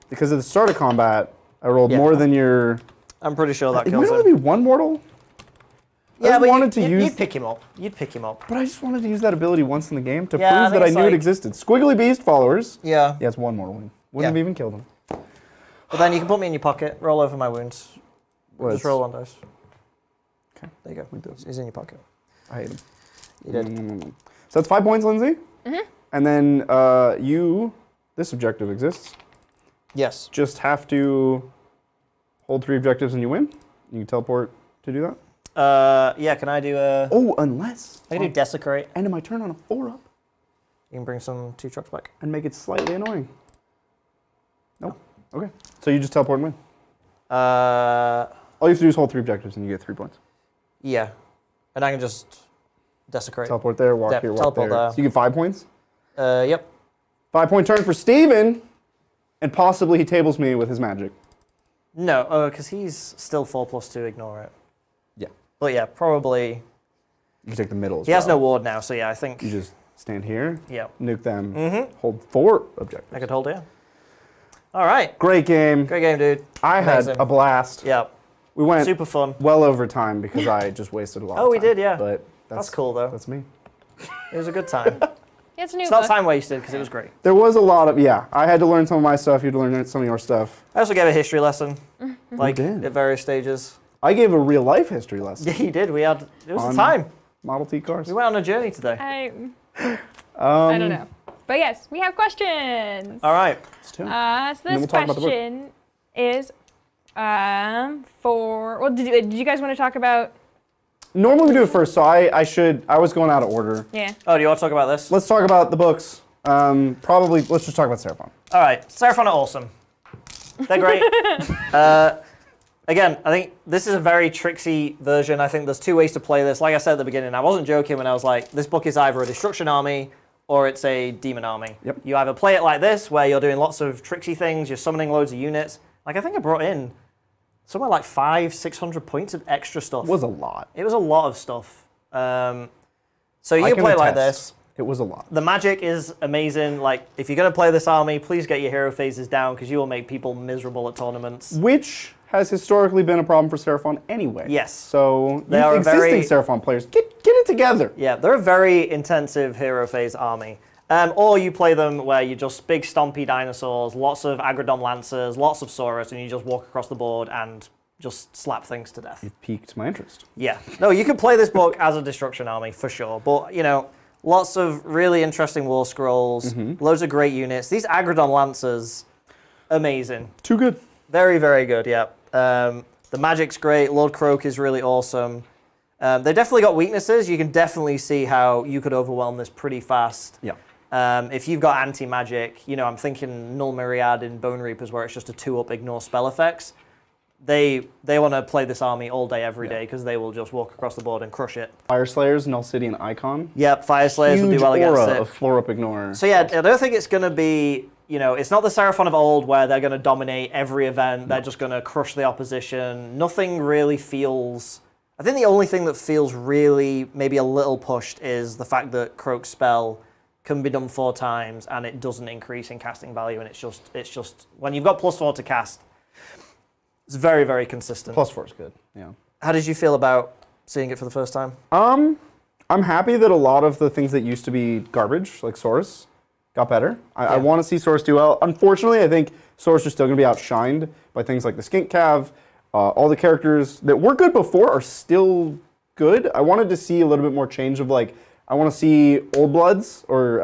because at the start of combat, I rolled
Yeah.
more than your.
I'm pretty sure that
It
kills
might only
him.
be 1 mortal.
Yeah, but
wanted to use-
you'd pick him up. You'd pick him up.
But I just wanted to use that ability once in the game to
Yeah, I
prove
think
that I
it's
knew it
like-
existed. Squiggly Beast followers.
Yeah.
Yeah, it's 1 mortal win. Wouldn't
Yeah.
have even killed him.
But then you can put me in your pocket, roll over my wounds.
Well,
Just
it's-
roll 1 dice.
Okay.
There you go. He's in your pocket.
I hate him.
You did.
So that's 5 points, Lindsay. And then this objective exists.
Yes.
Just have to hold 3 objectives and you win. You can teleport to do that.
Yeah, can I do a...
Oh, unless
I can do Desecrate.
end of my turn on a 4-up
You can bring some 2 trucks back.
and make it slightly annoying. Nope. Okay. So you just teleport and win. All you have to do is hold 3 objectives and you get 3 points.
Yeah. And I can just Desecrate.
Teleport there, walk
Yeah,
here, walk
teleport
there.
there.
So you get 5 points.
Yep.
5-point turn for Steven. And possibly he tables me with his magic.
No, because he's still 4+2, ignore it.
Yeah.
But yeah, probably...
You can take the middle as
He
well.
has no ward now, so yeah, I think...
You just stand here,
Yeah,
nuke them, hold 4 objectives.
I could hold it. All right.
Great game.
Great game, dude.
I had
Amazing.
a blast.
Yeah.
We went
Super fun.
well over time because I just wasted a lot of
Oh,
time.
we did, yeah.
But
That's cool, though.
That's me.
It was a good time.
It's a new
It's not
book.
time wasted, because it was great.
There was a lot of, yeah, I had to learn some of my stuff. You had to learn some of your stuff.
I also gave a history lesson, like,
did.
at various stages.
I gave a real life history lesson.
Yeah, you did. It was
On-
the time.
Model T cars.
We went on a journey today.
I don't know. But yes, we have questions.
All right.
Let's do it.
So
then
this
we'll talk about the book.
question is for, well, did you guys want to talk about,
Normally we do it first, so I was going out of order.
yeah.
Oh, do you want to talk about this?
Let's talk about the books. Probably, let's just talk about Seraphon.
All right. Seraphon are awesome. They're great. Again, I think this is a very tricksy version. I think there's 2 ways to play this. Like I said at the beginning, I wasn't joking when I was like, this book is either a destruction army or it's a demon army.
Yep.
You either play it like this, where you're doing lots of tricksy things, you're summoning loads of units. Like, I think I brought in somewhere like 500-600 points of extra stuff.
It was a lot.
It was a lot of stuff. So you
I
can play it like
attest.
this.
It was a lot.
The magic is amazing. Like, if you're going to play this army, please get your hero phases down, because you will make people miserable at tournaments.
Which has historically been a problem for Seraphon anyway.
Yes.
So
They
you
are
existing
very-
Seraphon players, get it together.
Yeah, they're a very intensive hero phase army. Or you play them where you're just big stompy dinosaurs, lots of Agrodon Lancers, lots of Saurus, and you just walk across the board and just slap things to death.
You've piqued my interest.
Yeah. No, you can play this book as a destruction army for sure. But, you know, lots of really interesting war scrolls, loads of great units. These Agrodon Lancers, amazing.
Too good.
Very, very good, yeah. The magic's great. Lord Croak is really awesome. They definitely got weaknesses. You can definitely see how you could overwhelm this pretty fast.
Yeah.
If you've got anti-magic, you know, I'm thinking Null Myriad in Bone Reapers where it's just a 2-up ignore spell effects. They want to play this army all day, every day, because they will just walk across the board and crush it.
Fire Slayers, Null City, and Icon.
Yep, Fire Slayers will
Huge
do well against
aura
it.
of floor up ignore.
So yeah, I don't think it's going to be, you know, it's not the Seraphon of old where they're going to dominate every event. They're just going to crush the opposition. Nothing really feels I think the only thing that feels really maybe a little pushed is the fact that Croak's spell can be done 4 times and it doesn't increase in casting value, and it's just when you've got +4 to cast, it's very, very consistent.
+4 is good. Yeah.
How did you feel about seeing it for the first time?
I'm happy that a lot of the things that used to be garbage, like Saurus, got better. I want to see Saurus do well. Unfortunately, I think Saurus are still going to be outshined by things like the Skink Cav. All the characters that were good before are still good. I wanted to see a little bit more change of like, I want to see Old Bloods or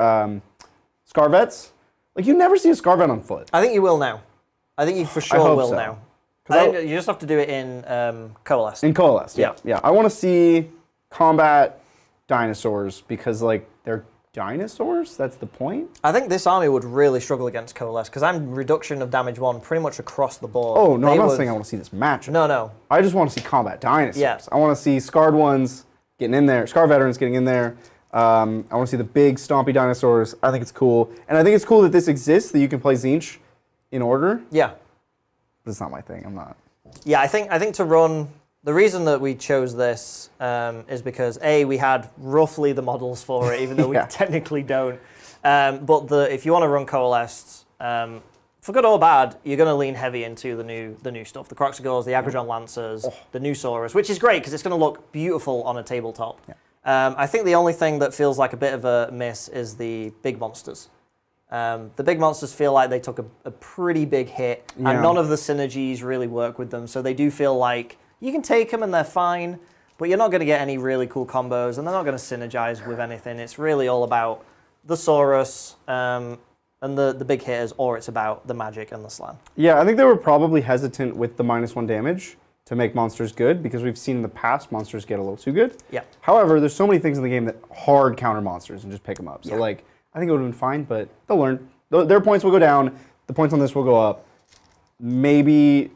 Scarvets. Like, you never see a Scarvet on foot.
I think you will now. I think you for sure will
so.
now. I think you just have to do it in Coalesce.
In Coalesce, yeah. I want to see combat dinosaurs because, like, they're dinosaurs? That's the point?
I think this army would really struggle against Coalesce because I'm reduction of damage 1 pretty much across the board.
Oh, no, I'm not saying I want to see this matchup.
No.
I just want to see combat dinosaurs.
Yeah.
I want to see scarred ones getting in there, scarred veterans getting in there. I want to see the big stompy dinosaurs. I think it's cool. And I think it's cool that this exists, that you can play Tzeentch in order.
Yeah.
But it's not my thing. I'm not.
Yeah, I think to run... The reason that we chose this is because, A, we had roughly the models for it, even though we technically don't. But if you want to run Coalesced, for good or bad, you're going to lean heavy into the new stuff. The Croxagores, the Agrodron Lancers, the new Saurus, which is great because it's going to look beautiful on a tabletop. Yeah. I think the only thing that feels like a bit of a miss is the big monsters. The big monsters feel like they took a pretty big hit, and none of the synergies really work with them, so they do feel like you can take them and they're fine, but you're not going to get any really cool combos, and they're not going to synergize with anything. It's really all about the Saurus and the big hitters, or it's about the magic and the slam. Yeah,
I think they were probably hesitant with the -1 damage to make monsters good, because we've seen in the past monsters get a little too good.
Yeah.
However, there's so many things in the game that hard counter monsters and just pick them up. So like, I think it would have been fine, but they'll learn. Their points will go down. The points on this will go up. Maybe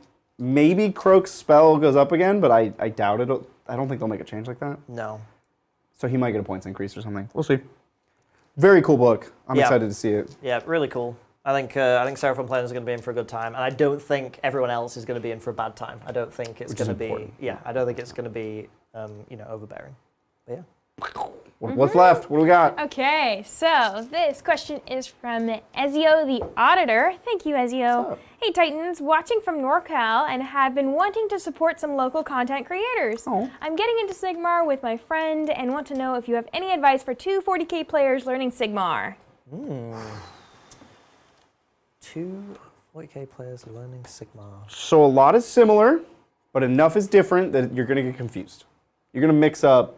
Croak's spell goes up again, but I doubt it. I don't think they'll make a change like that.
No.
So he might get a points increase or something. We'll see. Very cool book. I'm excited to see it.
Yeah, really cool. I think Seraphon players are going to be in for a good time, and I don't think everyone else is going to be in for a bad time. I don't think it's going to be. Important. Yeah, I don't think it's going to be overbearing. But yeah.
What's left? What do we got?
Okay, so this question is from Ezio the Auditor. Thank you, Ezio. Hey, Titans, watching from NorCal and have been wanting to support some local content creators.
Oh.
I'm getting into Sigmar with my friend and want to know if you have any advice for 2 40K players learning Sigmar.
2 40K players learning Sigmar.
So a lot is similar, but enough is different that you're going to get confused. You're going to mix up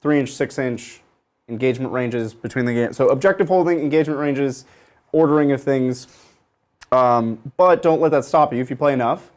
3-inch, 6-inch engagement ranges between the games. So objective holding, engagement ranges, ordering of things. But don't let that stop you. If you play enough,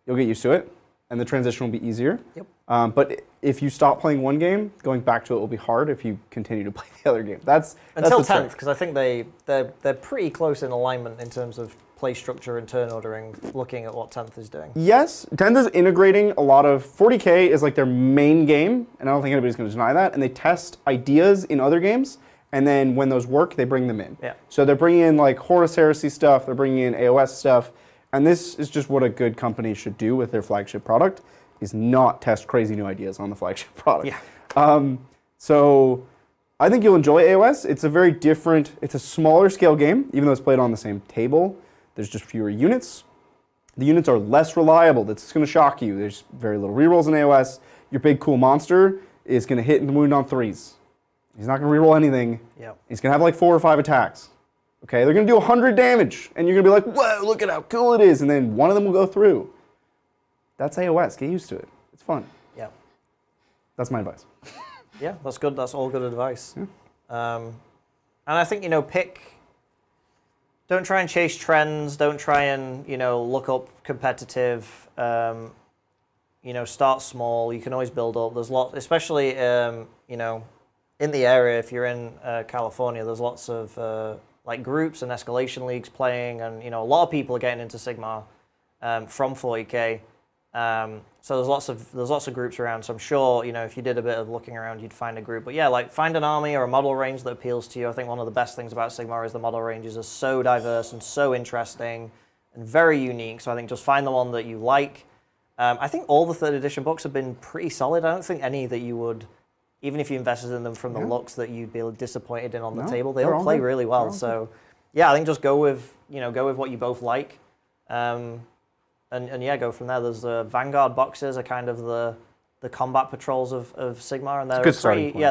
you'll get used to it, and the transition will be easier.
Yep.
But if you stop playing one game, going back to it will be hard if you continue to play the other game. That's
until 10th, because I think they're pretty close in alignment in terms of play structure and turn ordering, looking at what 10th is doing.
Yes, 10th is integrating a lot of... 40K is like their main game, and I don't think anybody's going to deny that, and they test ideas in other games, and then when those work, they bring them in.
Yeah.
So they're bringing in like Horus Heresy stuff, they're bringing in AOS stuff, and this is just what a good company should do with their flagship product, is not test crazy new ideas on the flagship product.
Yeah.
So I think you'll enjoy AOS. It's a very different, it's a smaller scale game, even though it's played on the same table. There's just fewer units. The units are less reliable. That's going to shock you. There's very little rerolls in AOS. Your big cool monster is going to hit and wound on 3s. He's not going to reroll anything.
Yep.
He's going to have like 4 or 5 attacks. Okay, they're going to do 100 damage, and you're going to be like, whoa, look at how cool it is, and then one of them will go through. That's AOS. Get used to it. It's fun.
Yeah.
That's my advice.
Yeah, that's good. That's all good advice.
Yeah.
And I think, don't try and chase trends. Don't try and, look up competitive. Start small. You can always build up. There's lots, especially, in the area, if you're in California, there's lots of groups and escalation leagues playing, and, a lot of people are getting into Sigmar from 40K. So there's lots of groups around. So I'm sure, if you did a bit of looking around, you'd find a group. But yeah, find an army or a model range that appeals to you. I think one of the best things about Sigmar is the model ranges are so diverse and so interesting and very unique. So I think just find the one that you like. I think all the 3rd edition books have been pretty solid. I don't think any that you would, even if you invested in them from the looks, that you'd be disappointed in on the table. They all play really well. So, yeah, I think just go with what you both like, and yeah, go from there. There's Vanguard boxes are kind of the combat patrols of Sigmar, and they're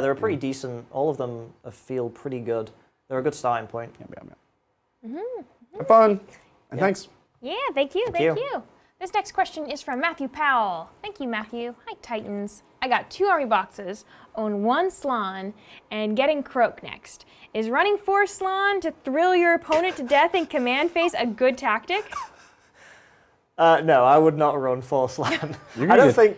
they're a pretty decent. All of them feel pretty good. They're a good starting point.
Have fun, and thanks.
Yeah, thank you, thank you. This next question is from Matthew Powell. Thank you, Matthew. Hi, Titans. I got 2 army boxes, own 1 Slann, and getting Croak next. Is running 4 Slann to thrill your opponent to death in command phase a good tactic?
No, I would not run 4 Slann. I don't think.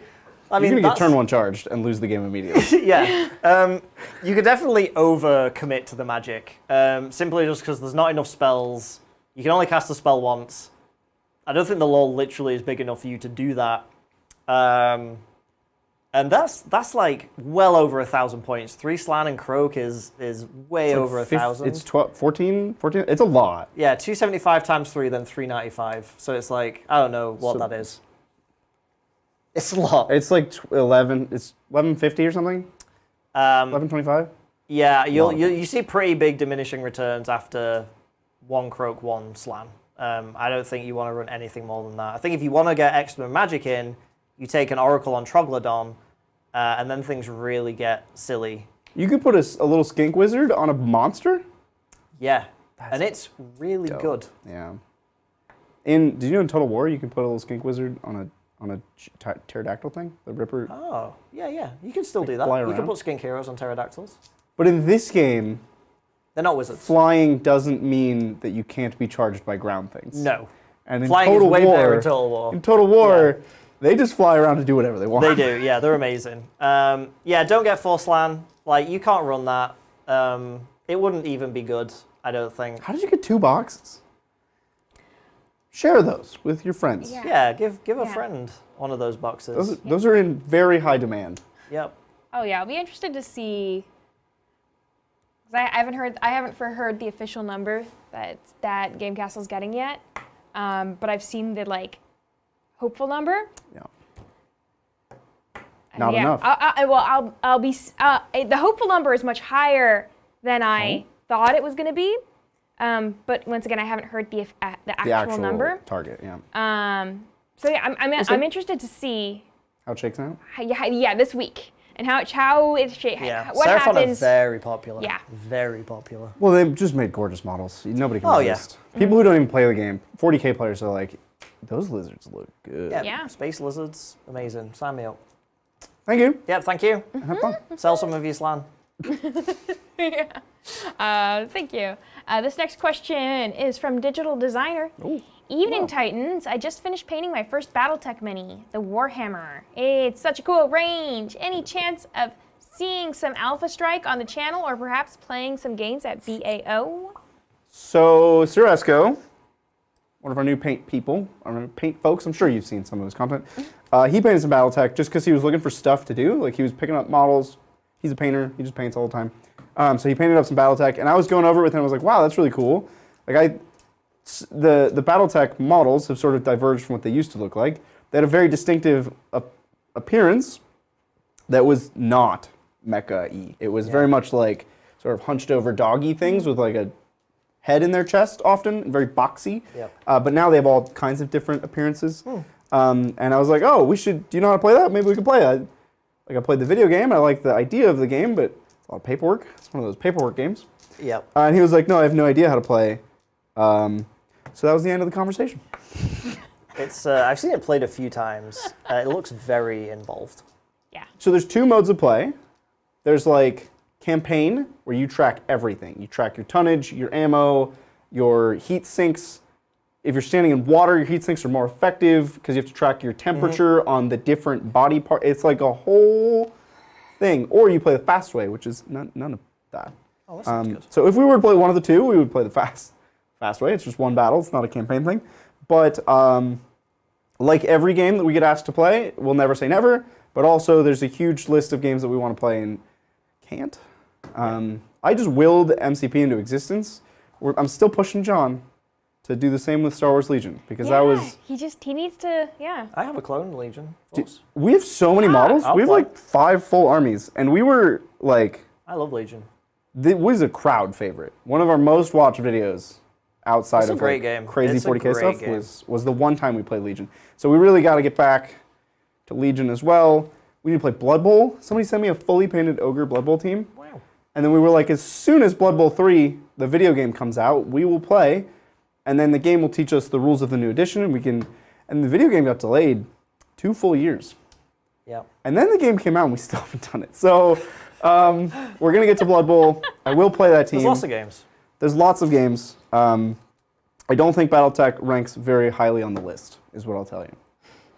I mean,
you're gonna get turn 1 charged and lose the game immediately.
Yeah, you could definitely over-commit to the magic, simply just because there's not enough spells. You can only cast a spell once. I don't think the lore literally is big enough for you to do that. And that's like well over 1,000 points. 3 Slann and Croak is way over 1,000.
It's 14. It's a lot.
Yeah, 275 times 3, then 395. So it's like, I don't know what that is. It's a lot.
It's like 11. It's 1150 or something. 1125.
Yeah, you see pretty big diminishing returns after 1 Croak, 1 Slann. I don't think you want to run anything more than that. I think if you want to get extra magic in, you take an Oracle on Troglodyte, and then things really get silly.
You could put a little skink wizard on a monster?
Yeah, and it's really good.
Yeah. Did you know in Total War you can put a little skink wizard on a pterodactyl thing? The Ripper?
Oh, yeah. You can still do that.
Fly
You can
around.
put skink heroes on pterodactyls.
But in this game,
They're not wizards.
flying doesn't mean that you can't be charged by ground things.
No.
And in
Flying
Total
is way
War,
better in Total War.
In Total War, they just fly around to do whatever they want.
They do, yeah, they're amazing. Yeah, don't get 4 Slann. Like, you can't run that. It wouldn't even be good, I don't think.
How did you get 2 boxes? Share those with your friends.
Yeah, give a friend one of those boxes.
Those are in very high demand.
Yep.
Oh yeah, I'll be interested to see. 'Cause I haven't heard the official number that Game Castle's getting yet, but I've seen the hopeful number.
Yeah. Not enough.
I'll be. The hopeful number is much higher than I thought it was going to be, but once again, I haven't heard the actual number.
Target. Yeah.
So yeah, I'm interested to see
how it shakes out.
Yeah, this week. And how it shapes.
Yeah,
What
Seraphon
happens?
are very popular.
Yeah.
Very popular.
Well, they've just made gorgeous models. Nobody can
Oh, yeah.
resist. People who don't even play the game, 40K players are like, those lizards look good.
Yeah. Space lizards, amazing. Sign me up.
Thank you.
Yep, thank you.
Have fun.
Sell some of your Slann.
Thank you. This next question is from Digital Designer.
Ooh.
Evening Titans, I just finished painting my first Battletech mini, the Warhammer. It's such a cool range. Any chance of seeing some Alpha Strike on the channel or perhaps playing some games at BAO?
So, Ciresco, one of our new paint people, our paint folks, I'm sure you've seen some of his content. He painted some Battletech just because he was looking for stuff to do. Like, he was picking up models. He's a painter. He just paints all the time. So he painted up some Battletech, and I was going over it with him. I was like, wow, that's really cool. Like, the Battletech models have sort of diverged from what they used to look like. They had a very distinctive appearance that was not mecha-y. It was very much like sort of hunched over doggy things with like a head in their chest often, very boxy.
Yep.
But now they have all kinds of different appearances. And I was like, oh, do you know how to play that? Maybe we could play that. I played the video game. I like the idea of the game, but it's a lot of paperwork. It's one of those paperwork games.
Yep.
And he was like, no, I have no idea how to play. So that was the end of the conversation.
It's I've seen it played a few times. It looks very involved.
Yeah.
So there's 2 modes of play. There's like campaign, where you track everything. You track your tonnage, your ammo, your heat sinks. If you're standing in water, your heat sinks are more effective because you have to track your temperature on the different body parts. It's like a whole thing. Or you play the fast way, which is none of that.
Oh, that sounds good.
So if we were to play one of the 2, we would play the fast way. It's just one battle. It's not a campaign thing. But like every game that we get asked to play, we'll never say never. But also, there's a huge list of games that we want to play and can't. I just willed MCP into existence. I'm still pushing John. to do the same with Star Wars Legion because that was.
He needs to, yeah.
I have a clone Legion. Of course.
We have so many models.
I'll
We have
play.
like 5 full armies, and we were like.
I love Legion.
It was a crowd favorite. One of our most watched videos outside
It's a
of
great
like,
game.
crazy
It's a
40K
great
stuff
game.
was the one time we played Legion. So we really got to get back to Legion as well. We need to play Blood Bowl. Somebody sent me a fully painted Ogre Blood Bowl team.
Wow.
And then we were like, as soon as Blood Bowl 3, the video game comes out, we will play. And then the game will teach us the rules of the new edition, and we can. And the video game got delayed 2 full years.
Yeah.
And then the game came out, and we still haven't done it. So we're gonna get to Blood Bowl. I will play that team.
There's lots of games.
There's lots of games. I don't think BattleTech ranks very highly on the list, is what I'll tell you.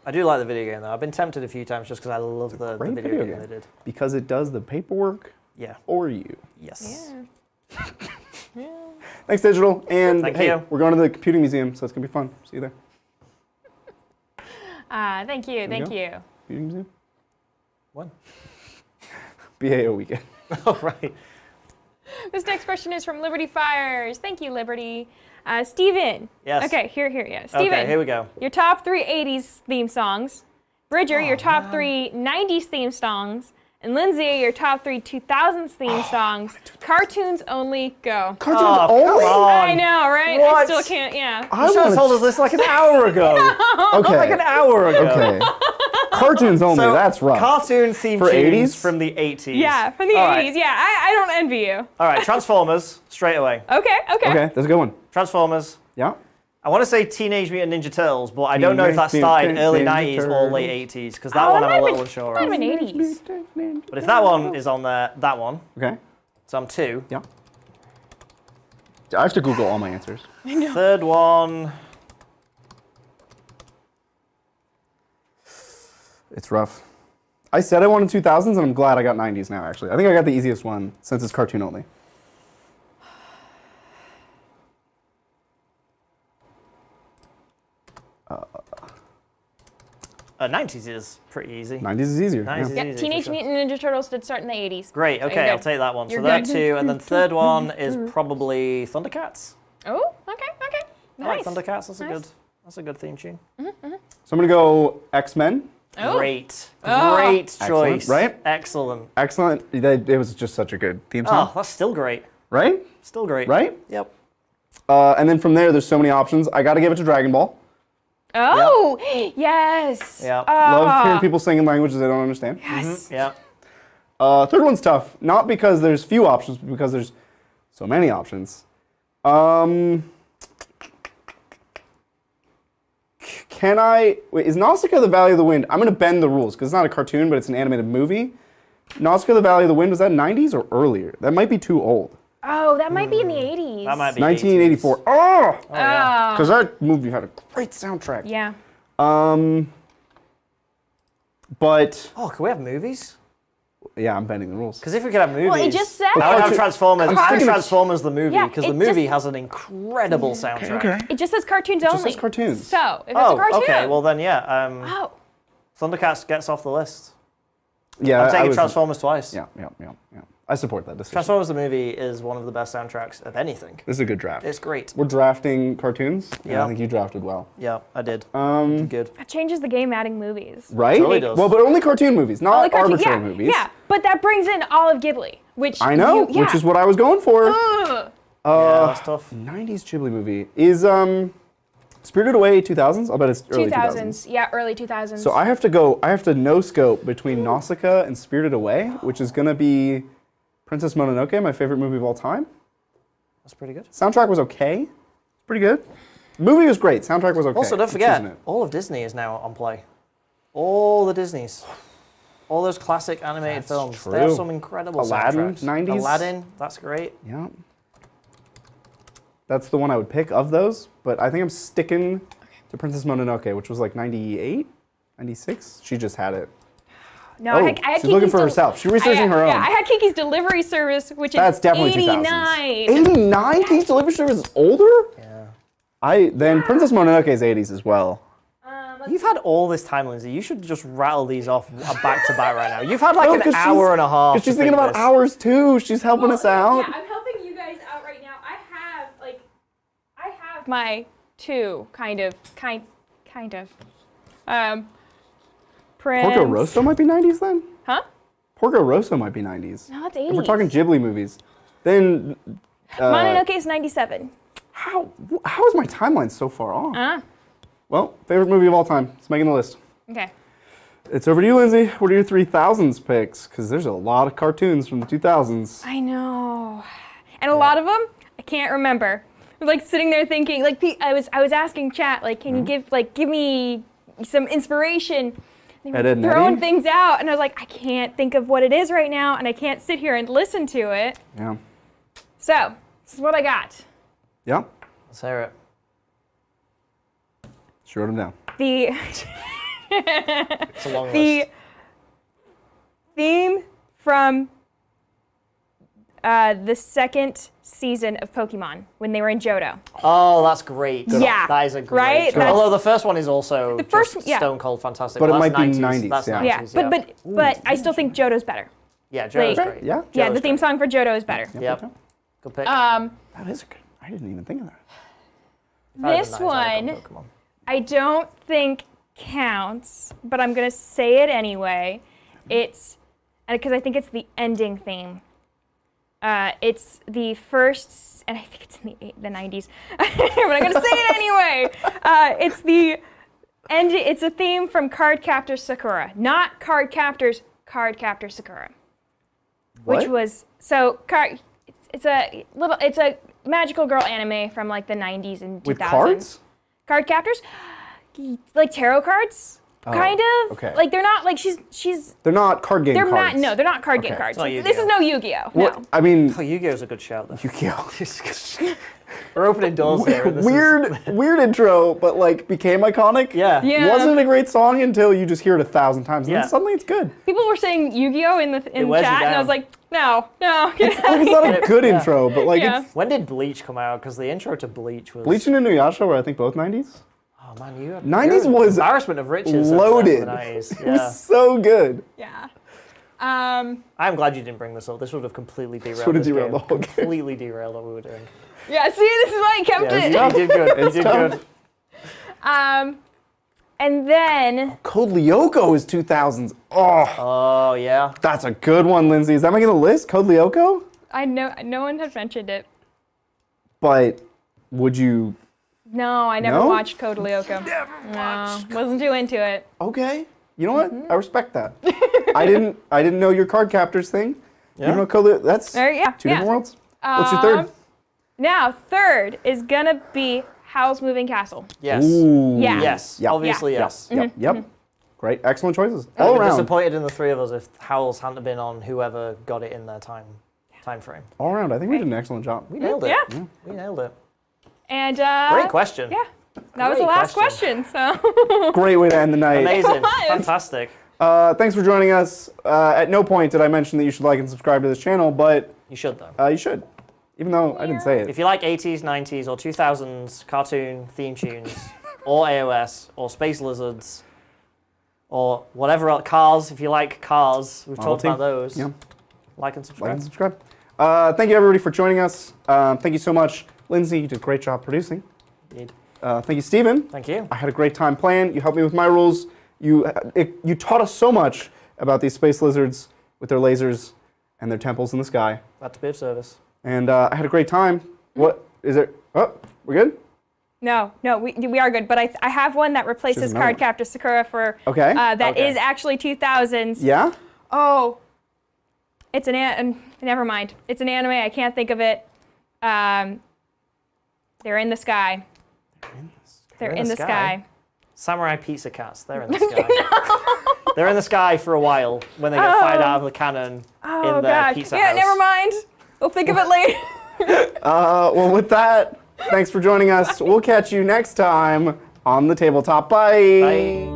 I do like the video game though. I've been tempted a few times just because I love the
Great
video game they did.
Because it does the paperwork
Yeah.
for you.
Yes.
Yeah.
Thanks, Digital. And
Thank
hey,
you.
we're going to the Computing Museum, so it's gonna be fun. See you there.
Thank you, thank
go.
you.
Computing Museum?
When?
BAO weekend.
Oh, right.
This next question is from Liberty Fires. Thank you, Liberty. Steven.
Yes.
Okay, here, yeah. Steven.
Okay, here we go.
Your top 3 80s theme songs. Bridger, your top 3 90s theme songs. And Lindsay, your top 3 2000s theme songs. Cartoons only, go.
Cartoons
Oh,
only?
come on.
I know, right?
What?
I still can't, yeah.
I
You should have
wanna-
told us this like an hour ago.
Okay.
Like an hour ago.
Okay. Cartoons only.
So,
That's rough.
Cartoon theme
For
tunes
80s?
from the 80s.
Yeah, from the
All
80s,
right.
yeah. I don't envy you.
All right, Transformers, straight away.
Okay.
Okay, that's a good one.
Transformers.
Yeah.
I want to say Teenage Mutant Ninja Turtles, but I don't know if that started
Mutant
early
Ninja
90s or
Turtles.
late 80s, because that
Oh,
one
that
I'm
might
a
have
little
been-
unsure
might have
of.
been 80s.
But if that one is on there, that one,
Okay.
so I'm 2.
Yeah. I have to Google all my answers.
Third one,
It's rough. I said I wanted 2000s, and I'm glad I got 90s now, actually. I think I got the easiest one since it's cartoon only.
90s is pretty easy.
90s is easier.
90s
yeah.
is
Yeah,
easy for
Teenage
sure.
Mutant Ninja Turtles did start in the 80s.
Great,
You're
okay,
good.
I'll take that one.
You're
So there are
good.
2, and then third one is probably Thundercats.
Oh, okay.
I like
Nice.
Thundercats,
Nice.
that's a good theme tune.
So I'm going to go X-Men.
Oh.
Great,
Oh.
great choice.
Excellent, right?
Excellent.
Excellent. It was just such a good theme
Oh,
song.
that's still great.
Right?
Still great.
Right?
Yep.
And then from there, there's so many options. I got to give it to Dragon Ball.
Oh, yes.
Yeah.
Love hearing people sing in languages I don't understand.
Yes.
Yeah.
Third one's tough. Not because there's few options, but because there's so many options. Wait, is Nausicaa the Valley of the Wind? I'm going to bend the rules because it's not a cartoon, but it's an animated movie. Nausicaa the Valley of the Wind, was that 90s or earlier? That might be too old.
Oh, that might be in the 80s.
That might be
1984.
80s.
Oh!
yeah.
Because that movie had a great soundtrack.
Yeah.
But,
Oh, can we have movies?
yeah, I'm bending the rules.
Because if we could have movies,
Well, it just said.
I would have
Cartoon-
Transformers
I'm
and
sticking to-
Transformers the movie,
Yeah,
because the
it
movie
just-
has an incredible soundtrack.
It just says cartoons
just
only.
says cartoons.
So, if it's a
Oh,
cartoon.
okay. Well then, yeah.
Oh.
Thundercats gets off the list.
Yeah,
I'm
I
taking
was-
Transformers twice.
Yeah. I support that decision.
Transformers the movie is one of the best soundtracks of anything.
This is a good draft.
It's great.
We're drafting cartoons. And
Yeah.
I think you drafted well.
Yeah, I did. Good.
That changes the game adding movies.
Right?
Totally does.
Well, but only cartoon movies, not
Only cartoon-
arbitrary
yeah,
movies.
Yeah, but that brings in all of Ghibli, which
I know, which is what I was going for.
Ugh.
Yeah, that's tough.
90s Ghibli movie is Spirited Away 2000s. I'll bet it's early 2000s.
Yeah, early 2000s.
So I have to no scope between Nausicaa and Spirited Away, which is gonna be Princess Mononoke, my favorite movie of all time.
That's pretty good.
Soundtrack was okay. It's pretty good. Movie was great. Soundtrack was okay.
Also, don't
I'm
forget,
choosing it.
all of Disney is now on play. All the Disneys. All those classic animated
That's
films.
true.
They have some incredible
Aladdin,
soundtracks.
90s.
Aladdin, that's great.
Yeah. That's the one I would pick of those, but I think I'm sticking to Princess Mononoke, which was like 98, 96. She just had it.
no,
Oh,
I had
she's looking
Kiki's
for herself. She's researching her own.
Yeah, I had Kiki's delivery service, which
That's
is
definitely
89.
89? Kiki's Delivery Service is older?
Yeah.
Then Princess Mononoke is 80s as well.
You've had all this time, Lindsay. You should just rattle these off back to back right now. You've had like
No,
an
'cause
hour and a half.
Because she's
to
thinking
think
about
this.
ours too. She's helping us out.
Yeah, I'm helping you guys out right now. I have my two, kind of. Prince.
Porco Rosso might be 90s then?
Huh?
Porco Rosso might be 90s.
No, it's 80s.
If we're talking Ghibli movies, then...
Mononoke is 97.
How is my timeline so far off? Well, favorite movie of all time. It's making the list.
Okay.
It's over to you, Lindsay. What are your 3000s picks? Because there's a lot of cartoons from the 2000s.
I know. And a lot of them, I can't remember. I was like sitting there thinking, like I was asking chat, like, can you give me some inspiration? They were
Ed,
throwing
Eddie?
things out, and I was like, I can't think of what it is right now, and I can't sit here and listen to it.
Yeah.
So, this is what I got.
Yeah?
Let's hear it.
She wrote them down.
It's a long
The
list.
theme from the second season of Pokemon when they were in Johto.
Oh, that's great.
Yeah.
That is a great
Right?
choice. Although the first one is also
first- yeah.
stone cold fantastic.
But it
Well,
might
that's
be 90s,
That's
yeah.
90s,
Yeah, but I still think Johto's better.
Yeah, Joe's
like-
great.
Yeah?
Yeah,
Johto's
the theme
great.
song for Johto is better.
Yep. Good pick.
That is good. I didn't even think of that.
If I had
This
the 90s, I'd
one,
have gone Pokemon.
I don't think counts, but I'm gonna say it anyway. It's because I think it's the ending theme. It's the first, and I think it's in the 90s, but I'm gonna say it anyway. It's the end. It's a theme from Card Captor Sakura, not Card Captors, Card Captor Sakura, which
What?
was so card. It's a magical girl anime from like the 90s and 2000s.
With cards?
Card captors, like tarot cards, kind of.
okay.
Like they're not like she's.
They're not card game
They're
cards.
not. No, they're not card game
Okay.
cards.
It's not
This is
Yu-Gi-Oh.
no Yu-Gi-Oh.
What?
No.
I mean,
Oh, Yu-Gi-Oh's a good shout, though.
Yu-Gi-Oh!
We're opening doors here. and this is-
weird intro, but like became iconic.
Yeah.
Yeah.
Wasn't a great song until you just hear it 1,000 times, and
Yeah.
then suddenly it's good.
People were saying Yu-Gi-Oh in
wears you
chat, and I
down.
was like, no, get out of
It's
here.
not a good
Yeah.
intro, but like
Yeah.
it's
When did Bleach come out? Because the intro to Bleach was...
Bleach and Inuyasha were I think both 90s.
Oh, man, you...
90s
you're an
was
embarrassment of riches.
loaded.
In the 90s.
It
Yeah.
was so good.
Yeah.
I'm glad you didn't bring this up. This would have completely derailed
would've
this
derailed
game.
the whole game.
Completely derailed what we were doing.
Yeah. See, this is why I kept
Yeah,
it.
you did good. You
It's
did
tough.
good.
And then
Code Lyoko is 2000s. Oh,
Oh, yeah.
that's a good one, Lindsay. Is that making the list? Code Lyoko?
I know no one had mentioned it.
But would you?
No, I never
No?
watched Code Lyoko. No, wasn't too into it.
Okay. You know what?
Mm-hmm.
I respect that. I didn't know your card captors thing.
Yeah.
You know Code Lyoko? That's
Yeah,
two different worlds. What's your third?
Now, third is gonna be Howl's Moving Castle.
Yes.
Ooh.
Yeah.
Yes.
Yep.
Obviously,
Yep.
yes.
Yep. Yep. Great. Excellent choices.
I'd
All
be
around.
disappointed in the three of us if Howl's hadn't been on whoever got it in their time frame.
All around. I think we did an excellent job.
We nailed it.
Yeah.
We nailed it.
And
Great question.
yeah, that was the
Great
last
question.
So
Great way to end the night.
Amazing.
was.
Fantastic.
Thanks for joining us. At no point did I mention that you should like and subscribe to this channel, but
You should, though.
you should. Even though I didn't say it.
If you like 80s, 90s, or 2000s cartoon theme tunes, or AOS, or Space Lizards, or whatever else, Cars, if you like Cars, we've talked about those.
Yeah.
Like and
Like and
subscribe.
subscribe. Thank you everybody for joining us. Thank you so much, Lindsay. You did a great job producing.
Indeed.
Thank you, Steven.
Thank you.
I had a great time playing. You helped me with my rules. You taught us so much about these space lizards with their lasers and their temples in the sky.
Glad to be of service.
And I had a great time. What is there? Oh, we're good?
no, we are good. But I have one that replaces
another one.
Cardcaptor Sakura for
Okay.
that is
Okay.
actually 2000s.
Yeah?
Oh, it's never mind. It's an anime. I can't think of it. They're in the sky. They're in the sky.
Samurai Pizza Cats, they're in the sky. They're in the sky for a while when they get fired out of the cannon
Oh
in their
gosh.
pizza
Yeah,
house.
never mind. We'll think of it later.
Well, with that, thanks for joining us. We'll catch you next time on the tabletop. Bye.
Bye.